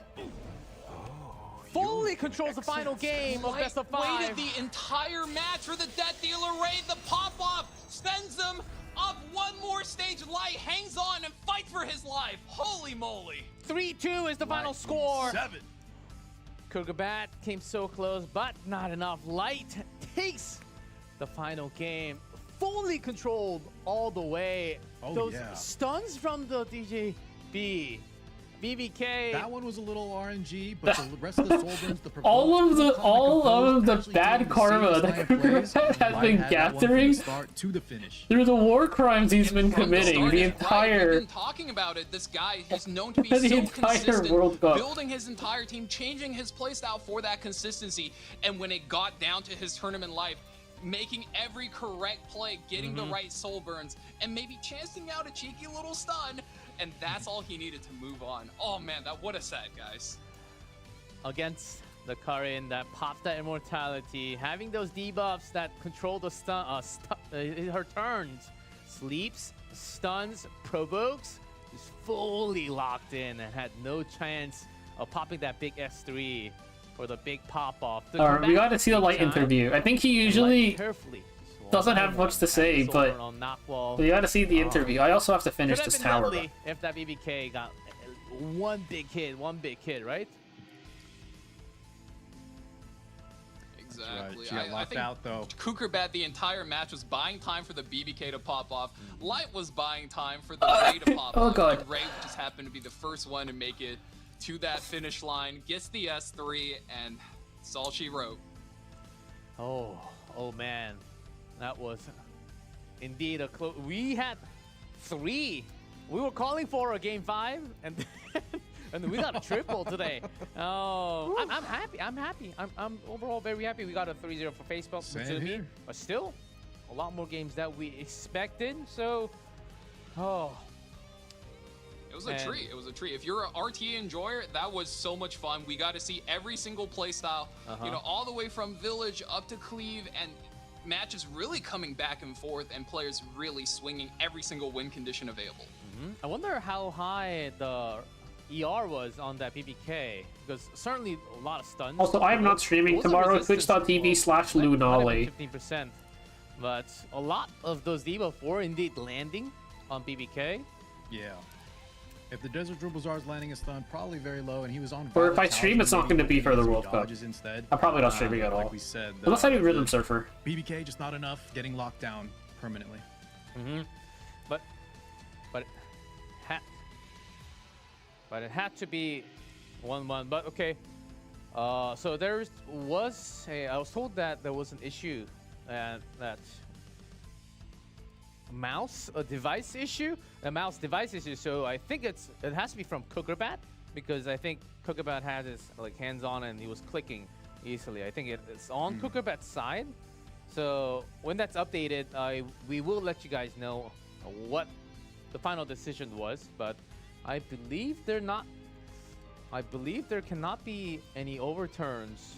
[SPEAKER 2] Fully controls the final game of
[SPEAKER 4] Light
[SPEAKER 2] best of
[SPEAKER 4] waited
[SPEAKER 2] 5.
[SPEAKER 4] the entire match for the Death Dealer Ray. The pop-off sends him up one more stage. Light hangs on and fights for his life. Holy moly.
[SPEAKER 2] 3-2 is the final score.
[SPEAKER 3] 7.
[SPEAKER 2] Kurgabat came so close, but not enough. Light takes the final game. Fully controlled all the way.
[SPEAKER 3] Oh,
[SPEAKER 2] Those
[SPEAKER 3] yeah.
[SPEAKER 2] stuns from the DJB. BBK.
[SPEAKER 3] That one was a little RNG, but the rest of the soul burns, the
[SPEAKER 1] All of the
[SPEAKER 3] actually
[SPEAKER 1] bad
[SPEAKER 3] doing the
[SPEAKER 1] karma
[SPEAKER 3] safest
[SPEAKER 1] that
[SPEAKER 3] line of plays.
[SPEAKER 1] Kukerbat has
[SPEAKER 3] Light
[SPEAKER 1] been
[SPEAKER 3] had that one from the
[SPEAKER 1] gathering
[SPEAKER 3] start to the finish.
[SPEAKER 1] through the war crimes he's been
[SPEAKER 4] From the
[SPEAKER 1] committing
[SPEAKER 4] start,
[SPEAKER 1] the
[SPEAKER 4] right, we've
[SPEAKER 1] entire
[SPEAKER 4] been talking about it. This guy, he's known to be
[SPEAKER 1] the
[SPEAKER 4] so
[SPEAKER 1] entire
[SPEAKER 4] consistent,
[SPEAKER 1] World Cup.
[SPEAKER 4] building his entire team, changing his playstyle for that consistency. And when it got down to his tournament life, making every correct play, getting the right soul burns, and maybe chancing out a cheeky little stun, and that's all he needed to move on. Oh man, what a set, guys.
[SPEAKER 2] Against the Karin that popped that immortality, having those debuffs that control the her turns, sleeps, stuns, provokes, is fully locked in and had no chance of popping that big S3 or the big pop off.
[SPEAKER 1] Alright, we gotta see the Light interview. I think he usually
[SPEAKER 2] carefully
[SPEAKER 1] doesn't have much to say, but we gotta see the interview. I also have to finish
[SPEAKER 2] Could have
[SPEAKER 1] this
[SPEAKER 2] been
[SPEAKER 1] tower.
[SPEAKER 2] deadly if that BBK got one big hit, right?
[SPEAKER 4] Exactly.
[SPEAKER 3] Right. She got
[SPEAKER 4] I
[SPEAKER 3] locked
[SPEAKER 4] think
[SPEAKER 3] out, though.
[SPEAKER 4] Kukerbat the entire match was buying time for the BBK to pop off. Light was buying time for the Ray to pop
[SPEAKER 1] Oh,
[SPEAKER 4] off.
[SPEAKER 1] God.
[SPEAKER 4] And Ray just happened to be the first one to make it to that finish line, gets the S3, and that's all she wrote.
[SPEAKER 2] Oh man, that was indeed a close. We had 3. We were calling for a game 5, and then we got a triple today. Oh, I'm happy. I'm overall very happy. We got a 3-0 for Facebook.
[SPEAKER 3] Same here.
[SPEAKER 2] But still, a lot more games that we expected. So,
[SPEAKER 4] It was a
[SPEAKER 2] And-
[SPEAKER 4] treat. It was a treat. If you're an RTA enjoyer, that was so much fun. We got to see every single playstyle, you know, all the way from Village up to Cleave, and matches really coming back and forth, and players really swinging every single win condition available.
[SPEAKER 2] I wonder how high the ER was on that BBK, because certainly a lot of stuns.
[SPEAKER 1] Also, I am not streaming
[SPEAKER 2] What was the
[SPEAKER 1] tomorrow.
[SPEAKER 2] resistance?
[SPEAKER 1] Twitch.tv/Lunale.
[SPEAKER 2] 15%. But a lot of those debuffs were indeed landing on BBK.
[SPEAKER 3] Yeah. If the Desert Drill Bazaar is landing a stun, probably very low, and he was on.
[SPEAKER 1] Or if I stream, it's not going to be for the World Cup.
[SPEAKER 3] Instead.
[SPEAKER 1] I'm probably not streaming at all.
[SPEAKER 3] Like we said,
[SPEAKER 1] Unless I do Rhythm Surfer.
[SPEAKER 3] BBK just not enough, getting locked down permanently.
[SPEAKER 2] But it had to be 1-1. But okay. So I was told that there was an issue, that a mouse device issue. So I think it has to be from Cookerbat, because I think Cookerbat had his like hands on and he was clicking easily. I think it's on Cookerbat's side. So when that's updated, we will let you guys know what the final decision was. But I believe there cannot be any overturns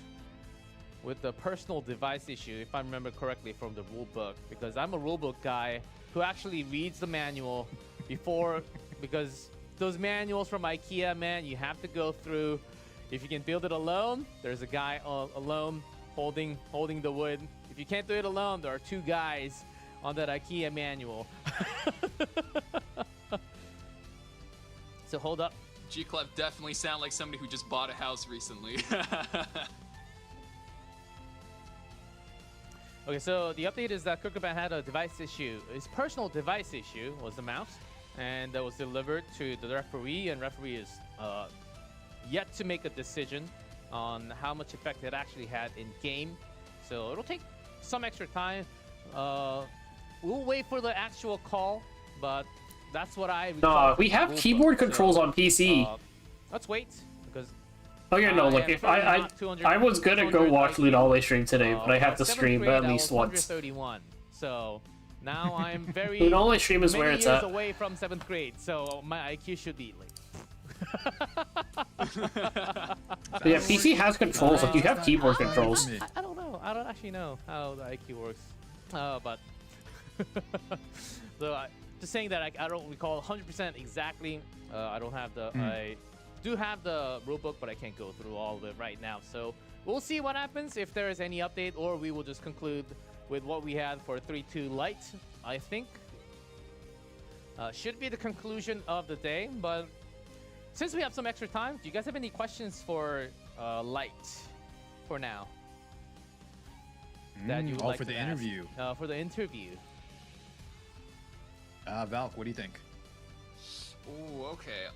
[SPEAKER 2] with the personal device issue, if I remember correctly from the rulebook, because I'm a rulebook guy who actually reads the manual before, because those manuals from IKEA, man, you have to go through. If you can build it alone, there's a guy alone holding the wood. If you can't do it alone, there are two guys on that IKEA manual. So hold up.
[SPEAKER 4] G-Clef definitely sound like somebody who just bought a house recently.
[SPEAKER 2] Okay, so the update is that Cookerbat had a device issue. His personal device issue was the mouse, and that was delivered to the referee, and referee is yet to make a decision on how much effect it actually had in game. So it'll take some extra time. We'll wait for the actual call, but that's what I...
[SPEAKER 1] No, we have keyboard controls on PC.
[SPEAKER 2] Let's wait, because...
[SPEAKER 1] Oh yeah, no, like if I was gonna go watch Lunale stream today, but I have to stream at least once.
[SPEAKER 2] 131. So now I'm very
[SPEAKER 1] Lunale stream is where
[SPEAKER 2] many
[SPEAKER 1] it's
[SPEAKER 2] years
[SPEAKER 1] at.
[SPEAKER 2] away from 7th grade, so my IQ should be like...
[SPEAKER 1] Yeah, PC has controls, like you have keyboard controls.
[SPEAKER 2] I don't know. I don't actually know how the IQ works. But so just saying that I don't recall 100% exactly. I don't have the I do have the rulebook, but I can't go through all of it right now. So we'll see what happens, if there is any update, or we will just conclude with what we had for 3-2 light. I think should be the conclusion of the day. But since we have some extra time, do you guys have any questions for light for now? That you would like
[SPEAKER 3] for
[SPEAKER 2] to
[SPEAKER 3] the
[SPEAKER 2] ask?
[SPEAKER 3] interview.
[SPEAKER 2] For the interview.
[SPEAKER 3] Valk, what do you think?
[SPEAKER 4] Ooh, okay.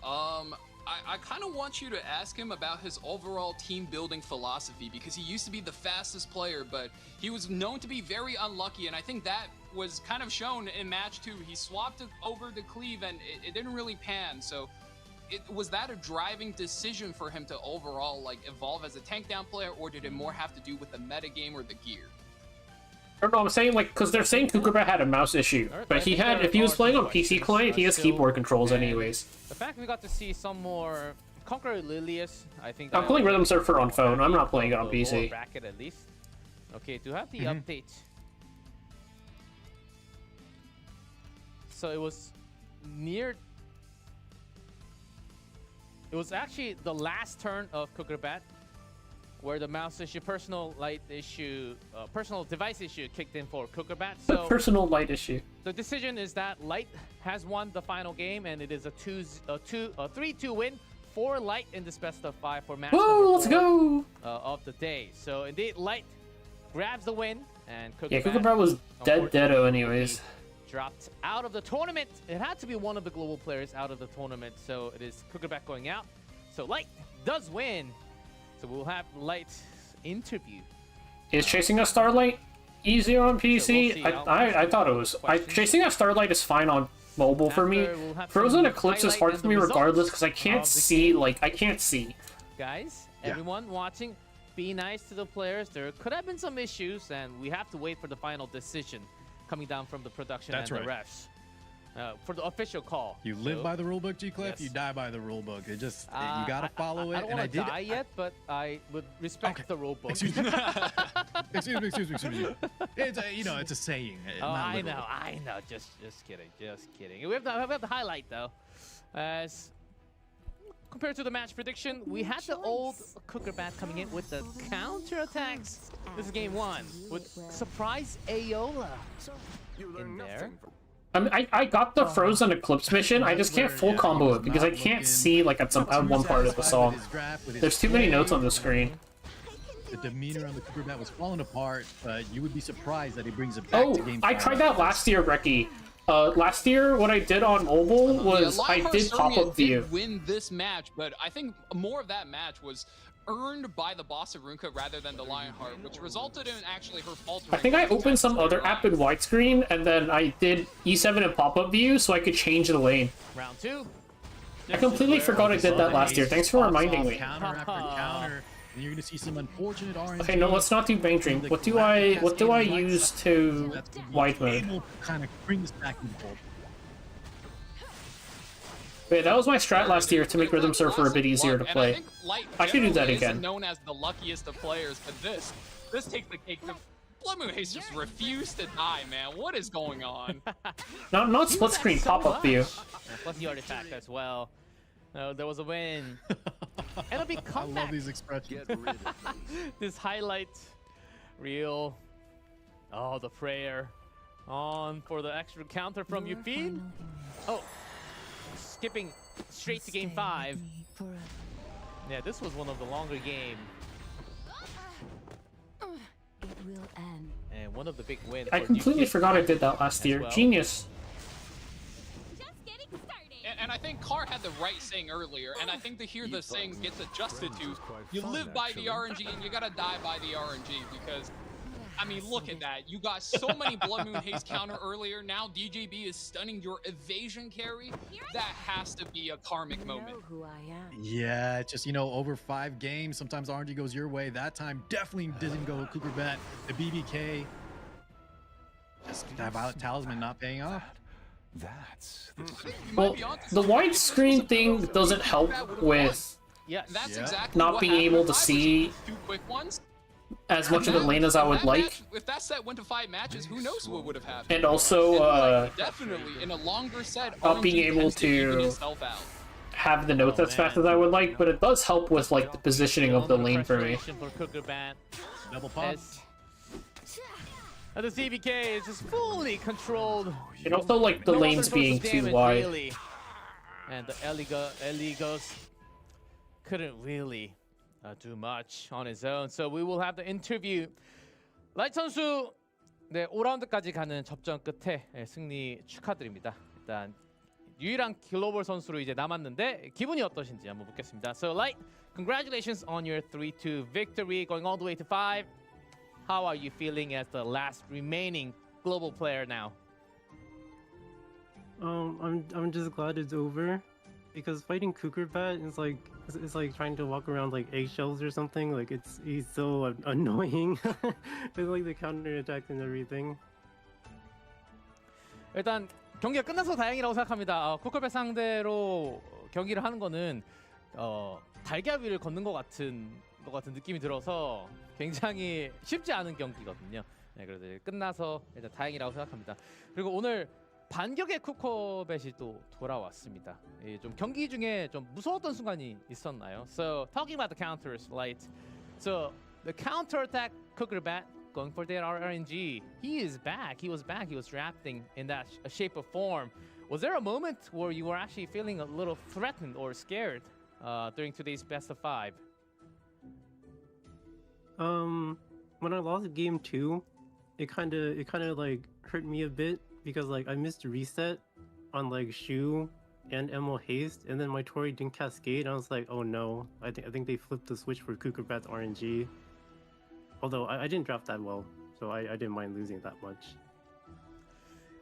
[SPEAKER 4] I kind of want you to ask him about his overall team building philosophy, because he used to be the fastest player, but he was known to be very unlucky, and I think that was kind of shown in match 2. He swapped it over to Cleave, and it didn't really pan. So was that a driving decision for him to overall like evolve as a tank down player, or did it more have to do with the meta game or the gear?
[SPEAKER 1] I don't know, I'm saying, like, because they're saying Cookerbat had a mouse issue, but he had, if he was playing on PC client, he has keyboard controls anyways.
[SPEAKER 2] The fact we got to see some more Conqueror Lilius, I think...
[SPEAKER 1] I'm playing Rhythm Surfer on phone, I'm not playing it on PC.
[SPEAKER 2] Bracket at least. Okay, to have the update. So it was near... It was actually the last turn of Cookerbat, where the mouse issue, personal device issue kicked in for Cookerbat. So
[SPEAKER 1] personal light issue.
[SPEAKER 2] The decision is that Light has won the final game, and it is a 3-2 win for Light in this best of 5 for match number 4
[SPEAKER 1] let's go!
[SPEAKER 2] Of the day. So indeed, Light grabs the win, and Cookerbat,
[SPEAKER 1] Yeah, Cookerbat was deado anyways.
[SPEAKER 2] Dropped out of the tournament. It had to be one of the global players out of the tournament, so it is Cookerbat going out. So Light does win. So we'll have Light's interview.
[SPEAKER 1] Is Chasing a Starlight easier on PC?
[SPEAKER 2] So we'll
[SPEAKER 1] I thought it was. Chasing a Starlight is fine on mobile for me. Frozen Eclipse is hard for me regardless because I can't see, I can't see.
[SPEAKER 2] Guys, everyone watching, be nice to the players. There could have been some issues, and we have to wait for the final decision coming down from the production and the refs. For the official call.
[SPEAKER 3] You live by the rulebook, G-Cliff. You die by the rulebook. It just you gotta follow it.
[SPEAKER 2] I don't want to die yet, but I would respect the rulebook.
[SPEAKER 3] Excuse me. excuse me. It's it's a saying.
[SPEAKER 2] I know. Just kidding. We have the highlight though, as compared to the match prediction, we had the old Cooker Bat coming in with the counter attacks. This is game 1 with surprise Aola in there.
[SPEAKER 1] I got the Frozen Eclipse mission. I just can't full combo it because I can't see like at one part of the song. There's too many notes on the screen.
[SPEAKER 3] The demeanor on the Cooker Bat was falling apart, but you would be surprised that he brings it back to game 5.
[SPEAKER 1] I tried that last year, Reki. Last year, what I did on mobile was I did pop-up view.
[SPEAKER 4] Win this match, but I think more of that match was earned by the boss of Runka rather than the Lionheart, which resulted in actually her faltering.
[SPEAKER 1] I think I opened some other app in widescreen, and then I did E7 and pop-up view so I could change the lane.
[SPEAKER 2] Round 2.
[SPEAKER 1] I completely forgot I did that last year. Thanks for reminding me.
[SPEAKER 3] Counter after counter, and you're gonna see some unfortunate RNG.
[SPEAKER 1] Okay, no, let's not do Bang Dream. What do I use to wide mode?
[SPEAKER 3] Kind of bring this back in the fold.
[SPEAKER 1] Wait, that was my strat last year to make Rhythm Surfer a bit easier to play. I should do that again.
[SPEAKER 4] Known as the luckiest of players, but this takes the cake. Blood Moon Haze just refused to die, man. What is going on?
[SPEAKER 1] Not split screen, pop-up view.
[SPEAKER 2] Plus the artifact as well. No, there was a win. It'll be comeback.
[SPEAKER 3] I love these expressions.
[SPEAKER 2] This highlight reel. Oh, the prayer. On for the extra counter from Yupin. Oh, skipping straight to game 5. Yeah, this was one of the longer game.
[SPEAKER 5] It will end.
[SPEAKER 2] And one of the big wins.
[SPEAKER 1] I completely forgot I did that last year. Genius.
[SPEAKER 4] And I think Carr had the right saying earlier, and I think to hear the saying gets adjusted to, you live by the RNG and you gotta die by the RNG, because, I mean, look at that. You got so many Blood Moon Haze counter earlier, now DJB is stunning your evasion carry. That has to be a karmic moment.
[SPEAKER 3] Yeah, it's just, you know, over 5 games, sometimes RNG goes your way. That time definitely didn't go Cooker Bat. The BBK, just that Violet Talisman not paying off.
[SPEAKER 1] Well, the widescreen thing doesn't help with not being able to see as much of the lane as I would like.
[SPEAKER 4] If that set went to 5 matches, who knows what would have happened?
[SPEAKER 1] And also,
[SPEAKER 4] definitely in a longer set,
[SPEAKER 1] not being able to have the notes as fast as I would like, but it does help with like the positioning of the lane for me.
[SPEAKER 3] Double pump.
[SPEAKER 2] And the CBK is just fully controlled.
[SPEAKER 1] And also like the lanes being too wide.
[SPEAKER 2] Really. And the Eligos couldn't really do much on his own. So we will have the interview. 라이트 선수, 네, 5라운드까지 가는 접전 끝에 승리 축하드립니다. 일단 유일한 글로벌 선수로 이제 남았는데 기분이 어떠신지 한번 묻겠습니다. So Light, congratulations on your 3-2 victory, going all the way to 5. How are you feeling as the last remaining global player now?
[SPEAKER 12] I'm just glad it's over, because fighting Cooker Bat is like trying to walk around like eggshells or something. Like he's so annoying with like the counter attacks and everything.
[SPEAKER 2] 일단 경기가 끝나서 다행이라고 생각합니다. 쿠커벳 상대로 경기를 하는 거는 달걀 위를 걷는 것 같은 느낌이 들어서 굉장히 쉽지 않은 경기거든요. 네, 그래서 끝나서 일단 다행이라고 생각합니다. 그리고 오늘 반격의 쿠커벳이 또 돌아왔습니다. 좀 경기 중에 좀 무서웠던 순간이 있었나요? So talking about the counters, Light. So the counter attack Cooker-Bat going for their RNG. He is back. He was back. He was drafting in that shape of form. Was there a moment where you were actually feeling a little threatened or scared during today's best of 5?
[SPEAKER 12] When I lost game 2, it kind of like hurt me a bit, because like I missed reset on like Shu and Emo Haste, and then my Tori didn't cascade. I was like, oh no, I think they flipped the switch for Cooker Bat's RNG. Although I didn't draft that well, so I didn't mind losing that much.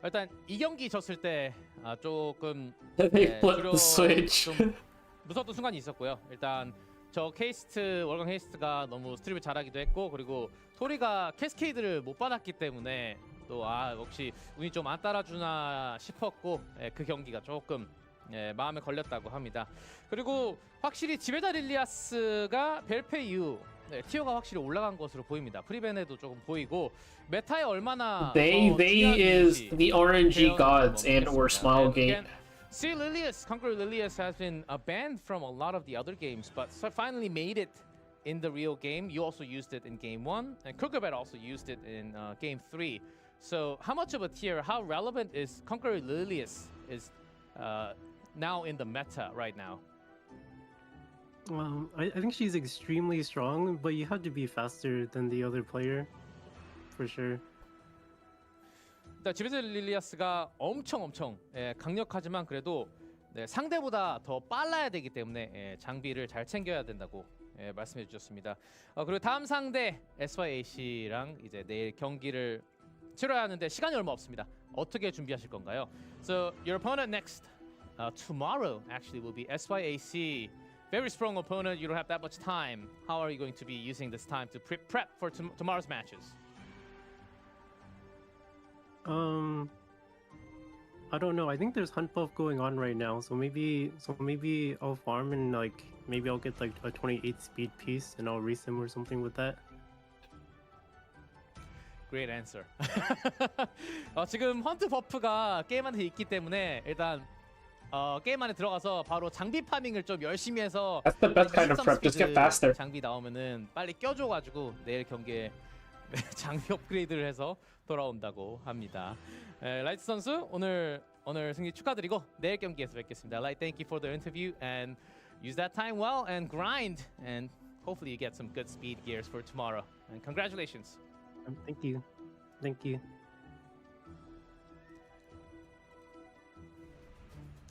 [SPEAKER 2] 일단 이 경기 졌을 때 조금
[SPEAKER 1] They flipped the switch.
[SPEAKER 2] 좀 무서웠던 순간이 있었고요. 일단 저 케이스트 월강 헤이스트가 너무 스트립을 잘하기도 했고, 그리고 토리가 캐스케이드를 못 받았기 때문에 또 역시 운이 좀 안 따라주나 싶었고, 그 경기가 조금 마음에 걸렸다고 합니다. 그리고 확실히 지베다 릴리아스가 벨페 이후 티어가 확실히 올라간 것으로 보입니다. 프리벤에도 조금 보이고 메타에 얼마나
[SPEAKER 1] They is the RNG gods and or Smilegate.
[SPEAKER 2] See, Conqueror Lilius has been banned from a lot of the other games, but finally made it in the real game. You also used it in Game 1, and Kukurbet also used it in Game 3. So how much of a tier, how relevant is Conqueror Lilius is now in the meta right now?
[SPEAKER 12] I think she's extremely strong, but you have to be faster than the other player, for sure.
[SPEAKER 2] 지베즈 릴리아스가 엄청 강력하지만 그래도 상대보다 더 빨라야 되기 때문에 장비를 잘 챙겨야 된다고 말씀해 주셨습니다. 그리고 다음 상대 SYAC랑 이제 내일 경기를 치러야 하는데 시간이 얼마 없습니다. 어떻게 준비하실 건가요? So your opponent next tomorrow actually will be SYAC. Very strong opponent. You don't have that much time. How are you going to be using this time to prep for tomorrow's matches?
[SPEAKER 12] I don't know. I think there's hunt buff going on right now, so maybe I'll farm and maybe I'll get like a 28 speed piece and I'll race him or something with that.
[SPEAKER 2] Great answer. 지금 헌트 버프가 게임 안에 있기 때문에 일단 게임 안에 들어가서 바로 장비 파밍을 좀 열심히 해서
[SPEAKER 1] That's the best kind of prep. Just get faster.
[SPEAKER 2] 장비 나오면은 빨리 껴줘가지고 내일 경기에 장비 업그레이드를 해서 돌아온다고 합니다. 라이트 선수 오늘 승리 축하드리고 내일 경기에서 뵙겠습니다. Light, thank you for the interview and use that time well and grind and hopefully you get some good speed gears for tomorrow. And congratulations.
[SPEAKER 12] Thank you. Thank you.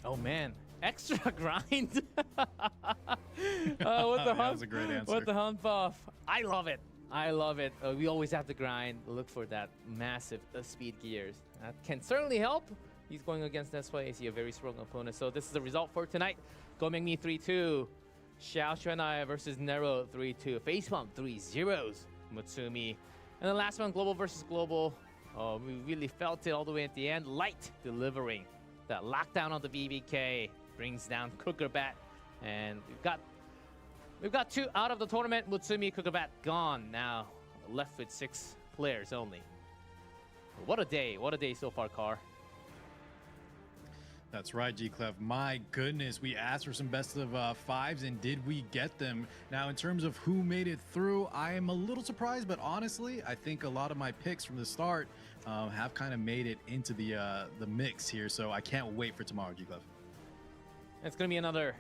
[SPEAKER 2] Oh man, extra grind. With the
[SPEAKER 3] That was a great answer.
[SPEAKER 2] With the hunt buff, I love it. I love it. We always have to grind, look for that massive speed gears. That can certainly help. He's going against SYAC, a very strong opponent. So this is the result for tonight. Gomengmi 3-2. Xiao Xuanai versus Nero 3-2. Facepalm 3-0s. Mutsumi. And the last one, Global versus Global. We really felt it all the way at the end. Light delivering. That lockdown on the BBK brings down Kukurbet. And we've got 2 out of the tournament. Mutsumi, Kukurbet gone now. Left with 6 players only. What a day so far, Carr.
[SPEAKER 3] That's right, G-Clef. My goodness, we asked for some best of 5s, and did we get them? Now, in terms of who made it through, I am a little surprised, but honestly, I think a lot of my picks from the start have kind of made it into the mix here, so I can't wait for tomorrow, G-Clef.
[SPEAKER 2] It's going to be another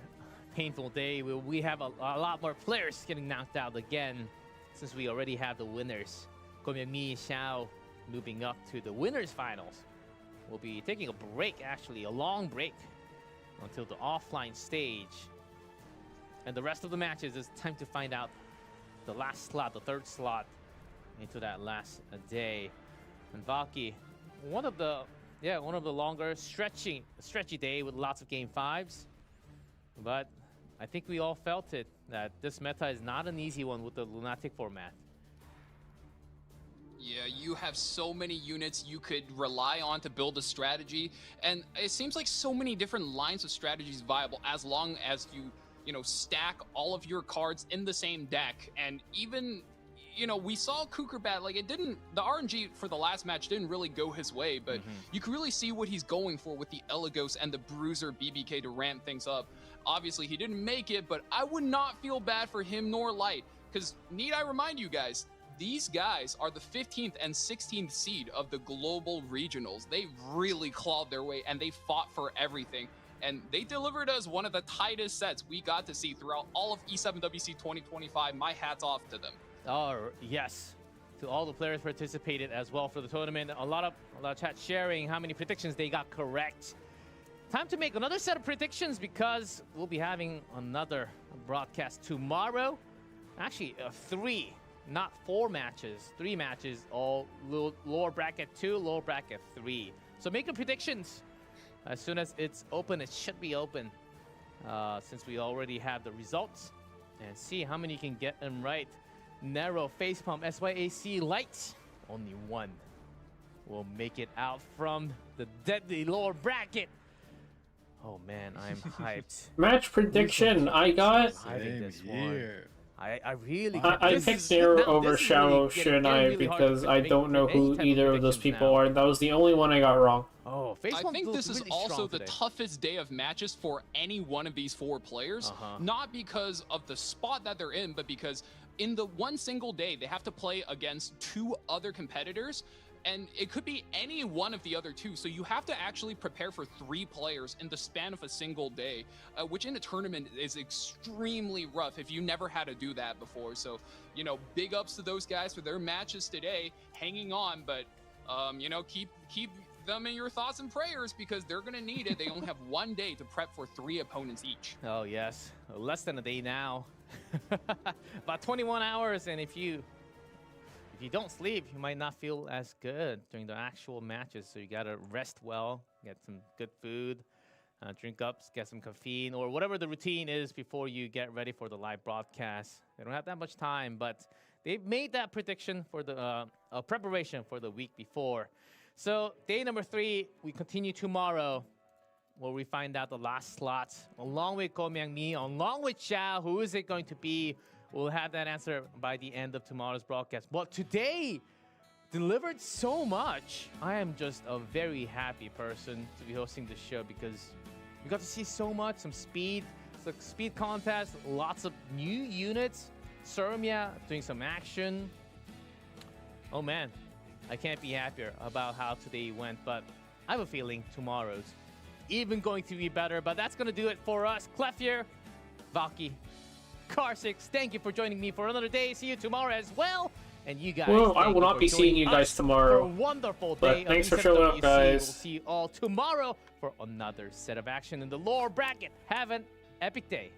[SPEAKER 2] painful day. We have a lot more players getting knocked out again, since we already have the winners. Gomengmi, Xiao moving up to the winners finals. We'll be taking a break, actually, a long break until the offline stage. And the rest of the matches, it's time to find out the last slot, the 3rd slot into that last day. And Valky, one of the longer stretchy day with lots of game 5s. But I think we all felt it, that this meta is not an easy one with the Lunatic format.
[SPEAKER 4] Yeah, you have so many units you could rely on to build a strategy, and it seems like so many different lines of strategies viable as long as you know, stack all of your cards in the same deck. And even, you know, we saw Kukurbet, like, the RNG for the last match didn't really go his way, but you can really see what he's going for with the Eligos and the Bruiser BBK to ramp things up. Obviously, he didn't make it, but I would not feel bad for him nor Light, because need I remind you guys, these guys are the 15th and 16th seed of the global regionals. They really clawed their way and they fought for everything. And they delivered us one of the tightest sets we got to see throughout all of E7WC 2025. My hat's off to them.
[SPEAKER 2] Oh, yes. To all the players participated as well for the tournament. A lot of chat sharing how many predictions they got correct. Time to make another set of predictions because we'll be having another broadcast tomorrow. Actually, 3. Not 4 matches, 3 matches, all lower bracket 2, lower bracket 3. So make your predictions. As soon as it's open, it should be open. Since we already have the results. And see how many you can get them right. Nero, Facepalm, SYAC, Light. Only 1 will make it out from the deadly lower bracket. Oh man, I'm hyped.
[SPEAKER 1] Match prediction. I got
[SPEAKER 2] Same
[SPEAKER 3] here.
[SPEAKER 2] I really.
[SPEAKER 1] I
[SPEAKER 2] this
[SPEAKER 1] picked
[SPEAKER 2] is-
[SPEAKER 1] Nero
[SPEAKER 2] now
[SPEAKER 1] over
[SPEAKER 2] this is
[SPEAKER 1] Shao
[SPEAKER 2] really getting
[SPEAKER 1] Shinai
[SPEAKER 2] really hard to
[SPEAKER 1] because I
[SPEAKER 2] predict
[SPEAKER 1] don't know
[SPEAKER 2] any
[SPEAKER 1] who
[SPEAKER 2] type of
[SPEAKER 1] either of those
[SPEAKER 2] predictions
[SPEAKER 1] people
[SPEAKER 2] now.
[SPEAKER 1] are. That was the only one I got wrong.
[SPEAKER 2] Oh, phase
[SPEAKER 4] I
[SPEAKER 2] one
[SPEAKER 4] think
[SPEAKER 2] looked
[SPEAKER 4] this is
[SPEAKER 2] really
[SPEAKER 4] also
[SPEAKER 2] strong
[SPEAKER 4] the
[SPEAKER 2] today.
[SPEAKER 4] toughest day of matches for any one of these four players. Not because of the spot that they're in, but because in the one single day, they have to play against two other competitors. And it could be any one of the other two. So you have to actually prepare for three players in the span of a single day, which in a tournament is extremely rough if you never had to do that before. So, you know, big ups to those guys for their matches today, hanging on, but, you know, keep them in your thoughts and prayers because they're going to need it. They only have one day to prep for three opponents each.
[SPEAKER 2] Oh, yes. Less than a day now. About 21 hours, and if you don't sleep, you might not feel as good during the actual matches. So you gotta rest well, get some good food, drink up, get some caffeine, or whatever the routine is before you get ready for the live broadcast. They don't have that much time, but they've made that prediction for the preparation for the week before. So day number 3, we continue tomorrow, where we find out the last slots, along with Ko Myung-mi, along with Xiao. Who is it going to be? We'll have that answer by the end of tomorrow's broadcast. But today delivered so much. I am just a very happy person to be hosting the show because we got to see so much, some speed, speed contest, lots of new units. Surmia doing some action. Oh man, I can't be happier about how today went, but I have a feeling tomorrow's even going to be better. But that's going to do it for us. Cleffier, Valky, Car6, thank you for joining me for another day. See you tomorrow as well. And you guys,
[SPEAKER 1] Well, I will
[SPEAKER 2] thank you
[SPEAKER 1] not
[SPEAKER 2] for
[SPEAKER 1] be seeing
[SPEAKER 2] joining
[SPEAKER 1] you guys
[SPEAKER 2] us
[SPEAKER 1] tomorrow.
[SPEAKER 2] For a wonderful
[SPEAKER 1] But
[SPEAKER 2] day.
[SPEAKER 1] thanks
[SPEAKER 2] of
[SPEAKER 1] for showing up,
[SPEAKER 2] ECWC.
[SPEAKER 1] guys.
[SPEAKER 2] We'll see you all tomorrow for another set of action in the lower bracket. Have an epic day.